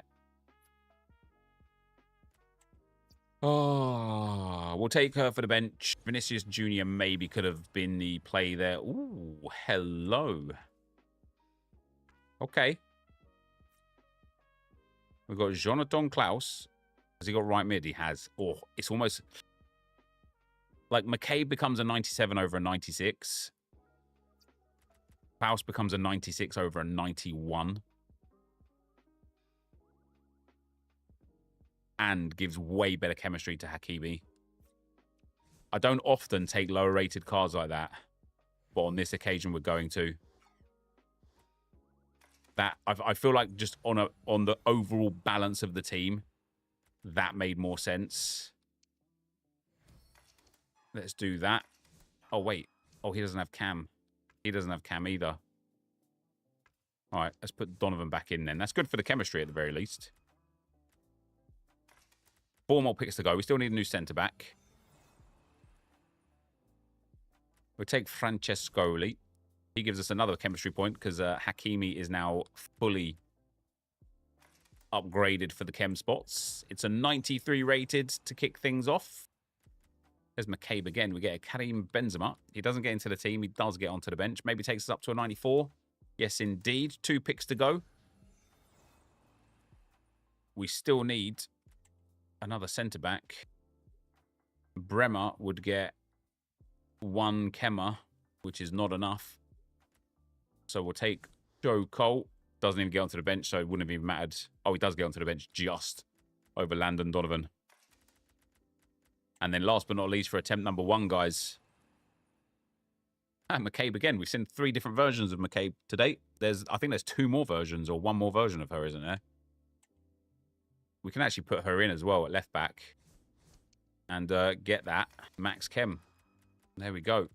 Oh, we'll take her for the bench. Vinicius Jr. maybe could have been the play there. Ooh, hello. Okay. We've got Jonathan Klaus. Has he got right mid? He has. Oh, it's almost... Like, McCabe becomes a 97 over a 96. Klaus becomes a 96 over a 91. And gives way better chemistry to Hakimi. I don't often take lower rated cards like that, but on this occasion we're going to. That I feel like just on the overall balance of the team, that made more sense. Let's do that. Oh wait. Oh, he doesn't have Cam. He doesn't have Cam either. All right, let's put Donovan back in then. That's good for the chemistry at the very least. 4 more picks to go. We still need a new centre-back. We'll take Francescoli. He gives us another chemistry point because Hakimi is now fully upgraded for the chem spots. It's a 93 rated to kick things off. There's McCabe again. We get a Karim Benzema. He doesn't get into the team. He does get onto the bench. Maybe takes us up to a 94. Yes, indeed. 2 picks to go. We still need... another centre-back. Bremer would get 1 Kemmer, which is not enough. So we'll take Joe Cole. Doesn't even get onto the bench, so it wouldn't have even mattered. Oh, he does get onto the bench just over Landon Donovan. And then last but not least, for attempt number 1, guys. And McCabe again. We've seen 3 different versions of McCabe to date. I think there's 2 more versions, or 1 more version of her, isn't there? We can actually put her in as well at left back and get that max chem. There we go.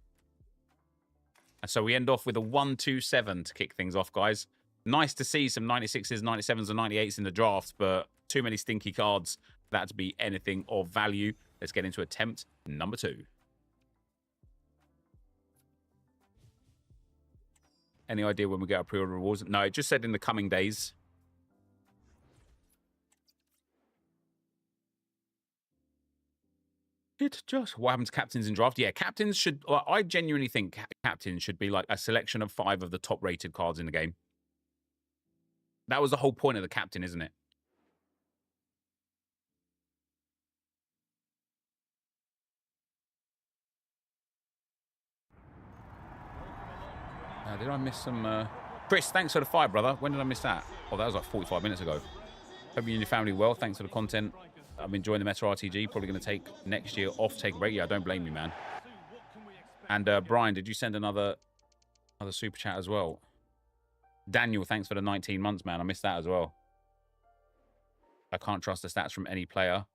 And so we end off with a 127 to kick things off, guys. Nice to see some 96s, 97s, and 98s in the draft, but Too many stinky cards for that to be anything of value. Let's get into attempt number 2. Any idea when we get our pre-order rewards? No, it just said in the coming days. It just... What happens to captains in draft? Yeah, captains should... Well, I genuinely think captains should be like a selection of 5 of the top-rated cards in the game. That was the whole point of the captain, isn't it? Did I miss some... Chris, thanks for the 5, brother. When did I miss that? Oh, that was like 45 minutes ago. Hope you and your family well. Thanks for the content. I'm enjoying the Meta RTG. Probably going to take next year off, take a break. Yeah, don't blame me, man. And Brian, did you send another super chat as well? Daniel, thanks for the 19 months, man. I missed that as well. I can't trust the stats from any player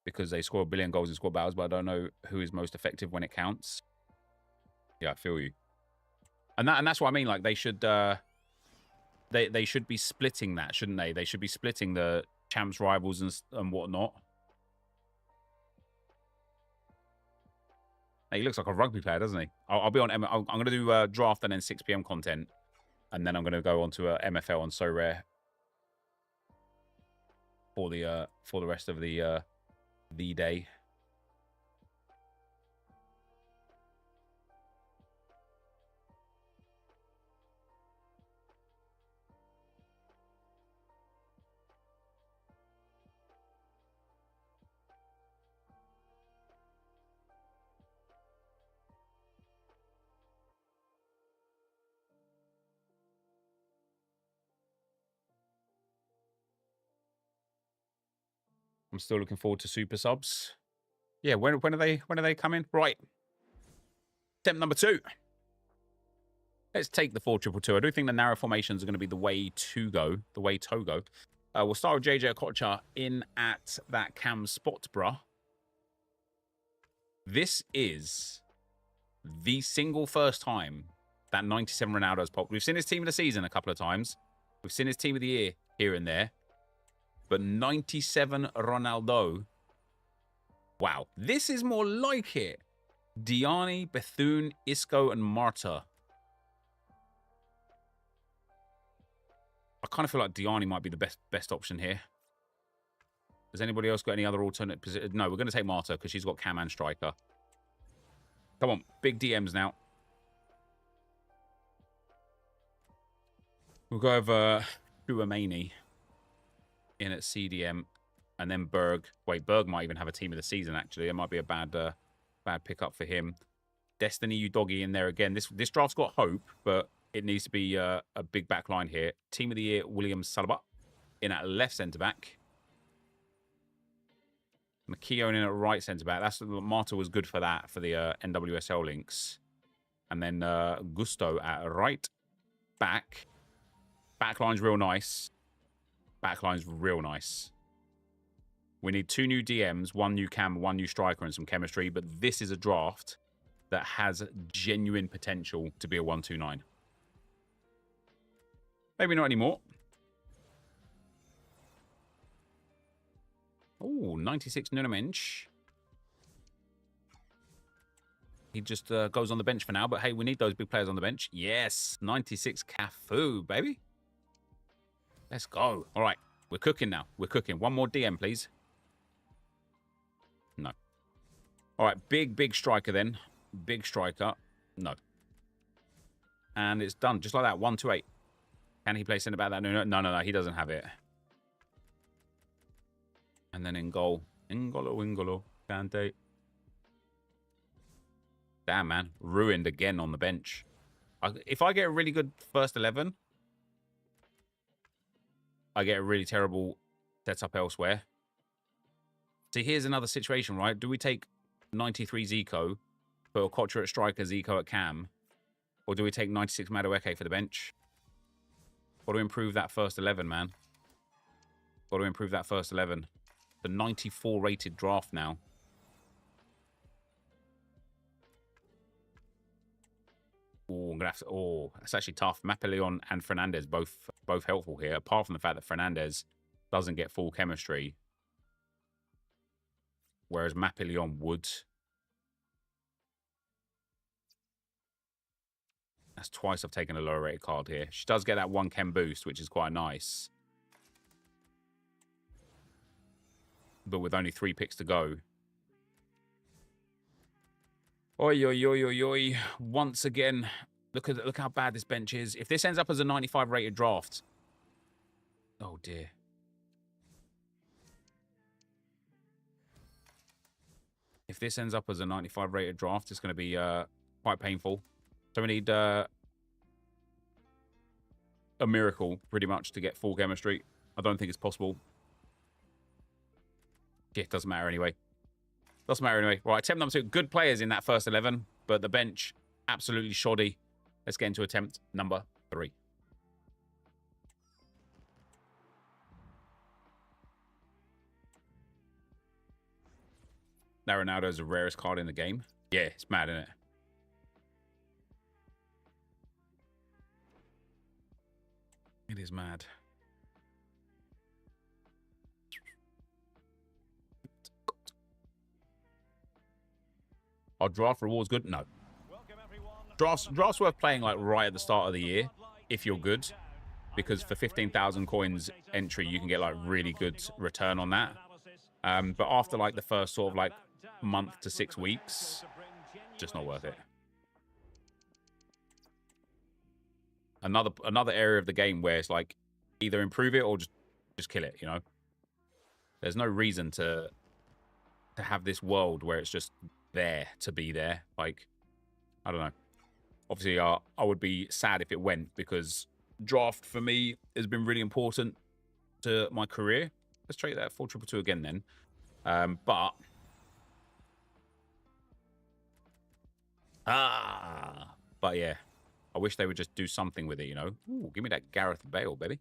because they score 1 billion goals in squad battles, but I don't know who is most effective when it counts. Yeah, I feel you. And that's what I mean. Like they should be splitting that, shouldn't they? They should be splitting the champs, rivals, and whatnot. He looks like a rugby player, doesn't he? I'll be on. I'm going to do draft and then 6 PM content, and then I'm going to go on to MFL on So Rare for the rest of the day. I'm still looking forward to super subs. Yeah, when are they coming? Right. Attempt number 2. Let's take the 4-2-2. I do think the narrow formations are going to be the way to go. The way to go. We'll start with JJ Okocha in at that cam spot, bruh. This is the single first time that 97 Ronaldo's popped. We've seen his team of the season a couple of times. We've seen his team of the year here and there. But 97 Ronaldo. Wow. This is more like it. Diani, Bethune, Isco, and Marta. I kind of feel like Diani might be the best option here. Has anybody else got any other alternate position? No, we're going to take Marta because she's got cam and striker. Come on. Big DMs now. We'll go over Chouameni in at CDM, and then Berg. Wait, Berg might even have a team of the season, actually. It might be a bad pickup for him. Destiny Udogi in there again. This draft's got hope, but it needs to be a big back line here. Team of the year, William Saliba in at left centre-back. McKeown in at right centre-back. That's Marta was good for that, for the NWSL links. And then Gusto at right back. Backline's real nice. Backline's real nice. We need 2 new DMs, 1 new cam, 1 new striker, and some chemistry. But this is a draft that has genuine potential to be a 1-2-9. Maybe not anymore. Oh, 96 Nuno Mensch. He just goes on the bench for now. But hey, we need those big players on the bench. Yes, 96 Cafu, baby. Let's go. All right. We're cooking now. We're cooking. 1 more DM, please. No. All right. Big striker then. Big striker. No. And it's done. Just like that. 1-2-8. Can he play centre-back that? No. He doesn't have it. And then in goal. N'Golo. Kante. Damn, man. Ruined again on the bench. If I get a really good first 11... I get a really terrible setup elsewhere. See, here's another situation, right? Do we take 93 Zico, put Okocha at striker, Zico at cam? Or do we take 96 Madueke for the bench? Got to improve that first 11, man. Got to improve that first 11. The 94 rated draft now. Oh, I'm gonna have to. Oh, that's actually tough. Mapeleon and Fernandez both helpful here. Apart from the fact that Fernandez doesn't get full chemistry. Whereas Mapillion would. That's twice I've taken a lower rated card here. She does get that 1 chem boost, which is quite nice. But with only 3 picks to go. Oi, oi, oi, oi, oi. Once again, look how bad this bench is. If this ends up as a 95 rated draft. Oh, dear. If this ends up as a 95 rated draft, it's going to be quite painful. So we need a miracle, pretty much, to get full chemistry. I don't think it's possible. Yeah, it doesn't matter anyway. Doesn't matter anyway. Right, attempt number 2. Good players in that first 11, but the bench, absolutely shoddy. Let's get into attempt number 3. Now Ronaldo's the rarest card in the game. Yeah, it's mad, isn't it? It is mad. Are draft rewards good? No. Draft's worth playing like right at the start of the year if you're good, because for 15,000 coins entry you can get like really good return on that. But after like the first sort of like month to 6 weeks, just not worth it. Another area of the game where it's like either improve it or just kill it, you know. There's no reason to have this world where it's just there to be there. Like, I don't know. Obviously, I would be sad if it went, because draft for me has been really important to my career. Let's trade that 422 again then. But yeah, I wish they would just do something with it, you know. Ooh, give me that Gareth Bale, baby.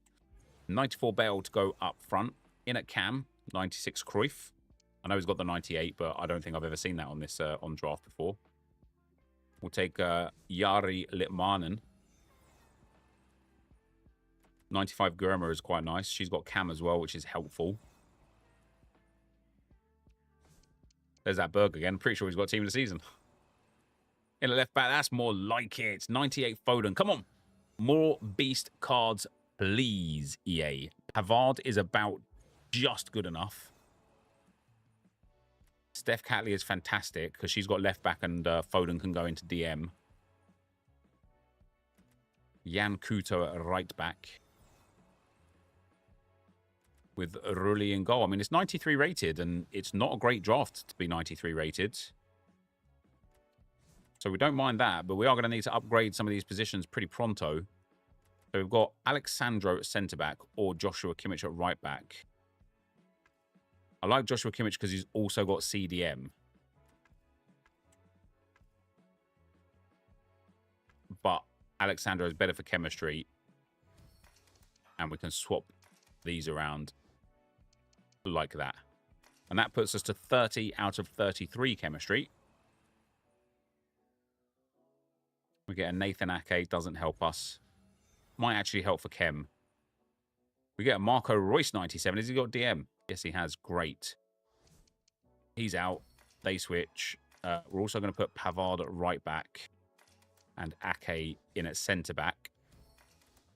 94 Bale to go up front. In at Cam, 96 Cruyff. I know he's got the 98, but I don't think I've ever seen that on this on draft before. We'll take Jari Litmanen. 95 Gurma is quite nice. She's got Cam as well, which is helpful. There's that Berg again. Pretty sure he's got team of the season. In the left back, that's more like it. 98 Foden. Come on. More beast cards, please, EA. Pavard is about just good enough. Steph Catley is fantastic because she's got left back and Foden can go into DM. Jan Kuto at right back. With Rulli in goal. I mean, it's 93 rated and it's not a great draft to be 93 rated. So we don't mind that, but we are going to need to upgrade some of these positions pretty pronto. So we've got Alexandro at centre-back or Joshua Kimmich at right-back. I like Joshua Kimmich because he's also got CDM. But Alexandro is better for chemistry. And we can swap these around like that. And that puts us to 30 out of 33 chemistry. We get a Nathan Ake, doesn't help us. Might actually help for chem. We get a Marco Reus 97. Has he got DM? Yes, he has. Great. He's out. They switch. We're also going to put Pavard at right back and Ake in at centre back.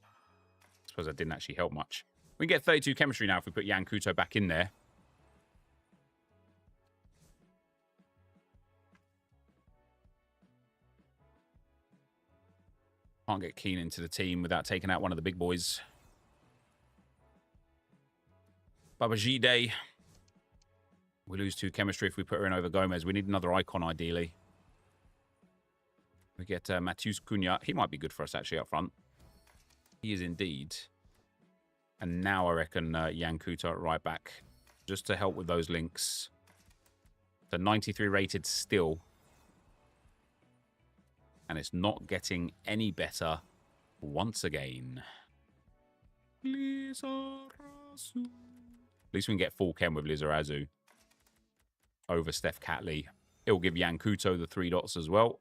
I suppose that didn't actually help much. We can get 32 chemistry now if we put Jan Kuto back in there. Can't get Keane into the team without taking out one of the big boys. Babajide. We lose 2 chemistry if we put her in over Gomez. We need another icon, ideally. We get Matheus Cunha. He might be good for us, actually, up front. He is indeed. And now I reckon Jan Kuto at right back. Just to help with those links. The 93 rated still. And it's not getting any better once again. Lizarazu. At least we can get full chem with Lizarazu over Steph Catley. It will give Jan Kuto the 3 dots as well.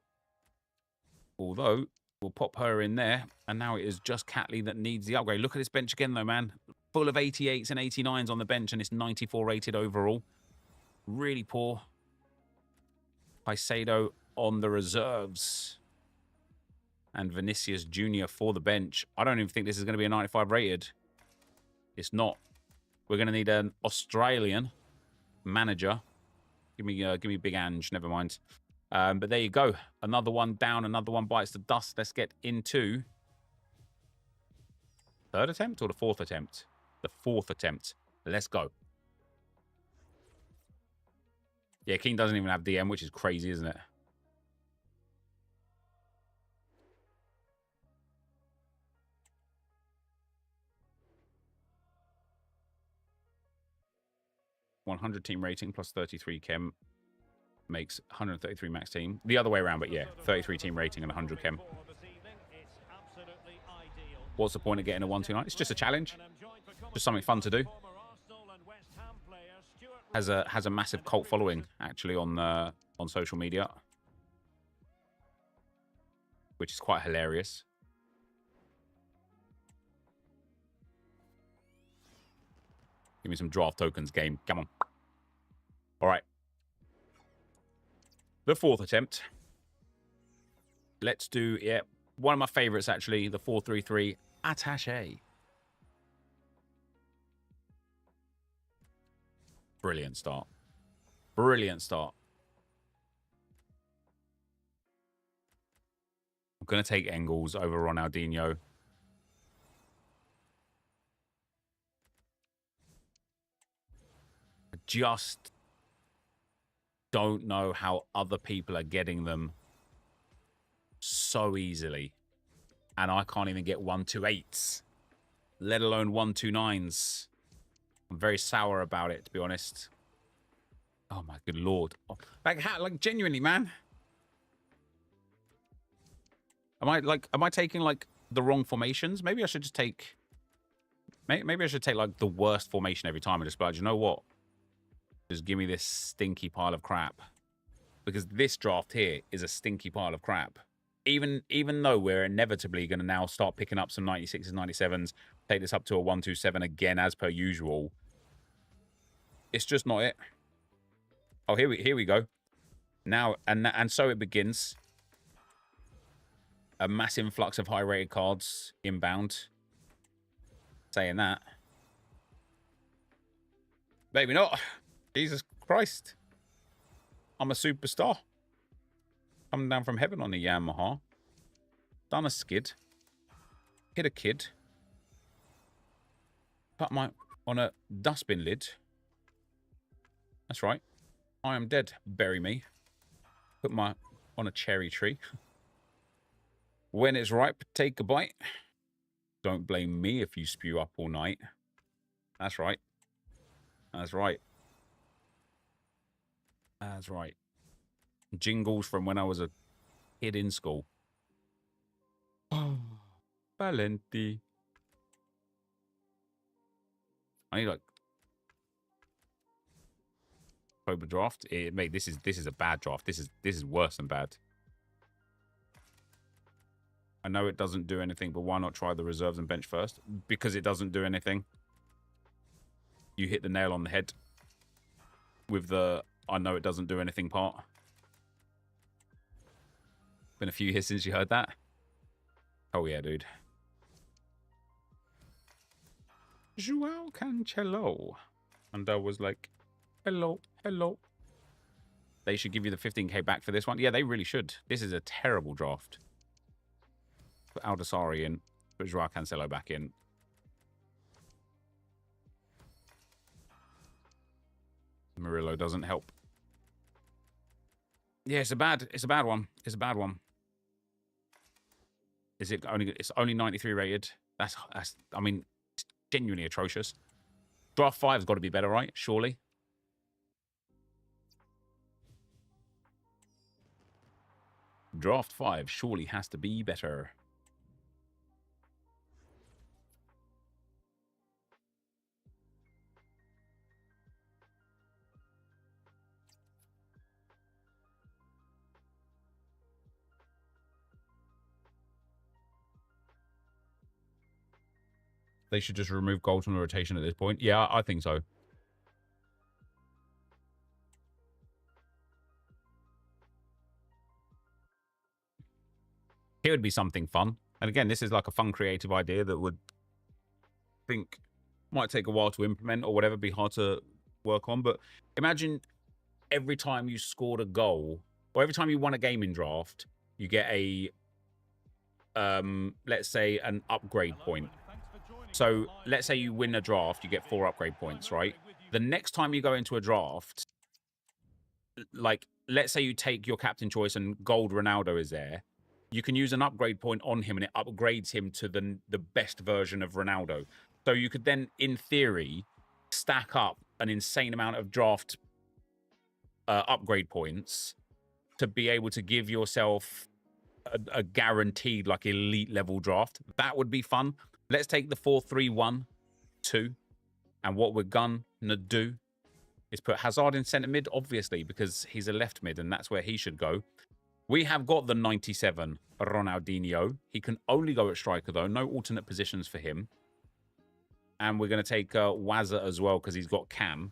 Although, we'll pop her in there. And now it is just Catley that needs the upgrade. Look at this bench again, though, man. full of 88s and 89s on the bench, and it's 94 rated overall. Really poor. Caicedo on the reserves. And Vinicius Jr. for the bench. I don't even think this is going to be a 95 rated. It's not. We're going to need an Australian manager. Give me Big Ange. Never mind. But there you go. Another one down. Another one bites the dust. Let's get into third attempt or the fourth attempt? The fourth attempt. Let's go. Yeah, King doesn't even have DM, which is crazy, isn't it? $100 team rating plus 33 chem makes 133 max team. The other way around, but yeah, 33 team rating and 100 chem. What's the point of getting a 129? It's just a challenge. Just something fun to do. Has a massive cult following actually on social media, which is quite hilarious. Give me some draft tokens, game. Come on. All right. The fourth attempt. Let's do, yeah, one of my favorites, actually, the 4-3-3 attaché. Brilliant start. Brilliant start. I'm going to take Engels over Ronaldinho. I just don't know how other people are getting them so easily. And I can't even get 128s, let alone 129s. I'm very sour about it, to be honest. Oh my good lord! Oh, like genuinely, man. Am I taking like the wrong formations? Maybe I should just take. Maybe I should take like the worst formation every time and just be like, you know what? Just give me this stinky pile of crap, because this draft here is a stinky pile of crap. Even though we're inevitably going to now start picking up some 96s, 97s, take this up to a 127 again as per usual. It's just not it. Oh, here we go. Now and so it begins. A mass influx of high-rated cards inbound. Saying that, maybe not. Jesus Christ, I'm a superstar. Coming down from heaven on a Yamaha. Done a skid. Hit a kid. Put my on a dustbin lid. That's right. I am dead. Bury me. Put my on a cherry tree. When it's ripe, take a bite. Don't blame me if you spew up all night. That's right. That's right. That's right. Jingles from when I was a kid in school. Oh, Valenti. I need like Cobra draft. Mate, this is a bad draft. This is worse than bad. I know it doesn't do anything, but why not try the reserves and bench first? Because it doesn't do anything. You hit the nail on the head with the I know it doesn't do anything part. Been a few years since you heard that. Oh yeah, dude. Joao Cancelo. And I was like, hello, hello. They should give you the 15k back for this one. Yeah, they really should. This is a terrible draft. Put Aldasari in. Put Joao Cancelo back in. Murillo doesn't help. Yeah, it's a bad one. It's a bad one. It's only 93 rated. That's I mean, it's genuinely atrocious. Draft 5's got to be better, right? Surely. Draft 5 surely has to be better. They should just remove gold from the rotation at this point. Yeah, I think so. It would be something fun. And again, this is like a fun, creative idea that would think might take a while to implement or whatever, be hard to work on. But imagine every time you scored a goal or every time you won a game in draft, you get a, let's say, an upgrade point. So let's say you win a draft, you get 4 upgrade points, right? The next time you go into a draft, like, let's say you take your captain choice and gold Ronaldo is there, you can use an upgrade point on him and it upgrades him to the best version of Ronaldo. So you could then, in theory, stack up an insane amount of draft upgrade points to be able to give yourself a guaranteed, like, elite level draft. That would be fun. Let's take the 4-3-1-2. And what we're gonna do is put Hazard in centre mid, obviously, because he's a left mid and that's where he should go. We have got the 97 Ronaldinho. He can only go at striker, though. No alternate positions for him. And we're going to take Wazza as well because he's got Cam.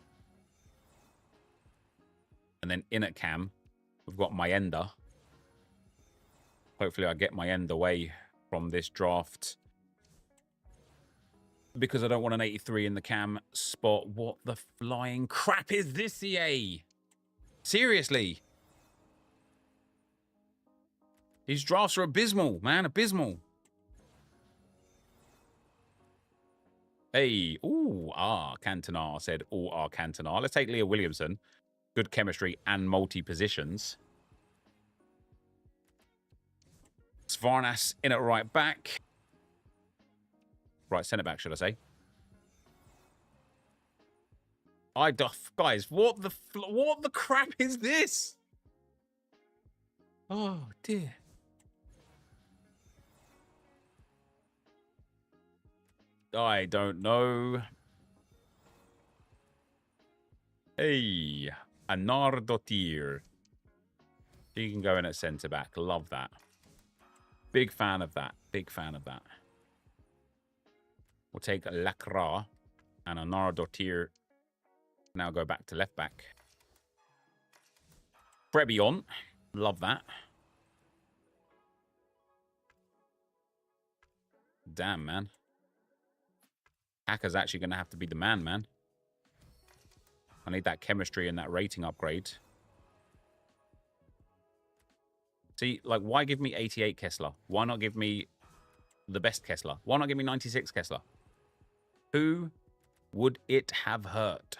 And then in at Cam, we've got Mayenda. Hopefully I get Mayenda away from this draft. Because I don't want an 83 in the Cam spot. What the flying crap is this, EA? Seriously? These drafts are abysmal, man. Abysmal. Hey. Ooh, Cantona said, Cantona. Let's take Leah Williamson. Good chemistry and multi-positions. Svarnas in at right back. Right, centre back, should I say. Guys, what the crap is this? Oh, dear. I don't know. Hey, Anardotir. He can go in at centre back. Love that. Big fan of that. Big fan of that. We'll take Lacra and Anardotir. Now go back to left back. Frebion. Love that. Damn, man. Hacker's actually going to have to be the man. I need that chemistry and that rating upgrade. See, like, why give me 88 Kessler? Why not give me the best Kessler? Why not give me 96 Kessler? Who would it have hurt?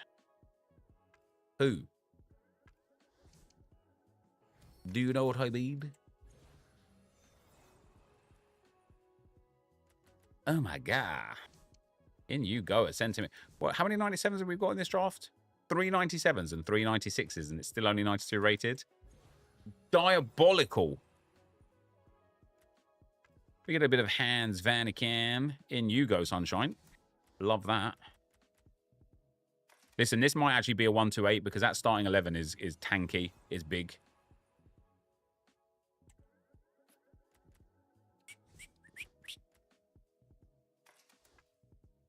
Who? Do you know what I mean? Oh my god. In you go at sentiment. What? How many 97s have we got in this draft? 3 97s and 3 96s, and it's still only 92 rated. Diabolical. We get a bit of Hans Vanaken. In you go, sunshine. Love that. Listen, this might actually be a 1-2-8 because that starting 11 is tanky, is big.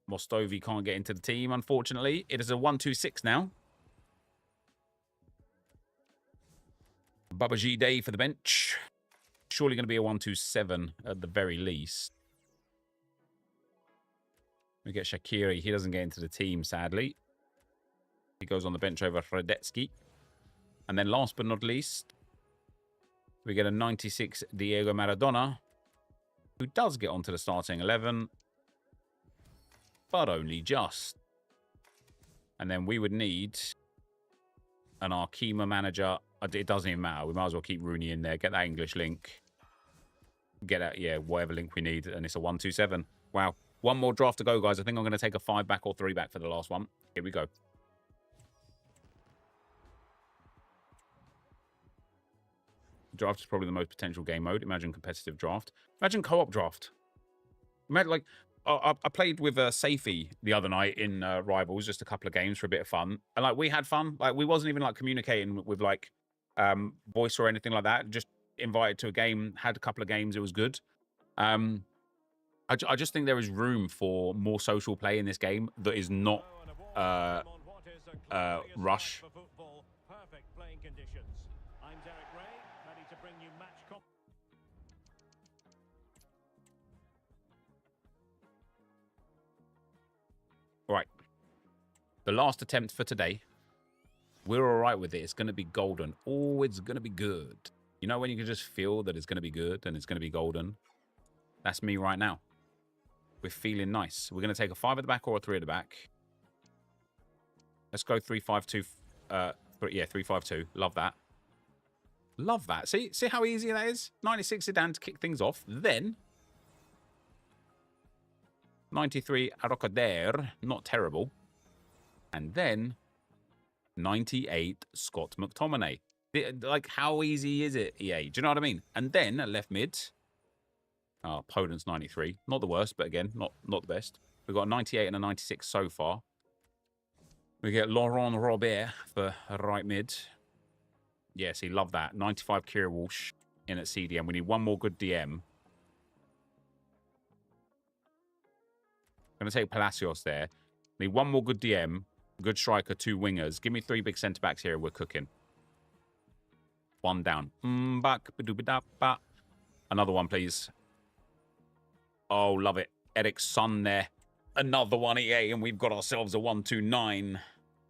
Mostovi can't get into the team, unfortunately. It is a 1-2-6 now. Babaji Day for the bench. Surely going to be a 1-2-7 at the very least. We get Shaqiri. He doesn't get into the team, sadly. He goes on the bench over Fredetsky. And then last but not least, we get a 96 Diego Maradona, who does get onto the starting 11. But only just. And then we would need an Arkema manager. It doesn't even matter. We might as well keep Rooney in there. Get that English link. Get that, yeah, whatever link we need. And it's a 1-2-7. Wow. One more draft to go, guys. I think I'm going to take a 5-back or 3-back for the last one. Here we go. Draft is probably the most potential game mode. Imagine competitive draft. Imagine co-op draft. Imagine, like, I played with Safi the other night in Rivals, just a couple of games for a bit of fun. And, like, we had fun. Like, we wasn't even, like, communicating with, like, voice or anything like that. Just invited to a game, had a couple of games. It was good. I I just think there is room for more social play in this game that is not rush. Perfect playing conditions. I'm Derek Ray, ready to bring you match Right. The last attempt for today. We're all right with it. It's going to be golden. Oh, it's going to be good. You know when you can just feel that it's going to be good and it's going to be golden? That's me right now. We're feeling nice. We're going to take a 5 at the back or a 3 at the back. Let's go 3-5-2. Yeah, 3-5-2. Love that. Love that. See how easy that is? 96 Zidane to kick things off. Then 93 Arocader. Not terrible. And then 98 Scott McTominay. Like, how easy is it, EA? Do you know what I mean? And then at left mid. Oh, opponent's 93. Not the worst, but again, not the best. We've got a 98 and a 96 so far. We get Laurent Robert for right mid. Yes, he loved that. 95 Kira Walsh in at CDM. We need one more good DM. I'm going to take Palacios there. Need one more good DM. Good striker, 2 wingers. Give me 3 big centre-backs here. We're cooking. 1 down. Another one, please. Oh, love it. Eric's son there. Another one, EA, and we've got ourselves a 1-2-9.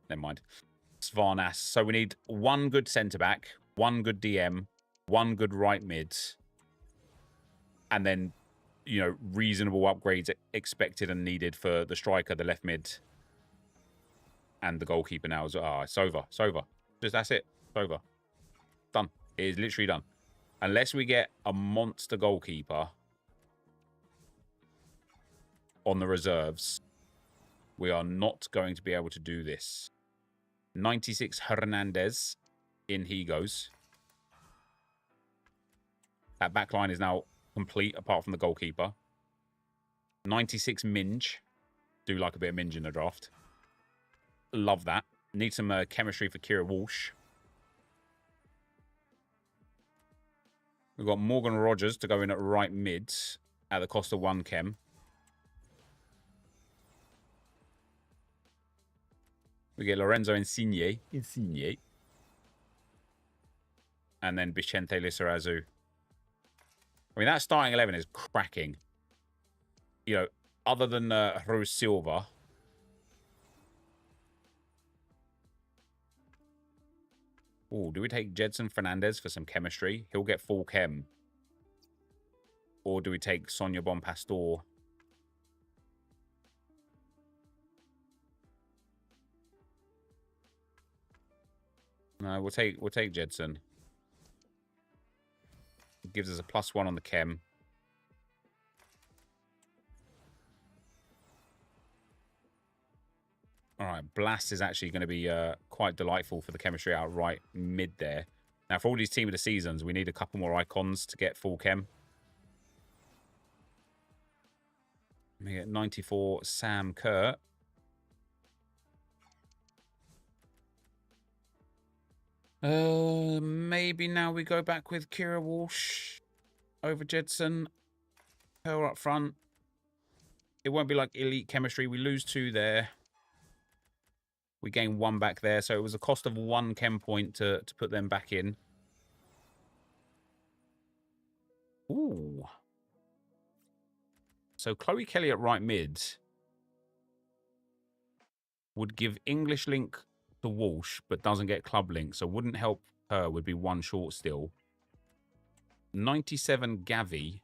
Never mind. Svarnas. So we need 1 good centre-back, 1 good DM, 1 good right mid, and then, you know, reasonable upgrades expected and needed for the striker, the left mid, and the goalkeeper now. It's over. It's over. Just that's it. It's over. Done. It is literally done. Unless we get a monster goalkeeper on the reserves, we are not going to be able to do this. 96 Hernandez. In he goes. That back line is now complete, apart from the goalkeeper. 96 Minge. Do like a bit of Minge in the draft. Love that. Need some chemistry for Kira Walsh. We've got Morgan Rogers to go in at right mid at the cost of 1 chem. We get Lorenzo Insigne. And then Vicente Lizarazu. I mean, that starting 11 is cracking. You know, other than Rose Silva. Oh, do we take Jedson Fernandez for some chemistry? He'll get full chem. Or do we take Sonia Bonpastor? No, we'll take Jedson. Gives us a +1 on the chem. All right, Blast is actually going to be quite delightful for the chemistry out right mid there. Now, for all these Team of the Seasons, we need a couple more icons to get full chem. We get 94 Sam Kerr. Maybe now we go back with Kira Walsh over Jedson. Kerr up front. It won't be like elite chemistry. We lose 2 there. We gain 1 back there. So it was a cost of 1 chem point to put them back in. Ooh. So Chloe Kelly at right mid would give English link to Walsh, but doesn't get club link. So wouldn't help her. Would be 1 short still. 97 Gavi.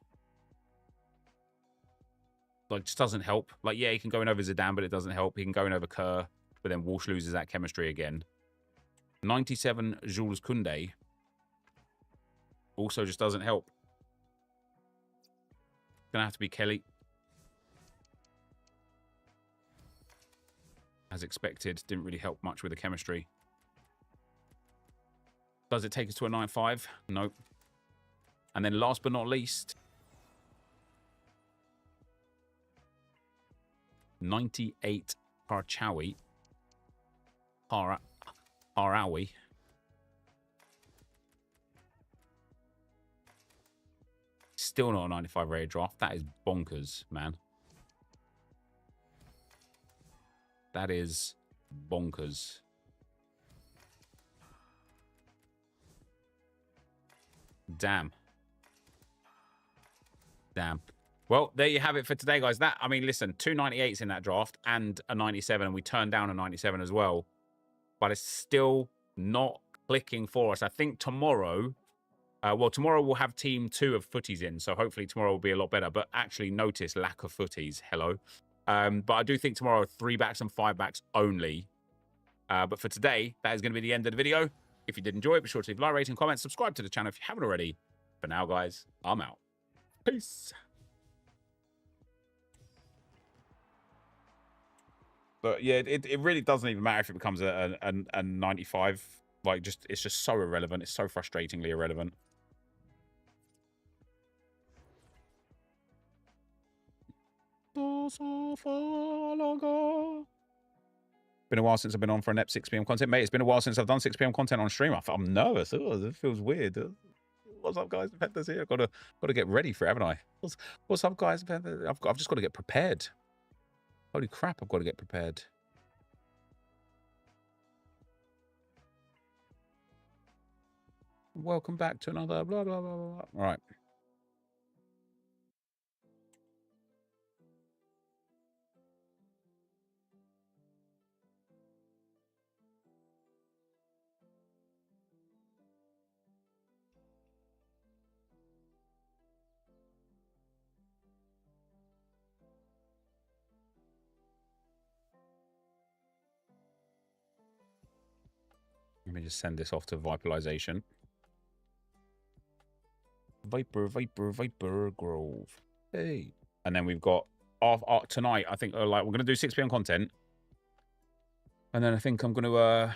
Like, just doesn't help. Like, yeah, he can go in over Zidane, but it doesn't help. He can go in over Kerr. But then Walsh loses that chemistry again. 97 Jules Koundé. Also just doesn't help. Gonna have to be Kelly. As expected. Didn't really help much with the chemistry. Does it take us to a 9-5? Nope. And then last but not least, 98 Parchawi. still not a 95 rated draft. That is bonkers, man. That is bonkers. Damn. Damn. Well, there you have it for today, guys. That, I mean, listen, 2 98s in that draft and a 97, and we turned down a 97 as well. But it's still not clicking for us. I think tomorrow, well, tomorrow we'll have team 2 of Footies in, so hopefully tomorrow will be a lot better. But actually notice lack of Footies. Hello. But I do think tomorrow 3 backs and 5 backs only. But for today, that is going to be the end of the video. If you did enjoy it, be sure to leave a like, rating, comment, subscribe to the channel if you haven't already. For now, guys, I'm out. Peace. But yeah, it really doesn't even matter if it becomes a 95. Like, it's just so irrelevant. It's so frustratingly irrelevant. Been a while since I've been on for an EP 6 p.m. content. Mate, it's been a while since I've done 6 p.m. content on stream. I'm nervous. Oh, it feels weird. What's up, guys? NepentheZ here. I've got to get ready for it, haven't I? What's up, guys? I've just got to get prepared. Holy crap, I've got to get prepared. Welcome back to another blah, blah, blah, blah. All right. Let me just send this off to Vipalization. Viper Grove. Hey. And then we've got tonight, I think, like, we're going to do 6 p.m. content. And then I think I'm going to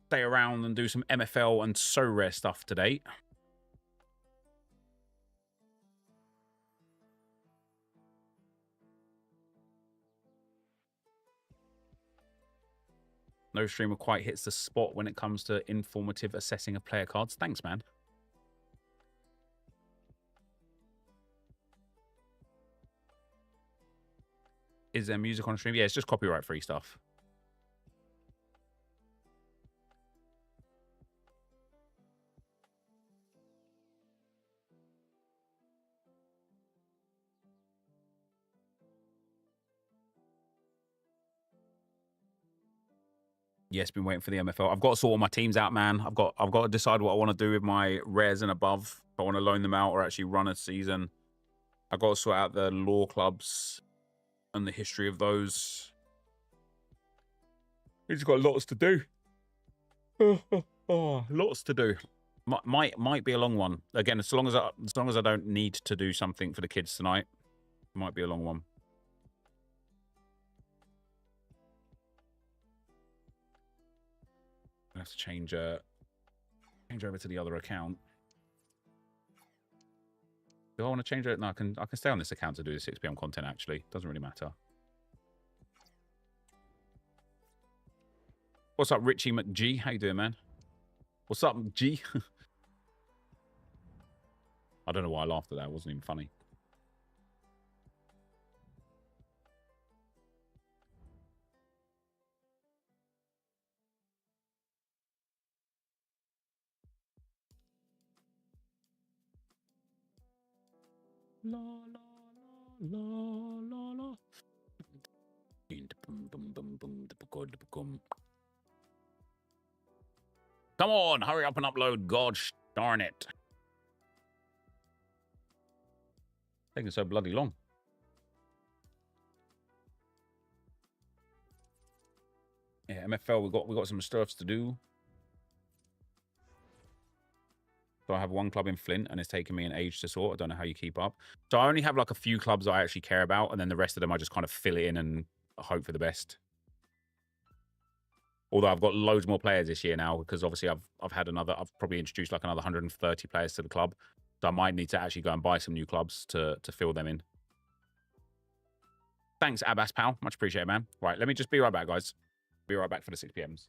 stay around and do some MFL and so rare stuff today. No streamer quite hits the spot when it comes to informative assessing of player cards. Thanks, man. Is there music on stream? Yeah, it's just copyright-free stuff. Yes, been waiting for the MFL. I've got to sort all my teams out, man. I've got to decide what I want to do with my rares and above. If I want to loan them out or actually run a season. I've got to sort out the law clubs and the history of those. We've got lots to do. Lots to do. Might be a long one. Again, as long as I don't need to do something for the kids tonight, it might be a long one. I have to change over to the other account. Do I want to change it? No, I can stay on this account to do the 6 p.m. content, actually. Doesn't really matter. What's up, Richie McG? How you doing, man? What's up, G? I don't know why I laughed at that. It wasn't even funny. La la la la la. Come on, hurry up and upload. Gosh darn it. Taking so bloody long. Yeah, MFL, we got some stuffs to do. So I have one club in Flint, and it's taken me an age to sort. I don't know how you keep up. So I only have like a few clubs that I actually care about, and then the rest of them I just kind of fill it in and hope for the best. Although I've got loads more players this year now, because obviously I've probably introduced like another 130 players to the club. So I might need to actually go and buy some new clubs to fill them in. Thanks, Abbas pal. Much appreciated, man. Right, let me just be right back, guys. Be right back for the 6 p.m.s.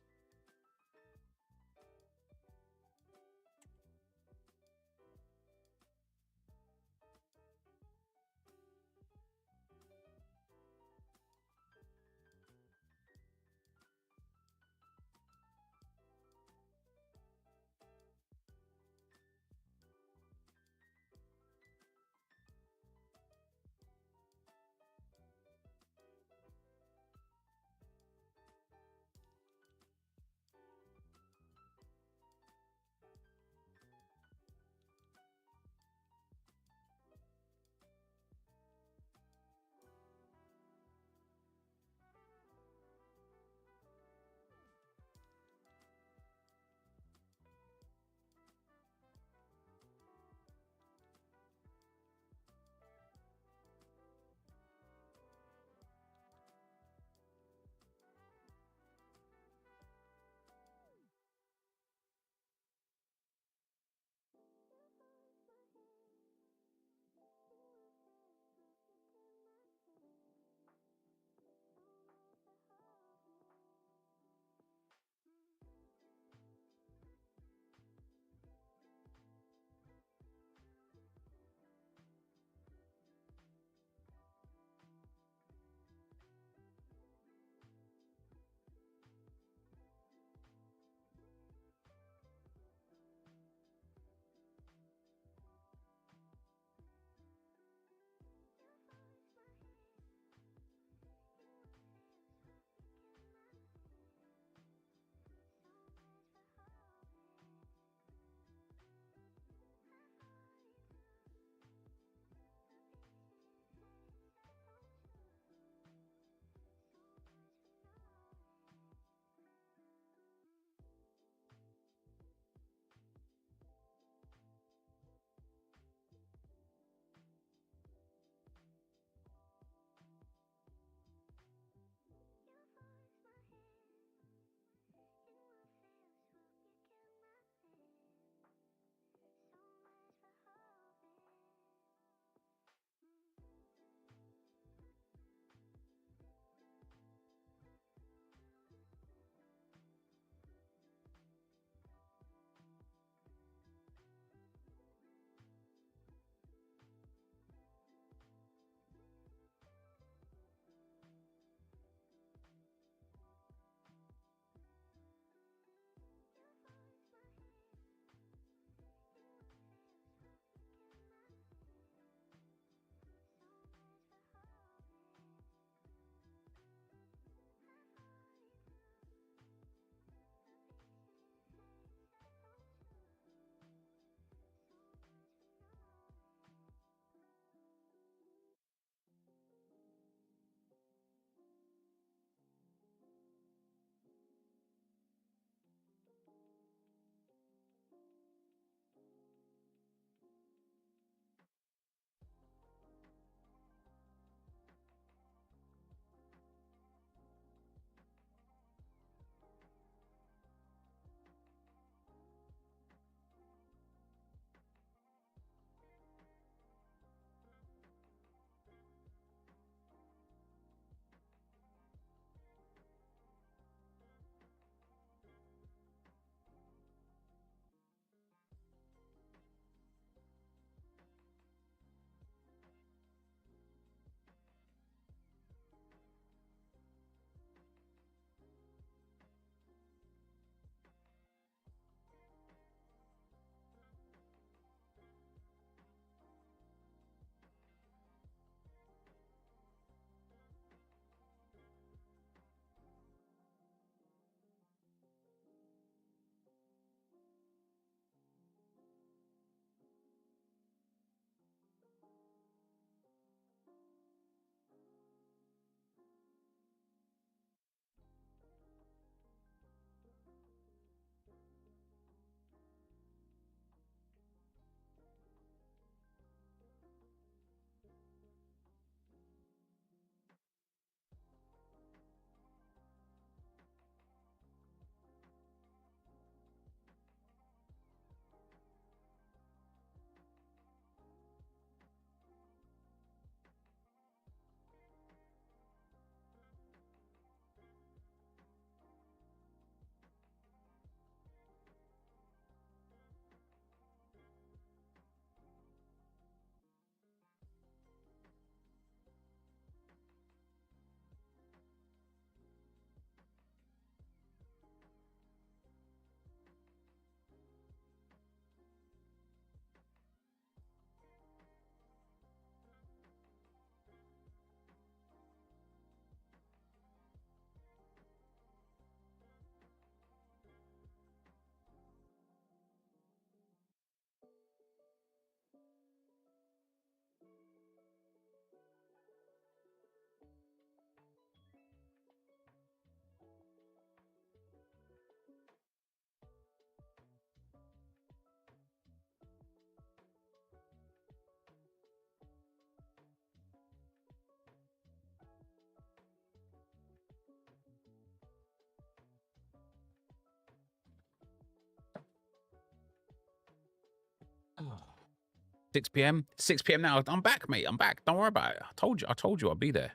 6 p.m. 6 p.m. now. I'm back, mate. I'm back. Don't worry about it. I told you I'd be there.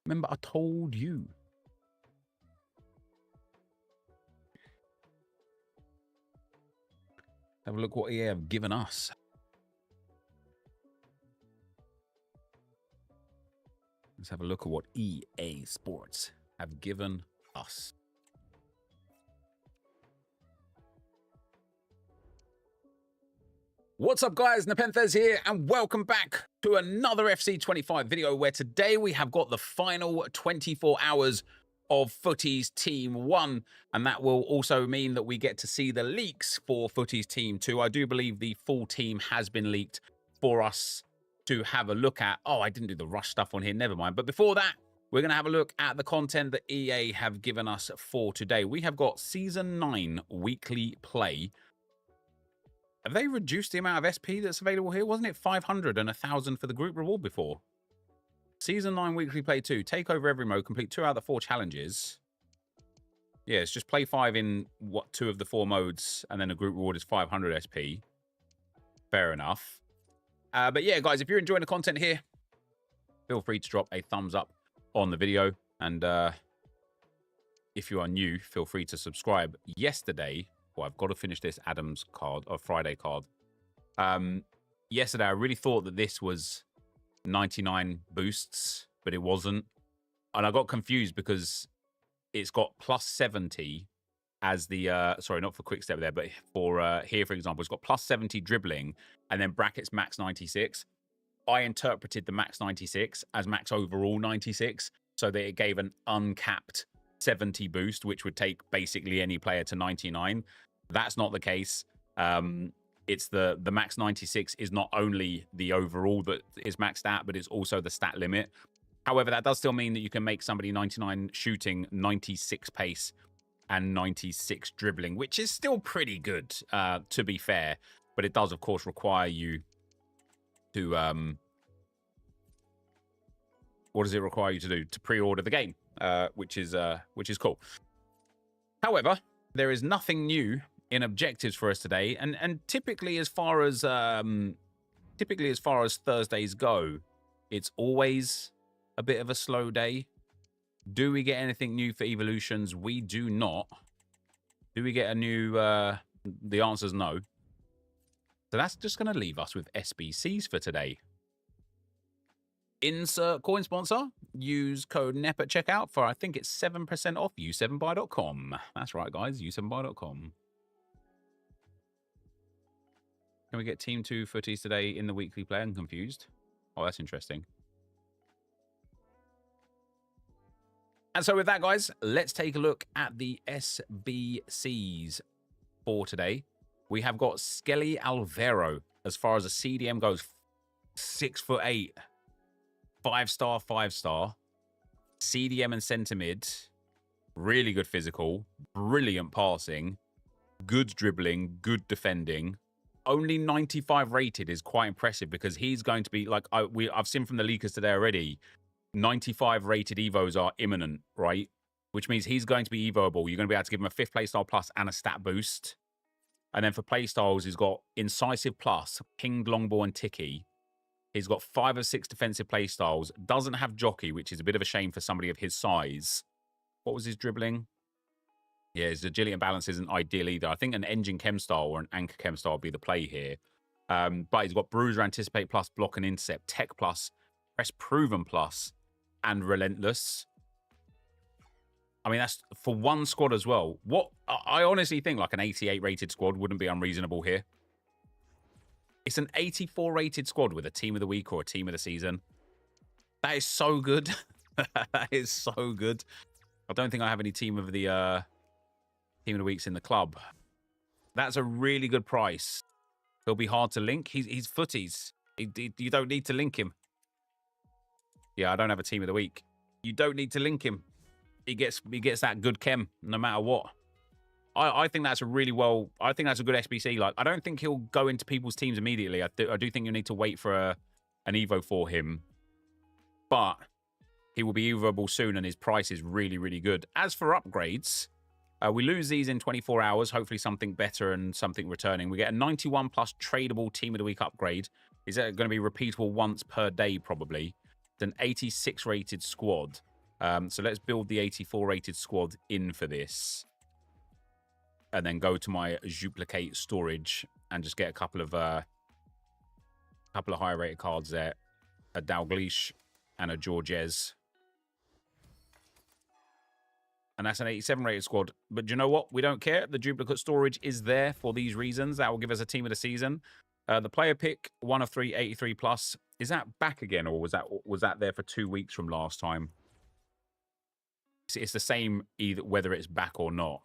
Remember, I told you. Have a look what EA have given us. Let's have a look at what EA Sports have given us. What's up, guys? NepentheZ here, and welcome back to another FC25 video, where today we have got the final 24 hours of Footies Team 1, and that will also mean that we get to see the leaks for Footies Team 2. I do believe the full team has been leaked for us to have a look at. Oh, I didn't do the rush stuff on here, never mind. But before that, we're going to have a look at the content that EA have given us for today. We have got Season 9 weekly play. Have they reduced the amount of SP that's available here? Wasn't it 500 and 1,000 for the group reward before? Season 9 weekly play 2. Take over every mode. Complete 2 out of the 4 challenges. Yeah, it's just play 5 in 2 of the 4 modes, and then the group reward is 500 SP. Fair enough. But yeah, guys, if you're enjoying the content here, feel free to drop a thumbs up on the video. And if you are new, feel free to subscribe. Yesterday, well, I've got to finish this Adams card, or Friday card. Yesterday, I really thought that this was 99 boosts, but it wasn't. And I got confused because it's got plus 70 as the, sorry, not for quick step there, but for here, for example, it's got plus 70 dribbling and then brackets max 96. I interpreted the max 96 as max overall 96, so that it gave an uncapped 70 boost, which would take basically any player to 99. That's not the case. It's the max 96 is not only the overall that is maxed out, but it's also the stat limit. However, that does still mean that you can make somebody 99 shooting, 96 pace, and 96 dribbling, which is still pretty good, to be fair. But it does, of course, require you to... what does it require you to do? To pre-order the game, which is cool. However, there is nothing new in objectives for us today, and typically as far as Thursdays go, it's always a bit of a slow day. Do we get anything new for evolutions? We do not. Do we get a new the answer is no. So that's just going to leave us with SBCs for today. Insert coin sponsor. Use code NEP at checkout for, I think it's 7% off u7buy.com. That's right, guys, u7buy.com. Can we get Team 2 Footies today in the weekly play? I'm confused. Oh, that's interesting. And so with that, guys, let's take a look at the SBCs for today. We have got Skelly Alvaro as far as a CDM goes. 6'8", 5-star, 5-star. CDM and centre mid. Really good physical. Brilliant passing. Good dribbling. Good defending. Only 95 rated is quite impressive because he's going to be, like, I've seen from the leakers today already, 95 rated Evos are imminent, right? Which means he's going to be Evoable. You're going to be able to give him a 5th playstyle plus and a stat boost. And then for playstyles, he's got Incisive plus, Pinged, Longball, and Ticky. He's got 5 of 6 defensive playstyles. Doesn't have Jockey, which is a bit of a shame for somebody of his size. What was his dribbling? Yeah, his agility and balance isn't ideal either. I think an Engine Chem style or an Anchor Chem style would be the play here. But he's got Bruiser, Anticipate plus, Block and Intercept, Tech plus, Press Proven plus, and Relentless. I mean, that's for one squad as well. What I honestly think, like, an 88 rated squad wouldn't be unreasonable here. It's an 84 rated squad with a team of the week or a team of the season. That is so good. That is so good. I don't think I have any team of the weeks in the club. That's a really good price. He'll be hard to link. He's Footies. You don't need to link him. Yeah, I don't have a team of the week. You don't need to link him. He gets that good chem no matter what. I think that's a really well. I think that's a good SBC. Like, I don't think he'll go into people's teams immediately. I do think you need to wait for an Evo for him, but he will be Evoable soon, and his price is really, really good. As for upgrades, We lose these in 24 hours. Hopefully something better and something returning. We get a 91 plus tradable Team of the Week upgrade. Is that going to be repeatable once per day, probably? It's an 86 rated squad. So let's build the 84 rated squad in for this. And then go to my duplicate storage and just get a couple of high rated cards there. A Dalglish and a Georges. And that's an 87 rated squad. But you know what? We don't care. The duplicate storage is there for these reasons. That will give us a team of the season. The player pick, 1 of 3, 83 plus. Is that back again, or was that there for 2 weeks from last time? It's the same either whether it's back or not.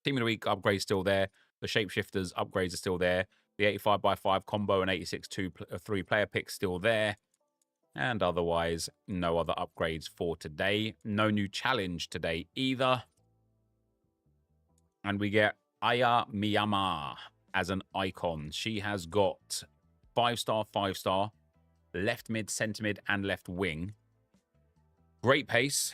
Team of the Week upgrade still there. The Shapeshifters upgrades are still there. The 85x5 combo and 86-2-3 player pick still there. And otherwise, no other upgrades for today. No new challenge today either. And we get Aya Miyama as an icon. She has got 5-star, 5-star, left mid, centre mid, and left wing. Great pace.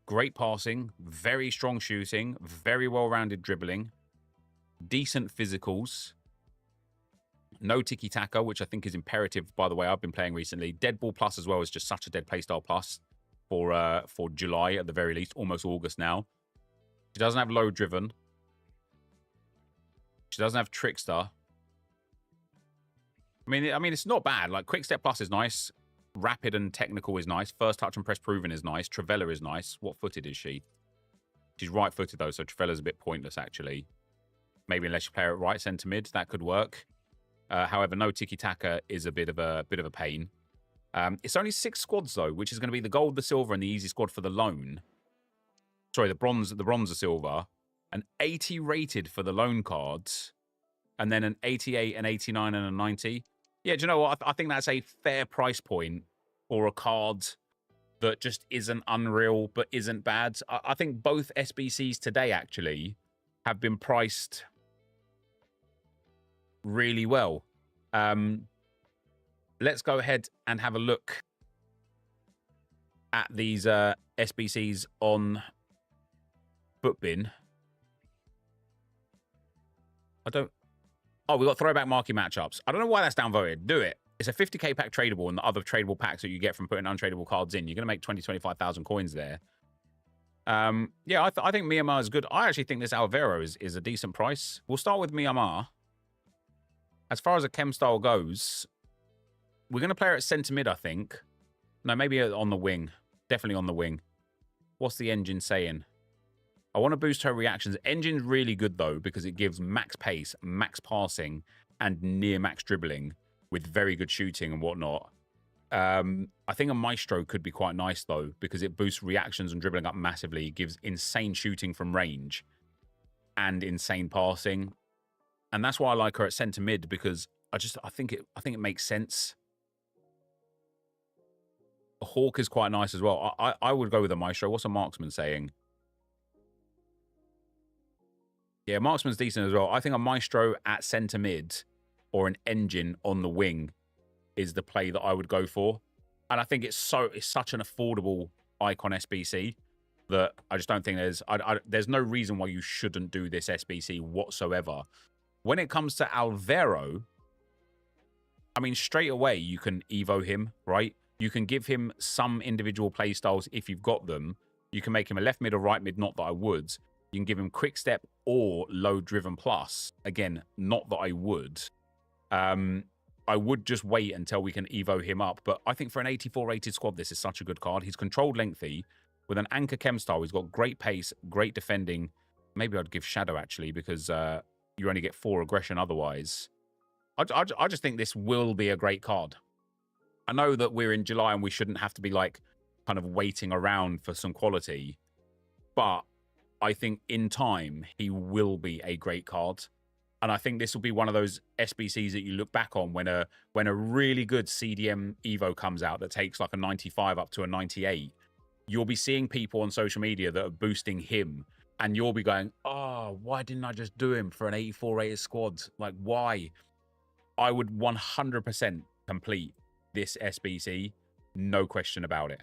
Great passing. Very strong shooting. Very well-rounded dribbling. Decent physicals. No tiki-taka, which I think is imperative, by the way, I've been playing recently. Dead ball plus as well is just such a dead playstyle plus for July at the very least, almost August now. She doesn't have low driven. She doesn't have trickster. I mean, it's not bad. Like, quick step plus is nice. Rapid and technical is nice. First touch and press proven is nice. Travella is nice. What footed is she? She's right footed though, so Travella's a bit pointless actually. Maybe unless you play her at right centre mid, that could work. However, no tiki-taka is a bit of a pain. It's only 6 squads though, which is going to be the gold, the silver, and the easy squad for the loan. Sorry, the bronze, the silver. An 80 rated for the loan cards, and then an 88, an 89, and a 90. Yeah, do you know what? I think that's a fair price point for a card that just isn't unreal but isn't bad. I think both SBCs today actually have been priced really well. Let's go ahead and have a look at these SBCs on Footbin. Oh, we got throwback marquee matchups. I don't know why that's downvoted. Do it. It's a 50k pack tradable, and the other tradable packs that you get from putting untradeable cards in, you're going to make 25,000 coins there. Yeah, I think Myanmar is good. I actually think this Alvaro is a decent price. We'll start with Myanmar. As far as a chem style goes, we're going to play her at centre mid, I think. No, maybe on the wing. Definitely on the wing. What's the engine saying? I want to boost her reactions. Engine's really good, though, because it gives max pace, max passing, and near max dribbling with very good shooting and whatnot. I think a Maestro could be quite nice, though, because it boosts reactions and dribbling up massively. It gives insane shooting from range and insane passing. And that's why I like her at centre mid, because I think it makes sense. A Hawk is quite nice as well. I would go with a Maestro. What's a Marksman saying? Yeah, Marksman's decent as well. I think a Maestro at centre mid or an Engine on the wing is the play that I would go for. And I think it's such an affordable icon SBC that I just don't think there's no reason why you shouldn't do this SBC whatsoever. When it comes to Alvaro, I mean, straight away you can Evo him, right? You can give him some individual play styles if you've got them. You can make him a left mid or right mid, not that I would. You can give him quick step or low driven plus. Again, not that I would. I would just wait until we can Evo him up. But I think for an 84 rated squad, this is such a good card. He's controlled lengthy with an anchor chem style. He's got great pace, great defending. Maybe I'd give Shadow actually, because you only get 4 aggression otherwise. I just think this will be a great card. I know that we're in July and we shouldn't have to be like kind of waiting around for some quality, but I think in time he will be a great card. And I think this will be one of those SBCs that you look back on when a really good CDM Evo comes out that takes like a 95 up to a 98. You'll be seeing people on social media that are boosting him, and you'll be going, oh, why didn't I just do him for an 84 rated squad? Like, why? I would 100% complete this SBC. No question about it.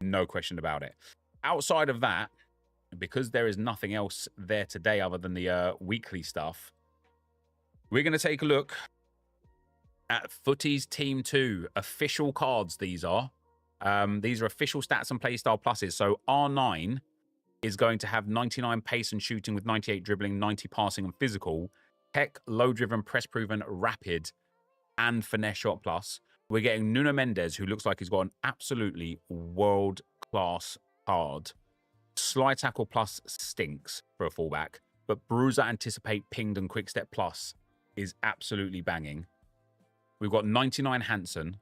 No question about it. Outside of that, because there is nothing else there today other than the weekly stuff, we're going to take a look at Footies Team 2. Official cards, these are. These are official stats and playstyle pluses. So R9 is going to have 99 pace and shooting with 98 dribbling, 90 passing and physical. Tech, low driven, press proven, rapid, and finesse shot plus. We're getting Nuno Mendes, who looks like he's got an absolutely world-class card. Slide tackle plus stinks for a fullback, but Bruiser, Anticipate, Pinged, and Quick Step plus is absolutely banging. We've got 99 Hansen,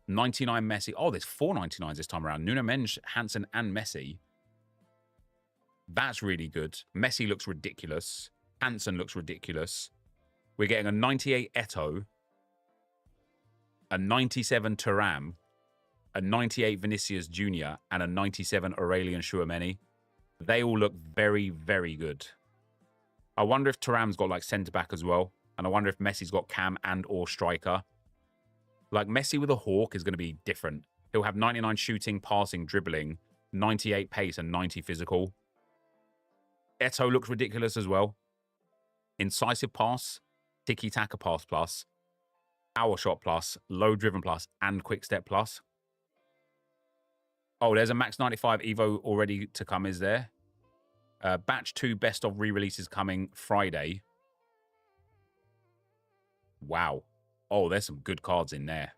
99 Messi. Oh, there's 4 99s this time around. Nuno Mendes, Hansen, and Messi. That's really good. Messi looks ridiculous. Hansen looks ridiculous. We're getting a 98 Eto, a 97 Thuram, a 98 Vinicius Jr., and a 97 Aurelien Tchouameni. They all look very, very good. I wonder if Thuram's got like centre-back as well. And I wonder if Messi's got cam and or striker. Like Messi with a hawk is going to be different. He'll have 99 shooting, passing, dribbling, 98 pace, and 90 physical. Eto looks ridiculous as well. Incisive pass, tiki-taka pass plus, power shot plus, low driven plus, and quick step plus. Oh, there's a max 95 Evo already to come, is there? Batch 2 best of re-releases coming Friday. Wow. Oh, there's some good cards in there.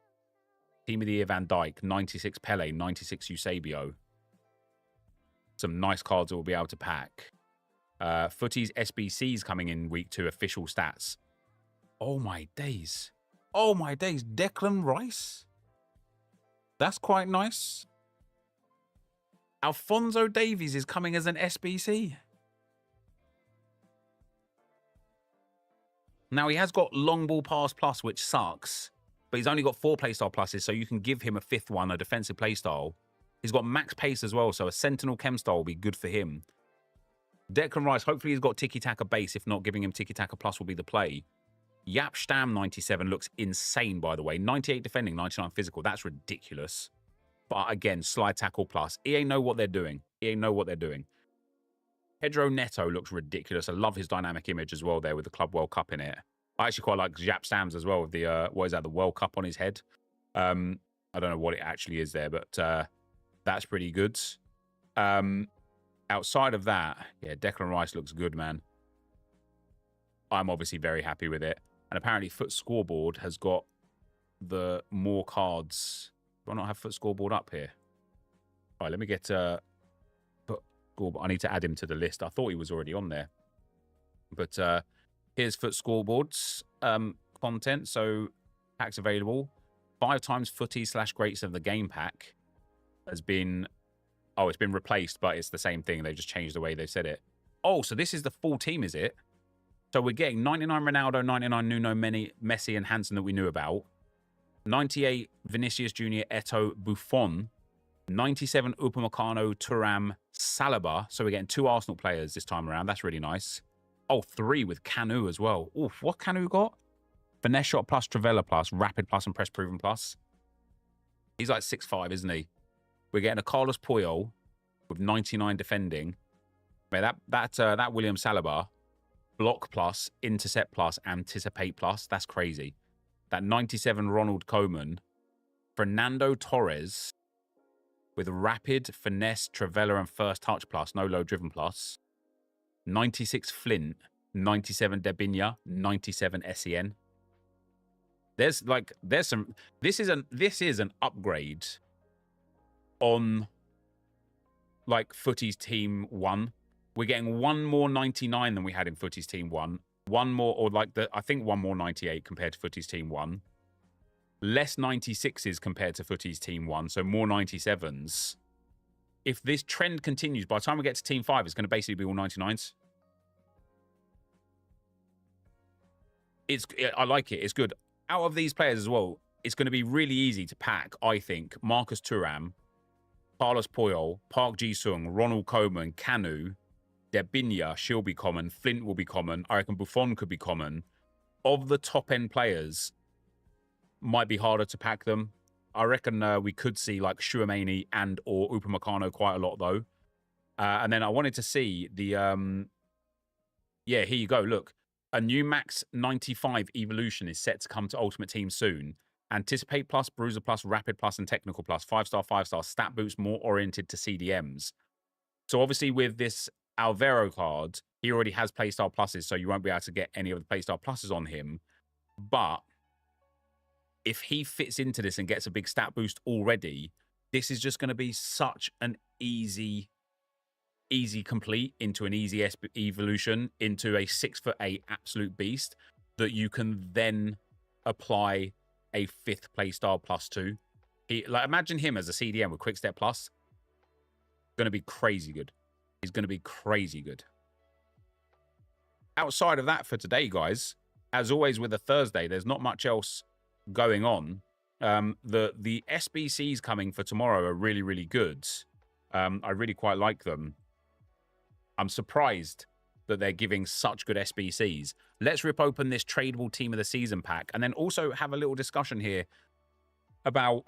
Team of the Year Van Dijk, 96 Pele, 96 Eusebio. Some nice cards that we'll be able to pack. Footies SBCs coming in week 2, official stats. Oh my days. Oh my days. Declan Rice? That's quite nice. Alphonso Davies is coming as an SBC. Now, he has got long ball pass plus, which sucks. But he's only got 4 playstyle pluses, so you can give him a 5th one, a defensive playstyle. He's got max pace as well, so a Sentinel chem style will be good for him. Declan Rice, hopefully he's got tiki-taka base. If not, giving him tiki-taka plus will be the play. Yap Stam 97 looks insane, by the way. 98 defending, 99 physical. That's ridiculous. But again, slide tackle plus. EA know what they're doing. EA know what they're doing. Pedro Neto looks ridiculous. I love his dynamic image as well there with the Club World Cup in it. I actually quite like Yap Stams as well with the, what is that, the World Cup on his head. I don't know what it actually is there, but that's pretty good. Outside of that, yeah, Declan Rice looks good, man. I'm obviously very happy with it. And apparently Foot Scoreboard has got the more cards. Do I not have Foot Scoreboard up here? All right, let me get Foot Scoreboard. I need to add him to the list. I thought he was already on there. But here's Foot Scoreboard's content. So packs available. 5 times Footies / Greats of the Game pack has been... Oh, it's been replaced, but it's the same thing. They've just changed the way they've said it. Oh, so this is the full team, is it? So we're getting 99 Ronaldo, 99 Nuno, Messi, and Hansen that we knew about. 98 Vinicius Jr., Eto, Buffon. 97 Upamecano, Thuram, Saliba. So we're getting 2 Arsenal players this time around. That's really nice. Oh, 3 with Canu as well. Oof, what Canu got? Finesse shot plus, Travella plus, rapid plus, and press proven plus. He's like 6'5", isn't he? We're getting a Carlos Puyol with 99 defending. Man, that William Saliba, block plus, intercept plus, anticipate plus. That's crazy. That 97 Ronald Koeman, Fernando Torres with rapid, finesse, Travella, and first touch plus, no low driven plus. 96 Flint, 97 Debinha, 97 Sen. There's some. This is an upgrade on like Footies Team 1. We're getting 1 more 99 than we had in Footies Team 1. 1 more, or like I think 1 more 98 compared to Footies Team 1. Less 96s compared to Footies Team 1, so more 97s. If this trend continues, by the time we get to Team 5, it's going to basically be all 99s. I like it. It's good. Out of these players as well, it's going to be really easy to pack, I think, Marcus Thuram, Carlos Puyol, Park Ji-sung, Ronald Koeman, Canu, Debinha, she'll be common. Flint will be common. I reckon Buffon could be common. Of the top-end players, might be harder to pack them. I reckon we could see like Tchouameni and or Upamecano quite a lot, though. And then I wanted to see the... yeah, here you go. Look, a new Max 95 Evolution is set to come to Ultimate Team soon. Anticipate Plus, Bruiser Plus, Rapid Plus, and Technical Plus. 5-star, 5-star. Stat boost more oriented to CDMs. So obviously with this Alvaro card, he already has Playstyle Pluses, so you won't be able to get any of the Playstyle Pluses on him. But if he fits into this and gets a big stat boost already, this is just going to be such an easy complete into an easy evolution into a 6'8" absolute beast that you can then apply a 5th playstyle +2. Like, imagine him as a CDM with Quick Step Plus. Going to be crazy good. He's going to be crazy good. Outside of that for today, guys, as always with a Thursday, there's not much else going on. The SBCs coming for tomorrow are really, really good. I really quite like them. I'm surprised that they're giving such good SBCs. Let's rip open this tradable team of the season pack and then also have a little discussion here about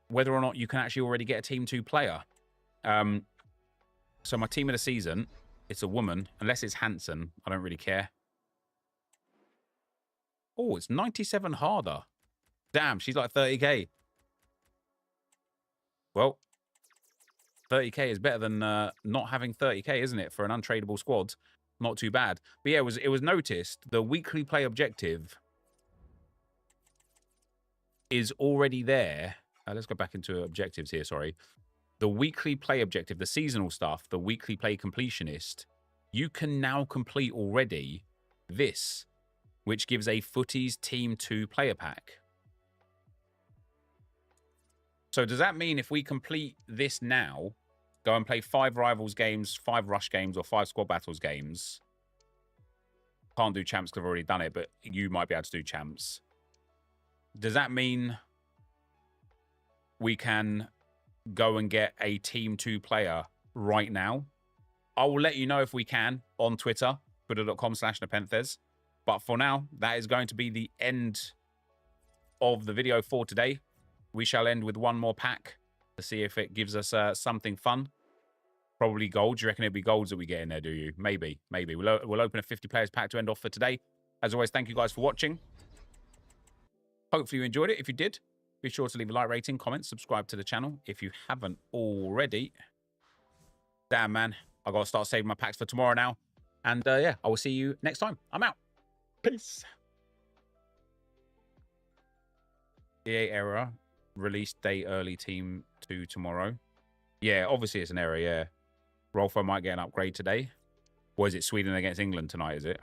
whether or not you can actually already get a Team 2 player. So my team of the season, it's a woman. Unless it's Hanson, I don't really care. Oh, it's 97 harder. Damn, she's like 30k. Well, 30k is better than not having 30k, isn't it? For an untradeable squad, not too bad. But yeah, it was noticed the weekly play objective is already there. Let's go back into objectives here, sorry. The weekly play objective, the seasonal stuff, the weekly play completionist, you can now complete already this, which gives a Footies Team 2 player pack. So does that mean if we complete this now, go and play 5 rivals games, 5 rush games, or 5 squad battles games? Can't do champs because I've already done it, but you might be able to do champs. Does that mean we can go and get a Team 2 player right now? I will let you know if we can on Twitter, twitter.com/NepentheZ. But for now, that is going to be the end of the video for today. We shall end with one more pack to see if it gives us something fun. Probably gold. Do you reckon it'll be golds that we get in there, do you? Maybe, maybe. We'll open a 50 players pack to end off for today. As always, thank you guys for watching. Hopefully you enjoyed it. If you did, be sure to leave a like, rating, comment, subscribe to the channel if you haven't already. Damn, man. I've got to start saving my packs for tomorrow now. And yeah, I will see you next time. I'm out. Peace. EA error. Release date early Team 2 tomorrow. Yeah, obviously it's an error, yeah. Rolfo might get an upgrade today. Or is it Sweden against England tonight, is it?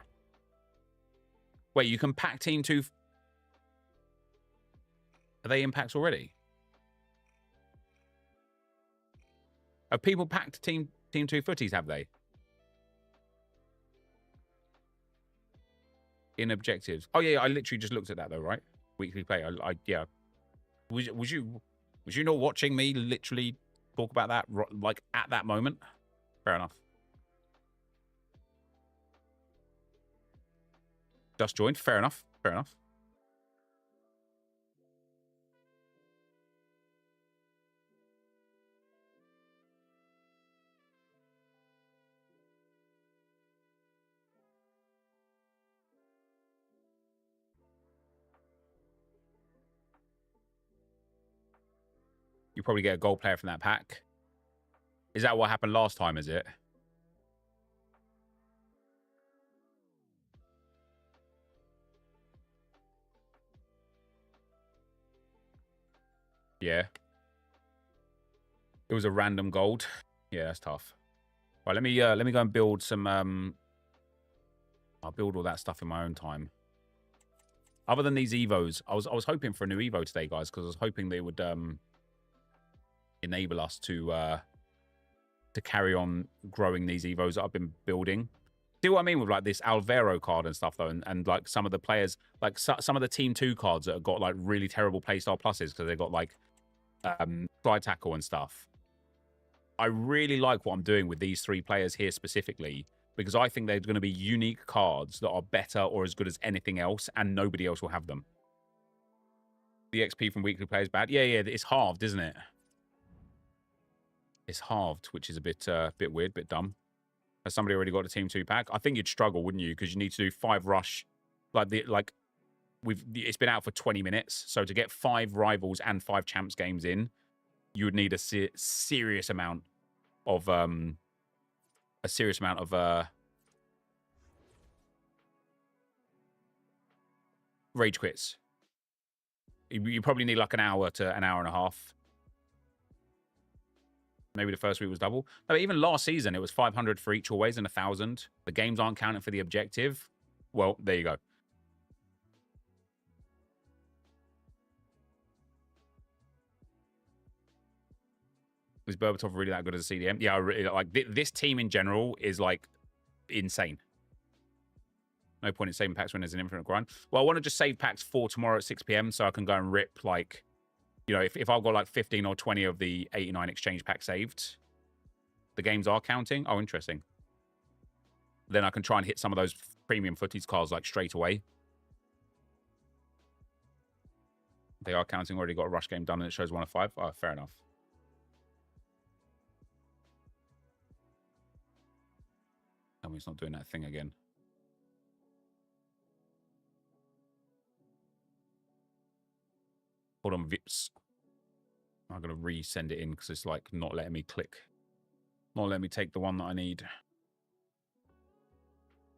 Wait, you can pack Team 2... Are they in packs already? Have people packed Team 2 Footies, have they? In objectives. Oh, yeah, I literally just looked at that, though, right? Weekly play. Yeah. Was you not watching me literally talk about that, like, at that moment? Fair enough. Just joined. Fair enough. Fair enough. You probably get a gold player from that pack. Is that what happened last time, is it? Yeah. It was a random gold. Yeah, that's tough. Right, let me go and build some I'll build all that stuff in my own time. Other than these evos, I was hoping for a new evo today, guys, because I was hoping they would enable us to carry on growing these evos that I've been building. See what I mean with like this Alvaro card and stuff though, and like some of the players, like some of the Team 2 cards that have got like really terrible playstyle pluses because they've got like slide tackle and stuff. I really like what I'm doing with these 3 players here specifically because I think they're going to be unique cards that are better or as good as anything else, and nobody else will have them. The XP from weekly play is bad. Yeah, it's halved, isn't it? It's halved, which is a bit weird, bit dumb. Has somebody already got a Team 2 pack? I think you'd struggle, wouldn't you? Because you need to do 5 rush. It's been out for 20 minutes. So to get 5 rivals and 5 champs games in, you would need a serious amount of rage quits. You probably need like an hour to an hour and a half. Maybe the first week was double. No, even last season, it was 500 for each always and 1,000. The games aren't counting for the objective. Well, there you go. Was Berbatov really that good as a CDM? Yeah, I really, like this team in general is like insane. No point in saving packs when there's an infinite grind. Well, I want to just save packs for tomorrow at 6 p.m. so I can go and rip, like, you know, if I've got like 15 or 20 of the 89 exchange packs saved, the games are counting. Oh, interesting. Then I can try and hit some of those premium Footies cards like straight away. They are counting. Already got a rush game done and it shows 1 of 5. Oh, fair enough. Tell me it's not doing that thing again. Hold on, Vips. I'm going to resend it in because it's like not letting me click. Not letting me take the one that I need.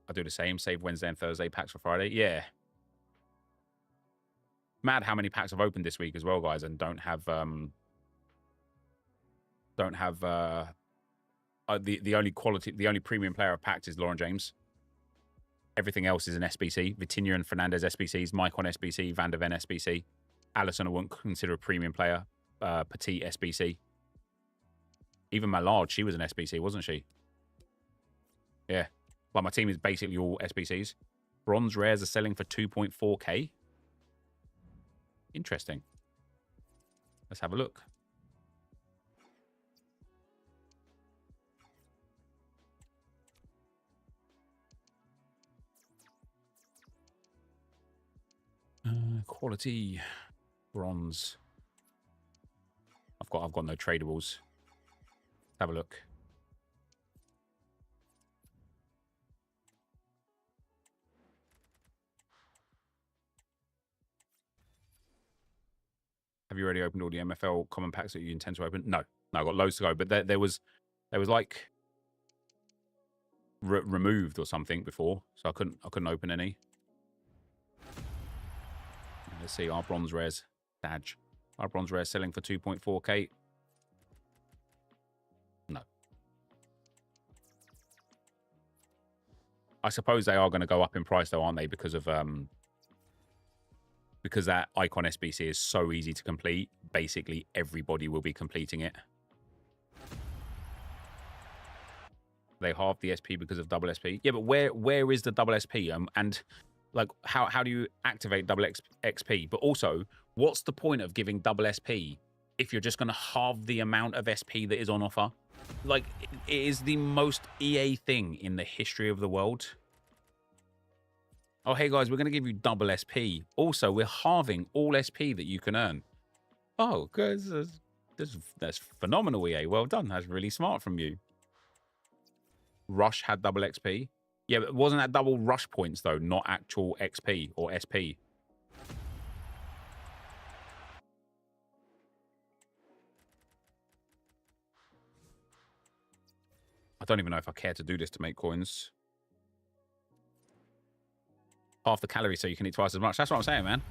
I do the same. Save Wednesday and Thursday. Packs for Friday. Yeah. Mad how many packs I've opened this week as well, guys, and don't have the only premium player I've packed is Lauren James. Everything else is an SBC. Vitinha and Fernandez SBCs. Mike on SBC. Van der Ven SBC. Allison I wouldn't consider a premium player. Petit SBC. Even Mallard, she was an SBC, wasn't she? Yeah. Like my team is basically all SBCs. Bronze rares are selling for 2.4k. Interesting. Let's have a look. Quality bronze. I've got no tradables. Have a look. Have you already opened all the MFL common packs that you intend to open? No, I've got loads to go. But there was like removed or something before, so I couldn't open any. Let's see our bronze rares. Badge. Our bronze rares selling for 2.4k. No. I suppose they are going to go up in price though, aren't they? Because of because that icon SBC is so easy to complete. Basically, everybody will be completing it. They halved the SP because of double SP. Yeah, but where is the double SP? And like, how do you activate double XP? But also, what's the point of giving double SP if you're just going to halve the amount of SP that is on offer? Like, it is the most EA thing in the history of the world. Oh, hey guys, we're going to give you double SP. Also, we're halving all SP that you can earn. Oh, guys, that's phenomenal, EA. Well done. That's really smart from you. Rush had double XP. Yeah, but wasn't that double rush points, though, not actual XP or SP? I don't even know if I care to do this to make coins. Half the calories so you can eat twice as much. That's what I'm saying, man.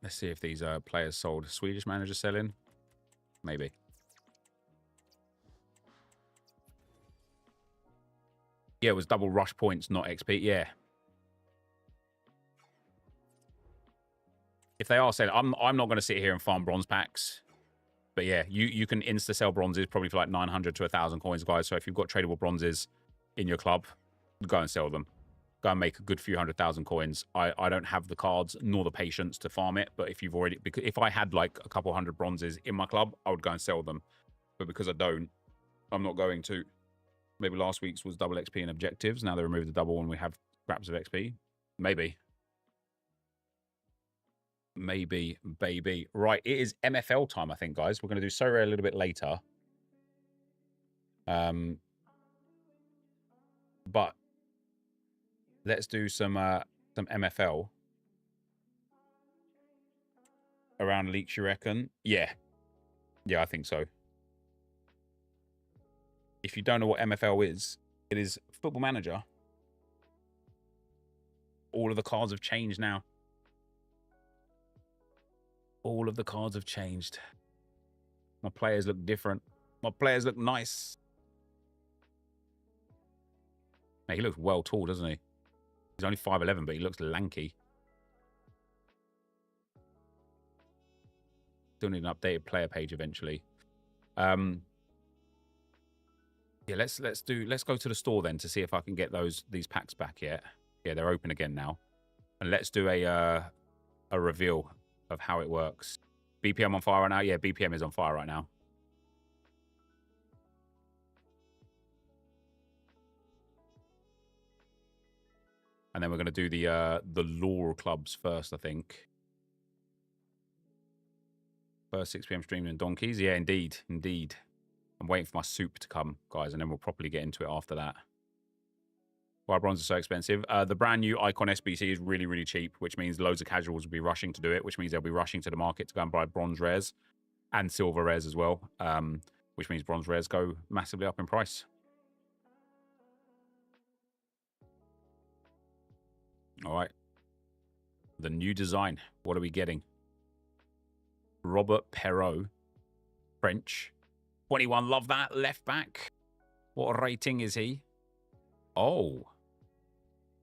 Let's see if these players sold. Swedish manager selling? Maybe. Yeah, it was double rush points, not XP. Yeah. If they are selling, I'm not going to sit here and farm bronze packs. But yeah, you can insta-sell bronzes probably for like 900 to 1,000 coins, guys. So if you've got tradable bronzes in your club, go and sell them. Go and make a good few 100,000 coins. I don't have the cards nor the patience to farm it. But if you've already, because if I had like a couple hundred bronzes in my club, I would go and sell them. But because I don't, I'm not going to. Maybe last week's was double XP and objectives. Now they removed the double and we have scraps of XP. Maybe. Maybe, baby. Right, it is MFL time, I think, guys. We're going to do So Rare a little bit later. But let's do some MFL. Around leaks, you reckon? Yeah. Yeah, I think so. If you don't know what MFL is, it is Football Manager. All of the cards have changed now. All of the cards have changed. My players look different. My players look nice. Mate, he looks well tall, doesn't he? He's only 5'11", but he looks lanky. Still need an updated player page eventually. Yeah, let's go to the store then to see if I can get these packs back yet. Yeah, they're open again now. And let's do a reveal of how it works. BPM on fire right now? Yeah, BPM is on fire right now. And then we're going to do the lore clubs first, I think. First 6 PM streaming in donkeys. Yeah, indeed. Indeed. I'm waiting for my soup to come, guys, and then we'll properly get into it after that. Why bronze is so expensive? The brand new Icon SBC is really, really cheap, which means loads of casuals will be rushing to do it, which means they'll be rushing to the market to go and buy bronze rares and silver rares as well, which means bronze rares go massively up in price. All right. The new design. What are we getting? Robert Perrault. French. 21, love that. Left back. What rating is he? Oh.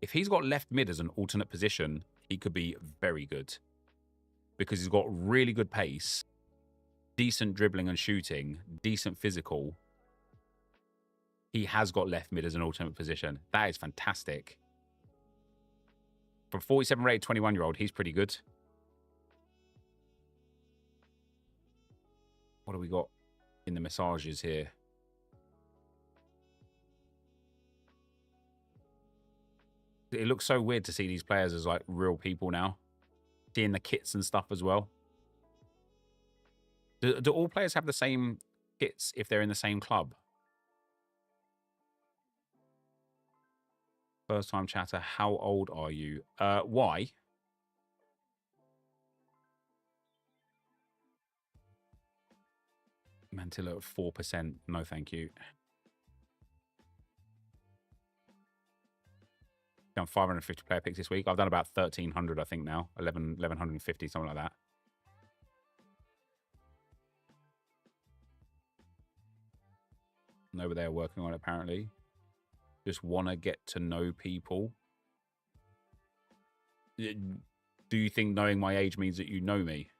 If he's got left mid as an alternate position, he could be very good. Because he's got really good pace, decent dribbling and shooting, decent physical. He has got left mid as an alternate position. That is fantastic. For 47 rated 21-year-old, he's pretty good. What do we got in the massages here? It looks so weird to see these players as like real people now. Seeing the kits and stuff as well. Do all players have the same kits if they're in the same club? First time chatter, how old are you? Why? Mantilla at 4%. No, thank you. Done 550 player picks this week. I've done about 1,300, I think now. 1,150, something like that. Over there working on it, apparently. Just want to get to know people. Do you think knowing my age means that you know me?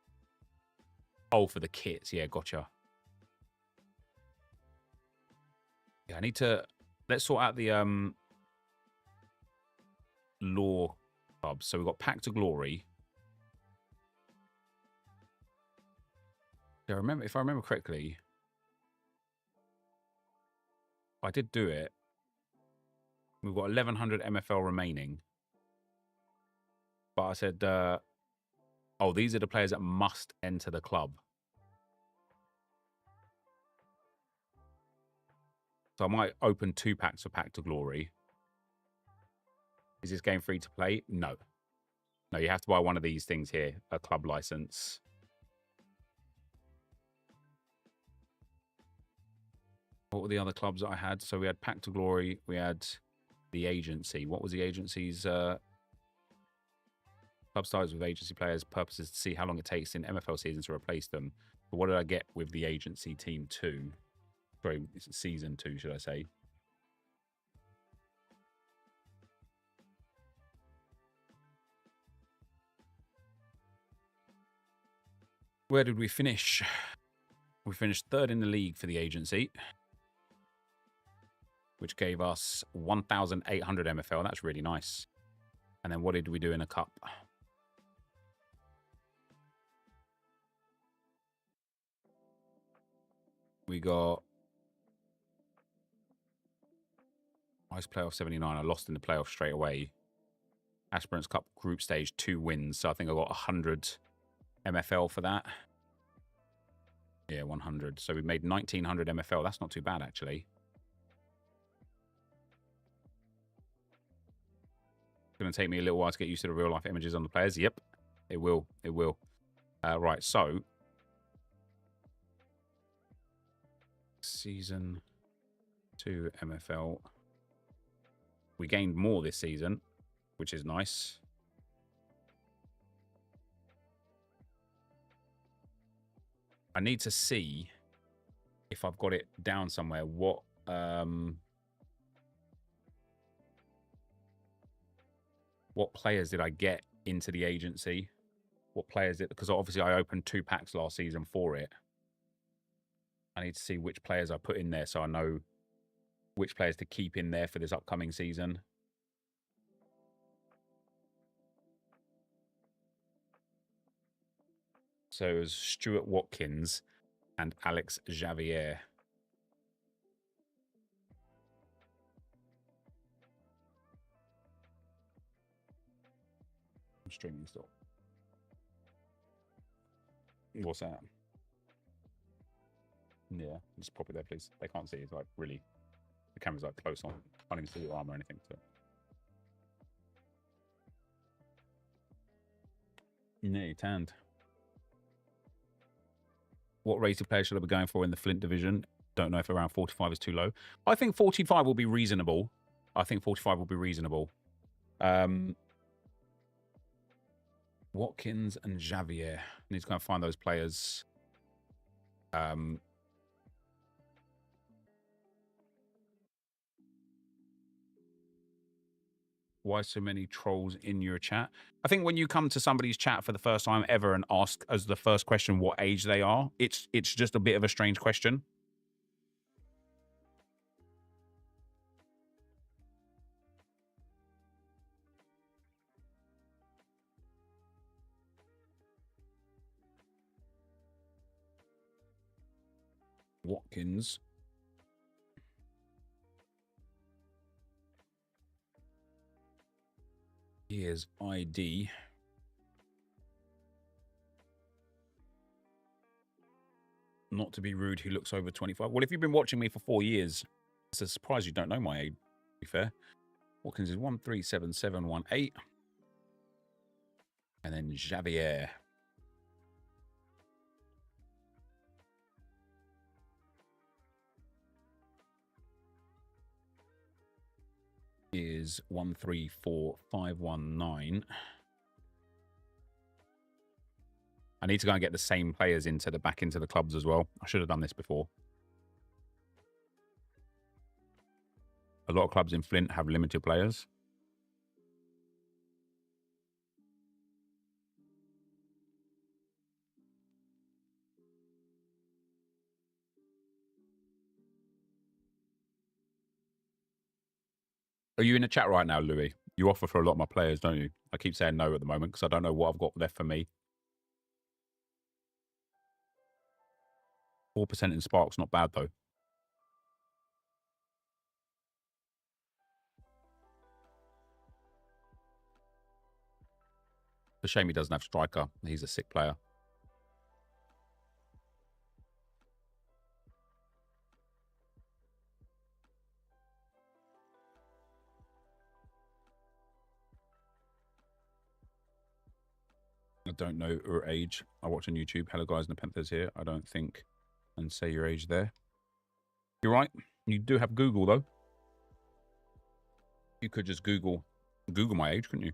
Oh, for the kits. Yeah, gotcha. Yeah, I need to... Let's sort out the lore clubs. So we've got Pact to Glory. Yeah, if I remember correctly, I did do it. We've got 1,100 MFL remaining. But I said, oh, these are the players that must enter the club. So I might open 2 packs for Pact to Glory. Is this game free to play? No. No, you have to buy one of these things here, a club license. What were the other clubs that I had? So we had Pact to Glory, we had the agency. What was the agency's club starts with agency players' purposes to see how long it takes in MFL season to replace them. But what did I get with the agency team 2? Sorry, season 2, should I say? Where did we finish? We finished 3rd in the league for the agency, which gave us 1,800 MFL. That's really nice. And then what did we do in a cup? We got Ice Playoff 79. I lost in the playoff straight away. Aspirants Cup group stage 2 wins. So I think I got 100 MFL for that. Yeah, 100. So we made 1900 MFL. That's not too bad, actually. It's going to take me a little while to get used to the real life images on the players. Yep, it will. It will. Right, so Season 2 MFL. We gained more this season, which is nice. I need to see if I've got it down somewhere. What players did I get into the agency? What players did, because obviously I opened 2 packs last season for it. I need to see which players I put in there so I know which players to keep in there for this upcoming season. So it was Stuart Watkins and Alex Javier. I'm streaming still. What's that? Yeah, just pop it there, please. They can't see. It's like really, the camera's like close on. Can't even see your arm or anything. So. No, tanned. What rated player should I be going for in the Flint division? Don't know if around 45 is too low. I think 45 will be reasonable. I think 45 will be reasonable. Watkins and Javier. I need to go and find those players. Why so many trolls in your chat? I think when you come to somebody's chat for the first time ever and ask as the first question what age they are, it's just a bit of a strange question. Watkins. Here's ID. Not to be rude, he looks over 25. Well, if you've been watching me for 4 years, it's a surprise you don't know my age, to be fair. Watkins is 137718. And then Javier. Is 134519. I need to go and get the same players back into the clubs as well. I should have done this before. A lot of clubs in Flint have limited players. Are you in the chat right now, Louis? You offer for a lot of my players, don't you? I keep saying no at the moment because I don't know what I've got left for me. 4% in Sparks, not bad though. It's a shame he doesn't have striker. He's a sick player. I don't know your age. I watch on YouTube. Hello guys, NepentheZ here. I don't think and say your age there. You're right. You do have Google though. You could just Google my age, couldn't you?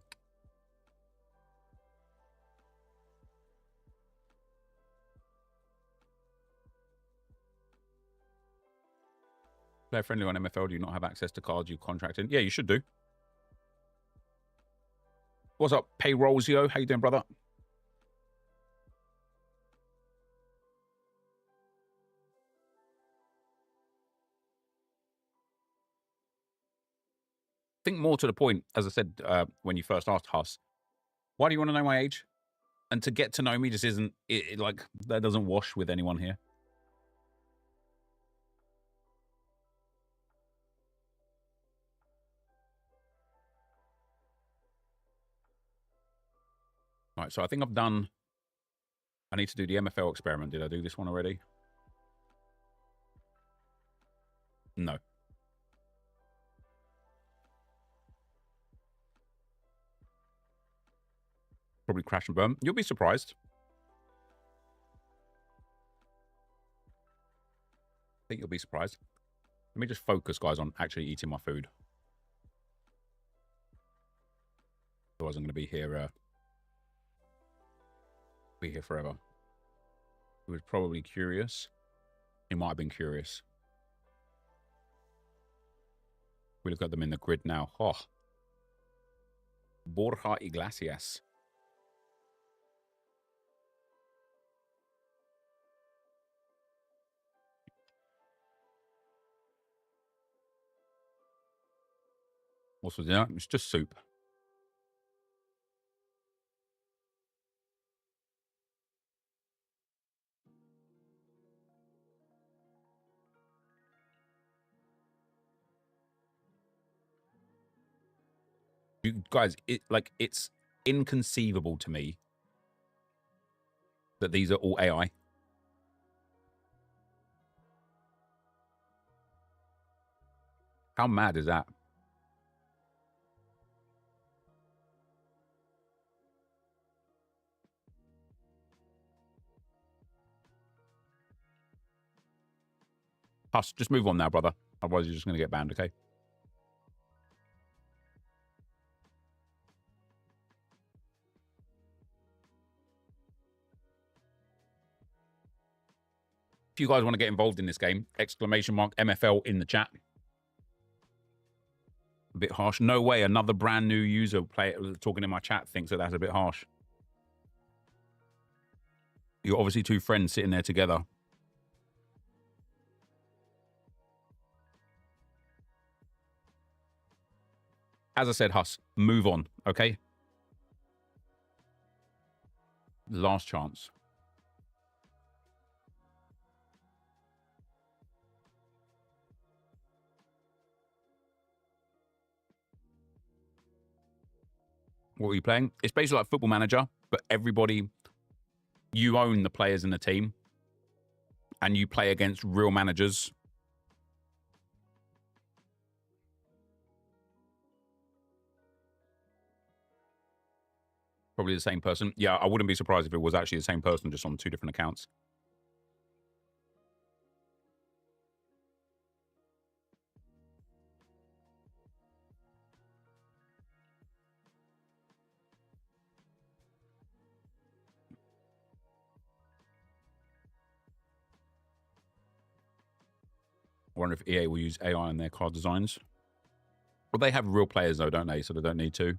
Player friendly on MFL. Do you not have access to cards you contract in? Yeah, you should do. What's up, Payrolls, yo? How you doing, brother? I think more to the point, as I said when you first asked Huss, why do you want to know my age? And to get to know me just isn't, like, that doesn't wash with anyone here. Right, so I think I've done I need to do the MFL experiment. Did I do this one already? No. Probably crash and burn. You'll be surprised. I think you'll be surprised. Let me just focus, guys, on actually eating my food. Otherwise, I'm going to be here forever. He was probably curious. He might have been curious. We look at them in the grid now. Oh. Borja Iglesias. What's for dinner? It's just soup. You guys, it's inconceivable to me that these are all AI. How mad is that? Huss, just move on now, brother. Otherwise, you're just going to get banned, okay? If you guys want to get involved in this game, exclamation mark MFL in the chat. A bit harsh. No way. Another brand new user talking in my chat thinks that that's a bit harsh. You're obviously two friends sitting there together. As I said, Huss, move on, okay? Last chance. What are you playing? It's basically like Football Manager, but everybody, you own the players in the team, and you play against real managers. Probably the same person. Yeah, I wouldn't be surprised if it was actually the same person, just on 2 different accounts. I wonder if EA will use AI in their card designs. Well, they have real players, though, don't they? So they don't need to.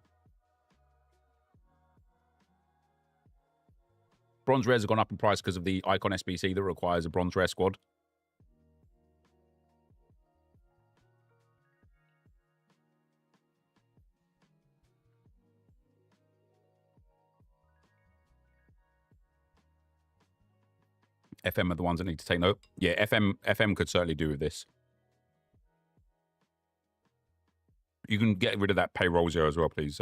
Bronze rares have gone up in price because of the Icon SBC that requires a bronze rare squad. FM are the ones that need to take note. Yeah, FM could certainly do with this. You can get rid of that payroll 0 as well, please.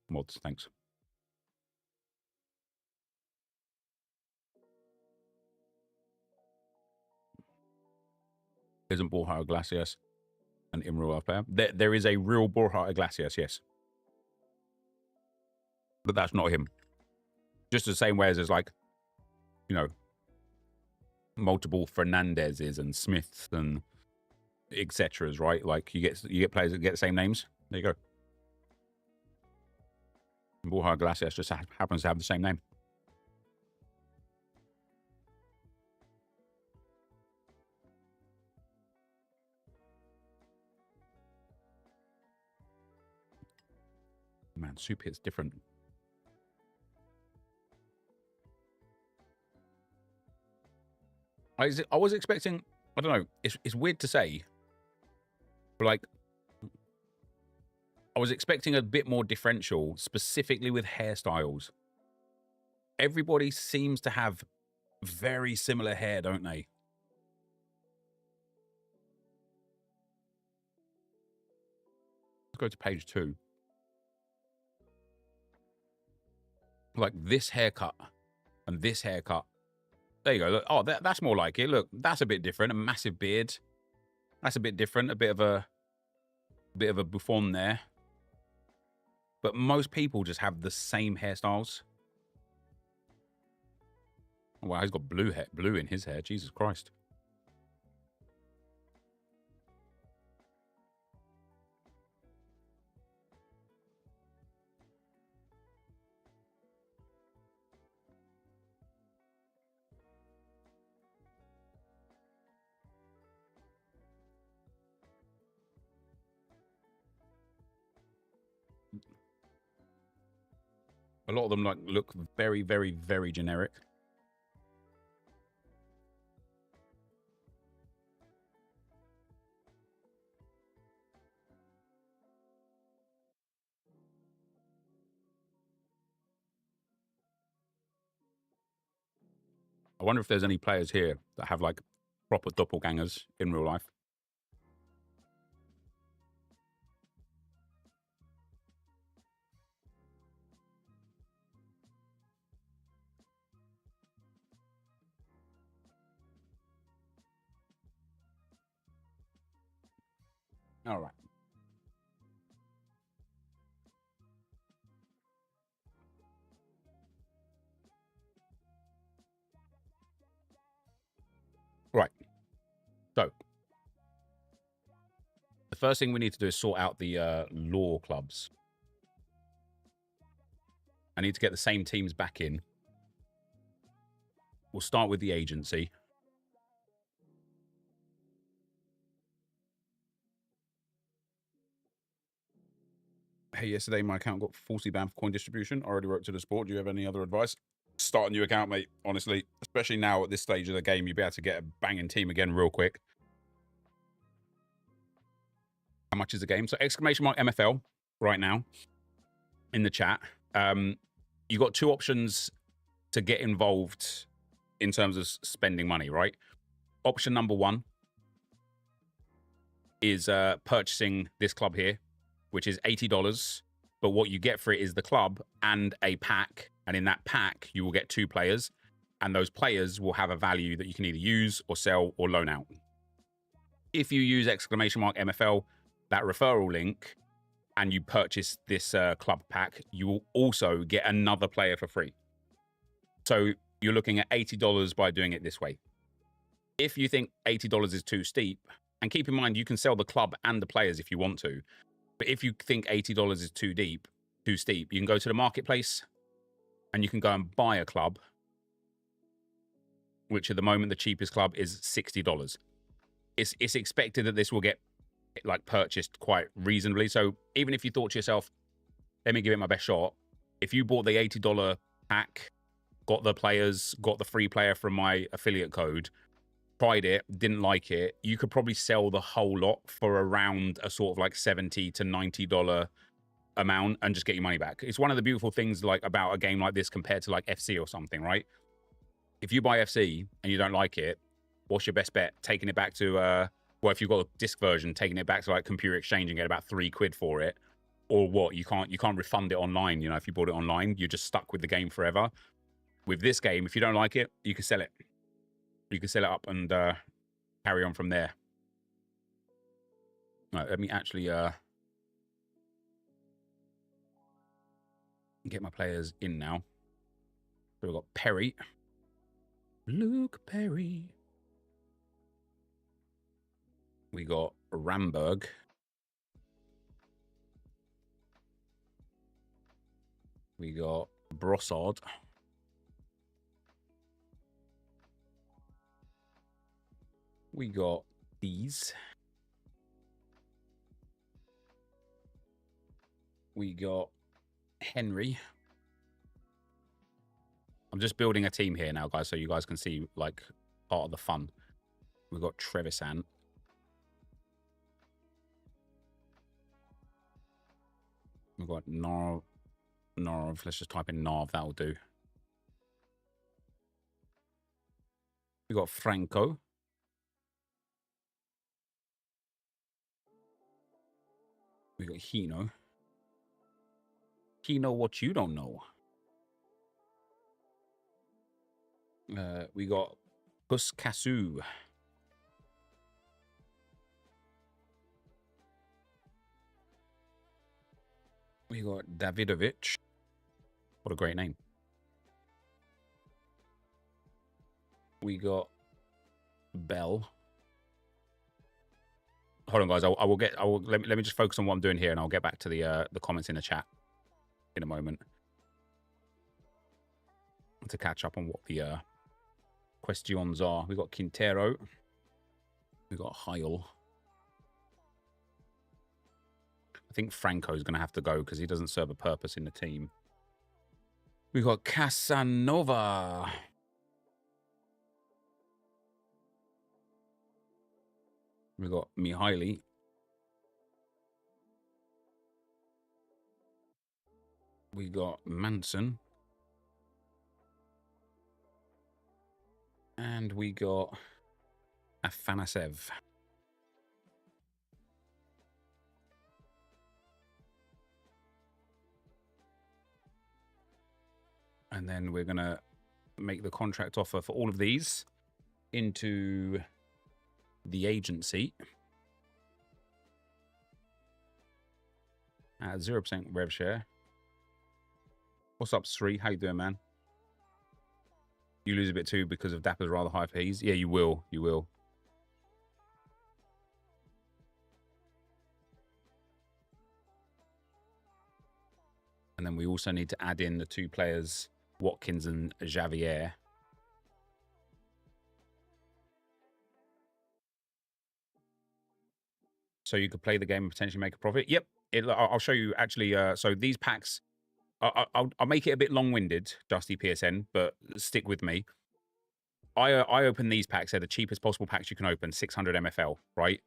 Mods, thanks. Isn't Borja Iglesias an in-real-life player? There is a real Borja Iglesias, yes. But that's not him. Just the same way as there's, like, you know, multiple Fernandezes and Smiths and etc. right? Like, you get players that get the same names. There you go. Borja Iglesias just happens to have the same name. Man, soup hits different. I was expecting, I don't know, it's weird to say, but like, I was expecting a bit more differential, specifically with hairstyles. Everybody seems to have very similar hair, don't they? Let's go to page 2. Like, this haircut And this haircut. There you go. Look, oh, that's more like it. Look, that's a bit different. A massive beard. That's a bit different. A bit of a Buffon there. But most people just have the same hairstyles. Oh, wow, he's got blue in his hair. Jesus Christ. A lot of them look very, very, very generic. I wonder if there's any players here that have like proper doppelgangers in real life. All right. Right. So the first thing we need to do is sort out the law clubs. I need to get the same teams back in. We'll start with the agency. Hey, yesterday my account got falsely banned for coin distribution. Already wrote to the sport. Do you have any other advice? Start a new account, mate. Honestly, especially now at this stage of the game, you'll be able to get a banging team again real quick. How much is the game? So exclamation mark MFL right now in the chat. You got two options to get involved in terms of spending money, right? Option number one is purchasing this club here, which is $80. But what you get for it is the club and a pack. And in that pack, you will get 2 players. And those players will have a value that you can either use or sell or loan out. If you use exclamation mark MFL, that referral link, and you purchase this club pack, you will also get another player for free. So you're looking at $80 by doing it this way. If you think $80 is too steep, and keep in mind, you can sell the club and the players if you want to. But if you think $80 is too steep, you can go to the marketplace and you can go and buy a club, which at the moment, the cheapest club is $60. It's expected that this will get like purchased quite reasonably. So even if you thought to yourself, let me give it my best shot. If you bought the $80 pack, got the players, got the free player from my affiliate code, tried it, didn't like it, you could probably sell the whole lot for around a sort of like $70 to $90 amount and just get your money back. It's one of the beautiful things like about a game like this compared to like FC or something, right? If you buy FC and you don't like it, what's your best bet? Taking it back to well, if you've got a disc version, taking it back to like Computer Exchange and get about £3 for it, or what? You can't refund it online. You know, if you bought it online, you're just stuck with the game forever. With this game, if you don't like it, you can sell it. You can sell it up and carry on from there. All right, let me actually get my players in now. So we've got Perry, Luke Perry. We got Ramberg. We got Brossard. We got these. We got Henry. I'm just building a team here now, guys, so you guys can see like part of the fun. We've got Trevisan. We've got Narv. Let's just type in Narv. That'll do. We've got Franco. We got Hino. He know what you don't know. We got Puskasu. We got Davidovic. What a great name. We got Bell. Hold on, guys. Let me just focus on what I'm doing here, and I'll get back to the comments in the chat in a moment to catch up on what the questions are. We got Quintero. We got Heil. I think Franco's going to have to go because he doesn't serve a purpose in the team. We got Casanova. We got Mihaly. We got Manson. And we got Afanasev. And then we're going to make the contract offer for all of these into the agency at 0% rev share. What's up, Sri? How you doing, man? You lose a bit too because of Dapper's rather high fees. Yeah, you will. You will. And then we also need to add in the two players, Watkins and Javier. So you could play the game and potentially make a profit. Yep. I'll show you actually. So these packs, I'll make it a bit long-winded, Dusty PSN, but stick with me. I open these packs. They're the cheapest possible packs you can open, 600 MFL, right?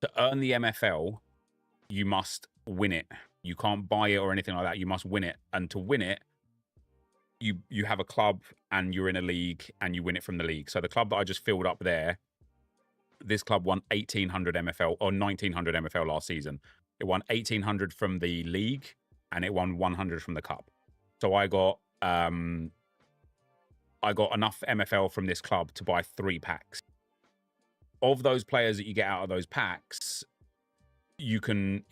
To earn the MFL, you must win it. You can't buy it or anything like that. You must win it. And to win it, you have a club and you're in a league and you win it from the league. So the club that I just filled up there, this club won 1,800 MFL or 1,900 MFL last season. It won 1,800 from the league and it won 100 from the cup. So I got enough MFL from this club to buy 3 packs. Of those players that you get out of those packs, you can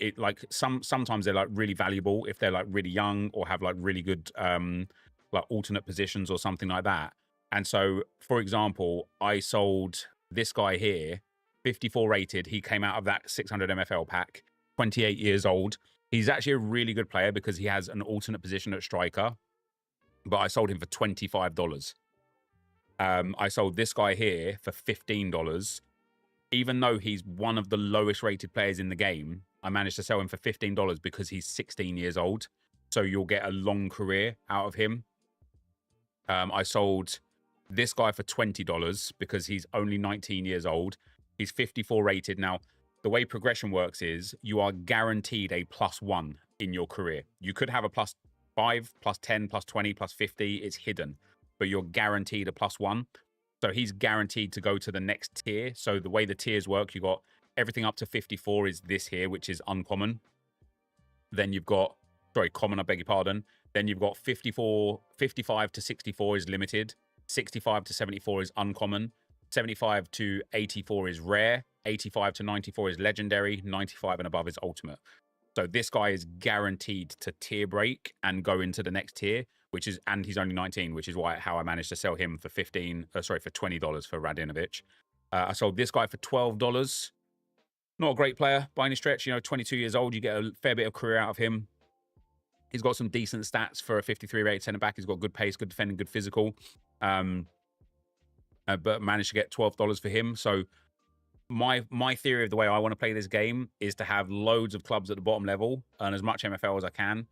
sometimes they're like really valuable if they're like really young or have like really good like alternate positions or something like that. And so, for example, I sold this guy here, 54 rated. He came out of that 600 MFL pack, 28 years old. He's actually a really good player because he has an alternate position at striker, but I sold him for $25. I sold this guy here for $15. Even though he's one of the lowest rated players in the game, I managed to sell him for $15 because he's 16 years old. So you'll get a long career out of him. I sold this guy for $20 because he's only 19 years old. He's 54 rated. Now, the way progression works is you are guaranteed a +1 in your career. You could have a +5, +10, +20, +50. It's hidden, but you're guaranteed a +1. So he's guaranteed to go to the next tier. So the way the tiers work, you got everything up to 54 is this here, which is uncommon. Then you've got, sorry, common, I beg your pardon. Then you've got 55 to 64 is limited. 65 to 74 is uncommon. 75 to 84 is rare. 85 to 94 is legendary. 95 and above is ultimate. So this guy is guaranteed to tier break and go into the next tier, which is, and he's only 19, which is how I managed to sell him for for $20 for Radinovic. I sold this guy for $12. Not a great player by any stretch. 22 years old. You get a fair bit of career out of him. He's got some decent stats for a 53 rated centre back. He's got good pace, good defending, good physical. But managed to get $12 for him. So my theory of the way I want to play this game is to have loads of clubs at the bottom level, earn as much MFL as I can,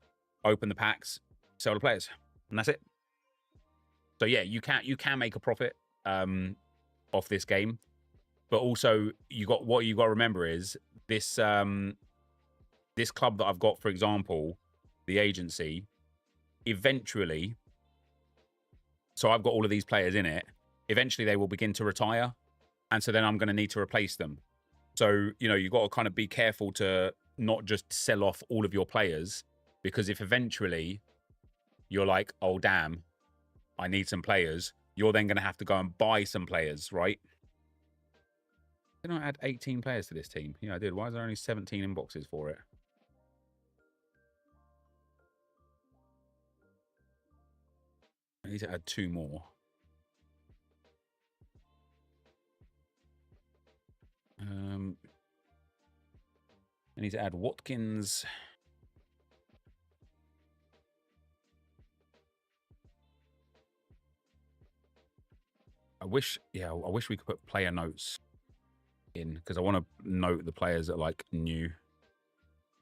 open the packs, sell the players, and that's it. So yeah, you can make a profit off this game, but also what you got to remember is this this club that I've got, for example, the agency, eventually. So I've got all of these players in it. Eventually, they will begin to retire, and so then I'm going to need to replace them. So you've got to kind of be careful to not just sell off all of your players, because if eventually you're like, oh damn, I need some players, you're then going to have to go and buy some players, right? Didn't I add 18 players to this team? Yeah, I did. Why is there only 17 inboxes for it? I need to add 2 more. I need to add Watkins. I wish we could put player notes in, because I want to note the players that are like new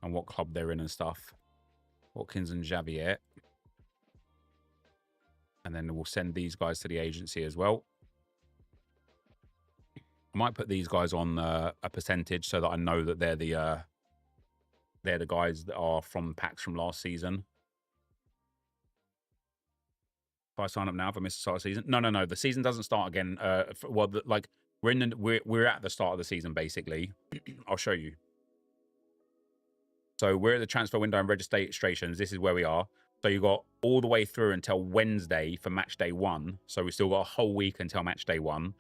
and what club they're in and stuff. Watkins and Javier. And then we'll send these guys to the agency as well. I might put these guys on a percentage so that I know that they're the guys that are from packs from last season. If I sign up now, if I miss the start of the season, no, the season doesn't start again. We're at the start of the season basically. I'll show you. So we're at the transfer window and registrations. This is where we are. So you got all the way through until Wednesday for match day 1. So we still got a whole week until match day 1.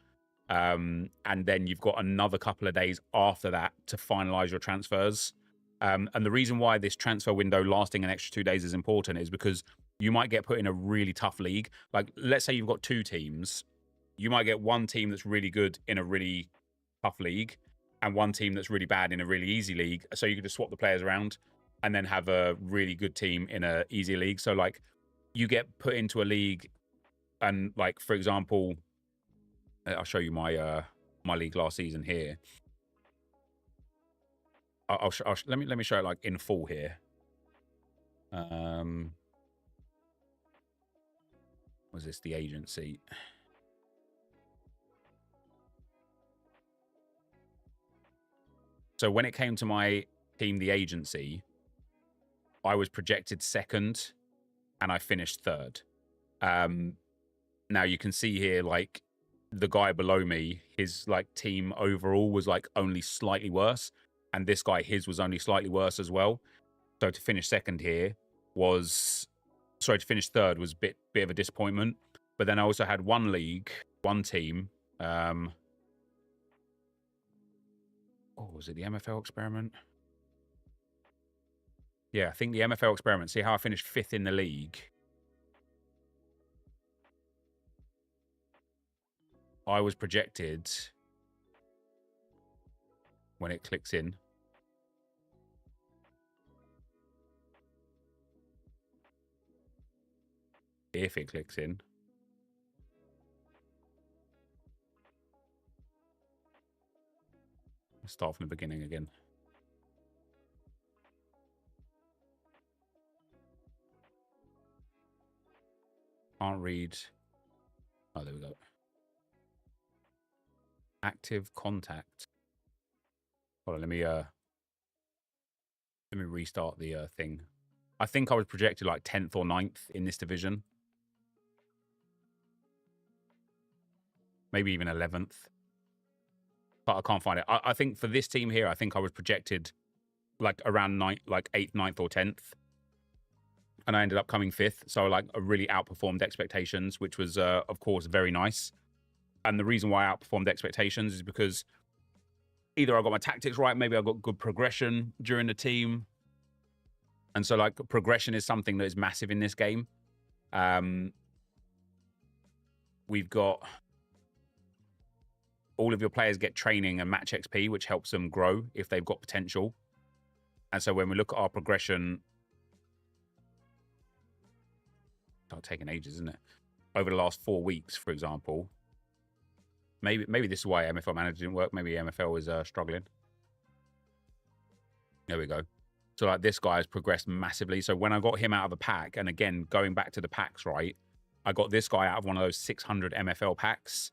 And then you've got another couple of days after that to finalize your transfers. And the reason why this transfer window lasting an extra 2 days is important is because you might get put in a really tough league. Like, let's say you've got 2 teams. You might get one team that's really good in a really tough league and one team that's really bad in a really easy league. So you could just swap the players around and then have a really good team in a easy league. So, like, you get put into a league and, like, for example, I'll show you my my league last season here. Let me show it like in full here. Was this the agency? So when it came to my team, the agency, I was projected 2nd and I finished 3rd. Now you can see here, like, the guy below me, his like team overall was like only slightly worse, and this guy, his was only slightly worse as well. So to finish 2nd here was, sorry, to finish 3rd was a bit of a disappointment. But then I also had one team. Oh, was it the MFL experiment? Yeah, I think the MFL experiment. See how I finished 5th in the league? I was projected, when it clicks in, if it clicks in, I'll start from the beginning again. Can't read. Oh, there we go. Active contact. Hold on, let me restart the thing. I think I was projected like 10th or 9th in this division. Maybe even 11th. But I can't find it. I think for this team here, I think I was projected like around 8th, 9th or 10th. And I ended up coming 5th. So like I really outperformed expectations, which was, of course, very nice. And the reason why I outperformed expectations is because either I got my tactics right, maybe I got good progression during the team. And so, like, progression is something that is massive in this game. We've got all of your players get training and match XP, which helps them grow if they've got potential. And so when we look at our progression, it's taking ages, isn't it? Over the last 4 weeks, for example. Maybe this is why MFL Manager didn't work. Maybe MFL is struggling. There we go. So like this guy has progressed massively. So when I got him out of a pack, and again, going back to the packs, right? I got this guy out of one of those 600 MFL packs.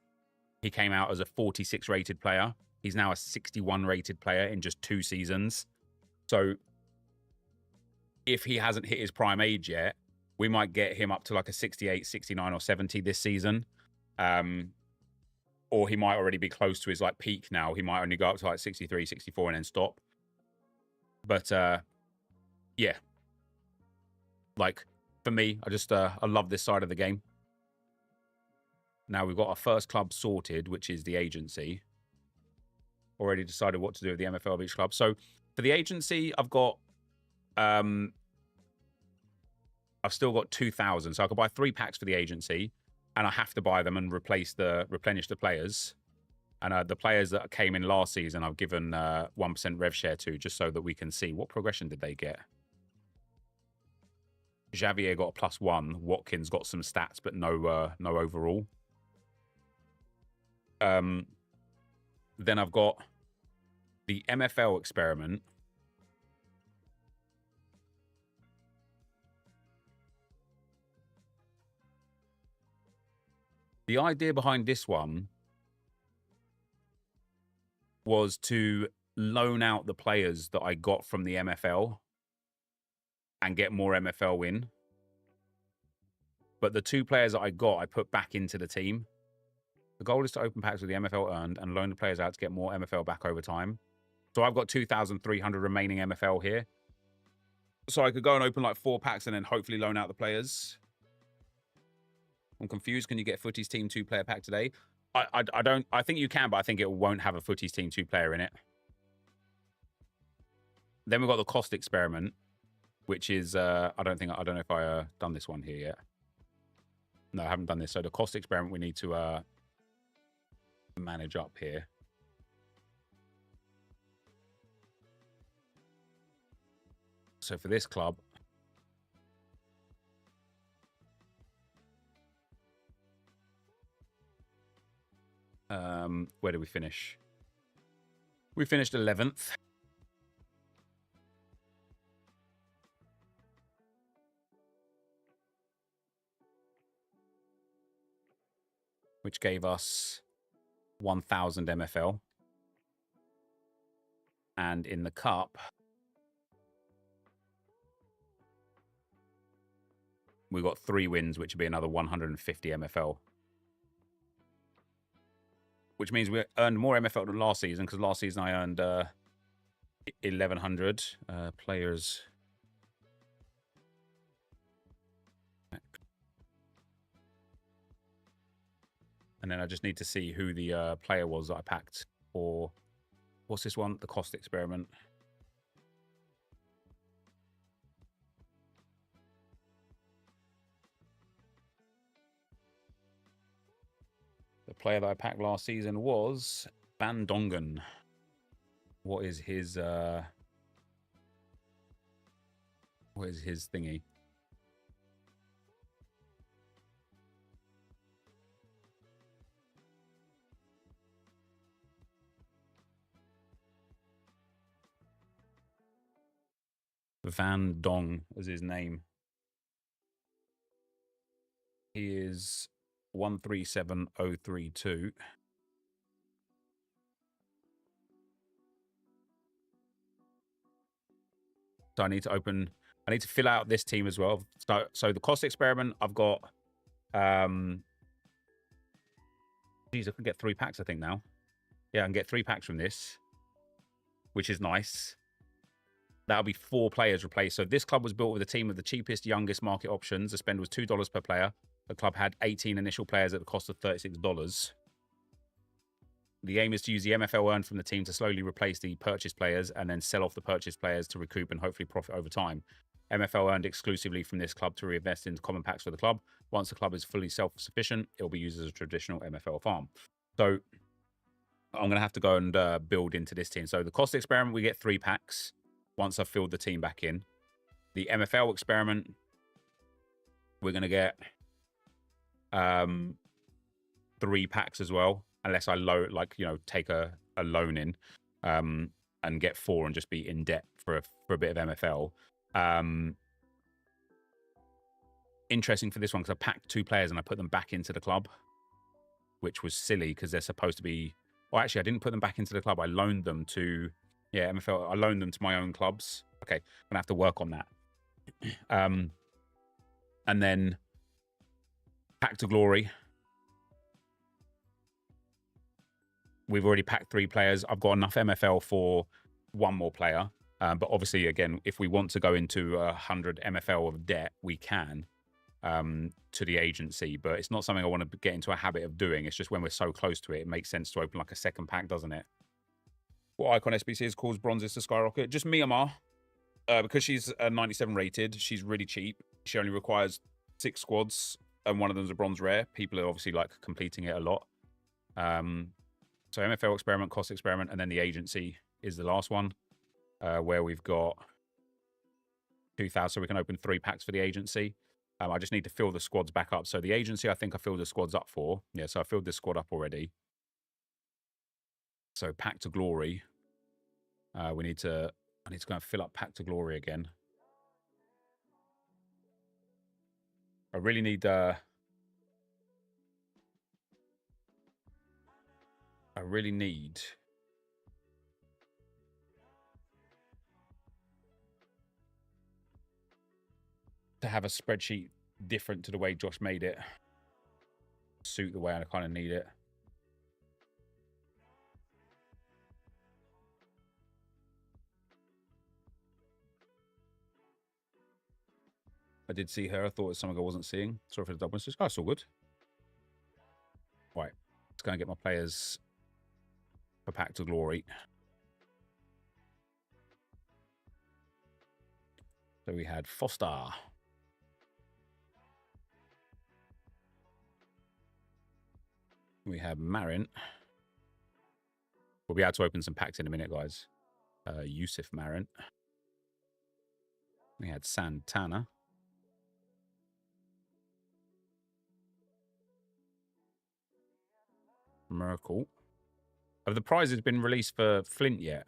He came out as a 46 rated player. He's now a 61 rated player in just 2 seasons. So if he hasn't hit his prime age yet, we might get him up to like a 68, 69 or 70 this season. Or he might already be close to his like peak now. He might only go up to like 63, 64 and then stop. But yeah, like for me, I just I love this side of the game. Now we've got our first club sorted, which is the agency. Already decided what to do with the MFL of each club. So for the agency, I've got, I've still got 2,000. So I could buy 3 packs for the agency, and I have to buy them and replenish the players. And the players that came in last season, I've given 1% rev share to, just so that we can see what progression did they get. Xavier got a +1. Watkins got some stats, but no overall. Then I've got the MFL experiment. The idea behind this one was to loan out the players that I got from the MFL and get more MFL in. But the 2 players that I got, I put back into the team. The goal is to open packs with the MFL earned and loan the players out to get more MFL back over time. So I've got 2,300 remaining MFL here. So I could go and open like 4 packs and then hopefully loan out the players. I'm confused. Can you get Footies Team 2-player pack today? I don't. I think you can, but I think it won't have a Footies Team 2-player in it. Then we've got the cost experiment, which is I don't know if I done this one here yet. No, I haven't done this. So the cost experiment we need to manage up here. So for this club, where did we finish? We finished 11th. Which gave us 1,000 MFL. And in the cup, we got 3 wins, which would be another 150 MFL. Which means we earned more MFL than last season, because last season I earned 1,100 players. And then I just need to see who the player was that I packed for, what's this one? The cost experiment. The player that I packed last season was Van Dongen. What is his thingy? Van Dong is his name. He is 137032. So I need to fill out this team as well. So the cost experiment, I've got geez, I can get 3 packs, I think, now. Yeah, I can get 3 packs from this, which is nice. That'll be 4 players replaced. So this club was built with a team of the cheapest, youngest market options. The spend was $2 per player. The club had 18 initial players at the cost of $36. The aim is to use the MFL earned from the team to slowly replace the purchased players and then sell off the purchased players to recoup and hopefully profit over time. MFL earned exclusively from this club to reinvest into common packs for the club. Once the club is fully self-sufficient, it will be used as a traditional MFL farm. So I'm going to have to go and build into this team. So the cost experiment, we get 3 packs once I've filled the team back in. The MFL experiment, we're going to get 3 packs as well, unless I take a loan in and get 4 and just be in debt for a bit of MFL. Interesting for this one, because I packed 2 players and I put them back into the club, which was silly because they're supposed to be. Well, actually, I didn't put them back into the club. I loaned them to MFL. I loaned them to my own clubs. Okay, I'm gonna have to work on that. And then Pack to Glory. We've already packed 3 players. I've got enough MFL for 1 more player. But obviously, again, if we want to go into 100 MFL of debt, we can. to the agency, but it's not something I want to get into a habit of doing. It's just when we're so close to it, it makes sense to open like a second pack, doesn't it? What icon SBCs cause bronzes to skyrocket? Just Myanmar. Because she's 97 rated, she's really cheap. She only requires 6 squads, and one of them's a bronze rare. People are obviously like completing it a lot. So MFL experiment, cost experiment, and then the agency is the last one, where we've got 2,000, so we can open 3 packs for the agency. I just need to fill the squads back up. So the agency, I think I filled the squads up for. Yeah, so I filled this squad up already. So Pack to Glory. I need to go and fill up Pack to Glory again. I really need to have a spreadsheet different to the way Josh made it. Suit the way I kind of need it. I did see her. I thought it was something I wasn't seeing. Sorry for the double message. Oh, it's all good. Right. Let's go and get my players for Pack to Glory. So we had Foster. We have Marin. We'll be able to open some packs in a minute, guys. Yusuf Marin. We had Santana. Merkel. Have the prizes been released for Flint yet?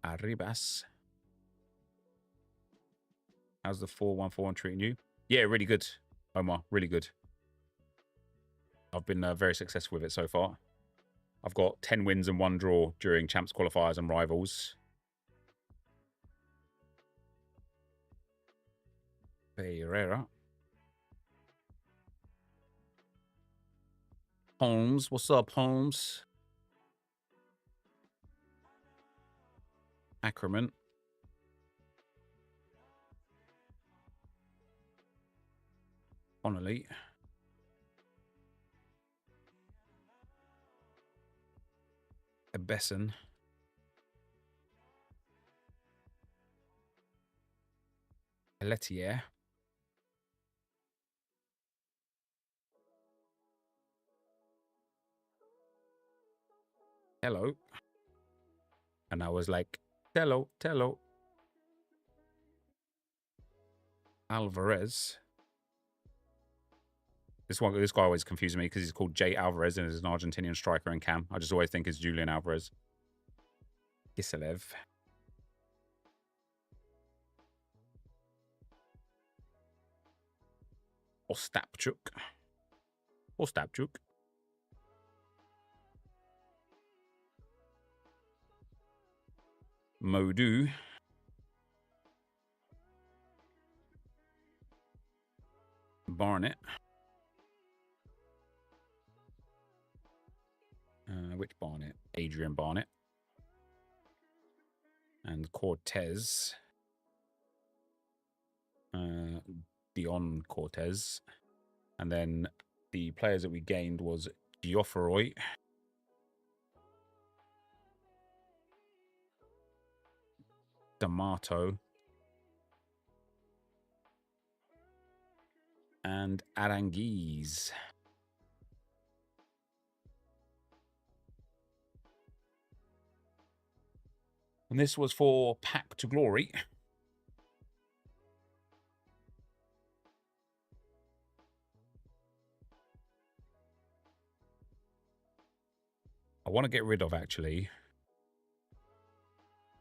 Arribas. How's the 4-1-4-1 treating you? Yeah, really good, Omar. Really good. I've been very successful with it so far. I've got 10 wins and 1 draw during Champs qualifiers and rivals. Pereira. Holmes. What's up, Holmes? Ackerman. Connolly. Besson. Letier. Hello. And I was like, hello, hello. Alvarez. This guy always confuses me because he's called Jay Alvarez and is an Argentinian striker in Cam. I just always think it's Julian Alvarez. Kiselev. Ostapchuk. Modu. Barnett. Which Barnett? Adrian Barnett. And Cortez. Dion Cortez. And then the players that we gained was Geoffroy. D'Amato. And Aranguiz. And this was for Pack to Glory. I want to get rid of, actually,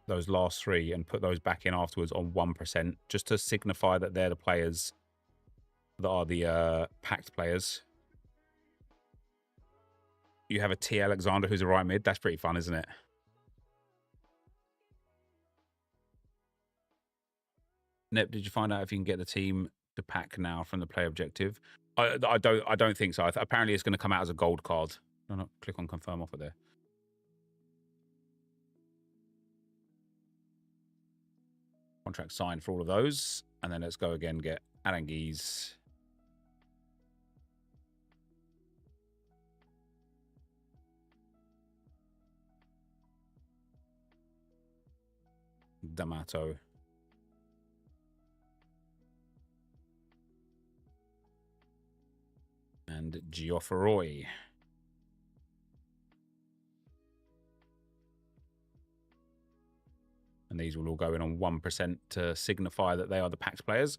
those last 3 and put those back in afterwards on 1%, just to signify that they're the players that are the packed players. You have a T. Alexander who's a right mid. That's pretty fun, isn't it? Nep, did you find out if you can get the team to pack now from the play objective? I don't think so. Apparently, it's going to come out as a gold card. No, click on confirm offer there. contract signed for all of those. And then let's go again, get Aranguiz. D'Amato. And Geoffroy. And these will all go in on 1% to signify that they are the packed players.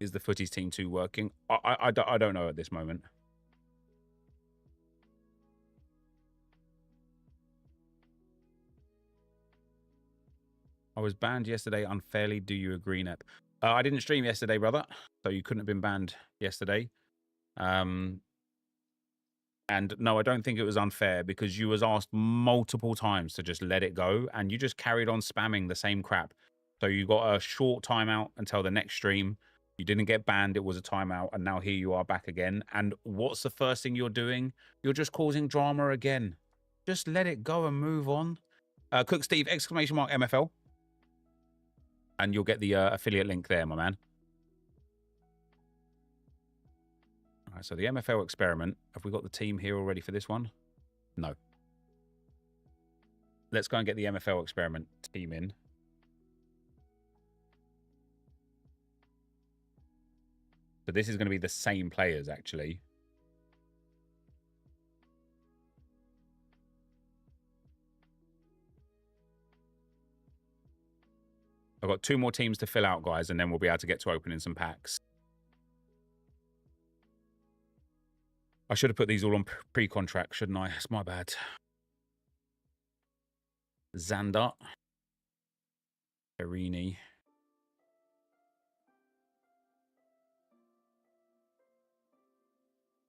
Is the Footies team 2 working? I don't know at this moment. I was banned yesterday unfairly. Do you agree, Nep? I didn't stream yesterday, brother. So you couldn't have been banned yesterday. And no, I don't think it was unfair because you was asked multiple times to just let it go. And you just carried on spamming the same crap. So you got a short timeout until the next stream. You didn't get banned. It was a timeout. And now here you are back again. And what's the first thing you're doing? You're just causing drama again. Just let it go and move on. Cook Steve, ! MFL. And you'll get the affiliate link there, my man. All right, so the MFL experiment. Have we got the team here already for this one? No. Let's go and get the MFL experiment team in. So this is going to be the same players, actually. I've got 2 more teams to fill out, guys, and then we'll be able to get to opening some packs. I should have put these all on pre-contract, shouldn't I? It's my bad. Xander. Perini.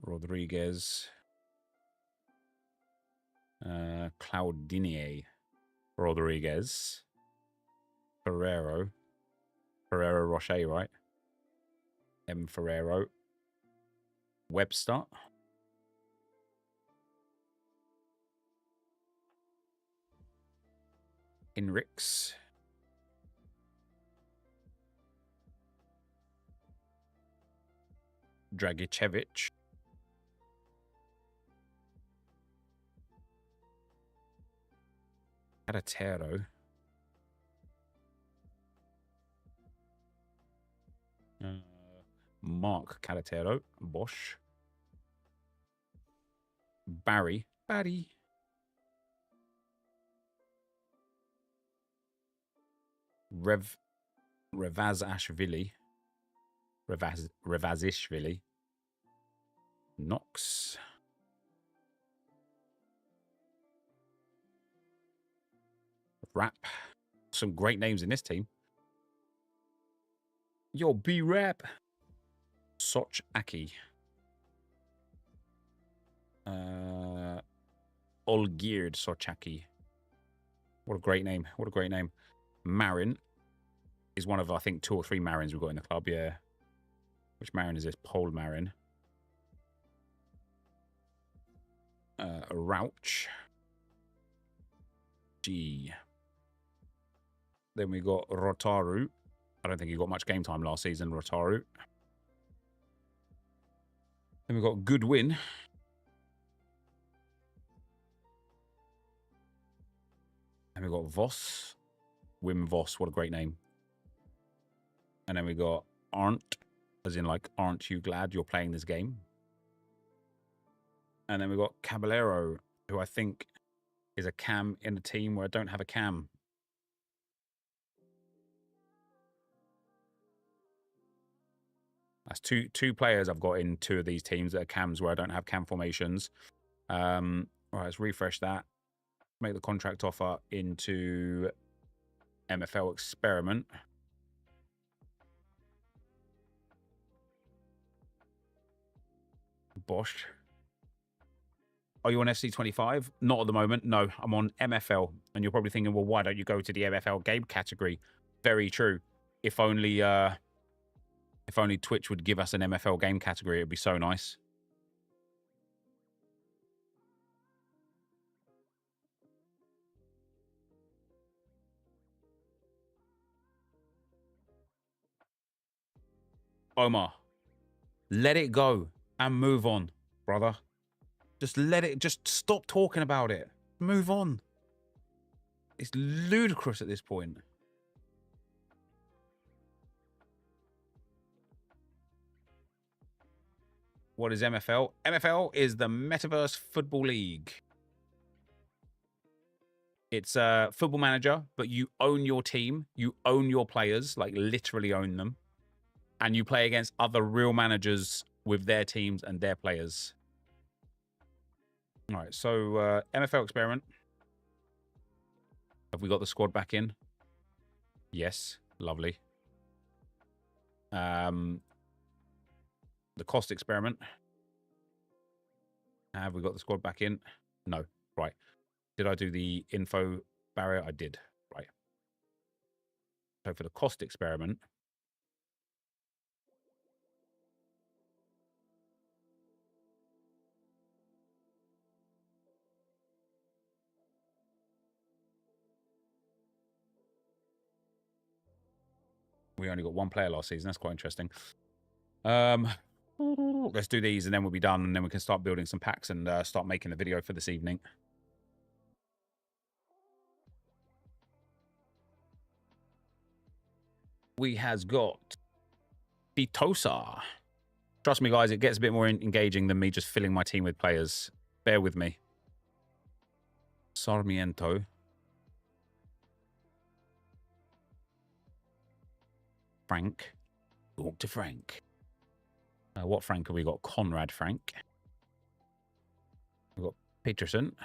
Rodriguez. Claudinier. Rodriguez. Ferrero Rocher, right? M. Ferrero. Webster. Hinrichs. Dragicevic. Caratero. Mark Caratero. Bosch. Barry. Revazishvili. Revazishvili. Knox. Rap. Some great names in this team. Yo, B-Rap. Soch Aki. Olgird Sochaki. What a great name. What a great name. Marin is one of, I think, 2 or 3 Marins we've got in the club, yeah. Which Marin is this? Pole Marin. Rauch. G. Then we got Rotaru. I don't think he got much game time last season, Rotaru. Then we got Goodwin. And we got Voss. Wim Voss, what a great name. And then we got Arndt, as in like, aren't you glad you're playing this game? And then we got Caballero, who I think is a cam in a team where I don't have a cam. That's two players I've got in 2 of these teams that are cams where I don't have cam formations. All right, let's refresh that. Make the contract offer into MFL experiment. Bosch. Are you on FC25? Not at the moment. No, I'm on MFL. And you're probably thinking, well, why don't you go to the MFL game category? Very true. If only Twitch would give us an MFL game category, it'd be so nice. Omar, let it go and move on, brother. Just let it, just stop talking about it. Move on. It's ludicrous at this point. What is MFL? MFL is the Metaverse Football League. It's a football manager, but you own your team. You own your players, like literally own them. And you play against other real managers with their teams and their players. All right, so MFL experiment. Have we got the squad back in? Yes, lovely. The cost experiment. Have we got the squad back in? No. Right. Did I do the info barrier? I did. Right. So for the cost experiment. We only got one player last season. That's quite interesting. Let's do these and then we'll be done. And then we can start building some packs and start making the video for this evening. We has got Pitosa. Trust me, guys, it gets a bit more engaging than me just filling my team with players. Bear with me. Sarmiento. Frank. Talk to Frank. What Frank have we got? Conrad Frank. We've got Peterson.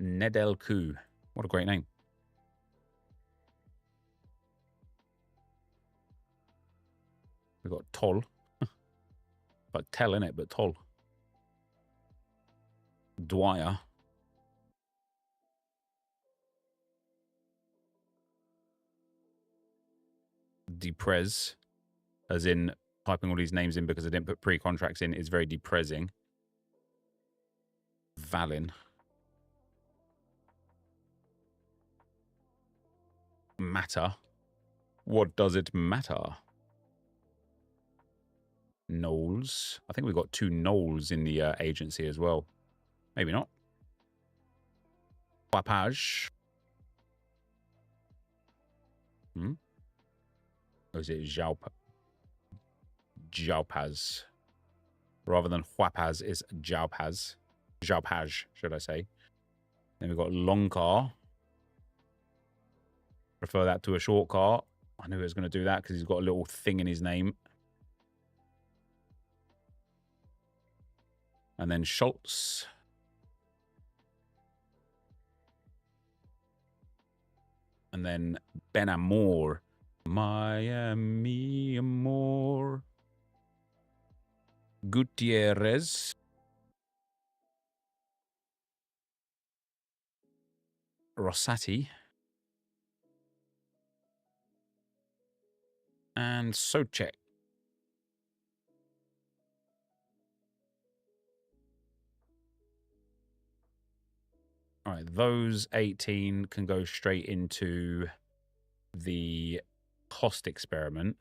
Nedelku. What a great name. We've got Toll. Like Tell in it, but Toll. Dwyer. Deprez, as in typing all these names in because I didn't put pre-contracts in, is very depressing. Valin. Matter. What does it matter? Knowles. I think we've got 2 Knowles in the agency as well. Maybe not. Papage. Or is it Jaupaz? Rather than Huapaz, it's Jaupaz. Jaupaj, should I say. Then we've got long car. Prefer that to a short car. I knew he was going to do that because he's got a little thing in his name. And then Schultz. And then Ben Amor. Miami Amor. Gutierrez. Rossati. And Socek. All right, those 18 can go straight into the cost experiment.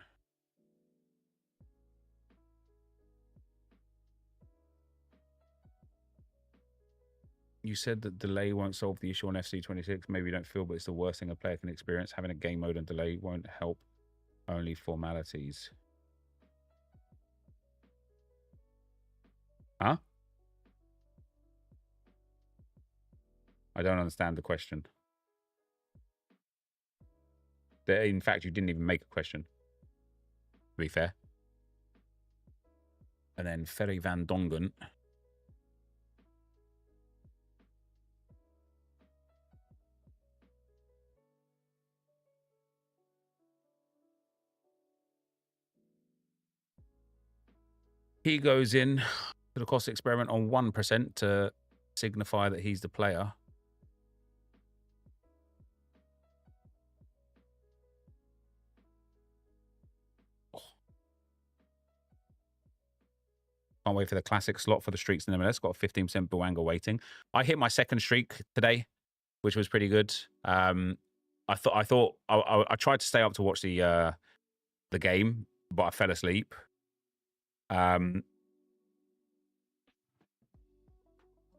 You said that delay won't solve the issue on FC26. Maybe you don't feel, but it's the worst thing a player can experience. Having a game mode and delay won't help. Only formalities. Huh? I don't understand the question. In fact, you didn't even make a question, to be fair. And then Ferry van Dongen. He goes in to the cost experiment on 1% to signify that he's the player. Can't wait for the classic slot for the streaks in MLS. Got a 15% Buanga waiting. I hit my second streak today, which was pretty good. I tried to stay up to watch the game, but I fell asleep.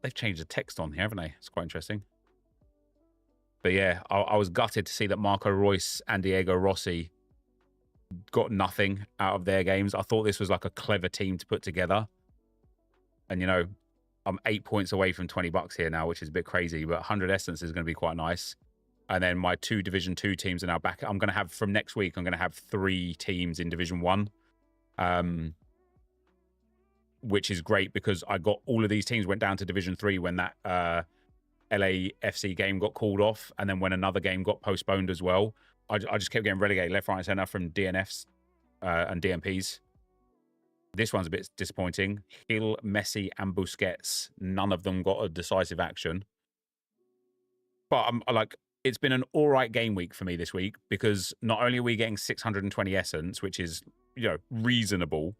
They've changed the text on here, haven't they? It's quite interesting. But yeah, I was gutted to see that Marco Reus and Diego Rossi got nothing out of their games. I thought this was like a clever team to put together. And, you know, I'm 8 points away from $20 here now, which is a bit crazy, but 100 Essence is going to be quite nice. And then my 2 Division 2 teams are now back. I'm going to have, from next week, I'm going to have 3 teams in Division 1. Which is great because I got all of these teams went down to Division 3 when that LAFC game got called off. And then when another game got postponed as well, I just kept getting relegated left, right, and center from DNFs and DMPs. This one's a bit disappointing. Hill, Messi, and Busquets. None of them got a decisive action. But I'm like, it's been an all right game week for me this week because not only are we getting 620 Essence, which is, you know, reasonable,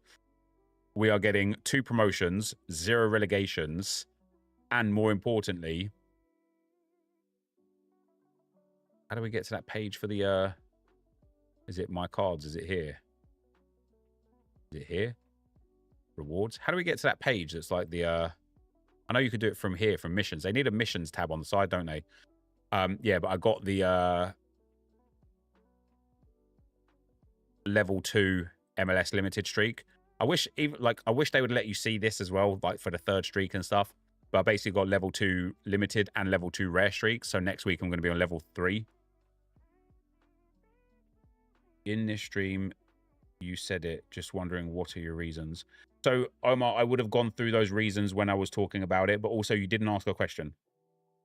we are getting 2 promotions, 0 relegations, and more importantly, how do we get to that page for the, is it my cards? Is it here? Is it here? Rewards? How do we get to that page that's like the, I know you could do it from here, from missions. They need a missions tab on the side, don't they? Yeah, but I got the level 2 MLS limited streak. I wish they would let you see this as well, like for the 3rd streak and stuff. But I basically got level 2 limited and level 2 rare streaks. So next week I'm going to be on level 3. In this stream, you said it. Just wondering, what are your reasons? So Omar, I would have gone through those reasons when I was talking about it, but also you didn't ask a question.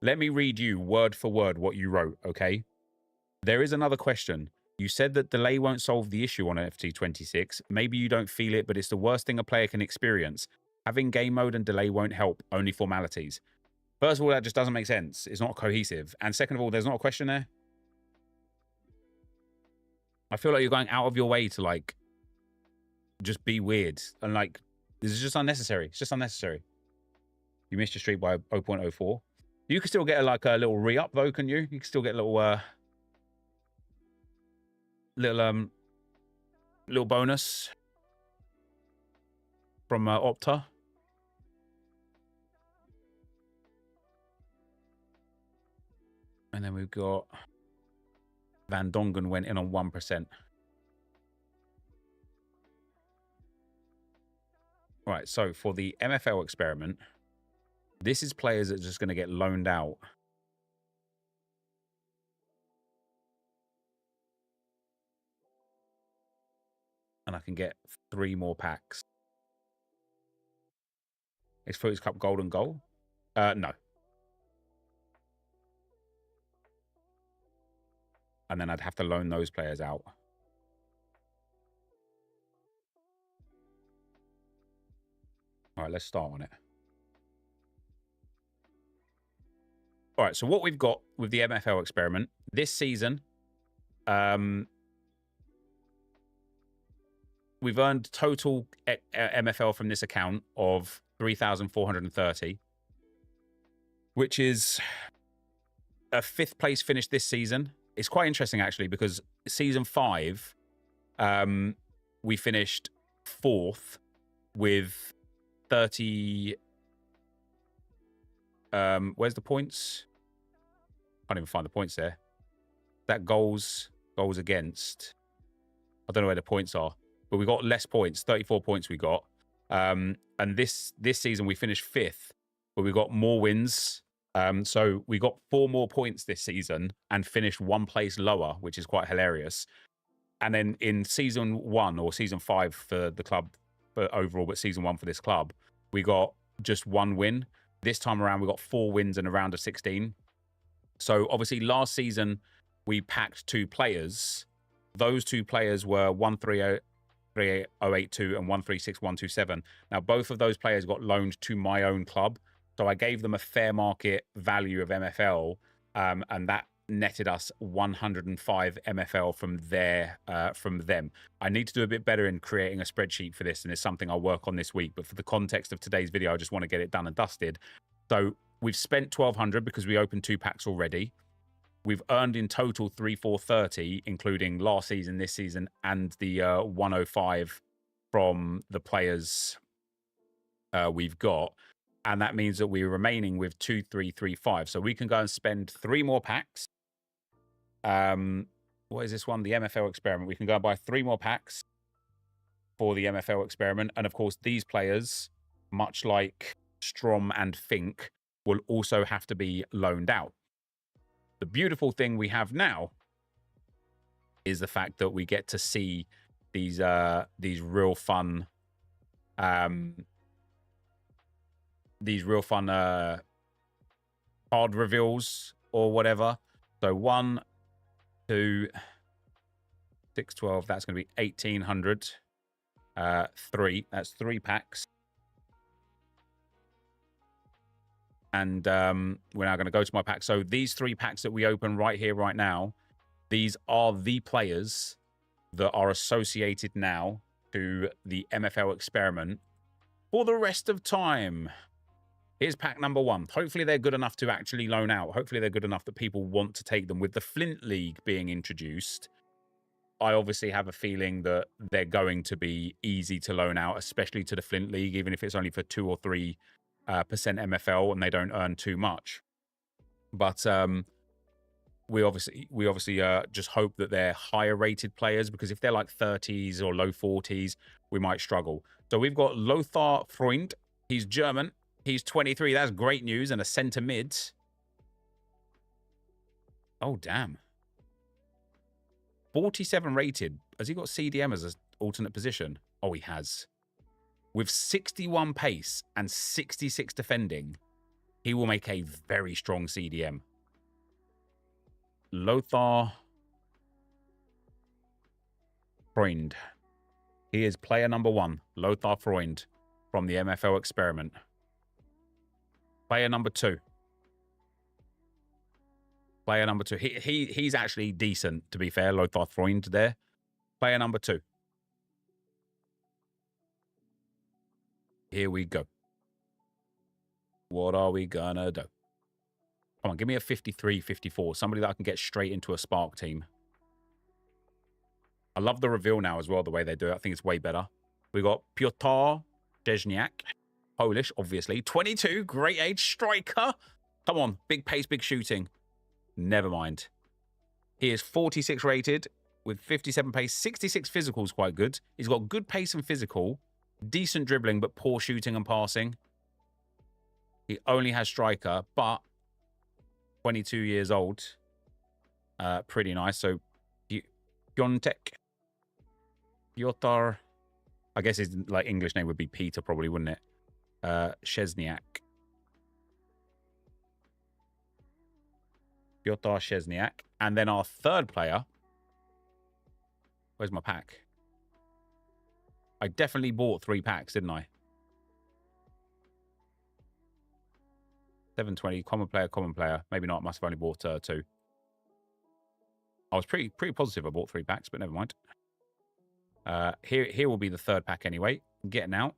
Let me read you word for word what you wrote, okay? There is another question. You said that delay won't solve the issue on NFT 26. Maybe you don't feel it, but it's the worst thing a player can experience. Having game mode and delay won't help, only formalities. First of all, that just doesn't make sense. It's not cohesive. And second of all, there's not a question there. I feel like you're going out of your way to, like, just be weird. And, like, this is just unnecessary. It's just unnecessary. You missed your streak by 0.04. You can still get, like, a little re-up, though, can you? You can still get a little, little bonus from Opta. And then we've got Van Dongen went in on 1%. Right, so for the MFL experiment, this is players that are just going to get loaned out. And I can get 3 more packs. Is Footies Cup golden goal? No. And then I'd have to loan those players out. All right, let's start on it. All right, so what we've got with the MFL experiment this season, we've earned total MFL from this account of 3,430, which is a 5th place finish this season. It's quite interesting, actually, because season 5, we finished 4th with 30... where's the points? Can't even find the points there. That goals against. I don't know where the points are, but we got less points. 34 points we got. And this season we finished 5th, but we got more wins. So we got 4 more points this season and finished 1 place lower, which is quite hilarious. And then in season 1 or season 5 for the club, but overall, but season 1 for this club, we got just 1 win. This time around, we got 4 wins in a round of 16. So obviously last season, we packed 2 players. Those 2 players were 138082 and 136127. Now, both of those players got loaned to my own club. So I gave them a fair market value of MFL, and that netted us 105 MFL from them. I need to do a bit better in creating a spreadsheet for this, and it's something I'll work on this week. But for the context of today's video, I just want to get it done and dusted. So we've spent 1,200 because we opened 2 packs already. we've earned in total 3,430, including last season, this season, and the 105 from the players we've got. And that means that we're remaining with 2,335. So we can go and spend 3 more packs. What is this one? The MFL experiment. We can go and buy 3 more packs for the MFL experiment. And of course, these players, much like Strom and Fink, will also have to be loaned out. The beautiful thing we have now is the fact that we get to see these real fun card reveals or whatever. So 1, 2, 6, 12. That's going to be 1,800. 3. That's 3 packs. And we're now going to go to my pack. So these 3 packs that we open right here, right now, these are the players that are associated now to the MFL experiment for the rest of time. Here's pack number 1. Hopefully they're good enough to actually loan out. Hopefully they're good enough that people want to take them. With the Flint League being introduced, I obviously have a feeling that they're going to be easy to loan out, especially to the Flint League, even if it's only for 2 or 3% MFL and they don't earn too much. But we obviously just hope that they're higher rated players, because if they're like 30s or low 40s, we might struggle. So we've got Lothar Freund. He's German. He's 23. That's great news. And a centre mid. Oh, damn. 47 rated. Has he got CDM as an alternate position? Oh, he has. With 61 pace and 66 defending, he will make a very strong CDM. Lothar Freund. He is player number 1. Lothar Freund from the MFL experiment. Player number 2. Player number 2. He's actually decent, to be fair. Lothar Freund there. Player number 2. Here we go. What are we gonna do? Come on, give me a 53, 54. Somebody that I can get straight into a Spark team. I love the reveal now as well, the way they do it. I think it's way better. We got Piotr Szczesniak. Polish, obviously. 22, great age, striker. Come on, big pace, big shooting. Never mind. He is 46 rated with 57 pace. 66 physical is quite good. He's got good pace and physical. Decent dribbling, but poor shooting and passing. He only has striker, but 22 years old. Pretty nice. So, Piontek. Piotr. I guess his like English name would be Peter, probably, wouldn't it? Szczesniak. Piotr Szczesniak. And then our third player. Where's my pack? I definitely bought 3 packs, didn't I? 720, common player. Maybe not. I must have only bought 2. I was pretty positive I bought 3 packs, but never mind. Here will be the third pack anyway. Getting out.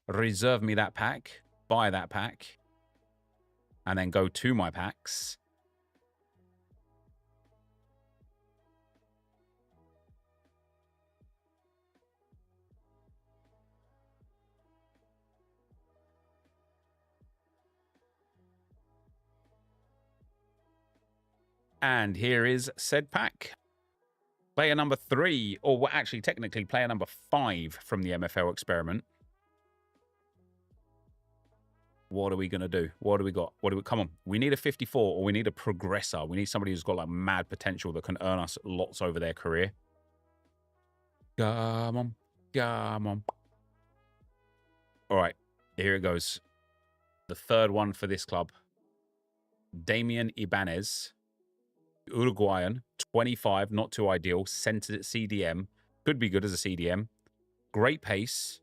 Reserve me that pack. Buy that pack. And then go to my packs. And here is said pack. Player number 3, or well, actually technically player number 5 from the MFL experiment. What are we going to do? What do we got? Come on. We need a 54 or we need a progressor. We need somebody who's got like mad potential that can earn us lots over their career. Come on. Come on. All right. Here it goes. The third one for this club. Damian Ibanez. Uruguayan. 25. Not too ideal. Centered at CDM. Could be good as a CDM. Great pace.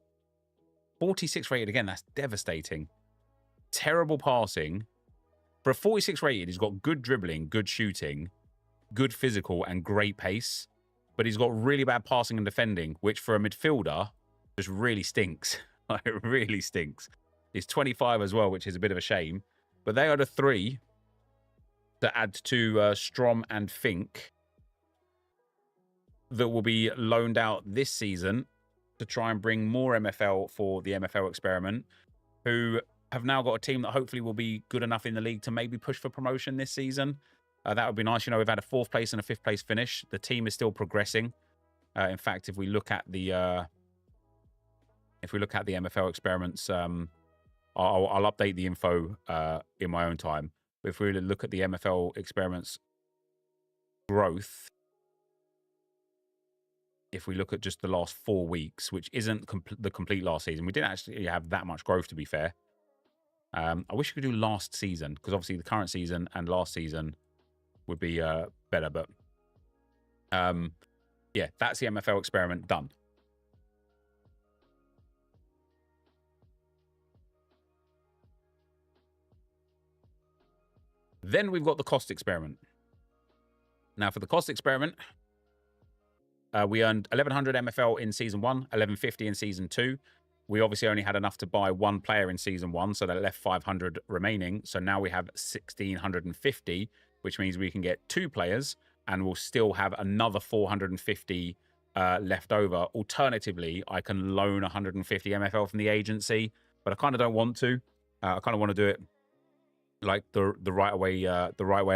46 rated. Again, that's devastating. Terrible passing. For a 46 rated, he's got good dribbling, good shooting, good physical, and great pace. But he's got really bad passing and defending, which for a midfielder just really stinks. It really stinks. He's 25 as well, which is a bit of a shame. But they are the 3 to add to Strom and Fink that will be loaned out this season to try and bring more MFL for the MFL experiment, who have now got a team that hopefully will be good enough in the league to maybe push for promotion this season. That would be nice. You know, we've had a 4th place and a 5th place finish. The team is still progressing. In fact, if we look at the MFL experiments, I'll update the info in my own time. But if we really look at the MFL experiments growth, if we look at just the last 4 weeks, which isn't the complete last season, we didn't actually have that much growth, to be fair. I wish we could do last season, because obviously the current season and last season would be better. But yeah, that's the MFL experiment done. Then we've got the cost experiment. Now, for the cost experiment, we earned 1,100 MFL in Season 1, 1,150 in Season 2. We obviously only had enough to buy 1 player in Season 1, so that left 500 remaining. So now we have 1,650, which means we can get 2 players, and we'll still have another 450 left over. Alternatively, I can loan 150 MFL from the agency, but I kind of don't want to. I kind of want to do it like the right way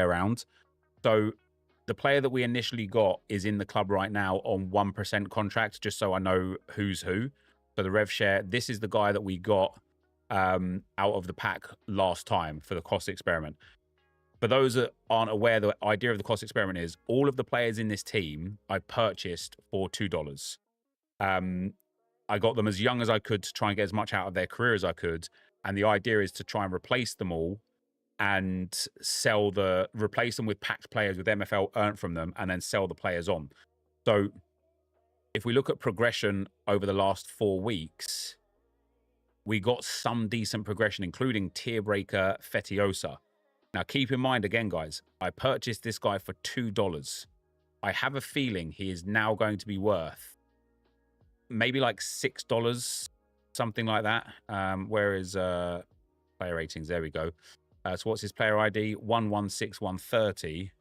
around. So the player that we initially got is in the club right now on 1% contract, just so I know who's who. So the rev share, this is the guy that we got out of the pack last time for the cost experiment. For those that aren't aware, the idea of the cost experiment is all of the players in this team I purchased for $2. I got them as young as I could to try and get as much out of their career as I could. And the idea is to try and replace them all and replace them with packed players with MFL earned from them, and then sell the players on. So if we look at progression over the last 4 weeks, we got some decent progression, including tier breaker Fetiosa. Now, keep in mind, again, guys, I purchased this guy for $2. I have a feeling he is now going to be worth maybe like $6, something like that. Where is player ratings? There we go. So what's his player ID? 116130.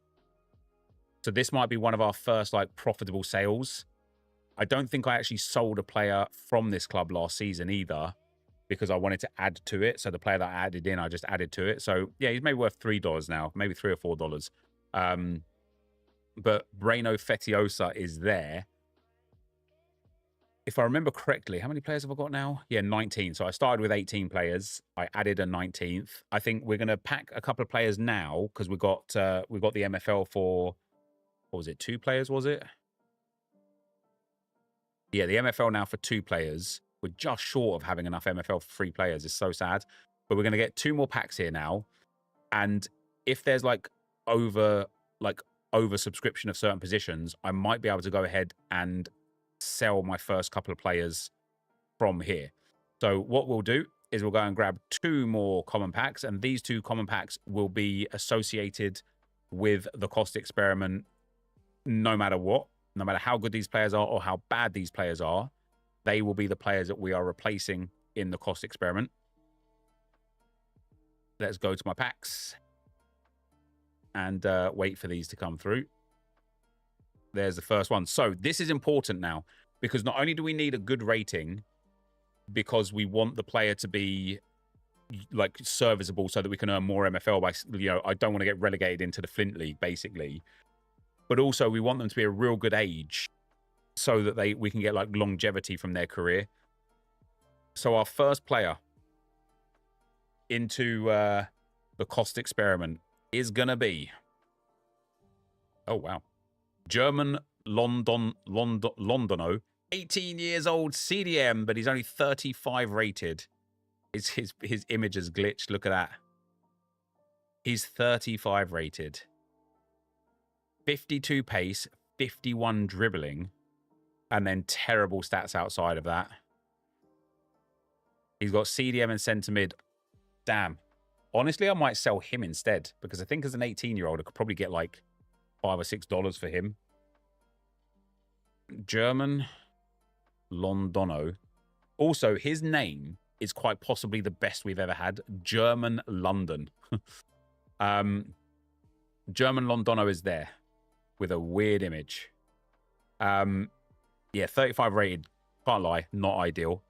So this might be one of our first like profitable sales. I don't think I actually sold a player from this club last season either, because I wanted to add to it. So the player that I added in, I just added to it. So yeah, he's maybe worth $3 now, maybe $3 or $4. But Breno Fetiosa is there. If I remember correctly, how many players have I got now? Yeah, 19. So I started with 18 players. I added a 19th. I think we're going to pack a couple of players now because we got the MFL for, what was it, 2 players, was it? Yeah, the MFL now for 2 players. We're just short of having enough MFL for 3 players. It's so sad. But we're going to get 2 more packs here now. And if there's over subscription of certain positions, I might be able to go ahead and sell my first couple of players from here. So what we'll do is we'll go and grab 2 more common packs, and these 2 common packs will be associated with the cost experiment no matter what. No matter how good these players are or how bad these players are, they will be the players that we are replacing in the cost experiment. Let's go to my packs and wait for these to come through. There's the first one. So this is important now, because not only do we need a good rating, because we want the player to be like serviceable so that we can earn more MFL by, I don't want to get relegated into the Flint League, basically. But also we want them to be a real good age so that we can get like longevity from their career. So our first player into the cost experiment is going to be, oh, wow, German Londono, 18 years old CDM, but he's only 35 rated. His image has glitched. Look at that. He's 35 rated. 52 pace, 51 dribbling, and then terrible stats outside of that. He's got CDM and centre mid. Damn. Honestly, I might sell him instead, because I think as an 18-year-old, I could probably get like $5 or $6 for him. German Londono. Also, his name is quite possibly the best we've ever had. German London. German Londono is there with a weird image. Yeah, 35 rated. Can't lie, not ideal.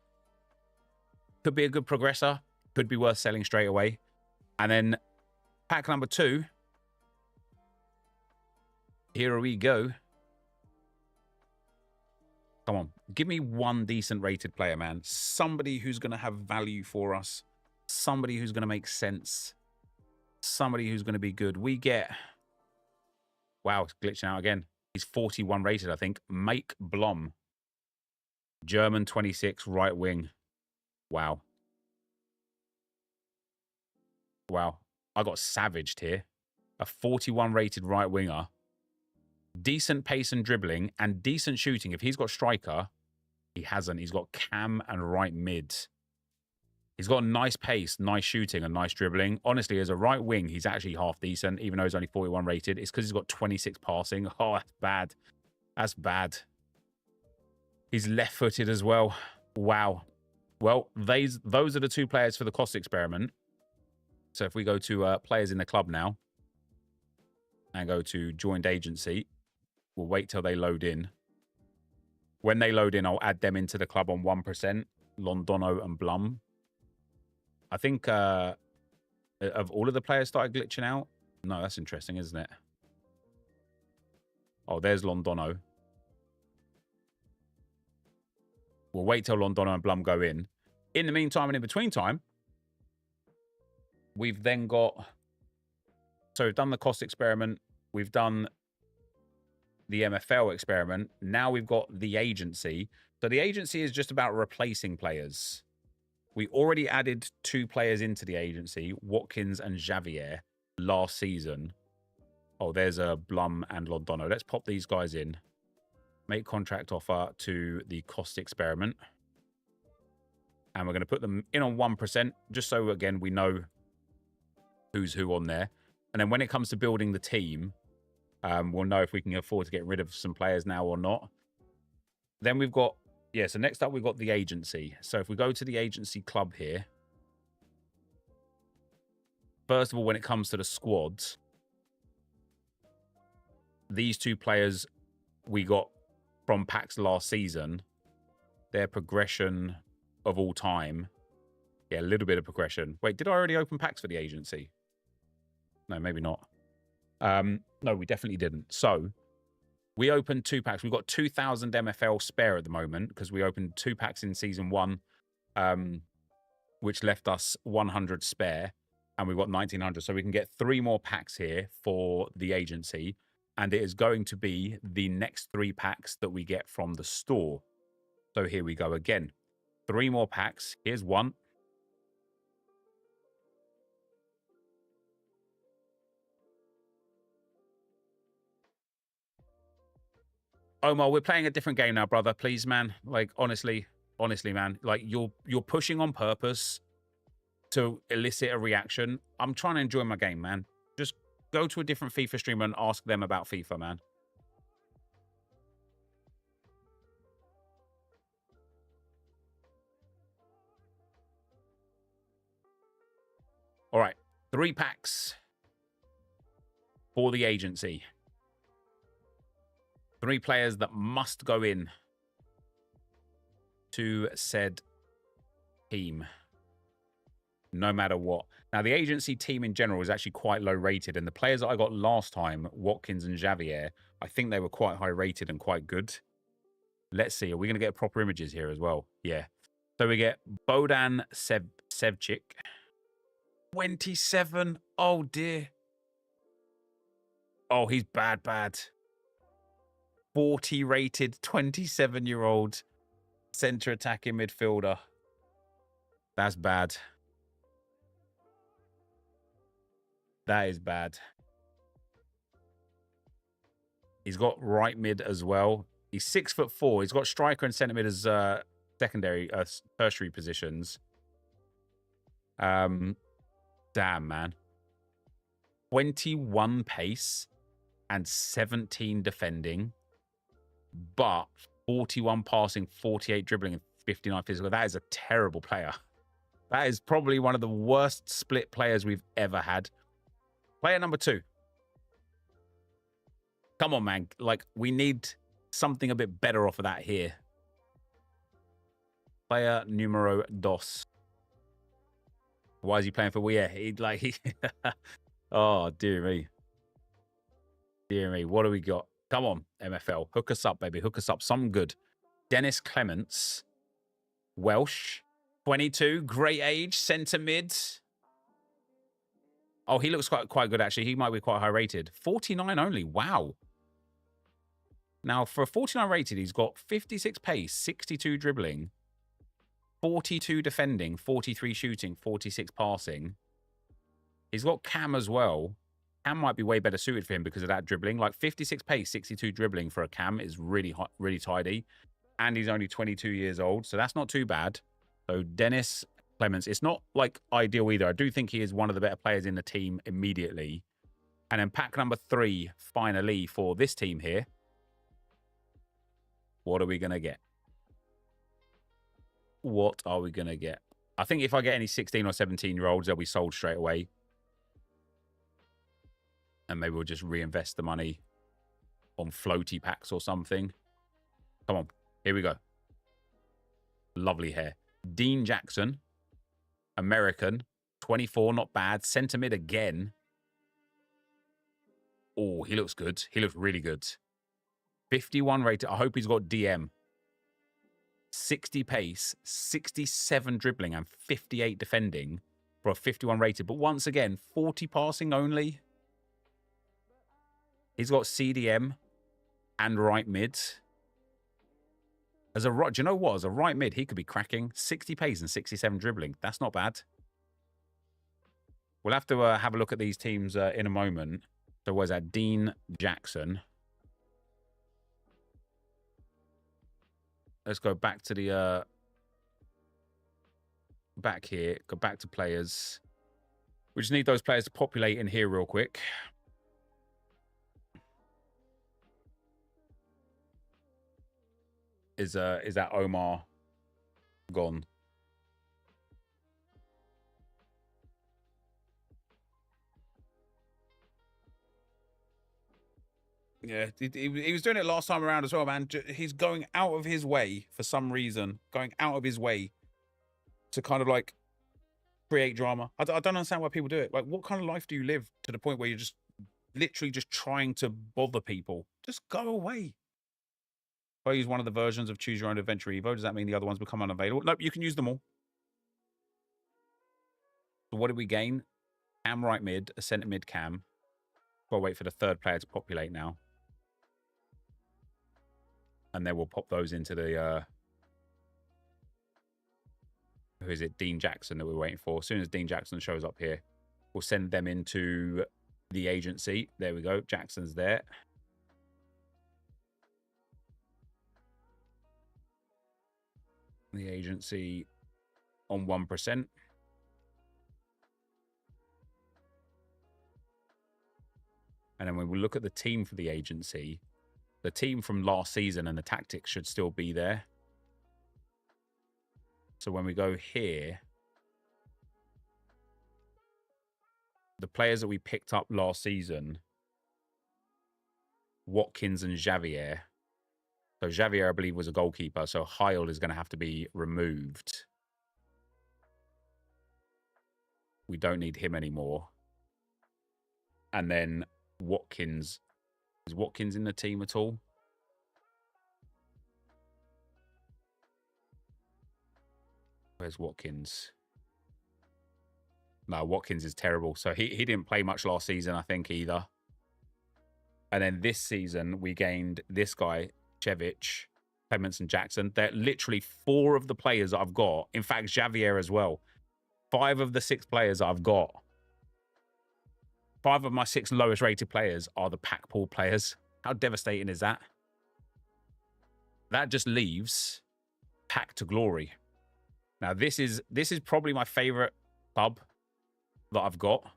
Could be a good progressor. Could be worth selling straight away. And then pack number 2. Here we go. Come on. Give me one decent rated player, man. Somebody who's going to have value for us. Somebody who's going to make sense. Somebody who's going to be good. We get... Wow, it's glitching out again. He's 41 rated, I think. Make Blom. German 26, right wing. Wow. Wow. I got savaged here. A 41 rated right winger. Decent pace and dribbling and decent shooting. If he's got striker, he hasn't. He's got cam and right mid. He's got nice pace, nice shooting, and nice dribbling. Honestly, as a right wing, he's actually half decent, even though he's only 41 rated. It's because he's got 26 passing. Oh, that's bad. That's bad. He's left-footed as well. Wow. Well, those are the 2 players for the cost experiment. So if we go to players in the club now and go to joined agency, we'll wait till they load in. When they load in, I'll add them into the club on 1%. Londono and Blum. I think have all of the players started glitching out? No, that's interesting, isn't it? Oh, there's Londono. We'll wait till Londono and Blum go in. In the meantime and in between time, we've then got... So we've done the cost experiment. We've done the MFL experiment. Now we've got the agency. So the agency is just about replacing players. We already added 2 players into the agency, Watkins and Javier, last season. Oh, there's a Blum and Londono. Let's pop these guys in. Make contract offer to the cost experiment. And we're going to put them in on 1%, just so, again, we know who's who on there. And then when it comes to building the team, we'll know if we can afford to get rid of some players now or not. Then we've got... Yeah, so next up, we've got the agency. So if we go to the agency club here, first of all, when it comes to the squads, these 2 players we got from packs last season, their progression of all time. Yeah, a little bit of progression. Wait, did I already open packs for the agency? No, maybe not. No, we definitely didn't. So... we opened 2 packs. We've got 2,000 MFL spare at the moment because we opened 2 packs in Season 1, which left us 100 spare, and we've got 1,900. So we can get 3 more packs here for the agency, and it is going to be the next 3 packs that we get from the store. So here we go again. 3 more packs. Here's one. Omar, we're playing a different game now, brother. Please, man. Like, honestly, man. Like, you're pushing on purpose to elicit a reaction. I'm trying to enjoy my game, man. Just go to a different FIFA streamer and ask them about FIFA, man. All right. 3 packs for the agency. 3 players that must go in to said team, no matter what. Now, the agency team in general is actually quite low rated, and the players that I got last time, Watkins and Javier, I think they were quite high rated and quite good. Let's see. Are we going to get proper images here as well? Yeah. So we get Bodan Sevcik. 27. Oh, dear. Oh, he's bad. 40 rated, 27-year-old center attacking midfielder. That's bad. That is bad. He's got right mid as well. He's 6'4". He's got striker and centre mid as secondary, tertiary positions. Damn, man. 21 pace and 17 defending, but 41 passing, 48 dribbling, and 59 physical. That is a terrible player. That is probably one of the worst split players we've ever had. Player number 2. Come on, man. Like, we need something a bit better off of that here. Player numero dos. Why is he playing for we? Yeah, oh, dear me. Dear me. What do we got? Come on, MFL. Hook us up, baby. Hook us up. Something good. Dennis Clements. Welsh. 22. Great age. Centre mid. Oh, he looks quite good, actually. He might be quite high rated. 49 only. Wow. Now, for a 49 rated, he's got 56 pace, 62 dribbling, 42 defending, 43 shooting, 46 passing. He's got Cam as well. Cam might be way better suited for him because of that dribbling. Like 56 pace, 62 dribbling for a Cam is really hot, really tidy. And he's only 22 years old, so that's not too bad. So Dennis Clements, it's not like ideal either. I do think he is one of the better players in the team immediately. And then pack number 3, finally, for this team here. What are we going to get? What are we going to get? I think if I get any 16 or 17-year-olds, they'll be sold straight away. And maybe we'll just reinvest the money on floaty packs or something. Come on. Here we go. Lovely hair. Dean Jackson. American. 24, not bad. Centre mid again. Oh, he looks good. He looks really good. 51 rated. I hope he's got DM. 60 pace, 67 dribbling, and 58 defending for a 51 rated. But once again, 40 passing only. He's got CDM and right mid. As a right, do you know what? As a right mid, he could be cracking 60 pace and 67 dribbling. That's not bad. We'll have to have a look at these teams in a moment. So was that Dean Jackson? Let's go back to the back here. Go back to players. We just need those players to populate in here real quick. Is that Omar gone? Yeah, he was doing it last time around as well, man. He's going out of his way for some reason. Going out of his way to kind of like create drama. I don't understand why people do it. Like, what kind of life do you live to the point where you're just literally just trying to bother people? Just go away. If I use one of the versions of Choose Your Own Adventure Evo, does that mean the other ones become unavailable? Nope, you can use them all. So what did we gain? Cam right mid, a centre mid Cam. Gotta wait for the third player to populate now. And then we'll pop those into the... who is it? Dean Jackson that we're waiting for. As soon as Dean Jackson shows up here, we'll send them into the agency. There we go. Jackson's there. The agency on 1%. And then when we look at the team for the agency, the team from last season and the tactics should still be there. So when we go here, the players that we picked up last season, Watkins and Xavier. So Xavier, I believe, was a goalkeeper. So Heil is going to have to be removed. We don't need him anymore. And then Watkins. Is Watkins in the team at all? Where's Watkins? No, Watkins is terrible. So he didn't play much last season, I think, either. And then this season, we gained this guy, Chevich, Clements and Jackson. They're literally 4 of the players that I've got. In fact, Xavier as well. 5 of the 6 players that I've got. 5 of my 6 lowest rated players are the pack pool players. How devastating is that? That just leaves Pack to Glory. Now, this is probably my favorite club that I've got.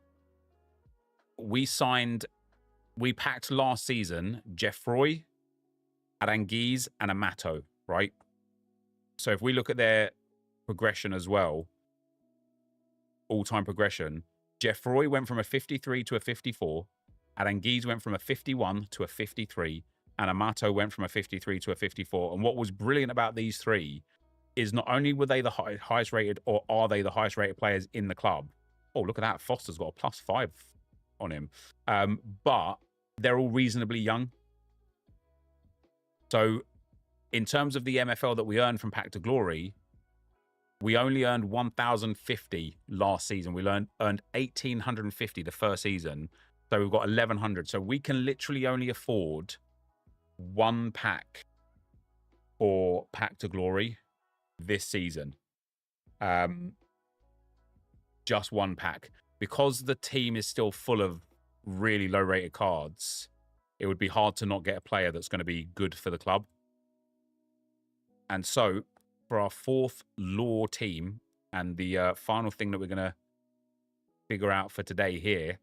We packed last season Jeffroy, Aranguiz, and Amato, right? So if we look at their progression as well, all-time progression, Jeffroy went from a 53 to a 54, Aranguiz went from a 51 to a 53, and Amato went from a 53 to a 54. And what was brilliant about these three is not only were they the highest rated, or are they the highest rated players in the club. Oh, look at that. Foster's got a +5 on him. But they're all reasonably young. So in terms of the MFL that we earned from Pack to Glory, we only earned 1,050 last season. We earned 1,850 the first season. So we've got 1,100. So we can literally only afford one pack for Pack to Glory this season. Just one pack. Because the team is still full of really low rated cards, it would be hard to not get a player that's going to be good for the club. And so for our fourth lore team, and the final thing that we're going to figure out for today here,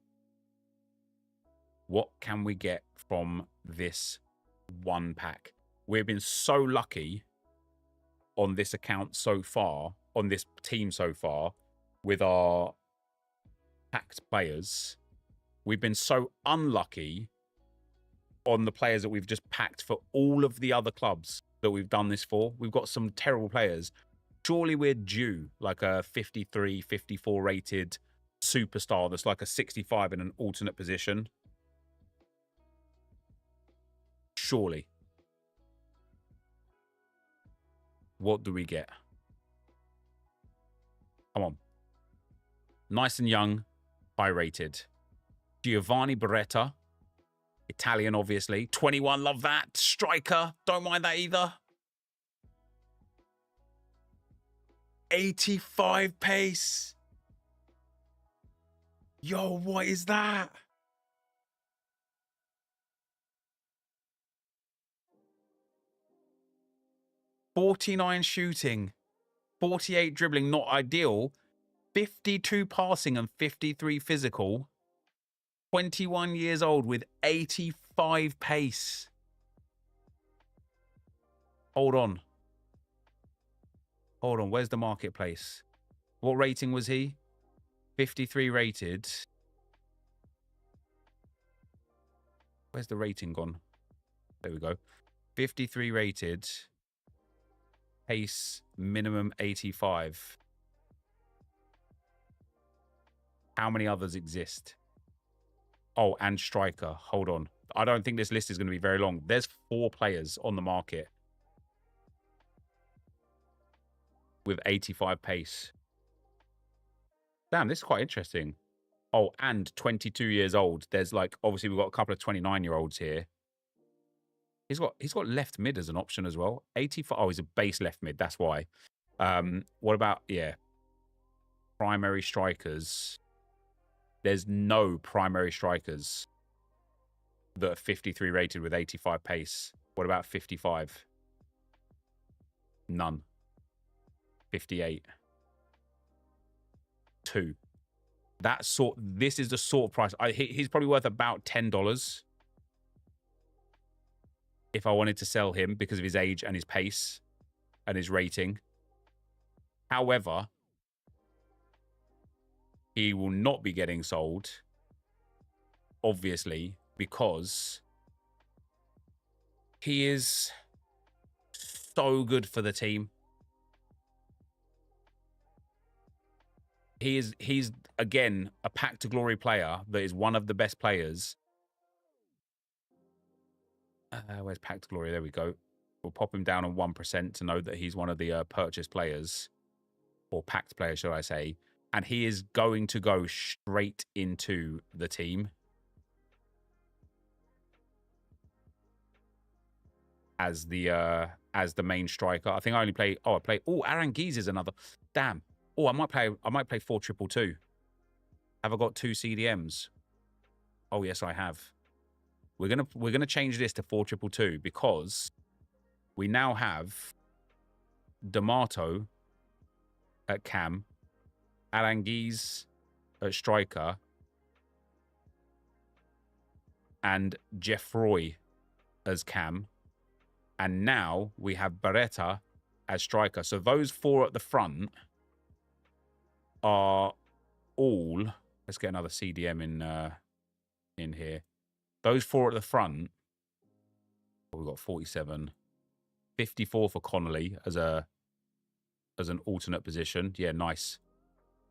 what can we get from this one pack? We've been so lucky on this account so far, on this team so far, with our packed players. We've been so unlucky on the players that we've just packed for all of the other clubs that we've done this for. We've got some terrible players. Surely we're due like a 53, 54 rated superstar that's like a 65 in an alternate position. Surely. What do we get? Come on. Nice and young, high rated. Giovanni Beretta. Italian, obviously. 21, love that. Striker, don't mind that either. 85 pace. Yo, what is that? $49 shooting, 48 dribbling, not ideal. 52 passing and 53 physical. 21 years old with 85 pace. Hold on. Hold on. Where's the marketplace? What rating was he? 53 rated. Where's the rating gone? There we go. 53 rated. Pace minimum 85. How many others exist? Oh, and striker. Hold on. I don't think this list is going to be very long. There's 4 players on the market with 85 pace. Damn, this is quite interesting. Oh, and 22 years old. There's like, obviously we've got a couple of 29-year-olds here. He's got left mid as an option as well. 85. Oh, he's a base left mid. That's why. What about, yeah, primary strikers? There's no primary strikers that are 53 rated with 85 pace. What about 55? None. 58. 2. This is the sort of price. He's probably worth about $10 if I wanted to sell him because of his age and his pace and his rating. However, he will not be getting sold, obviously, because he is so good for the team. He's again a Pack to Glory player that is one of the best players. Where's Pack to Glory? There we go. We'll pop him down on 1% to know that he's one of the purchased players, or packed players, should I say. And he is going to go straight into the team as the main striker. I think I only play. Oh, I play. Oh, Aranguiz is another. Damn. Oh, I might play 4-2-2. Have I got 2 CDMs? Oh, yes, I have. We're gonna change this to 4-2-2 because we now have D'Amato at cam, Aranguiz at striker, and Jeffroy as cam. And now we have Beretta as striker. So those 4 at the front are all... Let's get another CDM in here. those 4 at the front. We've got 47. 54 for Connolly as an alternate position. Yeah, nice.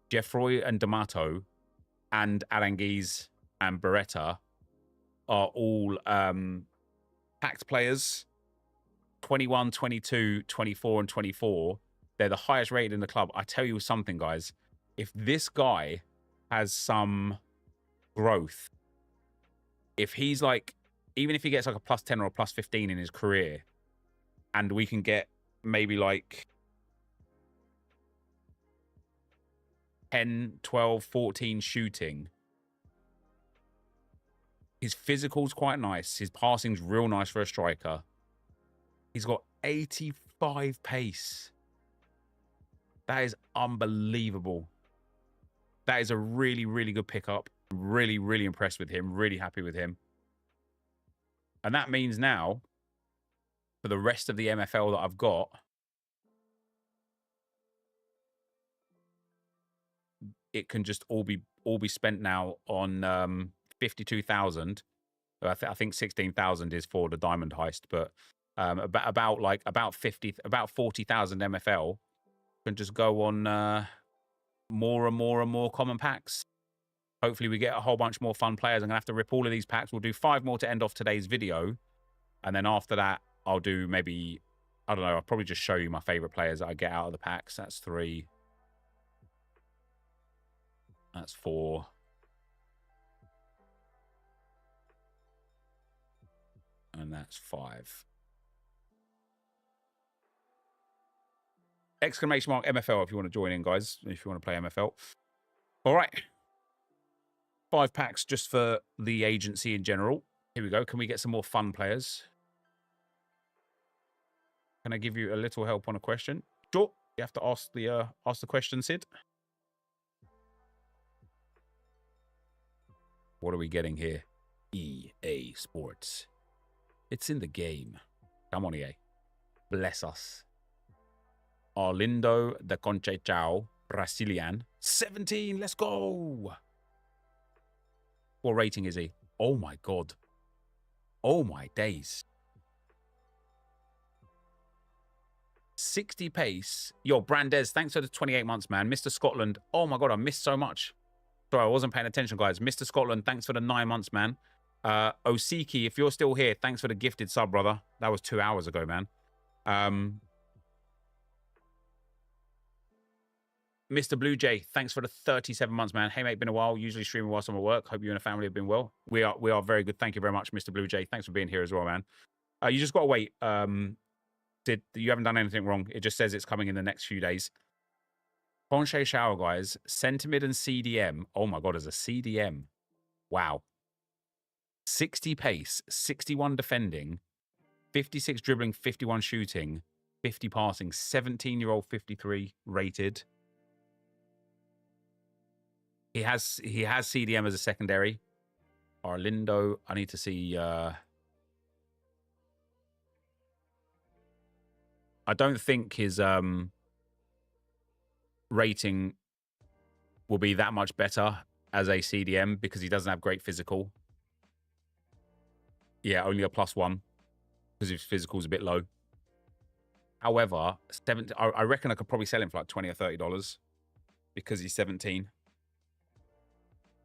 Jeffroy and D'Amato and Aranguiz and Beretta are all packed players. 21, 22, 24, and 24. They're the highest rated in the club. I tell you something, guys. If this guy has some growth, if he's like, even if he gets like a +10 or a +15 in his career, and we can get maybe like 10, 12, 14 shooting. His physical's quite nice. His passing's real nice for a striker. He's got 85 pace. That is unbelievable. That is a really, really good pickup. Really, really impressed with him. Really happy with him. And that means now, for the rest of the MFL that I've got, it can just all be spent now on 52,000. I think 16,000 is for the diamond heist, but about 40,000 MFL can just go on more and more common packs. Hopefully we get a whole bunch more fun players. I'm gonna have to rip all of these packs. We'll do 5 more to end off today's video, and then after that I'll do maybe, I don't know, I'll probably just show you my favorite players that I get out of the packs. That's 3. That's 4. And that's 5. Exclamation mark MFL if you want to join in, guys. If you want to play MFL. All right. 5 packs just for the agency in general. Here we go. Can we get some more fun players? Can I give you a little help on a question? Sure. You have to ask the question, Sid. What are we getting here? EA Sports. It's in the game. Come on, EA. Bless us. Arlindo de Conceição, Brazilian. 17, let's go. What rating is he? Oh my God. Oh my days. 60 pace. Yo, Brandes, thanks for the 28 months, man. Mr. Scotland. Oh my God, I missed so much. Sorry, I wasn't paying attention, guys. Mr. Scotland, thanks for the 9 months, man. Osiki, if you're still here, thanks for the gifted sub, brother. That was 2 hours ago, man. Mr. Blue Jay, thanks for the 37 months, man. Hey, mate, been a while. Usually streaming whilst I'm at work. Hope you and the family have been well. We are very good. Thank you very much, Mr. Blue Jay. Thanks for being here as well, man. You just got to wait. You haven't done anything wrong. It just says it's coming in the next few days. Ponche Shower, guys. Centimid and CDM. Oh, my God, as a CDM. Wow. 60 pace, 61 defending, 56 dribbling, 51 shooting, 50 passing, 17-year-old 53 rated. He has CDM as a secondary. Arlindo, I need to see. I don't think his rating will be that much better as a CDM because he doesn't have great physical. Yeah, only a +1 because his physical's a bit low. However, I reckon I could probably sell him for like $20 or $30 because he's 17.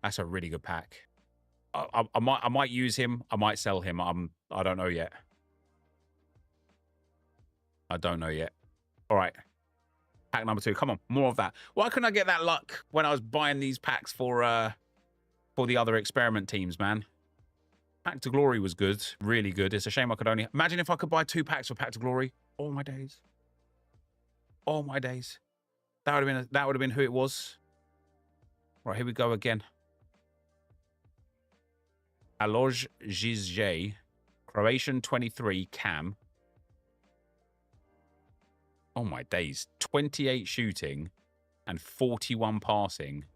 That's a really good pack. I might use him. I might sell him. I don't know yet. I don't know yet. All right. Pack number 2. Come on, more of that. Why couldn't I get that luck when I was buying these packs for the other experiment teams, man? Pack to Glory was good, really good. It's a shame I could only... Imagine if I could buy 2 packs for Pack to Glory. Oh, my days. Oh, my days. That would have been who it was. Right, here we go again. Aloj Zizje, Croatian 23, Cam. Oh, my days. 28 shooting and 41 passing.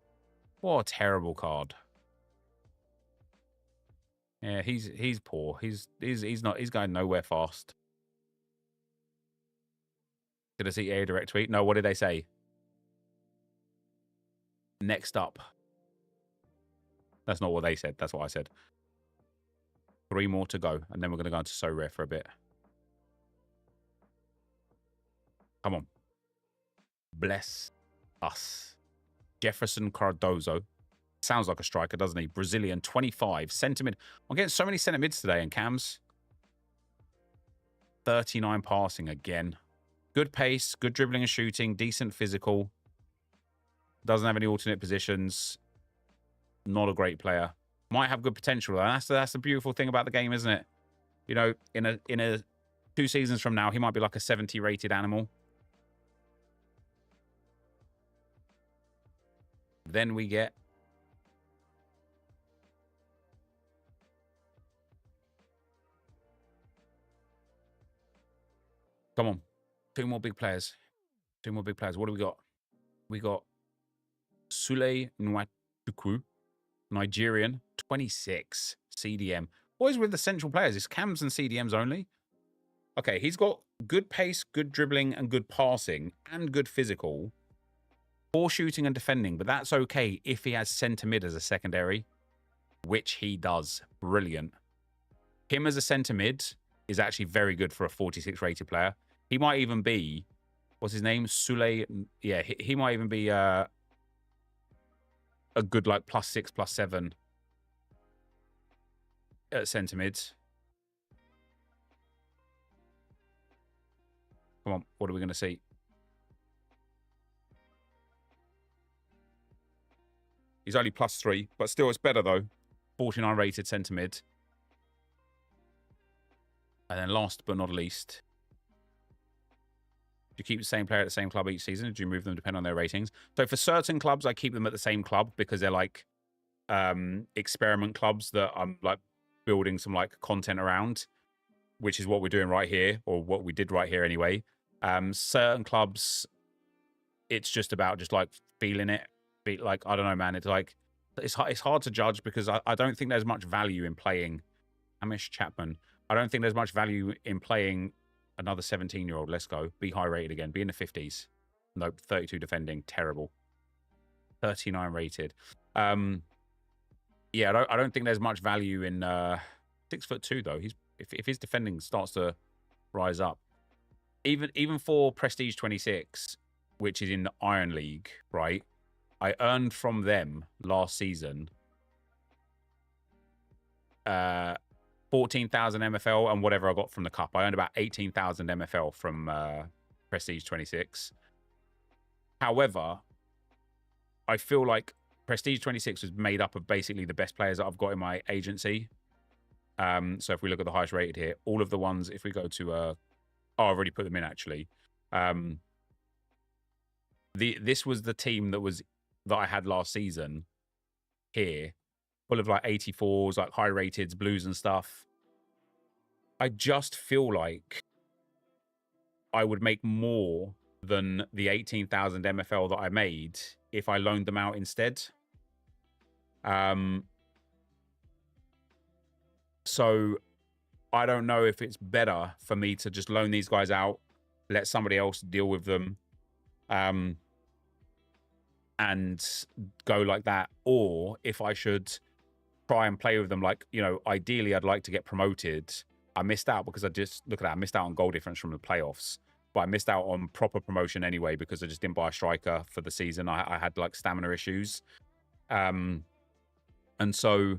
What a terrible card. Yeah, he's poor. He's going nowhere fast. Did I see a direct tweet? No, what did they say? Next up. That's not what they said. That's what I said. 3 more to go, and then we're going to go into So Rare for a bit. Come on. Bless us. Jefferson Cardozo. Sounds like a striker, doesn't he? Brazilian, 25. Centre mid. I'm getting so many centre mids today in cams. 39 passing again. Good pace, good dribbling and shooting, decent physical. Doesn't have any alternate positions. Not a great player. Might have good potential. And that's the beautiful thing about the game, isn't it? You know, in a 2 seasons from now, he might be like a 70 rated animal. Then we get come on. 2 more big players. 2 more big players. What do we got? We got Sule Nwachukwu, Nigerian, 26, CDM. Always with the central players. It's cams and CDMs only. Okay, he's got good pace, good dribbling, and good passing, and good physical. Poor shooting and defending, but that's okay if he has centre mid as a secondary, which he does. Brilliant. Him as a centre mid is actually very good for a 46 rated player. He might even be, what's his name? Sule. Yeah, he might even be a good like +6, +7 at centre mids. Come on, what are we going to see? He's only +3, but still it's better though. 49 rated centre mid. And then last but not least, do you keep the same player at the same club each season? Or do you move them depending on their ratings? So for certain clubs, I keep them at the same club because they're like experiment clubs that I'm like building some like content around, which is what we're doing right here, or what we did right here anyway. Certain clubs, it's just about just like feeling it. Like, I don't know, man. It's like, it's hard to judge because I don't think there's much value in playing Hamish Chapman. I don't think there's much value in playing another 17-year-old. Let's go. Be high rated again. Be in the 50s. Nope. 32 defending. Terrible. 39 rated. Yeah, I don't think there's much value in 6'2" though. If his defending starts to rise up, even for Prestige 26, which is in the Iron League, right? I earned from them last season 14,000 MFL and whatever I got from the cup. I earned about 18,000 MFL from Prestige 26. However, I feel like Prestige 26 was made up of basically the best players that I've got in my agency. So if we look at the highest rated here, all of the ones, if we go to oh, I've already put them in actually. This was the team that I had last season here, full of like 84s, like high rateds, blues and stuff. I just feel like I would make more than the 18,000 MFL that I made if I loaned them out instead. So I don't know if it's better for me to just loan these guys out, let somebody else deal with them, and go like that, or if I should try and play with them. Like, you know, ideally I'd like to get promoted. I missed out because I missed out on goal difference from the playoffs, but I missed out on proper promotion anyway because I just didn't buy a striker for the season. I had like stamina issues. And so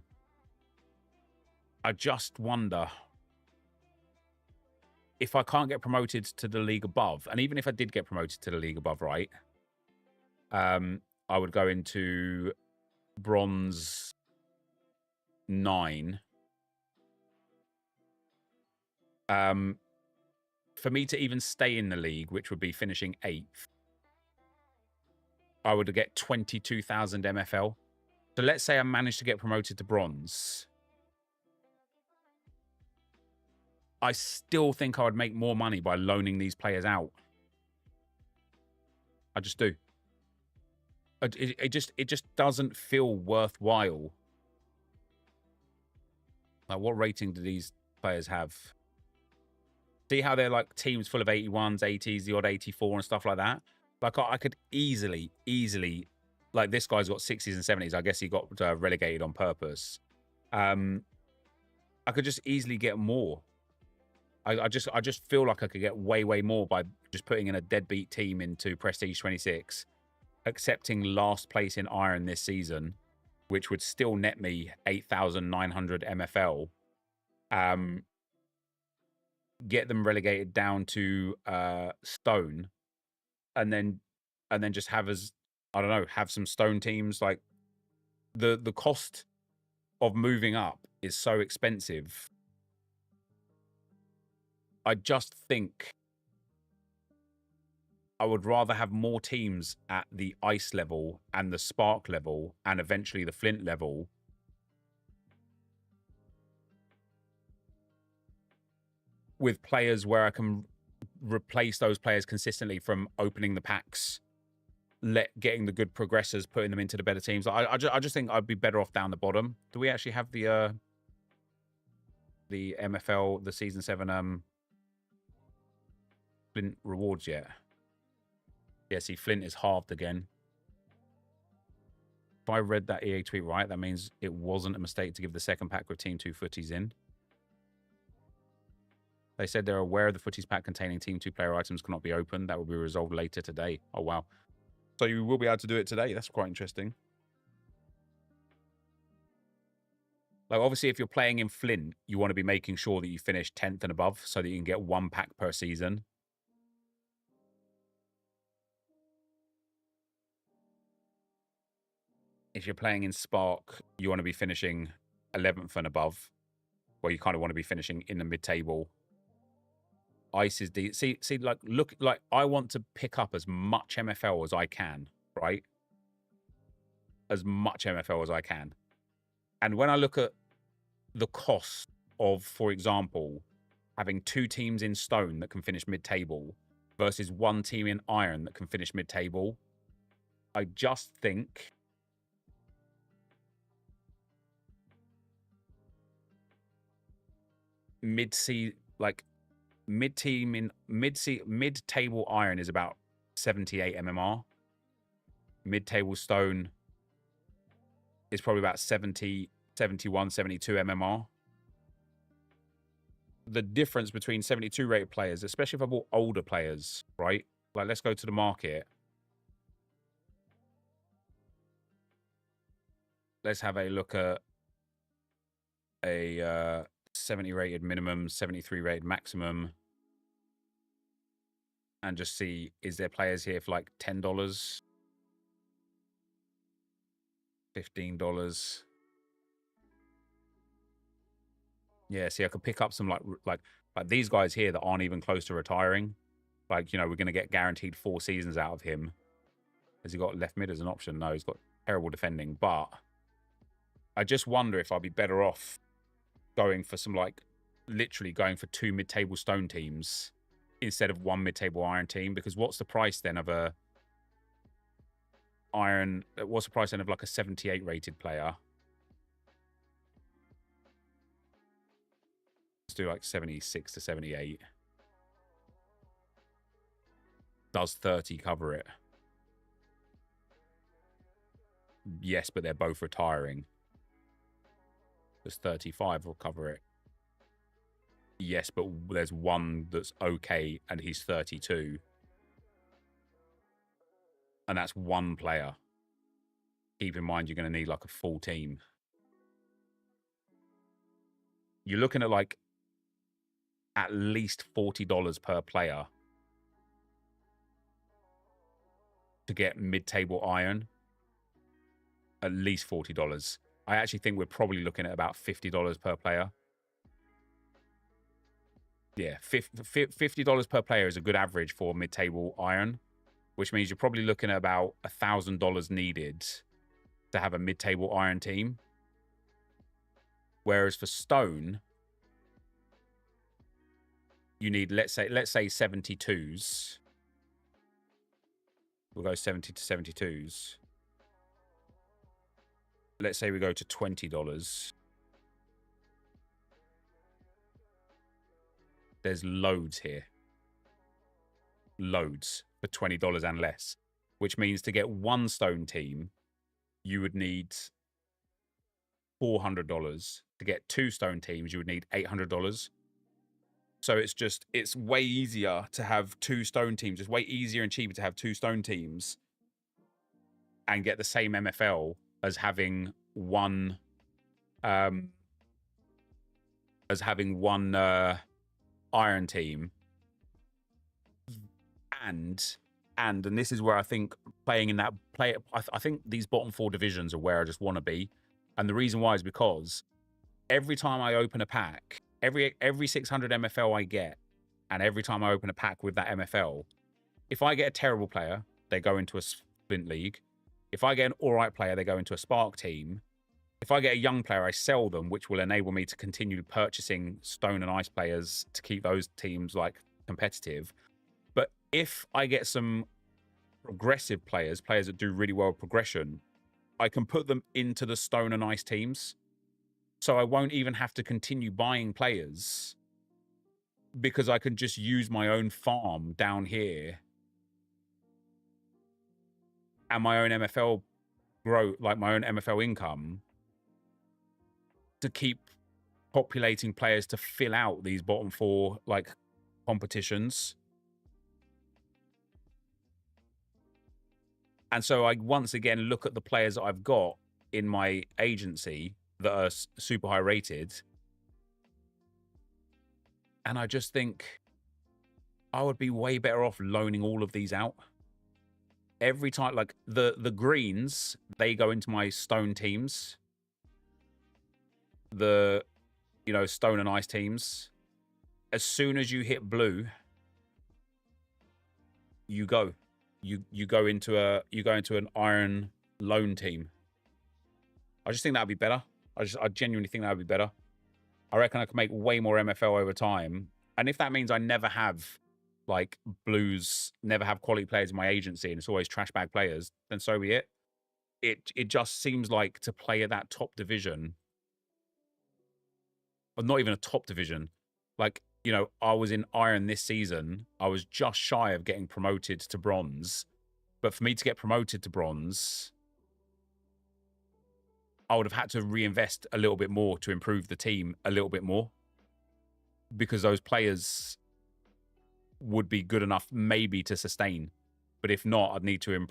I just wonder if I can't get promoted to the league above, and even if I did get promoted to the league above, right? I would go into bronze 9. For me to even stay in the league, which would be finishing 8th, I would get 22,000 MFL. So let's say I managed to get promoted to bronze. I still think I would make more money by loaning these players out. I just do. It just doesn't feel worthwhile. Like, what rating do these players have? See how they're like teams full of 81s, 80s, the odd 84 and stuff like that? Like, I could easily, like, this guy's got 60s and 70s. I guess he got relegated on purpose. I could just easily get more. I just feel like I could get way more by just putting in a deadbeat team into Prestige 26, accepting last place in Iron this season, which would still net me 8,900 MFL. Get them relegated down to Stone, and then just have as, I don't know, have some Stone teams. Like the cost of moving up is so expensive. I just think I would rather have more teams at the Ice level and the Spark level and eventually the Flint level with players where I can replace those players consistently from opening the packs, getting the good progressors, putting them into the better teams. I just think I'd be better off down the bottom. Do we actually have the MFL, the Season 7 Flint rewards yet? Yeah, see, Flint is halved again. If I read that EA tweet right, that means it wasn't a mistake to give the second pack with Team 2 Footies in. They said they're aware of the Footies pack containing Team 2 player items cannot be opened. That will be resolved later today. Oh, wow. So you will be able to do it today. That's quite interesting. Like, obviously, if you're playing in Flint, you want to be making sure that you finish 10th and above so that you can get one pack per season. If you're playing in Spark, you want to be finishing 11th and above. Well, you kind of want to be finishing in the mid-table. Ice is deep. See, like, look, like, I want to pick up as much MFL as I can, right? As much MFL as I can. And when I look at the cost of, for example, having 2 teams in Stone that can finish mid-table versus 1 team in Iron that can finish mid-table, I just think mid-table Iron is about 78 MMR. Mid-table Stone is probably about 70, 71, 72 MMR. The difference between 72 rated players, especially if I bought older players, right? Like, let's go to the market. Let's have a look at a 70 rated minimum, 73 rated maximum, and just see, is there players here for like $10, $15? Yeah, see, I could pick up some like these guys here that aren't even close to retiring. Like, you know, we're going to get guaranteed 4 seasons out of him. Has he got left mid as an option? No, he's got terrible defending. But I just wonder if I'd be better off going for some, like, literally going for 2 mid-table Stone teams instead of 1 mid-table Iron team. Because what's the price then of a Iron? What's the price then of like a 78 rated player? Let's do like 76 to 78. Does 30 cover it? Yes, but they're both retiring. Does 35 will cover it? Yes, but there's one that's okay and he's 32. And that's 1 player. Keep in mind, you're going to need like a full team. You're looking at like at least $40 per player to get mid-table Iron. At least $40. I actually think we're probably looking at about $50 per player. Yeah, $50 per player is a good average for mid-table Iron, which means you're probably looking at about $1,000 needed to have a mid-table Iron team. Whereas for Stone, you need, let's say 72s. We'll go 70 to 72s. Let's say we go to $20. There's loads here. Loads for $20 and less. Which means to get 1 Stone team, you would need $400. To get 2 stone teams, you would need $800. So it's way easier to have 2 stone teams. It's way easier and cheaper to have 2 stone teams and get the same MFL as having one iron team. And this is where I think playing in that I think these bottom 4 divisions are where I just want to be. And the reason why is because every time I open a pack, every 600 MFL I get, and every time I open a pack with that MFL, if I get a terrible player, they go into a Splint League. If I get an all right player, they go into a Spark team. If I get a young player, I sell them, which will enable me to continue purchasing stone and ice players to keep those teams like competitive. But if I get some progressive players that do really well with progression, I can put them into the stone and ice teams. So I won't even have to continue buying players because I can just use my own farm down here and my own MFL growth, like my own MFL income, to keep populating players to fill out these bottom 4 like competitions. And so I once again look at the players that I've got in my agency that are super high rated, and I just think I would be way better off loaning all of these out. Every time, like the greens, they go into my stone teams. The, you know, stone and ice teams. As soon as you hit blue, you go into an iron loan team. I just think that'd be better. I genuinely think that would be better. I reckon I could make way more MFL over time. And if that means I never have like blues, never have quality players in my agency and it's always trash bag players, then so be it. It just seems like to play at that top division, or not even a top division. Like, you know, I was in iron this season. I was just shy of getting promoted to bronze. But for me to get promoted to bronze, I would have had to reinvest a little bit more to improve the team a little bit more, because those players would be good enough maybe to sustain. But if not, I'd need to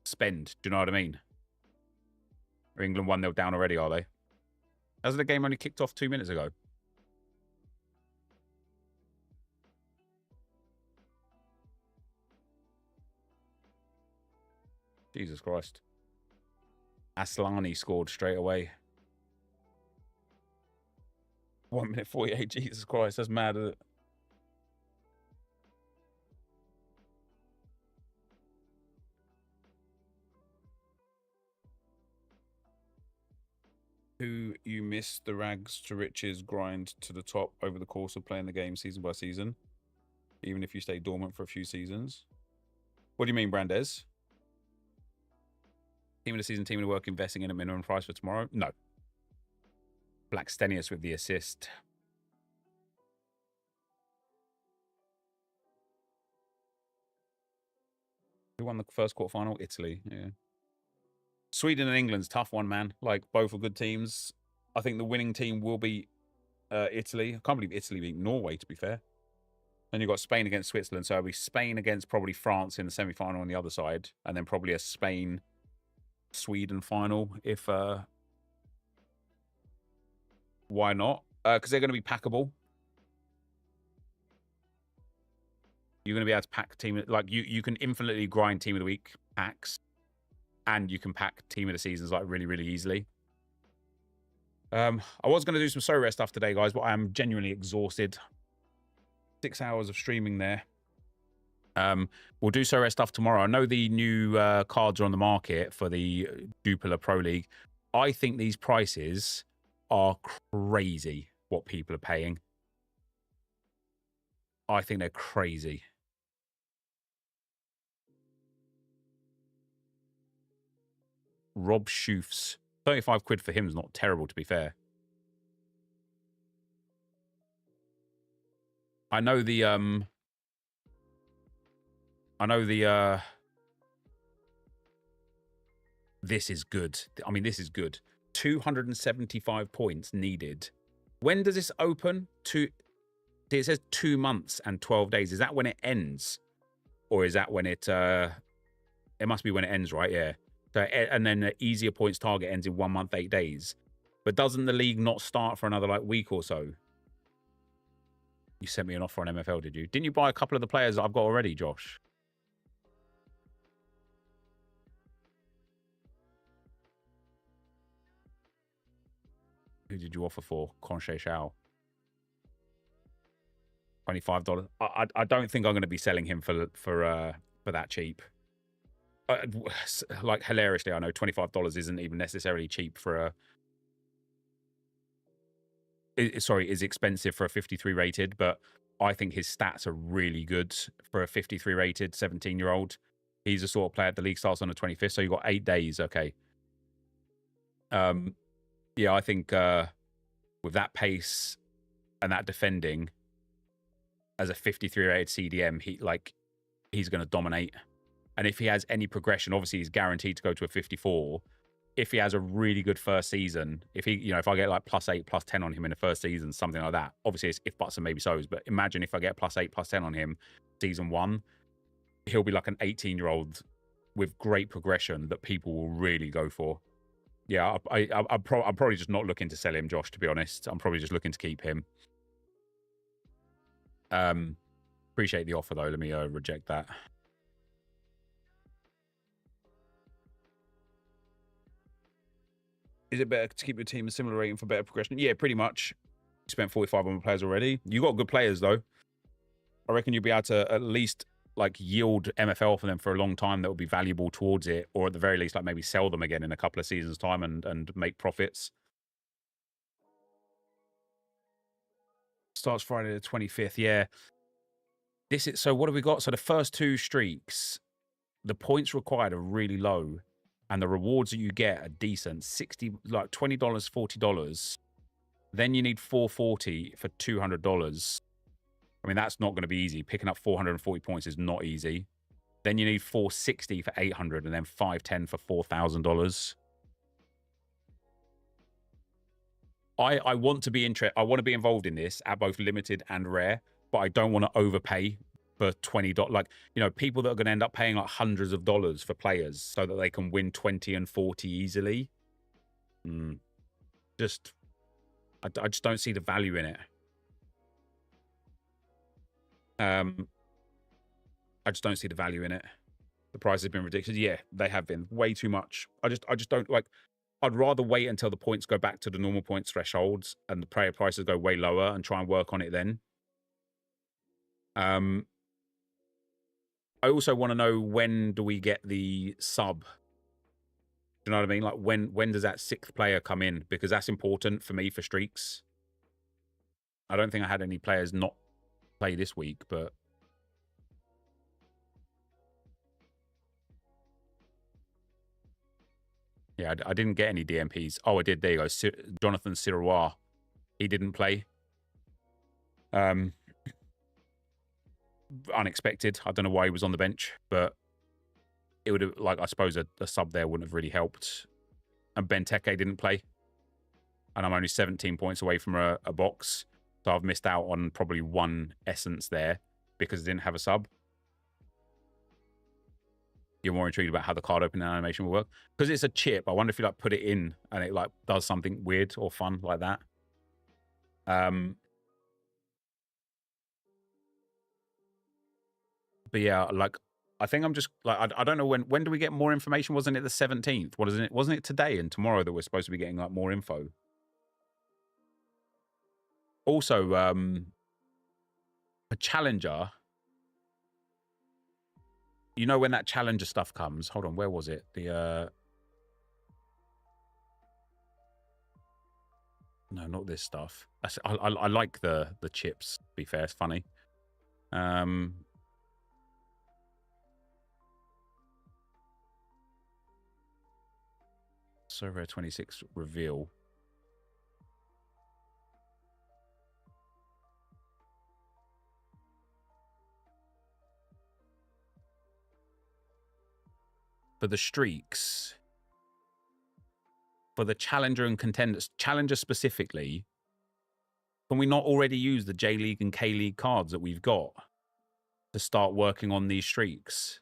spend. Do you know what I mean? Are England 1-0 down already, are they? Hasn't the game only kicked off 2 minutes ago? Jesus Christ. Aslani scored straight away. 1 minute 48. Jesus Christ, that's mad, isn't it? Who you miss the rags to riches grind to the top over the course of playing the game season by season, even if you stay dormant for a few seasons? What do you mean, Brandes? Team of the season, team of the work, investing in a minimum price for tomorrow? No. Black Stenius with the assist. Who won the first quarterfinal? Italy. Yeah. Sweden and England's tough one, man. Like, both are good teams. I think the winning team will be Italy. I can't believe Italy beat Norway, to be fair. Then you've got Spain against Switzerland. So it'll be Spain against probably France in the semi-final on the other side. And then probably a Spain-Sweden final, if... why not? Because they're going to be packable. You're going to be able to pack team... Like, you can infinitely grind team of the week packs. And you can pack team of the seasons like really, really easily. I was going to do some so-rare stuff today, guys, but I am genuinely exhausted. 6 hours of streaming there. We'll do so-rare stuff tomorrow. I know the new cards are on the market for the Jupiler Pro League. I think these prices are crazy, what people are paying. I think they're crazy. Rob Shoofs. 35 quid for him is not terrible, to be fair. I know the this is good. I mean, this is good. 275 points needed. When does this open? It says 2 months and 12 days. Is that when it ends? Or is that when it must be when it ends, right? Yeah. So, and then the easier points target ends in 1 month, 8 days. But doesn't the league not start for another like week or so? You sent me an offer on MFL, did you? Didn't you buy a couple of the players that I've got already, Josh? Who did you offer for? Conche Shao. $25. I don't think I'm going to be selling him for that cheap. Like hilariously, I know $25 isn't even necessarily cheap for is expensive for a 53 rated, but I think his stats are really good for a 53 rated 17-year-old. He's the sort of player. The league starts on the 25th, so you've got 8 days. Okay. Yeah, I think with that pace and that defending as a 53 rated CDM, he's going to dominate. And if he has any progression, obviously he's guaranteed to go to a 54. If he has a really good first season, if I get like +8, +10 on him in the first season, something like that. Obviously it's if buts and maybe so's, but imagine if I get +8, +10 on him season 1, he'll be like an 18-year-old with great progression that people will really go for. Yeah, I'm probably just not looking to sell him, Josh, to be honest. I'm probably just looking to keep him. Appreciate the offer, though. Let me reject that. Is it better to keep your team a similar rating for better progression? Yeah, pretty much. You spent 45 on players already. You got good players, though. I reckon you'll be able to at least like yield MFL for them for a long time that will be valuable towards it, or at the very least, like maybe sell them again in a couple of seasons' time and make profits. Starts Friday the 25th. Yeah. So what have we got? So the first 2 streaks, the points required are really low, and the rewards that you get are decent. $20, $40. Then you need 440 for $200. I mean, that's not going to be easy. Picking up 440 points is not easy. Then you need 460 for 800, and then 510 for $4,000. I want to be I want to be involved in this at both limited and rare, but I don't want to overpay for $20. Like, people that are going to end up paying like hundreds of dollars for players so that they can win 20 and 40 easily. I just don't see the value in it. I just don't see the value in it. The price has been ridiculous. Yeah, they have been way too much. I just don't like. I'd rather wait until the points go back to the normal points thresholds and the player prices go way lower and try and work on it then. I also want to know, when do we get the sub? Do you know what I mean? Like when does that 6th player come in? Because that's important for me for streaks. I don't think I had any players not play this week, but yeah, I didn't get any DMPs. Oh, I did. There you go. Jonathan Sirois. He didn't play. Unexpected. I don't know why he was on the bench, but it would have, like, I suppose a sub there wouldn't have really helped. And Benteke didn't play. And I'm only 17 points away from a box. So I've missed out on probably 1 essence there because I didn't have a sub. You're more intrigued about how the card opening animation will work? Because it's a chip. I wonder if you like put it in and it like does something weird or fun like that. But yeah, like, I think I'm just like, I don't know when do we get more information? Wasn't it the 17th? Wasn't it today and tomorrow that we're supposed to be getting like more info? Also, a challenger. You know when that challenger stuff comes? Hold on, where was it? No, not this stuff. I like the chips. To be fair, it's funny. So rare 26 reveal. For the streaks, for the Challenger and Contenders, Challenger specifically, can we not already use the J League and K League cards that we've got to start working on these streaks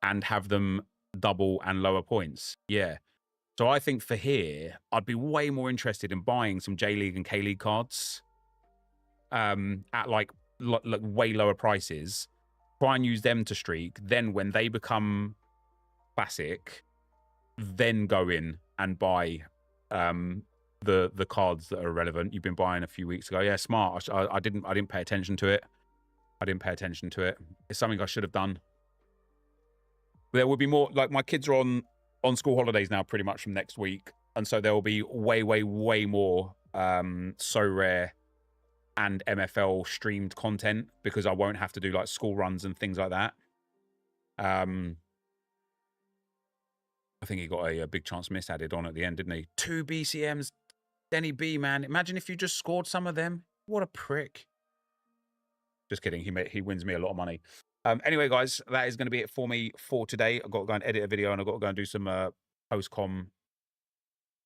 and have them double and lower points? Yeah. So I think for here, I'd be way more interested in buying some J League and K League cards at like way lower prices. Try and use them to streak. Then when they become classic, then go in and buy the cards that are relevant. You've been buying a few weeks ago. Yeah, smart. I didn't pay attention to it. I didn't pay attention to it. It's something I should have done. There will be more, like my kids are on school holidays now pretty much from next week. And so there will be way more So Rare and MFL streamed content because I won't have to do like school runs and things like that. I think he got a big chance miss added on at the end, didn't he? 2 BCMs. Denny B, man. Imagine if you just scored some of them. What a prick. Just kidding. He wins me a lot of money. Anyway, guys, that is going to be it for me for today. I've got to go and edit a video and I've got to go and do some post-com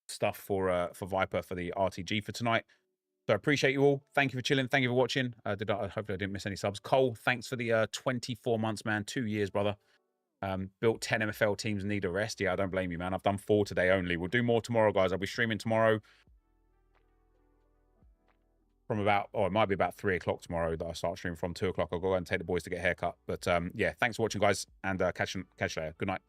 stuff for Viper for the RTG for tonight. So I appreciate you all. Thank you for chilling. Thank you for watching. Hopefully I didn't miss any subs. Cole, thanks for the 24 months, man. 2 years, brother. Built 10 MFL teams, need a rest. Yeah, I don't blame you, man. I've done 4 today only. We'll do more tomorrow, guys. I'll be streaming tomorrow from about, it might be about 3 o'clock tomorrow that I start streaming from. 2 o'clock. I'll go and take the boys to get a haircut. But yeah, thanks for watching, guys, and catch you later. Good night.